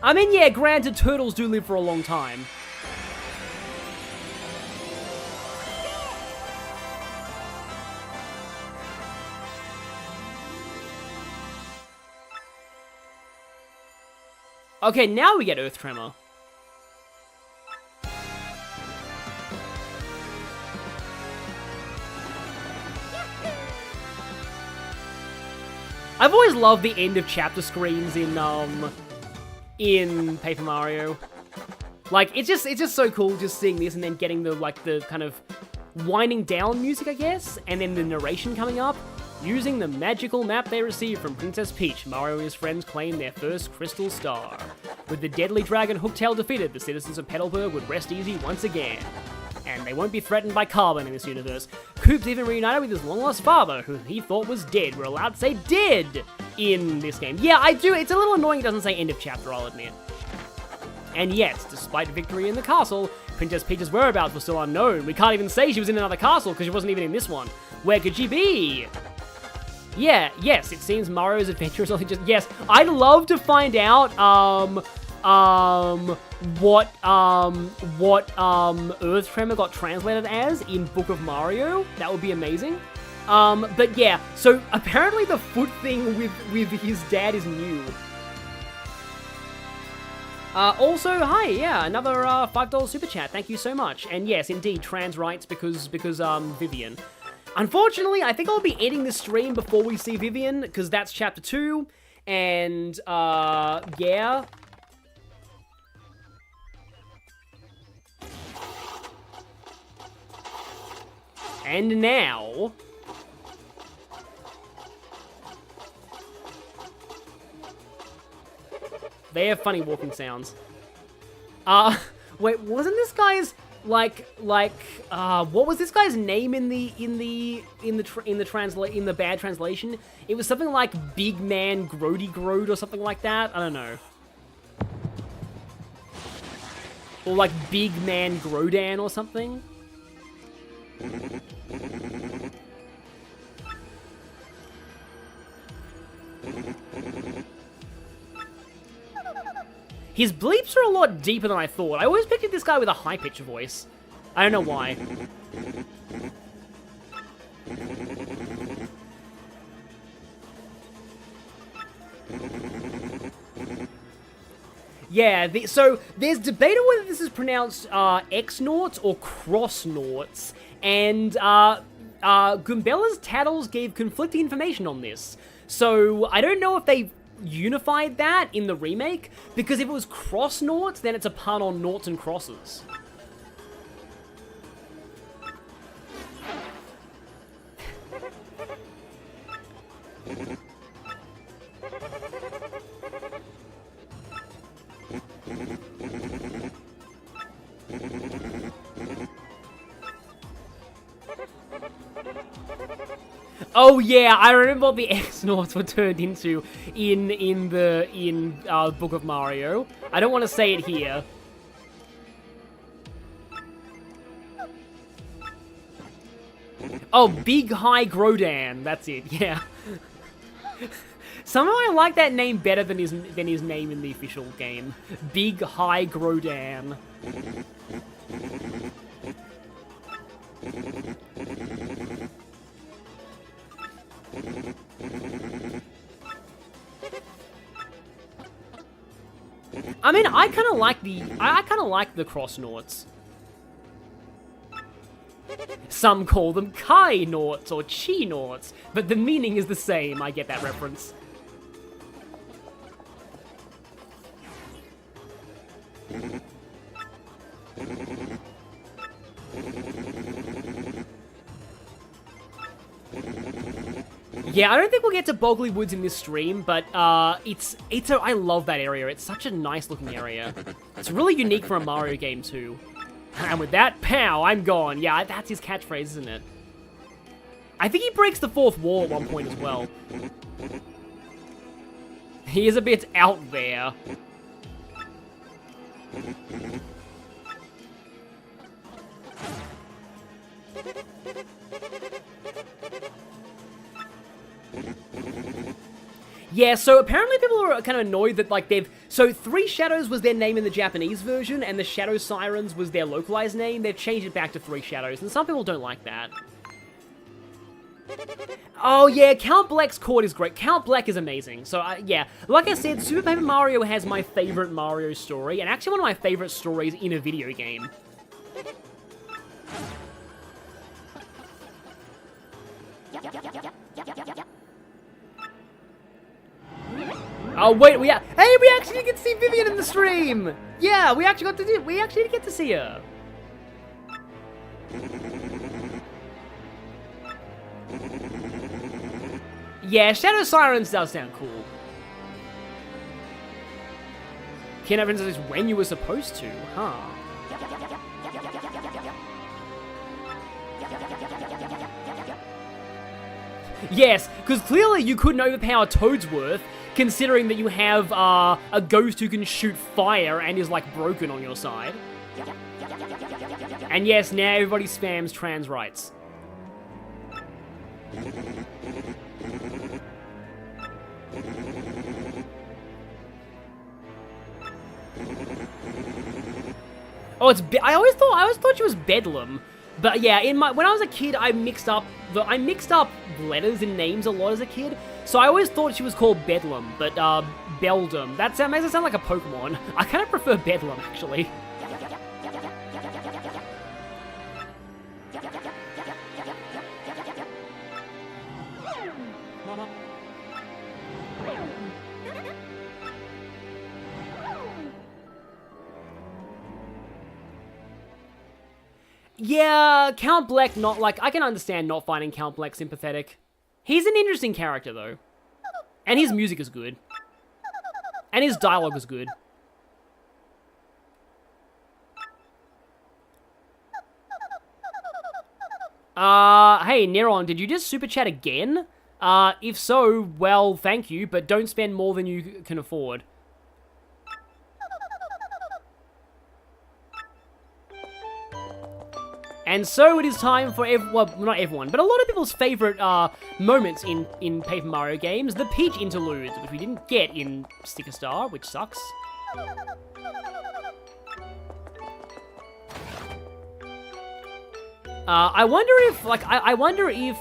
I mean, yeah, granted, turtles do live for a long time. Okay, now we get Earth Tremor. I've always loved the end of chapter screens in Paper Mario. Like, it's just so cool just seeing this and then getting the, like, the kind of winding down music, I guess, and then the narration coming up. Using the magical map they received from Princess Peach, Mario and his friends claim their first crystal star. With the deadly dragon Hooktail defeated, the citizens of Petalburg would rest easy once again. And they won't be threatened by carbon in this universe. Koops even reunited with his long-lost father, who he thought was dead. We're allowed to say dead in this game. Yeah, I do. It's a little annoying it doesn't say end of chapter, I'll admit. And yet, despite victory in the castle, Princess Peach's whereabouts were still unknown. We can't even say she was in another castle because she wasn't even in this one. Where could she be? Yeah, yes, it seems Mario's adventure is only just... Yes, I'd love to find out, what Earth Tremor got translated as in Book of Mario. That would be amazing. But yeah, so apparently the foot thing with his dad is new. Also, hi, yeah, another $5 super chat. Thank you so much. And yes, indeed, trans rights because Vivian. Unfortunately, I think I'll be ending the stream before we see Vivian, because that's chapter 2, and, yeah. And now... They have funny walking sounds. Wait, wasn't this guy's... what was this guy's name in the bad translation? It was something like Big Man Grody Grode or something like that. I don't know. Or like Big Man Grodan or something. His bleeps are a lot deeper than I thought. I always pictured this guy with a high-pitched voice. I don't know why. Yeah, so there's debate on whether this is pronounced X-Naughts or Cross-Naughts, and Goombella's Tattles gave conflicting information on this. So I don't know if they unified that in the remake, because if it was Cross-Naughts, then it's a pun on noughts and crosses. Oh yeah, I remember what the X-Naughts were turned into in Book of Mario. I don't want to say it here. Oh, Big High Grodan. That's it. Yeah. Somehow I like that name better than his name in the official game. Big High Grodan. I mean, I kind of like the Cross-Naughts. Some call them Kai-Naughts or Chi-Naughts, but the meaning is the same. I get that reference. Yeah, I don't think we'll get to Boggly Woods in this stream, but I love that area. It's such a nice looking area. It's really unique for a Mario game too. And with that, pow, I'm gone. Yeah, that's his catchphrase, isn't it? I think he breaks the fourth wall at one point as well. He is a bit out there. Yeah, so apparently people are kind of annoyed that, like, so Three Shadows was their name in the Japanese version, and the Shadow Sirens was their localized name. They've changed it back to Three Shadows, and some people don't like that. Oh, yeah, Count Black's court is great. Count Black is amazing. So, yeah, like I said, Super Paper Mario has my favorite Mario story, and actually one of my favorite stories in a video game. Oh wait, hey, we actually get to see Vivian in the stream. Yeah, we actually get to see her. Yeah, Shadow Sirens does sound cool. Kidnap is when you were supposed to, huh? Yes, because clearly you couldn't overpower Toadsworth, considering that you have a ghost who can shoot fire and is, like, broken on your side. And yes, now everybody spams trans rights. Oh, it's I always thought she was Bedlam, but yeah, when I was a kid, I mixed up letters and names a lot as a kid, so I always thought she was called Bedlam, but Beldum. That makes it sound like a Pokemon. I kind of prefer Bedlam actually. Yeah, Count Bleck, I can understand not finding Count Bleck sympathetic. He's an interesting character, though. And his music is good. And his dialogue is good. Hey, Neron, did you just super chat again? If so, well, thank you, but don't spend more than you can afford. And so it is time for, well, not everyone, but a lot of people's favourite moments in Paper Mario games, the Peach interludes, which we didn't get in Sticker Star, which sucks. I wonder if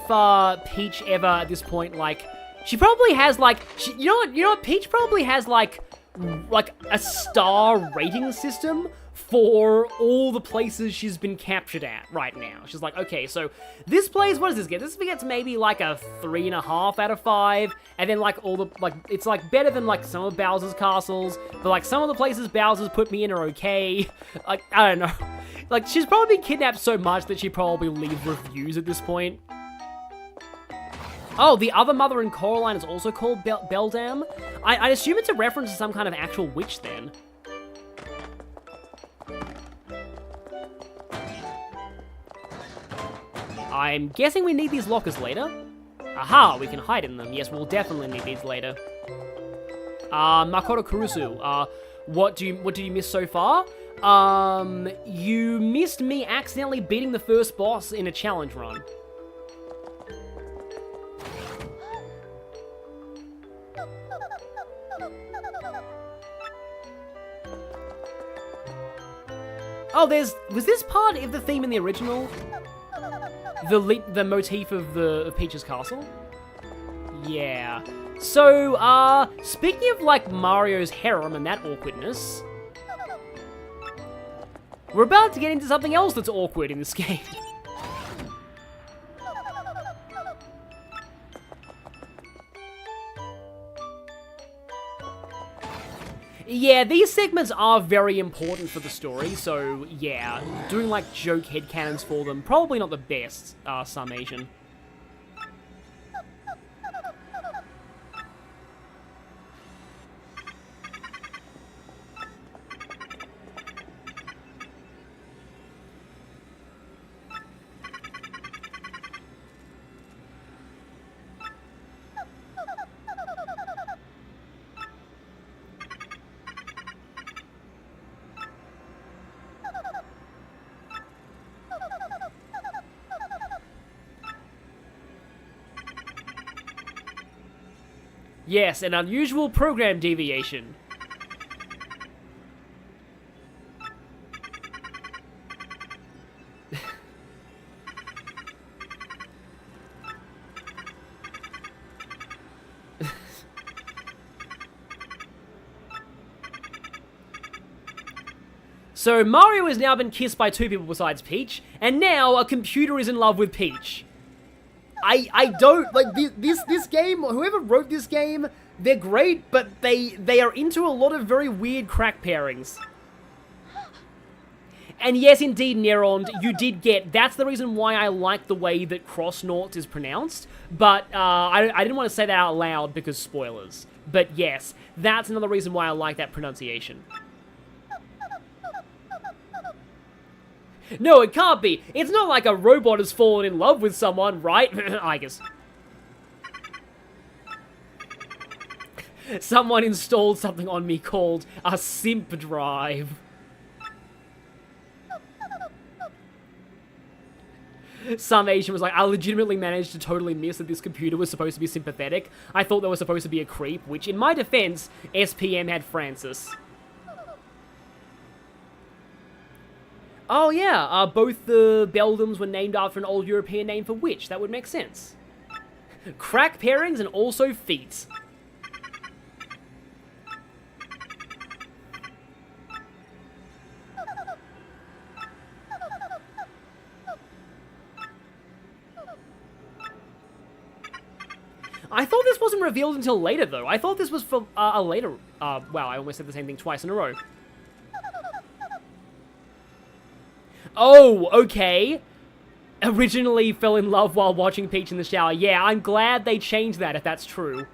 Peach ever at this point, like, she probably has, like, you know what, Peach probably has, like a star rating system for all the places she's been captured at right now. She's like, okay, so this place, what does this get? This gets maybe like a 3.5 out of 5, and then like all the, like, it's like better than like some of Bowser's castles, but like some of the places Bowser's put me in are okay. Like, I don't know. Like, she's probably been kidnapped so much that she probably leaves reviews at this point. Oh, the other mother in Coraline is also called Beldam? I assume it's a reference to some kind of actual witch then. I'm guessing we need these lockers later. Aha, we can hide in them. Yes, we'll definitely need these later. Makoto Kurusu, what do you miss so far? You missed me accidentally beating the first boss in a challenge run. Oh, was this part of the theme in the original? The motif of Peach's castle? Yeah. So, speaking of, like, Mario's harem and that awkwardness, we're about to get into something else that's awkward in this game. Yeah, these segments are very important for the story, so yeah, doing like joke headcanons for them, probably not the best summation. Yes, an unusual program deviation. So Mario has now been kissed by 2 people besides Peach, and now a computer is in love with Peach. I don't, like, this game, whoever wrote this game, they're great, but they are into a lot of very weird crack pairings. And yes, indeed, Nerond, you did get... That's the reason why I like the way that Crossnauts is pronounced. But I didn't want to say that out loud because spoilers. But yes, that's another reason why I like that pronunciation. No, it can't be. It's not like a robot has fallen in love with someone, right? I guess. Someone installed something on me called a simp drive. Some Asian was like, I legitimately managed to totally miss that this computer was supposed to be sympathetic. I thought there was supposed to be a creep, which, in my defense, SPM had Francis. Oh yeah, both the Beldams were named after an old European name for witch. That would make sense. Crack pairings and also feet. I thought this wasn't revealed until later, though. I thought this was for a later... wow, I almost said the same thing twice in a row. Oh, okay. Originally fell in love while watching Peach in the shower. Yeah, I'm glad they changed that, if that's true.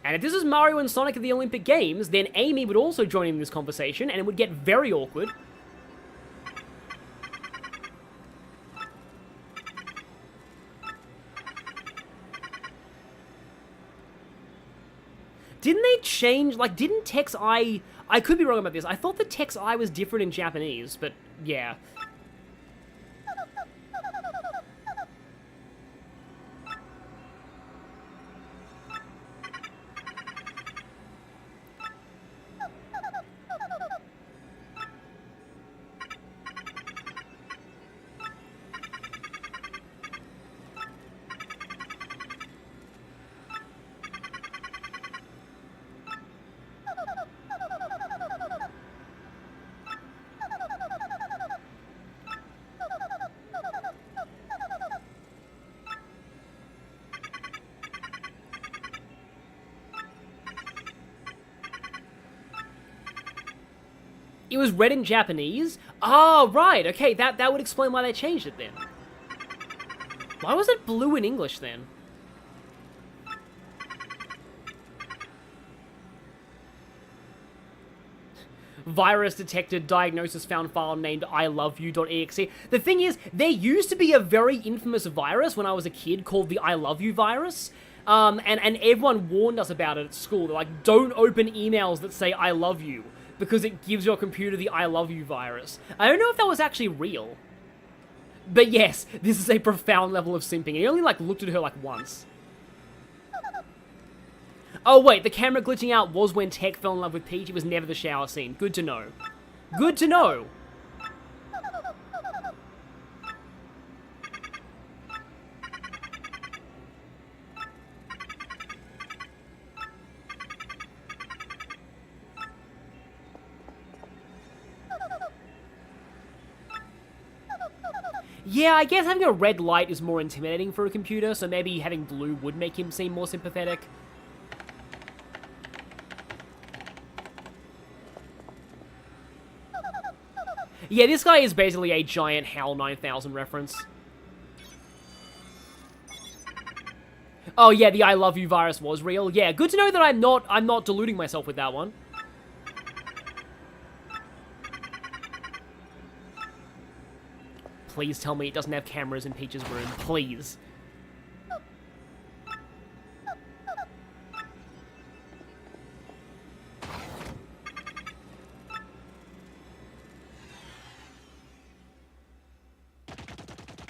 And if this is Mario and Sonic at the Olympic Games, then Amy would also join in this conversation, and it would get very awkward. Didn't they change, like, didn't Tex I could be wrong about this, I thought the Tex I was different in Japanese, but yeah. It was red in Japanese? Oh, right, okay, that would explain why they changed it then. Why was it blue in English then? Virus detected, diagnosis found, file named iloveyou.exe. The thing is, there used to be a very infamous virus when I was a kid called the I Love You virus. And everyone warned us about it at school. They're like, don't open emails that say I love you, because it gives your computer the I love you virus. I don't know if that was actually real. But yes, this is a profound level of simping. He only, like, looked at her, like, once. Oh, wait, the camera glitching out was when Tech fell in love with Peach. It was never the shower scene. Good to know. Good to know. Yeah, I guess having a red light is more intimidating for a computer, so maybe having blue would make him seem more sympathetic. Yeah, this guy is basically a giant HAL 9000 reference. Oh yeah, the I love you virus was real. Yeah, good to know that I'm not deluding myself with that one. Please tell me it doesn't have cameras in Peach's room. Please.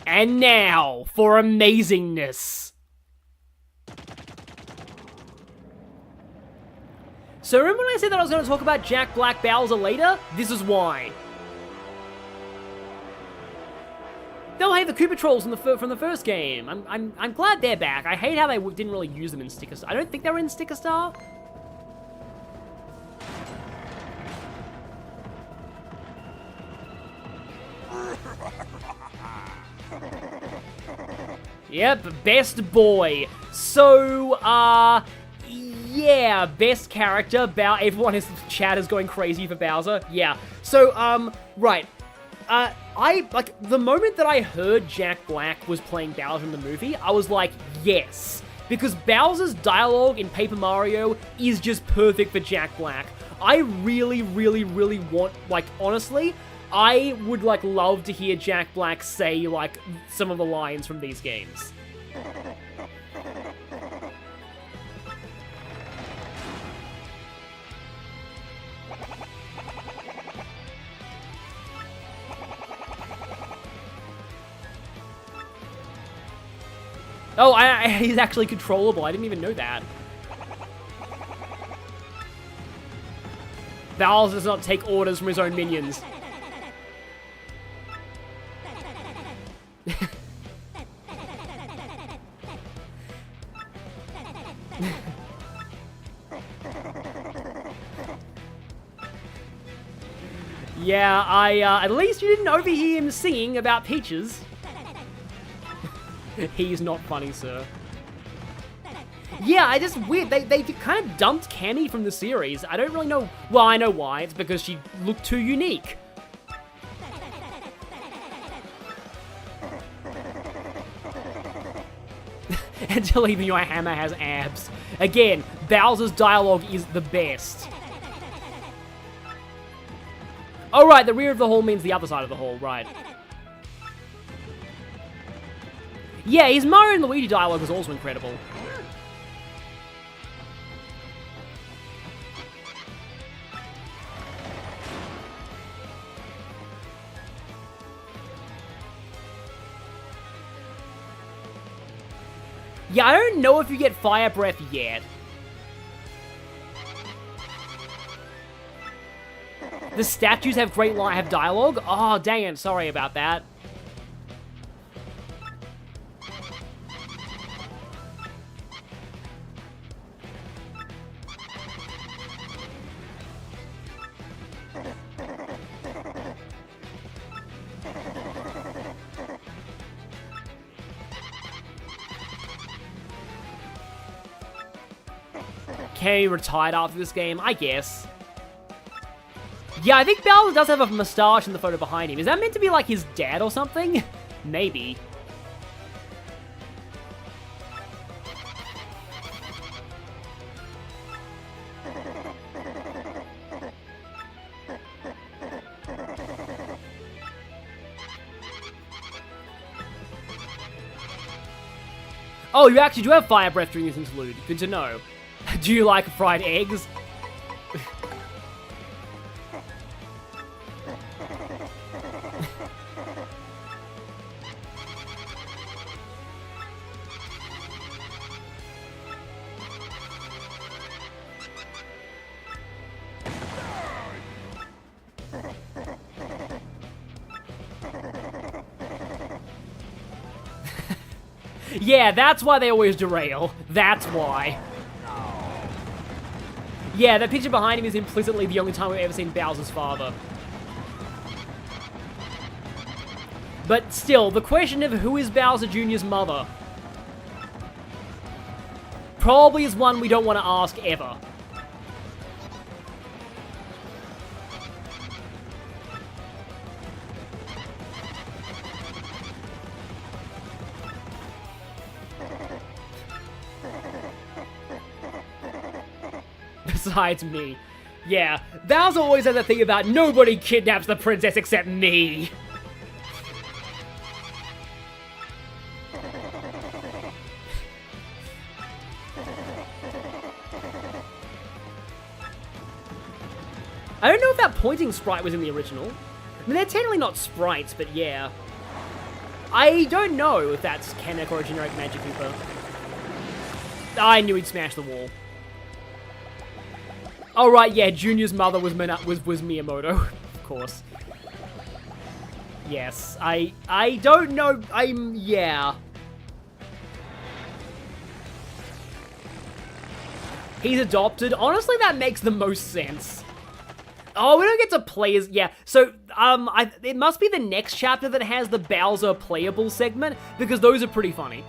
And now, for amazingness. So remember when I said that I was going to talk about Jack Black Bowser later? This is why. Oh, hey, the Koopa Trolls from the first game. I'm glad they're back. I hate how they didn't really use them in Sticker Star. I don't think they were in Sticker Star. Yep, best boy. So, yeah, best character. Everyone in chat is going crazy for Bowser. Yeah. So, right. The moment that I heard Jack Black was playing Bowser in the movie, I was like, yes. Because Bowser's dialogue in Paper Mario is just perfect for Jack Black. I really, really, really want, honestly, I would, love to hear Jack Black say, some of the lines from these games. Oh, he's actually controllable. I didn't even know that. Bowser does not take orders from his own minions. Yeah, at least you didn't overhear him singing about peaches. He's not funny, sir. Yeah, I just weird. They kind of dumped Cammy from the series. I don't really know. Well, I know why. It's because she looked too unique. Until even your hammer has abs. Again, Bowser's dialogue is the best. Oh, right, the rear of the hall means the other side of the hall, right. Yeah, his Mario and Luigi dialogue was also incredible. Yeah, I don't know if you get Fire Breath yet. The statues have have dialogue? Oh, dang it, sorry about that. Kenny retired after this game, I guess. Yeah, I think Bowser does have a mustache in the photo behind him. Is that meant to be like his dad or something? Maybe. Oh, you actually do have fire breath during this interlude. Good to know. Do you like fried eggs? Yeah, that's why they always derail. That's why. Yeah, that picture behind him is implicitly the only time we've ever seen Bowser's father. But still, the question of who is Bowser Jr.'s mother probably is one we don't want to ask ever. Besides me. Yeah, Bowser always has that thing about nobody kidnaps the princess except me. I don't know if that pointing sprite was in the original. I mean, they're technically not sprites, but yeah. I don't know if that's Kamek or a generic Magic Koopa. I knew he'd smash the wall. Oh, right, yeah, Junior's mother was Miyamoto, of course. Yes, I don't know, yeah. He's adopted. Honestly, that makes the most sense. Oh, we don't get to play as, yeah. So, it must be the next chapter that has the Bowser playable segment, because those are pretty funny.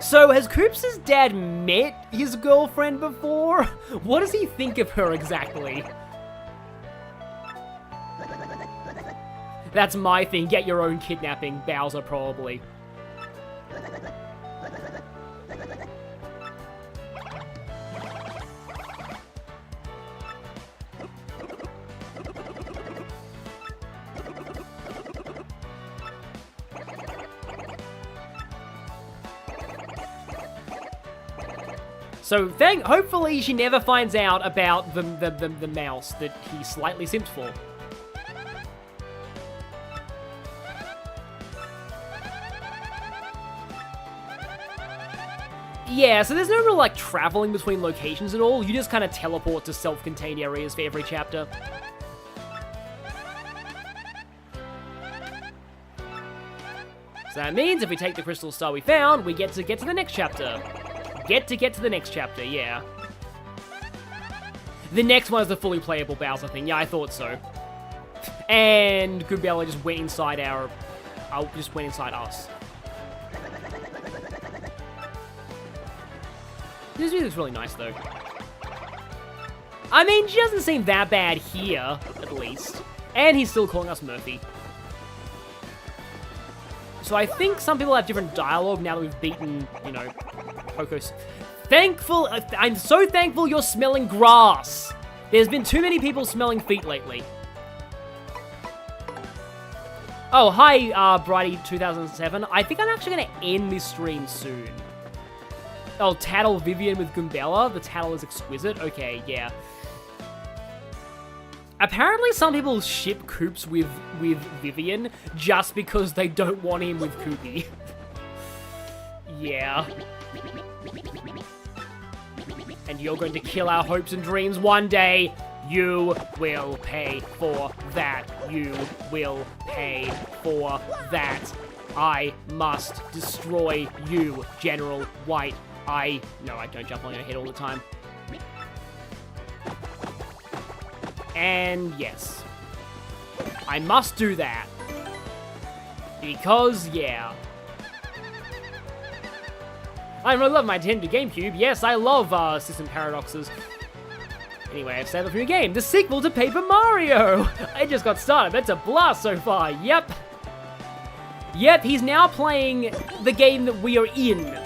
So, has Koops' dad met his girlfriend before? What does he think of her exactly? That's my thing. Get your own kidnapping, Bowser, probably. So hopefully she never finds out about the mouse that he slightly simped for. Yeah, so there's no real, like, traveling between locations at all. You just kind of teleport to self-contained areas for every chapter. So that means if we take the crystal star we found, we get to the next chapter. Get to the next chapter, yeah. The next one is the fully playable Bowser thing. Yeah, I thought so. And Goombella just went inside us. This music's really nice, though. I mean, she doesn't seem that bad here, at least. And he's still calling us Murphy. So I think some people have different dialogue now that we've beaten, you know, Poco's. I'm so thankful you're smelling grass. There's been too many people smelling feet lately. Oh, hi, Brighty2007. I think I'm actually going to end this stream soon. Oh, Tattle Vivian with Goombella. The Tattle is exquisite. Okay, yeah. Apparently some people ship Koops with Vivian just because they don't want him with Koopy. Yeah. And you're going to kill our hopes and dreams one day. You will pay for that. You will pay for that. I must destroy you, General White. No, I don't jump on your head all the time. And yes. I must do that. Because, yeah. I really love my Nintendo GameCube. Yes, I love System Paradoxes. Anyway, I've saved it for your game. The sequel to Paper Mario! I just got started. That's a blast so far. Yep. Yep, he's now playing the game that we are in.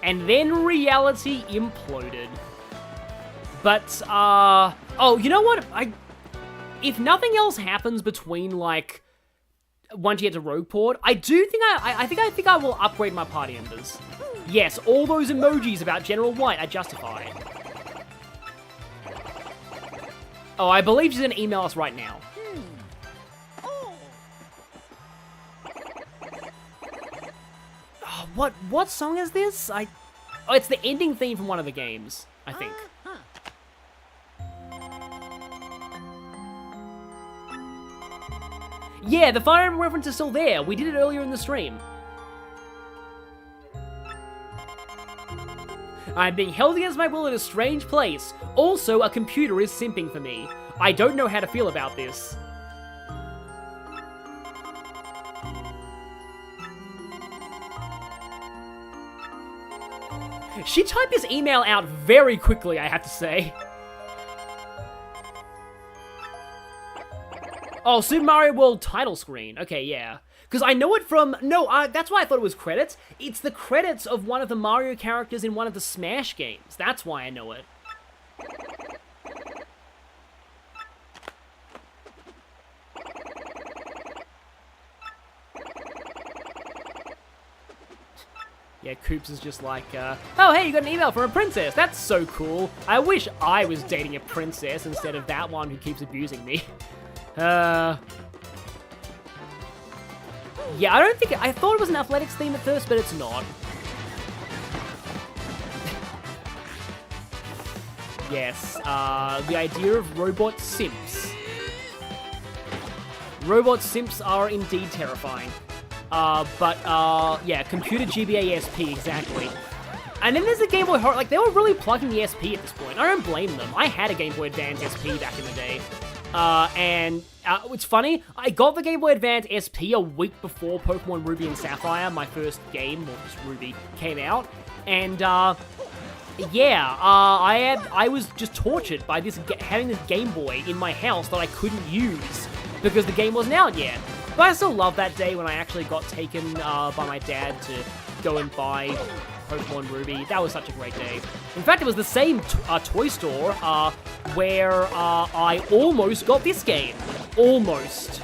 And then reality imploded. But, oh, you know what? If nothing else happens between, like, once you get to Rogueport, I think I will upgrade my party members. Yes, all those emojis about General White are justified. Oh, I believe she's gonna email us right now. Oh, what song is this? Oh, it's the ending theme from one of the games, I think. Yeah, the Fire Emblem reference is still there. We did it earlier in the stream. I'm being held against my will in a strange place. Also, a computer is simping for me. I don't know how to feel about this. She typed this email out very quickly, I have to say. Oh, Super Mario World title screen. Okay, yeah. Because I know it from... No, that's why I thought it was credits. It's the credits of one of the Mario characters in one of the Smash games. That's why I know it. Yeah, Koops is just like, oh, hey, you got an email from a princess. That's so cool. I wish I was dating a princess instead of that one who keeps abusing me. Yeah, I thought it was an athletics theme at first, but it's not. Yes, the idea of robot simps. Robot simps are indeed terrifying. Yeah, computer GBA SP, exactly. And then there's the Game Boy Horror, like, they were really plugging the SP at this point. I don't blame them. I had a Game Boy Advance SP back in the day. And it's funny, I got the Game Boy Advance SP a week before Pokemon Ruby and Sapphire, my first game, or just Ruby, came out. And, yeah, I was just tortured by having this Game Boy in my house that I couldn't use because the game wasn't out yet. But I still love that day when I actually got taken by my dad to go and buy Pokemon Ruby. That was such a great day. In fact, it was the same toy store where I almost got this game. Almost.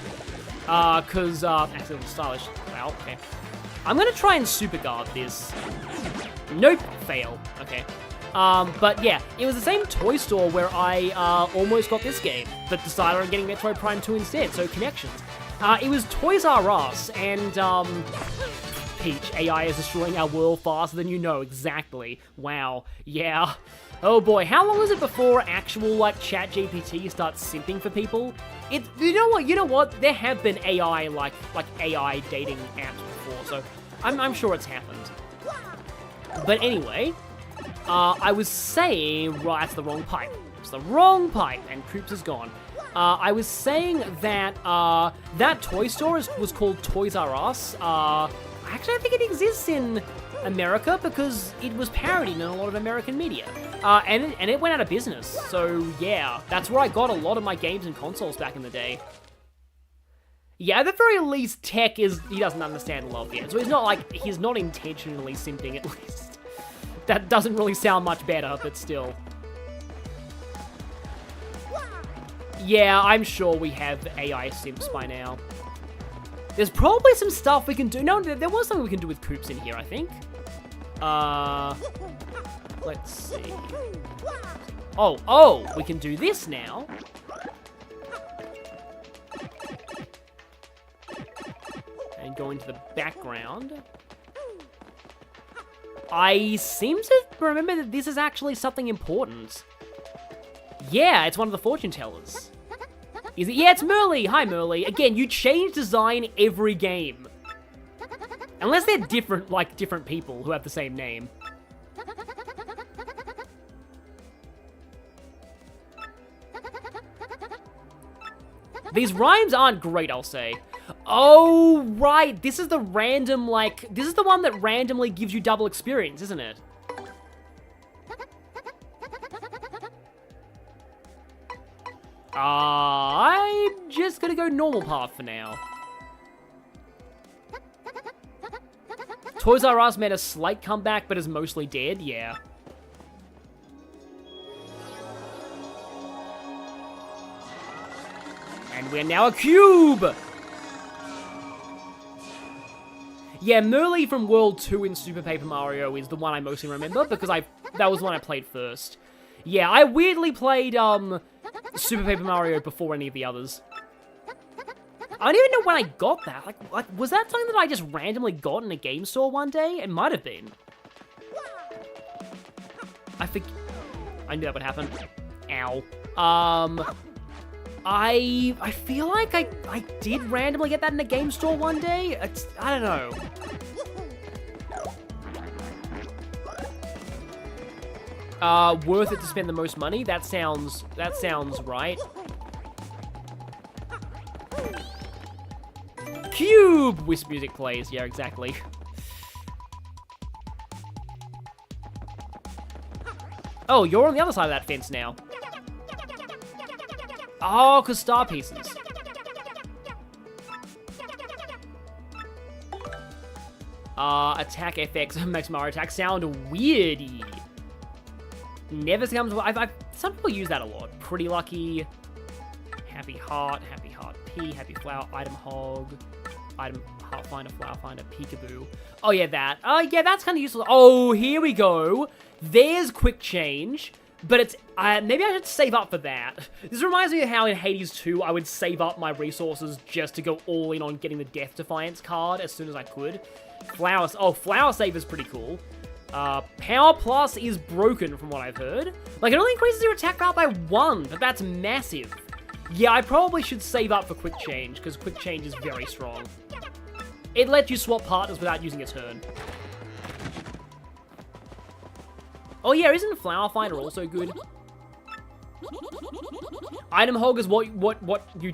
Because, actually, it was stylish. Wow, okay. I'm gonna try and super guard this. Nope, fail. Okay. But yeah, it was the same toy store where I almost got this game, but decided on getting Metroid Prime 2 instead, so connections. It was Toys R Us, and, Peach, AI is destroying our world faster than you know, exactly. Wow, yeah. Oh boy, how long is it before actual, like, ChatGPT starts simping for people? You know what, there have been AI, like AI dating apps before, so I'm sure it's happened. But anyway, I was saying, right, that's the wrong pipe. It's the wrong pipe, and Koops is gone. I was saying that that toy store was called Toys R Us. Actually, I think it exists in America because it was parodied in a lot of American media. And it went out of business. So yeah, that's where I got a lot of my games and consoles back in the day. Yeah, at the very least, Tech he doesn't understand love yet. So he's not intentionally simping, at least. That doesn't really sound much better, but still. Yeah, I'm sure we have AI simps by now. There's probably some stuff we can do. No, there was something we can do with Koops in here, I think. Let's see. Oh, we can do this now. And go into the background. I seem to remember that this is actually something important. Yeah, it's one of the fortune tellers. Is it? Yeah, it's Merly. Hi, Merly. Again, you change design every game. Unless they're different, like, different people who have the same name. These rhymes aren't great, I'll say. Oh, right. This is the random, like... This is the one that randomly gives you double experience, isn't it? I'm just gonna go normal path for now. Toys R Us made a slight comeback, but is mostly dead, yeah. And we're now a cube! Yeah, Merly from World 2 in Super Paper Mario is the one I mostly remember, because that was the one I played first. Yeah, I weirdly played, Super Paper Mario before any of the others. I don't even know when I got that. Like, was that something that I just randomly got in a game store one day? It might have been. I knew that would happen. Ow. I feel like I did randomly get that in a game store one day. I don't know. Worth it to spend the most money? That sounds right. Cube! Wisp music plays. Yeah, exactly. Oh, you're on the other side of that fence now. Oh, because star pieces. Attack FX makes Mario attack sound weirdy. Never comes. Some people use that a lot. Pretty Lucky, Happy Heart P, Happy Flower, Item Hog, Item Heart Finder, Flower Finder, Peekaboo. Oh yeah, that. Yeah, that's kind of useful. Oh, here we go. There's Quick Change, but it's maybe I should save up for that. This reminds me of how in Hades 2 I would save up my resources just to go all in on getting the Death Defiance card as soon as I could. Flower Save is pretty cool. Power Plus is broken from what I've heard. Like, it only increases your attack power by 1, but that's massive. Yeah, I probably should save up for Quick Change, because Quick Change is very strong. It lets you swap partners without using a turn. Oh yeah, isn't Flower Finder also good? Item hog is what you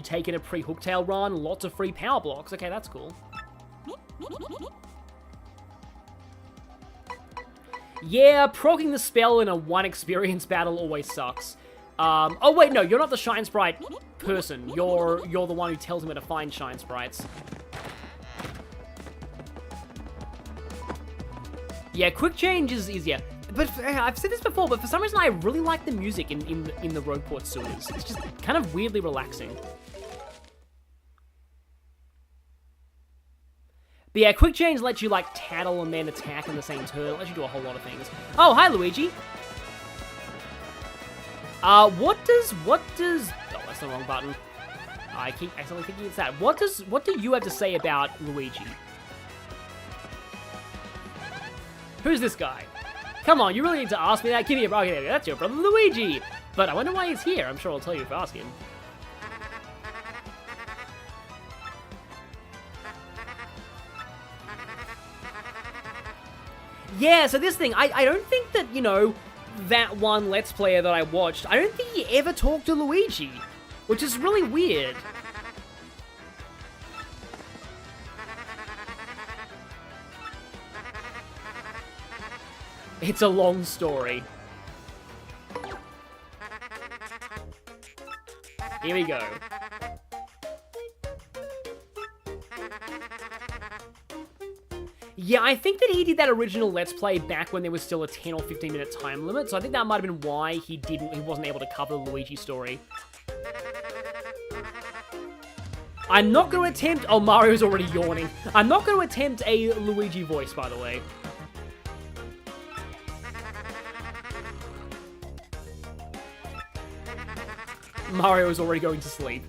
take in a pre-Hooktail run. Lots of free power blocks. Okay, that's cool. Yeah, proccing the spell in a 1 experience battle always sucks. Oh wait, no, you're not the Shine Sprite person. You're the one who tells me to find Shine Sprites. Yeah, quick change is easier. But I've said this before, but for some reason I really like the music in the Rogueport sewers. It's just kind of weirdly relaxing. But yeah, quick change lets you like tattle and then attack in the same turn. It lets you do a whole lot of things. Oh, hi Luigi. What does? Oh, that's the wrong button. I keep accidentally thinking it's that. What do you have to say about Luigi? Who's this guy? Come on, you really need to ask me that. Give me a break. Okay, that's your brother Luigi. But I wonder why he's here. I'm sure I'll tell you if I ask him. Yeah, so this thing, I don't think that, you know, that one Let's Player that I watched, I don't think he ever talked to Luigi, which is really weird. It's a long story. Here we go. Yeah, I think that he did that original Let's Play back when there was still a 10 or 15 minute time limit, so I think that might have been why he wasn't able to cover the Luigi story. I'm not going to attempt... Oh, Mario's already yawning. I'm not going to attempt a Luigi voice, by the way. Mario is already going to sleep.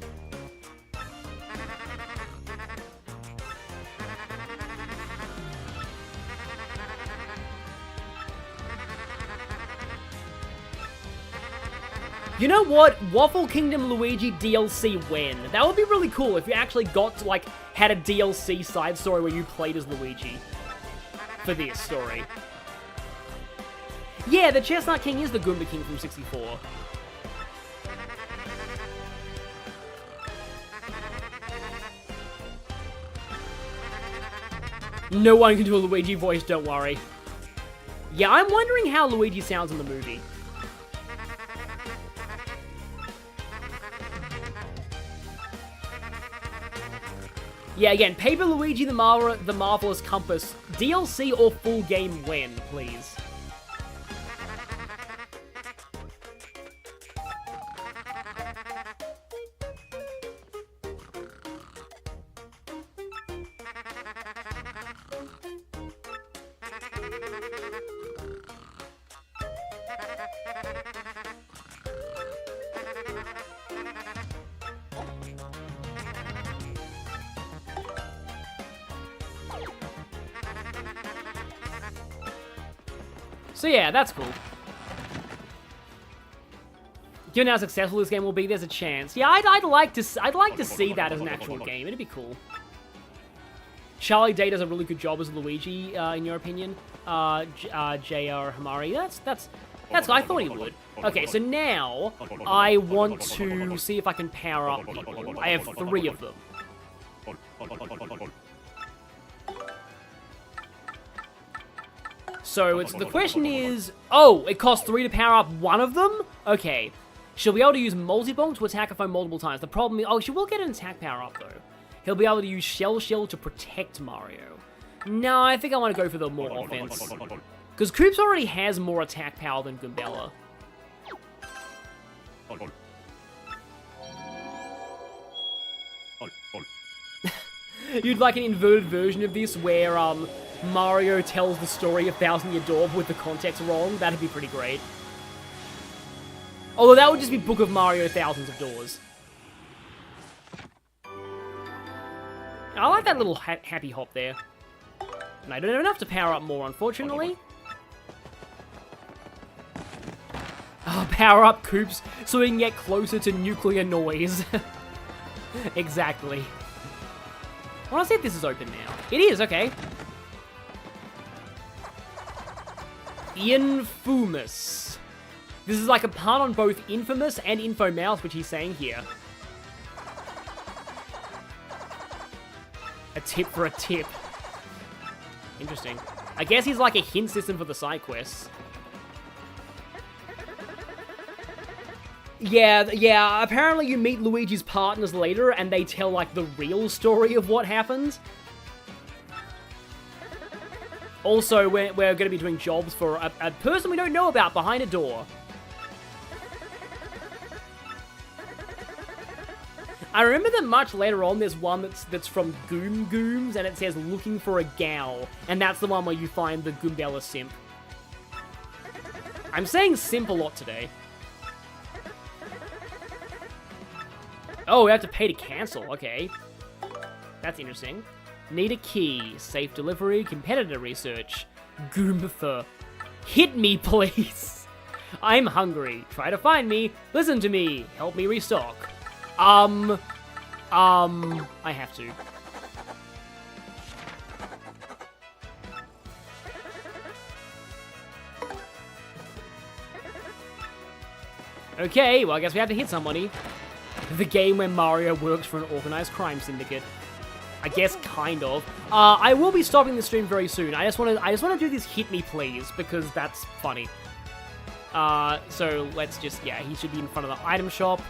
You know what? Waffle Kingdom Luigi DLC when? That would be really cool if you actually got to, like, had a DLC side story where you played as Luigi. For this story. Yeah, the Chestnut King is the Goomba King from 64. No one can do a Luigi voice, don't worry. Yeah, I'm wondering how Luigi sounds in the movie. Yeah, again, Paper Luigi the Marvelous Compass, DLC or full game when, please? So yeah, that's cool. Given how successful this game will be, there's a chance. Yeah, I'd like to see that as an actual game. It'd be cool. Charlie Day does a really good job as Luigi, in your opinion. J.R. Hamari. That's I thought he would. Okay, so now I want to see if I can power up people. I have 3 of them. So the question is, oh, it costs 3 to power up one of them? Okay. She'll be able to use multi-bonk to attack a foe multiple times. The problem is, oh, she will get an attack power up though. He'll be able to use Shell to protect Mario. No, I think I want to go for the more offense. Because Koops already has more attack power than Goombella. You'd like an inverted version of this where, Mario tells the story of Thousand Year Door with the context wrong? That'd be pretty great. Although that would just be Book of Mario Thousands of Doors. I like that little happy hop there. And I don't have enough to power up more, unfortunately. Oh, power up Koops so we can get closer to nuclear noise. Exactly. I want to see if this is open now. It is, okay. Infamous. This is like a pun on both Infamous and Infomouse, which he's saying here. A tip for a tip. Interesting. I guess he's like a hint system for the side quests. Yeah, apparently you meet Luigi's partners later and they tell like the real story of what happened. Also, we're going to be doing jobs for a person we don't know about behind a door. I remember that much later on, there's one that's from Goom Gooms, and it says looking for a gal, and that's the one where you find the Goombella simp. I'm saying simp a lot today. Oh, we have to pay to cancel, okay. That's interesting. Need a key, safe delivery, competitor research, Goombtha. Hit me, please. I'm hungry. Try to find me. Listen to me. Help me restock. I have to. Okay, well, I guess we have to hit somebody. The game where Mario works for an organized crime syndicate. I guess, kind of. I will be stopping the stream very soon. I just want to do this hit me please, because that's funny. So let's just, yeah, he should be in front of the item shop.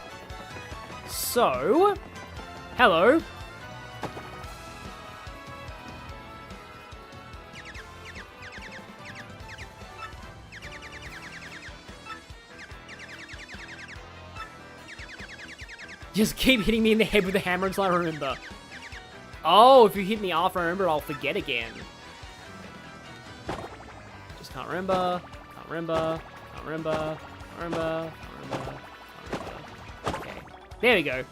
So, hello. Just keep hitting me in the head with the hammer until I remember. Oh, if you hit me after I remember, I'll forget again. Just can't remember. Can't remember. Can't remember. Can't remember. Can't remember. Can't remember. Okay. There we go.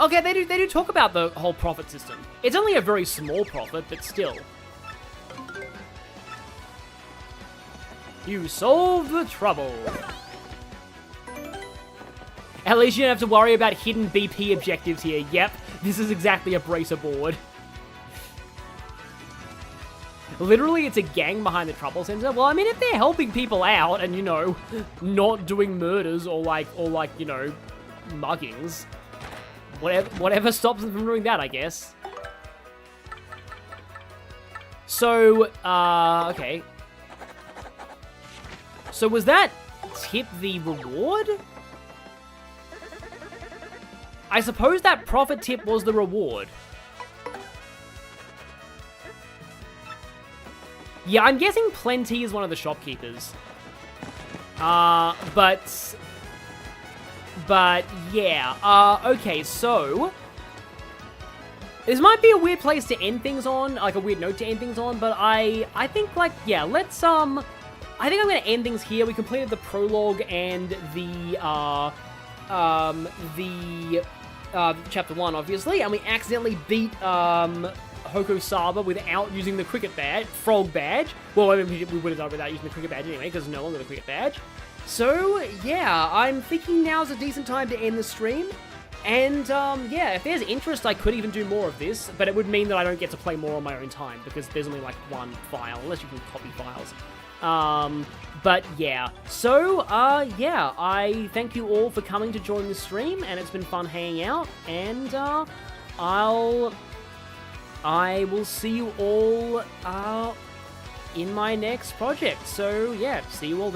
Okay, they do talk about the whole profit system. It's only a very small profit, but still. You solve the trouble. At least you don't have to worry about hidden BP objectives here. Yep, this is exactly a bracer board. Literally, it's a gang behind the trouble center. Well, I mean, if they're helping people out and, you know, not doing murders or like, you know, muggings, whatever stops them from doing that, I guess. So, okay. So was that tip the reward? I suppose that profit tip was the reward. Yeah, I'm guessing Plenty is one of the shopkeepers. But yeah, okay, so this might be a weird place to end things on, like a weird note to end things on, but I think, like, yeah, let's, I think I'm gonna end things here. We completed the prologue and the chapter 1, obviously, and we accidentally beat, Hoko Saba without using the frog badge. Well, I mean, we would have done it without using the cricket badge anyway, because no one got a cricket badge. So, yeah, I'm thinking now's a decent time to end the stream. And, yeah, if there's interest, I could even do more of this, but it would mean that I don't get to play more on my own time, because there's only, like, one file, unless you can copy files. But, yeah. So, yeah, I thank you all for coming to join the stream, and it's been fun hanging out, and, I will see you all, in my next project. So, yeah, see you all then.